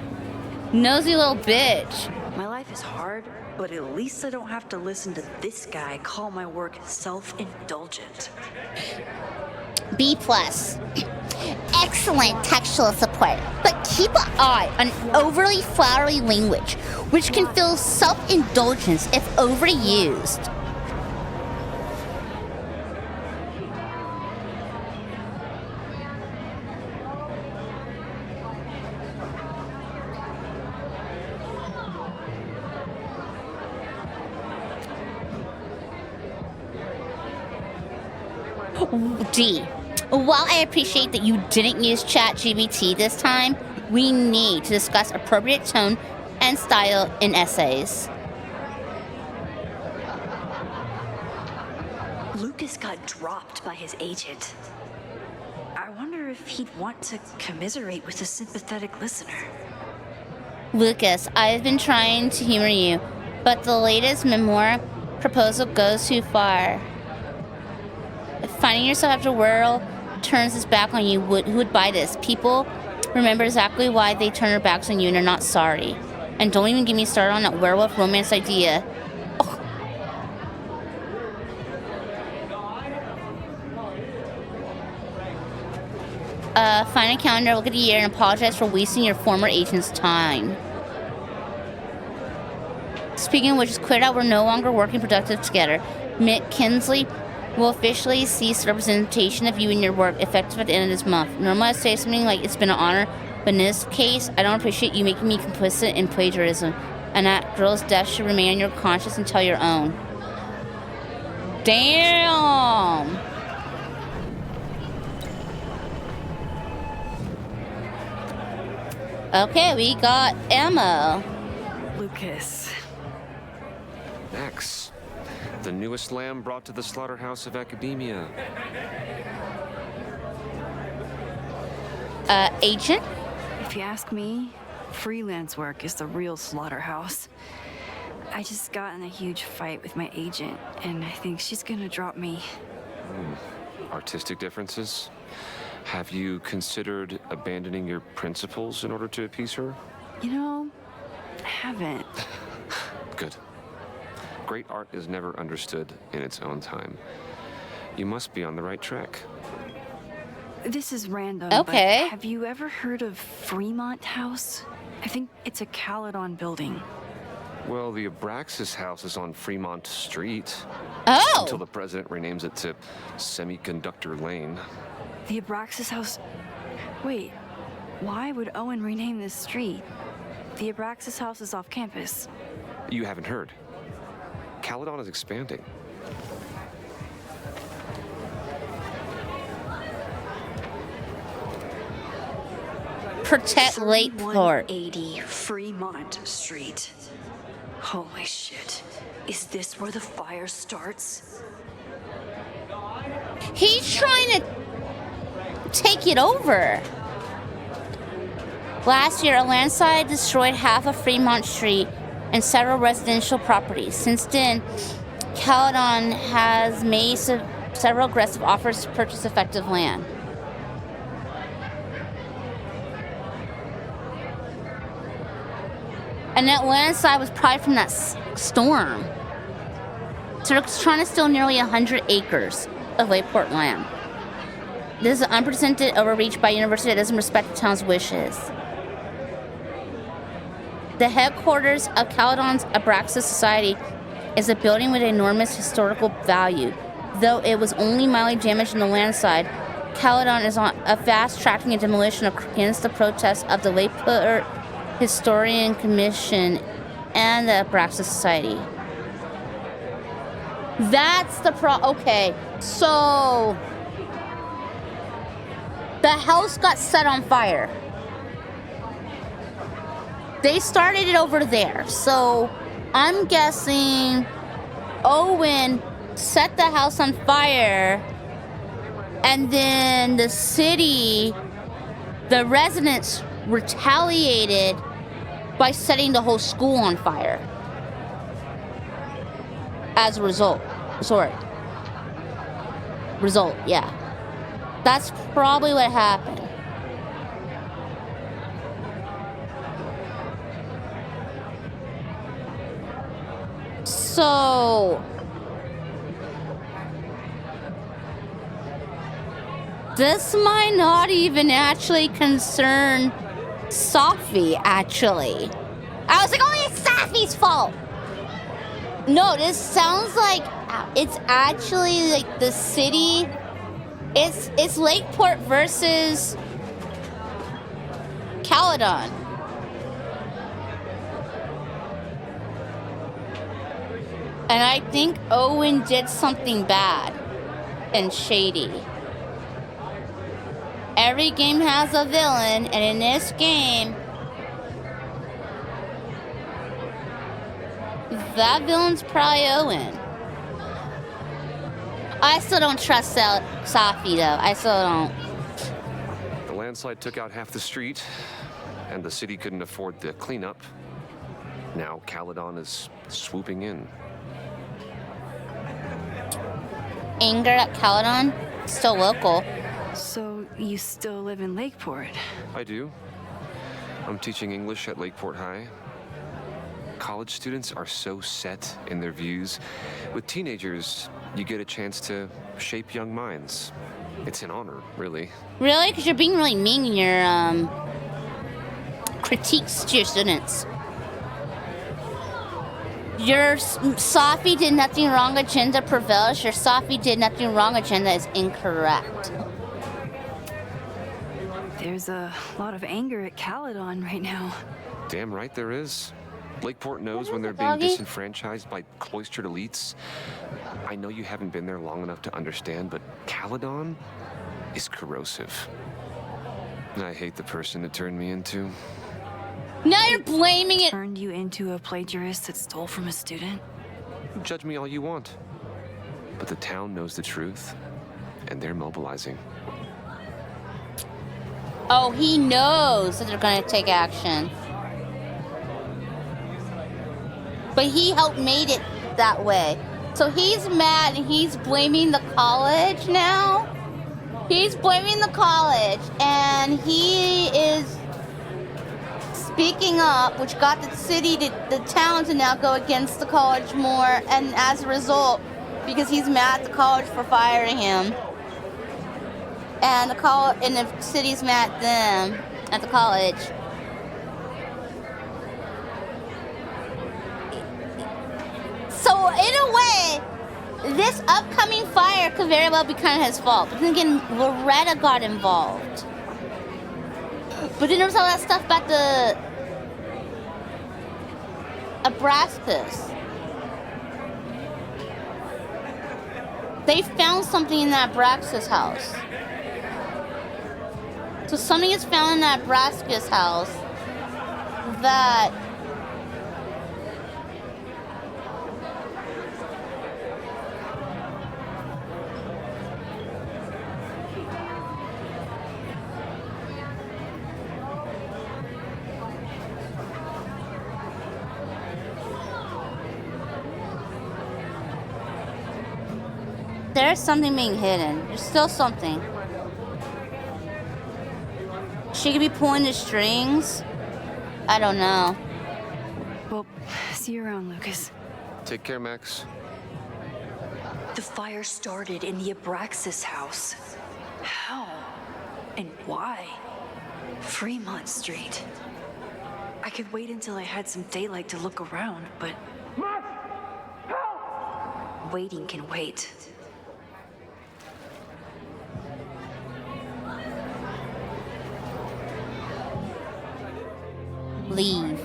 Nosy little bitch. My life is hard, but at least I don't have to listen to this guy call my work self-indulgent. B+. Excellent textual support, but keep an eye on overly flowery language, which can feel self-indulgence if overused. D. While I appreciate that you didn't use ChatGPT this time, we need to discuss appropriate tone and style in essays. Lucas got dropped by his agent. I wonder if he'd want to commiserate with a sympathetic listener. Lucas, I've been trying to humor you, but the latest memoir proposal goes too far. Finding yourself after Whirl turns his back on you, who would buy this? People remember exactly why they turn their backs on you and are not sorry. And don't even get me started on that werewolf romance idea. Find a calendar, look at the year, and apologize for wasting your former agent's time. Speaking of which, it's clear that we're no longer working productive together. Mick Kinsley will officially cease representation of you in your work, effective at the end of this month. Normally I'd say something like, it's been an honor, but in this case, I don't appreciate you making me complicit in plagiarism, and that girl's death should remain on your conscience until your own. Damn! Okay, we got Emma. Lucas. Max, the newest lamb brought to the slaughterhouse of academia. Agent? If you ask me, freelance work is the real slaughterhouse. I just got in a huge fight with my agent, and I think she's gonna drop me. Artistic differences? Have you considered abandoning your principles in order to appease her? You know, I haven't. Good. Great art is never understood in its own time. You must be on the right track. This is random, okay. But have you ever heard of Fremont House? I think it's a Caelan building. Well, the Abraxas house is on Fremont Street. Oh! Until the president renames it to Semiconductor Lane. The Abraxas house... Wait, why would Owen rename this street? The Abraxas house is off campus. You haven't heard. Caledon is expanding. Protect Lakeport. 180 Fremont Street. Holy shit. Is this where the fire starts? He's trying to take it over. Last year, a landslide destroyed half of Fremont Street and several residential properties. Since then, Caledon has made several aggressive offers to purchase affected land. And that landslide was probably from that storm. So they're trying to steal nearly 100 acres of Lakeport land. This is an unprecedented overreach by a university that doesn't respect the town's wishes. The headquarters of Caledon's Abraxas Society is a building with enormous historical value. Though it was only mildly damaged in the landslide, Caledon is on a fast tracking a demolition against the protests of the Lakeport Historian Commission and the Abraxas Society. That's the okay, so the house got set on fire. They started it over there, so I'm guessing Owen set the house on fire, and then the city, the residents retaliated by setting the whole school on fire. As a result. Yeah. That's probably what happened. So... this might not even actually concern Safi, actually. I was like, oh, it's Safi's fault! No, this sounds like it's actually like the city. It's Lakeport versus Caledon. And I think Owen did something bad and shady. Every game has a villain, and in this game, that villain's probably Owen. I still don't trust Safi, though. I still don't. The landslide took out half the street, and the city couldn't afford the cleanup. Now Caledon is swooping in. Anger at Caledon? Still local. So you still live in Lakeport? I do. I'm teaching English at Lakeport High. College students are so set in their views. With teenagers, you get a chance to shape young minds. It's an honor, really. Really? Because you're being really mean in your critiques to your students. Your Safi did nothing wrong agenda prevails. Your Safi did nothing wrong agenda is incorrect. There's a lot of anger at Caledon right now. Damn right there is. Lakeport knows when they're being disenfranchised by cloistered elites. I know you haven't been there long enough to understand, but Caledon is corrosive. I hate the person it turned me into. Now you're blaming it. Turned you into a plagiarist that stole from a student? Judge me all you want. But the town knows the truth, and they're mobilizing. Oh, he knows that they're going to take action. But he helped made it that way. So he's mad and he's blaming the college now. He's blaming the college and he is speaking up, which got the town to now go against the college more. And as a result, because he's mad at the college for firing him. And the city's mad at them, at the college. So in a way, this upcoming fire could very well be kind of his fault. But then again, Loretta got involved. But then there was all that stuff about the Abrascus. They found something in that Abrascus house. So something is found in that Abrascus house that there's something being hidden. There's still something. She could be pulling the strings. I don't know. Well, see you around, Lucas. Take care, Max. The fire started in the Abraxas house. How? And why? Fremont Street. I could wait until I had some daylight to look around, but... Waiting can wait. Leave.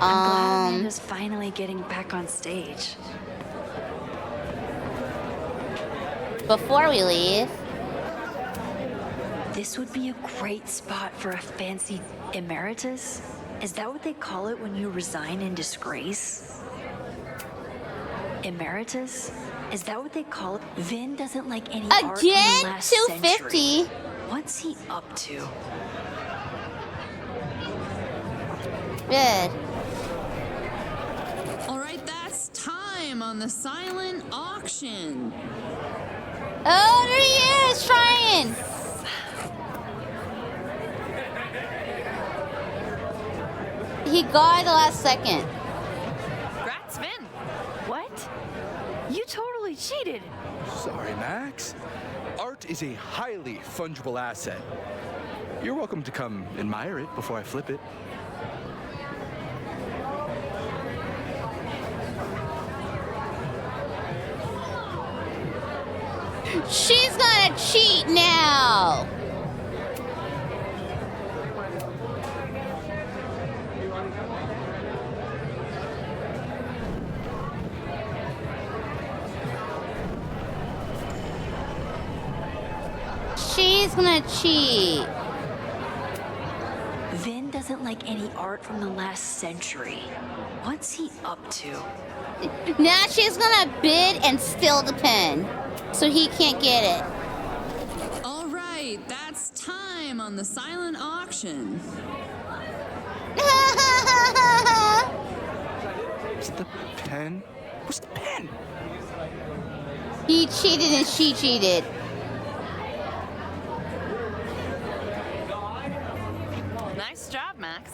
I'm glad Amanda's finally getting back on stage. Before we leave, this would be a great spot for a fancy emeritus. Is that what they call it when you resign in disgrace? Emeritus? Is that what they call it? Vin doesn't like any art from the last 250. century. What's he up to? Good. All right, that's time on the silent auction. Oh, there he is, trying. He got it the last second. Congrats, Vin. What? You totally cheated. Sorry, Max. Art is a highly fungible asset. You're welcome to come admire it before I flip it. She's gonna cheat now. She's gonna cheat. Vin doesn't like any art from the last century. What's he up to? Now she's gonna bid and steal the pen, so he can't get it. All right, that's time on the silent auction. Is it the pen? What's the pen? He cheated and she cheated. Max.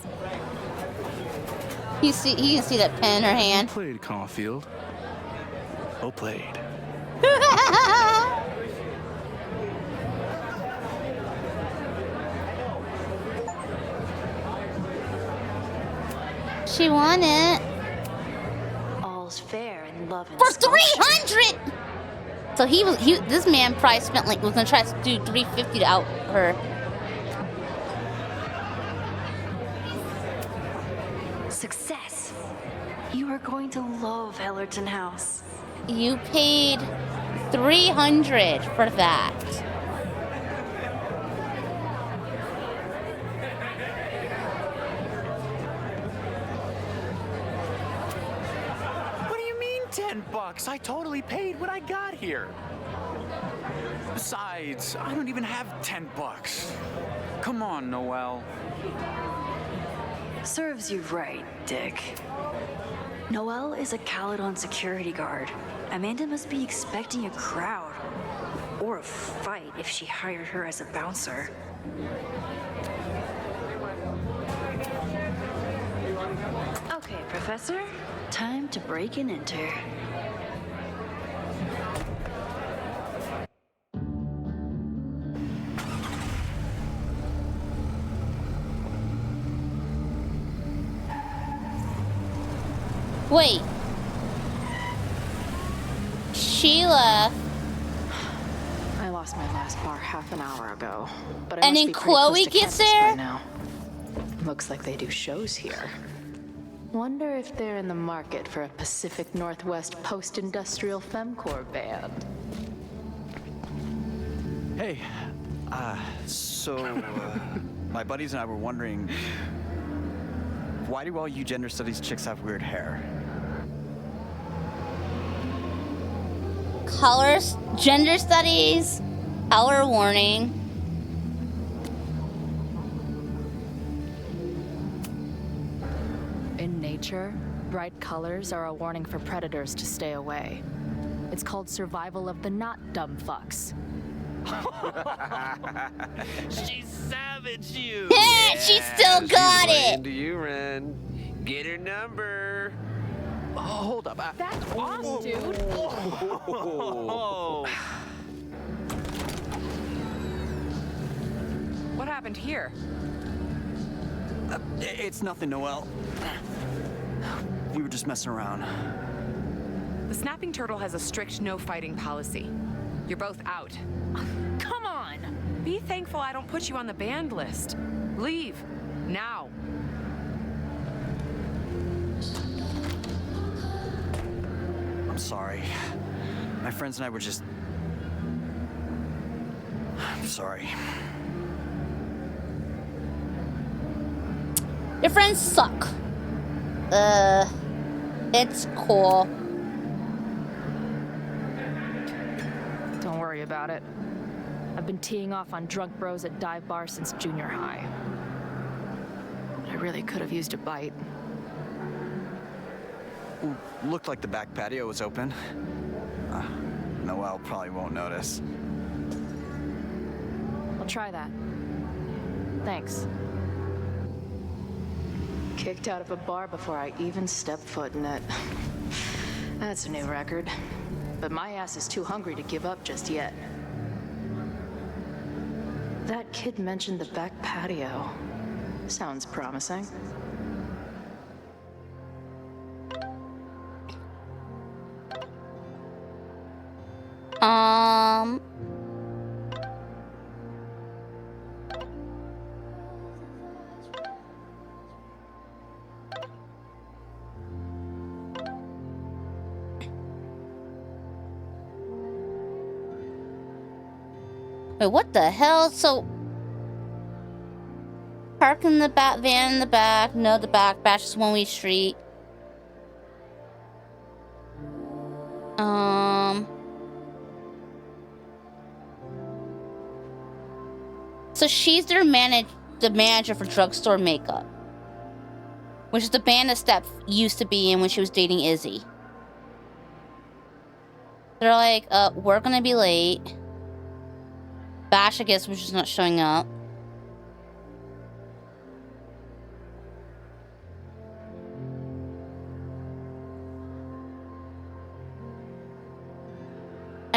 You can see that pen in her hand. Well played, Caulfield. Well played. She won it. All's fair in love and For 300. So this man probably spent was gonna try to do 350 to out her. Success. You are going to love Hellerton House. You paid 300 for that. What do you mean $10? I totally paid when I got here. Besides, I don't even have $10. Come on, Noelle. Serves you right, Dick. Noelle is a Caledon security guard. Amanda must be expecting a crowd. Or a fight if she hired her as a bouncer. Okay, Professor. Time to break and enter. Wait. Sheila. I lost my last bar half an hour ago, but And then Chloe gets there? now. Looks like they do shows here. Wonder if they're in the market for a Pacific Northwest post-industrial femcore band. Hey, my buddies and I were wondering, why do all you gender studies chicks have weird hair? Colors, gender studies, color warning. In nature, bright colors are a warning for predators to stay away. It's called survival of the not dumb fucks. She savaged you. Yeah, she still got it. Into you, Ren. Get her number. Oh, hold up. That's off, dude. Oh. What happened here? It's nothing, Noelle. We were just messing around. The snapping turtle has a strict no fighting policy. You're both out. Come on! Be thankful I don't put you on the banned list. Leave. Now. I'm sorry. My friends and I were just... I'm sorry. Your friends suck. It's cool. Don't worry about it. I've been teeing off on drunk bros at dive bars since junior high. But I really could have used a bite. Looked like the back patio was open. Noelle probably won't notice. I'll try that. Thanks. Kicked out of a bar before I even stepped foot in it. That's a new record. But my ass is too hungry to give up just yet. That kid mentioned the back patio. Sounds promising. Wait, what the hell? So, parking the back van in the back. No, the back. Bash is one-way street. So she's the manager for drugstore makeup, which is the band that Steph used to be in when she was dating Izzy. They're like, we're gonna be late. Bash, I guess, was just not showing up.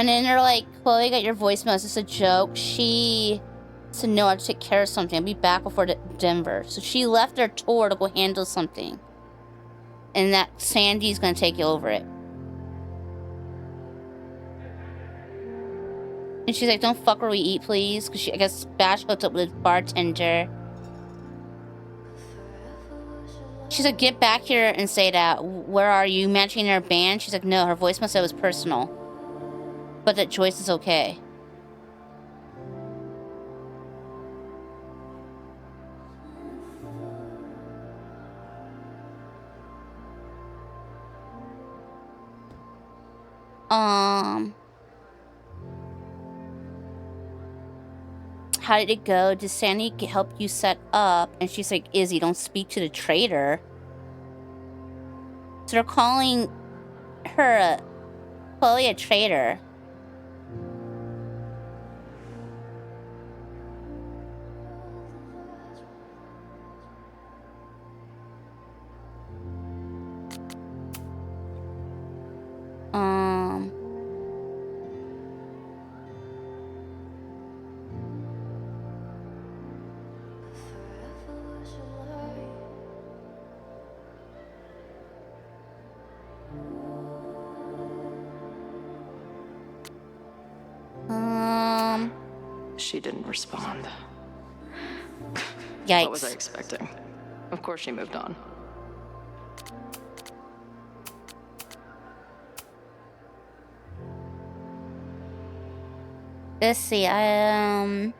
And then they're like, Chloe got your voicemail. Is this a joke? She said, no, I have to take care of something. I'll be back before Denver. So she left their tour to go handle something. And that Sandy's gonna take you over it. And she's like, don't fuck where we eat, please. Because I guess Bash hooked up with bartender. She's like, get back here and say that. Where are you? Matching her band? She's like, no, her voicemail said it was personal. But that Joyce is okay. How did it go? Did Sandy help you set up? And she's like, Izzy, don't speak to the traitor. So they're calling her, Chloe, a traitor. She didn't respond. Yikes. What was I expecting? Of course she moved on. Let's see, okay,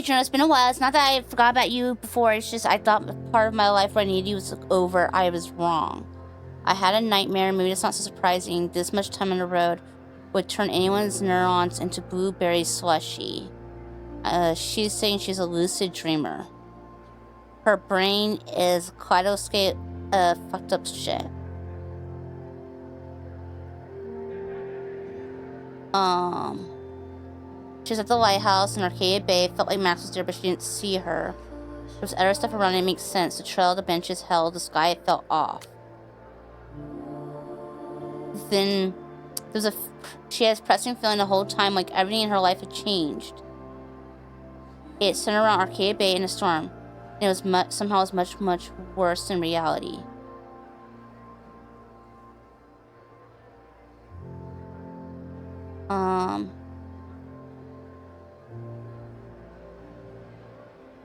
Jonah, it's been a while. It's not that I forgot about you before. It's just I thought part of my life where I needed you was over. I was wrong. I had a nightmare. Maybe it's not so surprising. This much time on the road would turn anyone's neurons into blueberry slushy. She's saying she's a lucid dreamer. Her brain is kaleidoscope fucked up shit. She was at the lighthouse in Arcadia Bay. Felt like Max was there, but she didn't see her. There was other stuff around it. It makes sense. The trail, the benches held, the sky felt off. Then she has pressing feeling the whole time like everything in her life had changed. It centered around Arcadia Bay in a storm. And it was somehow it was much, much worse than reality.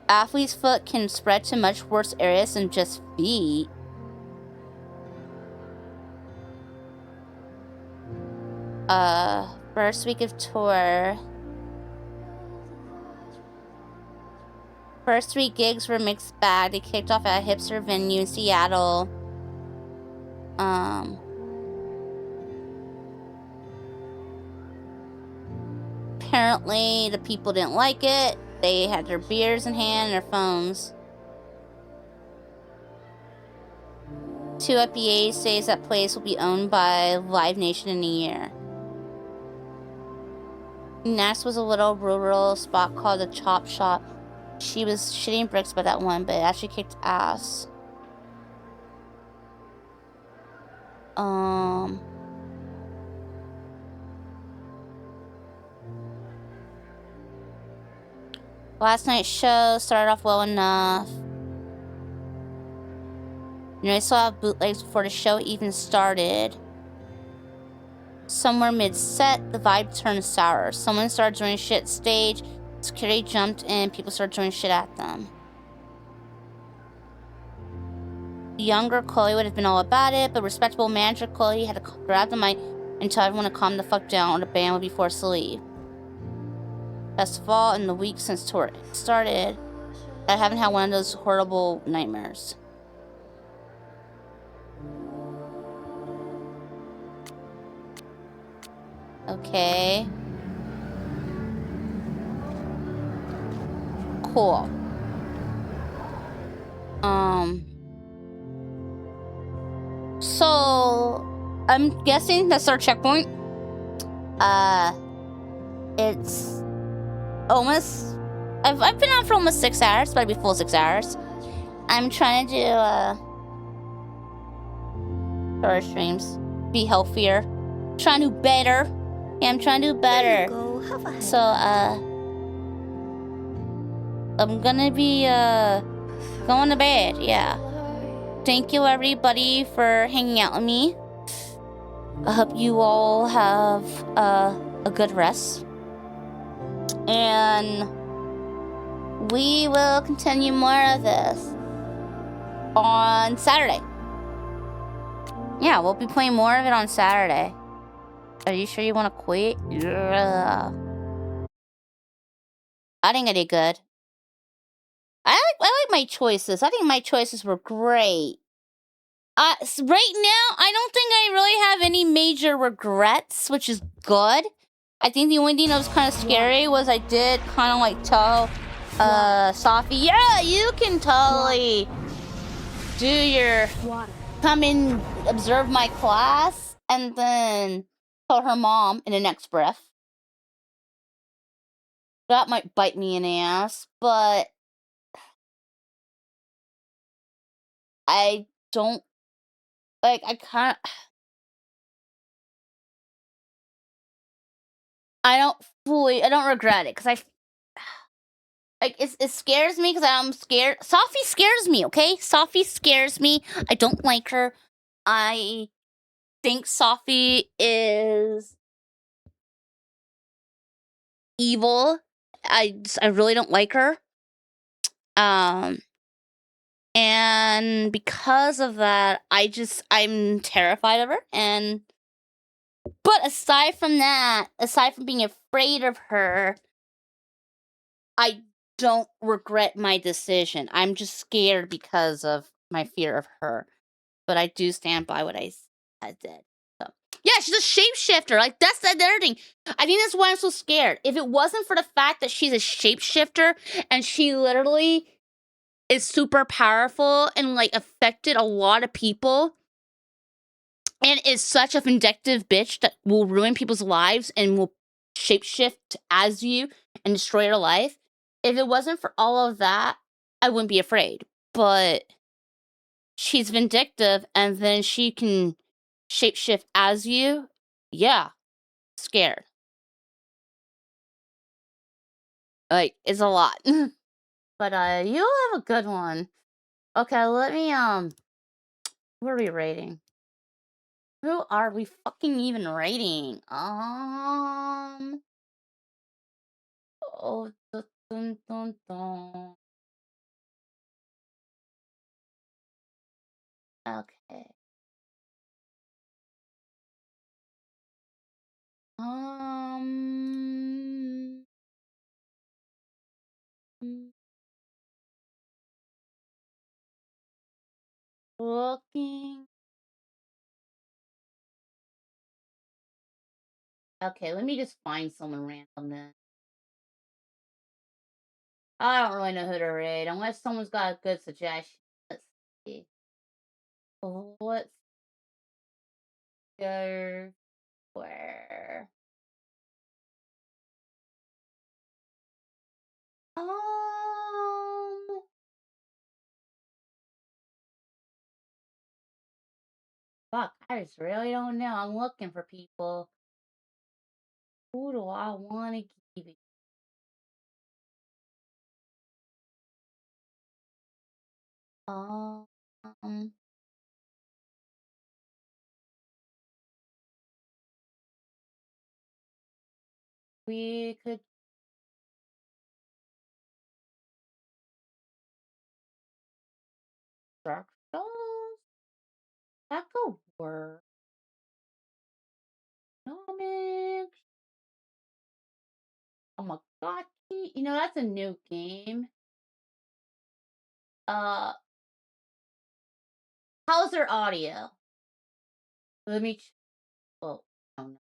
Athlete's foot can spread to much worse areas than just feet. First week of tour. First 3 gigs were mixed bag. They kicked off at a hipster venue in Seattle. Apparently the people didn't like it. They had their beers in hand and their phones. 2 FBA says that place will be owned by Live Nation in a year. Next was a little rural spot called the Chop Shop. She was shitting bricks by that one, but it actually kicked ass. Last night's show started off well enough. You know, I saw bootlegs before the show even started. Somewhere mid-set, the vibe turned sour. Someone started throwing shit stage. Security jumped in. People started throwing shit at them. Younger Chloe would have been all about it, but respectable manager Chloe had to grab the mic and tell everyone to calm the fuck down or the band would be forced to leave. Best of all, in the week since tour started, I haven't had one of those horrible nightmares. Okay. Cool. So I'm guessing that's our checkpoint. It's almost I've been out for almost 6 hours, but I'd be full 6 hours. I'm trying to do shorter streams, be healthier. Trying to do better. Yeah, I'm trying to do better. So, I'm gonna be, going to bed, yeah. Thank you, everybody, for hanging out with me. I hope you all have, a good rest. And we will continue more of this on Saturday. Yeah, we'll be playing more of it on Saturday. Are you sure you want to quit? Yeah. I think I did good. I like my choices. I think my choices were great. Right now, I don't think I really have any major regrets, which is good. I think the only thing that was kind of scary was I did kind of like tell Sophie, yeah, you can totally do your come and observe my class, and then tell her mom in the next breath. That might bite me in the ass, but I don't like. I don't regret it because it scares me because I'm scared. Sophie scares me. Okay, Sophie scares me. I don't like her. I think Sophie is evil. I really don't like her. And because of that, I'm terrified of her. But aside from that, aside from being afraid of her, I don't regret my decision. I'm just scared because of my fear of her. But I do stand by what I did. So yeah, she's a shapeshifter. Like that's the other thing. I think that's why I'm so scared. If it wasn't for the fact that she's a shapeshifter and she literally is super powerful and like affected a lot of people and is such a vindictive bitch that will ruin people's lives and will shapeshift as you and destroy your life. If it wasn't for all of that, I wouldn't be afraid. But she's vindictive and then she can shapeshift as you. Yeah, scared. Like, it's a lot. But you'll have a good one. Okay, let me who are we rating? Who are we fucking even rating? Oh, dun, dun, dun. Okay. Looking. Okay, let me just find someone random then. I don't really know who to rate unless someone's got a good suggestion. Let's see. Let's go where? Fuck, I just really don't know. I'm looking for people. Who do I want to give it? Um, we could Dark Souls. That could work. Comics. Oh my god, you know that's a new game. How's their audio? Let me. Oh no.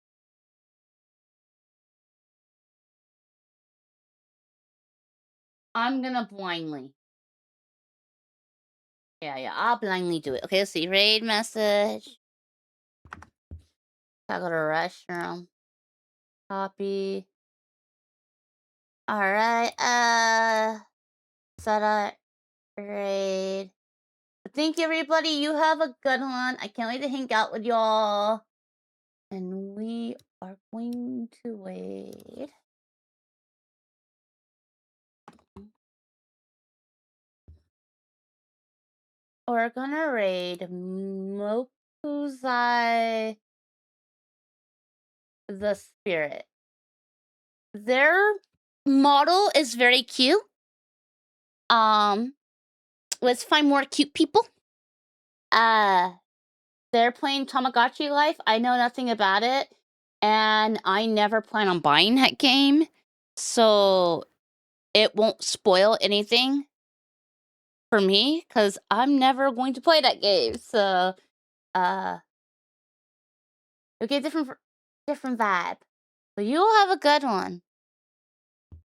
I'm gonna blindly. Yeah, I'll blindly do it. Okay, let's see. Raid message. I go to restroom. Copy. Alright, set up. Raid. Thank you, everybody. You have a good one. I can't wait to hang out with y'all. And we are going to wait. We're gonna raid Mokuzai the Spirit. Their model is very cute. Let's find more cute people. They're playing Tamagotchi Life. I know nothing about it, and I never plan on buying that game, so it won't spoil anything for me, because I'm never going to play that game. So, okay, different vibe. But you'll have a good one.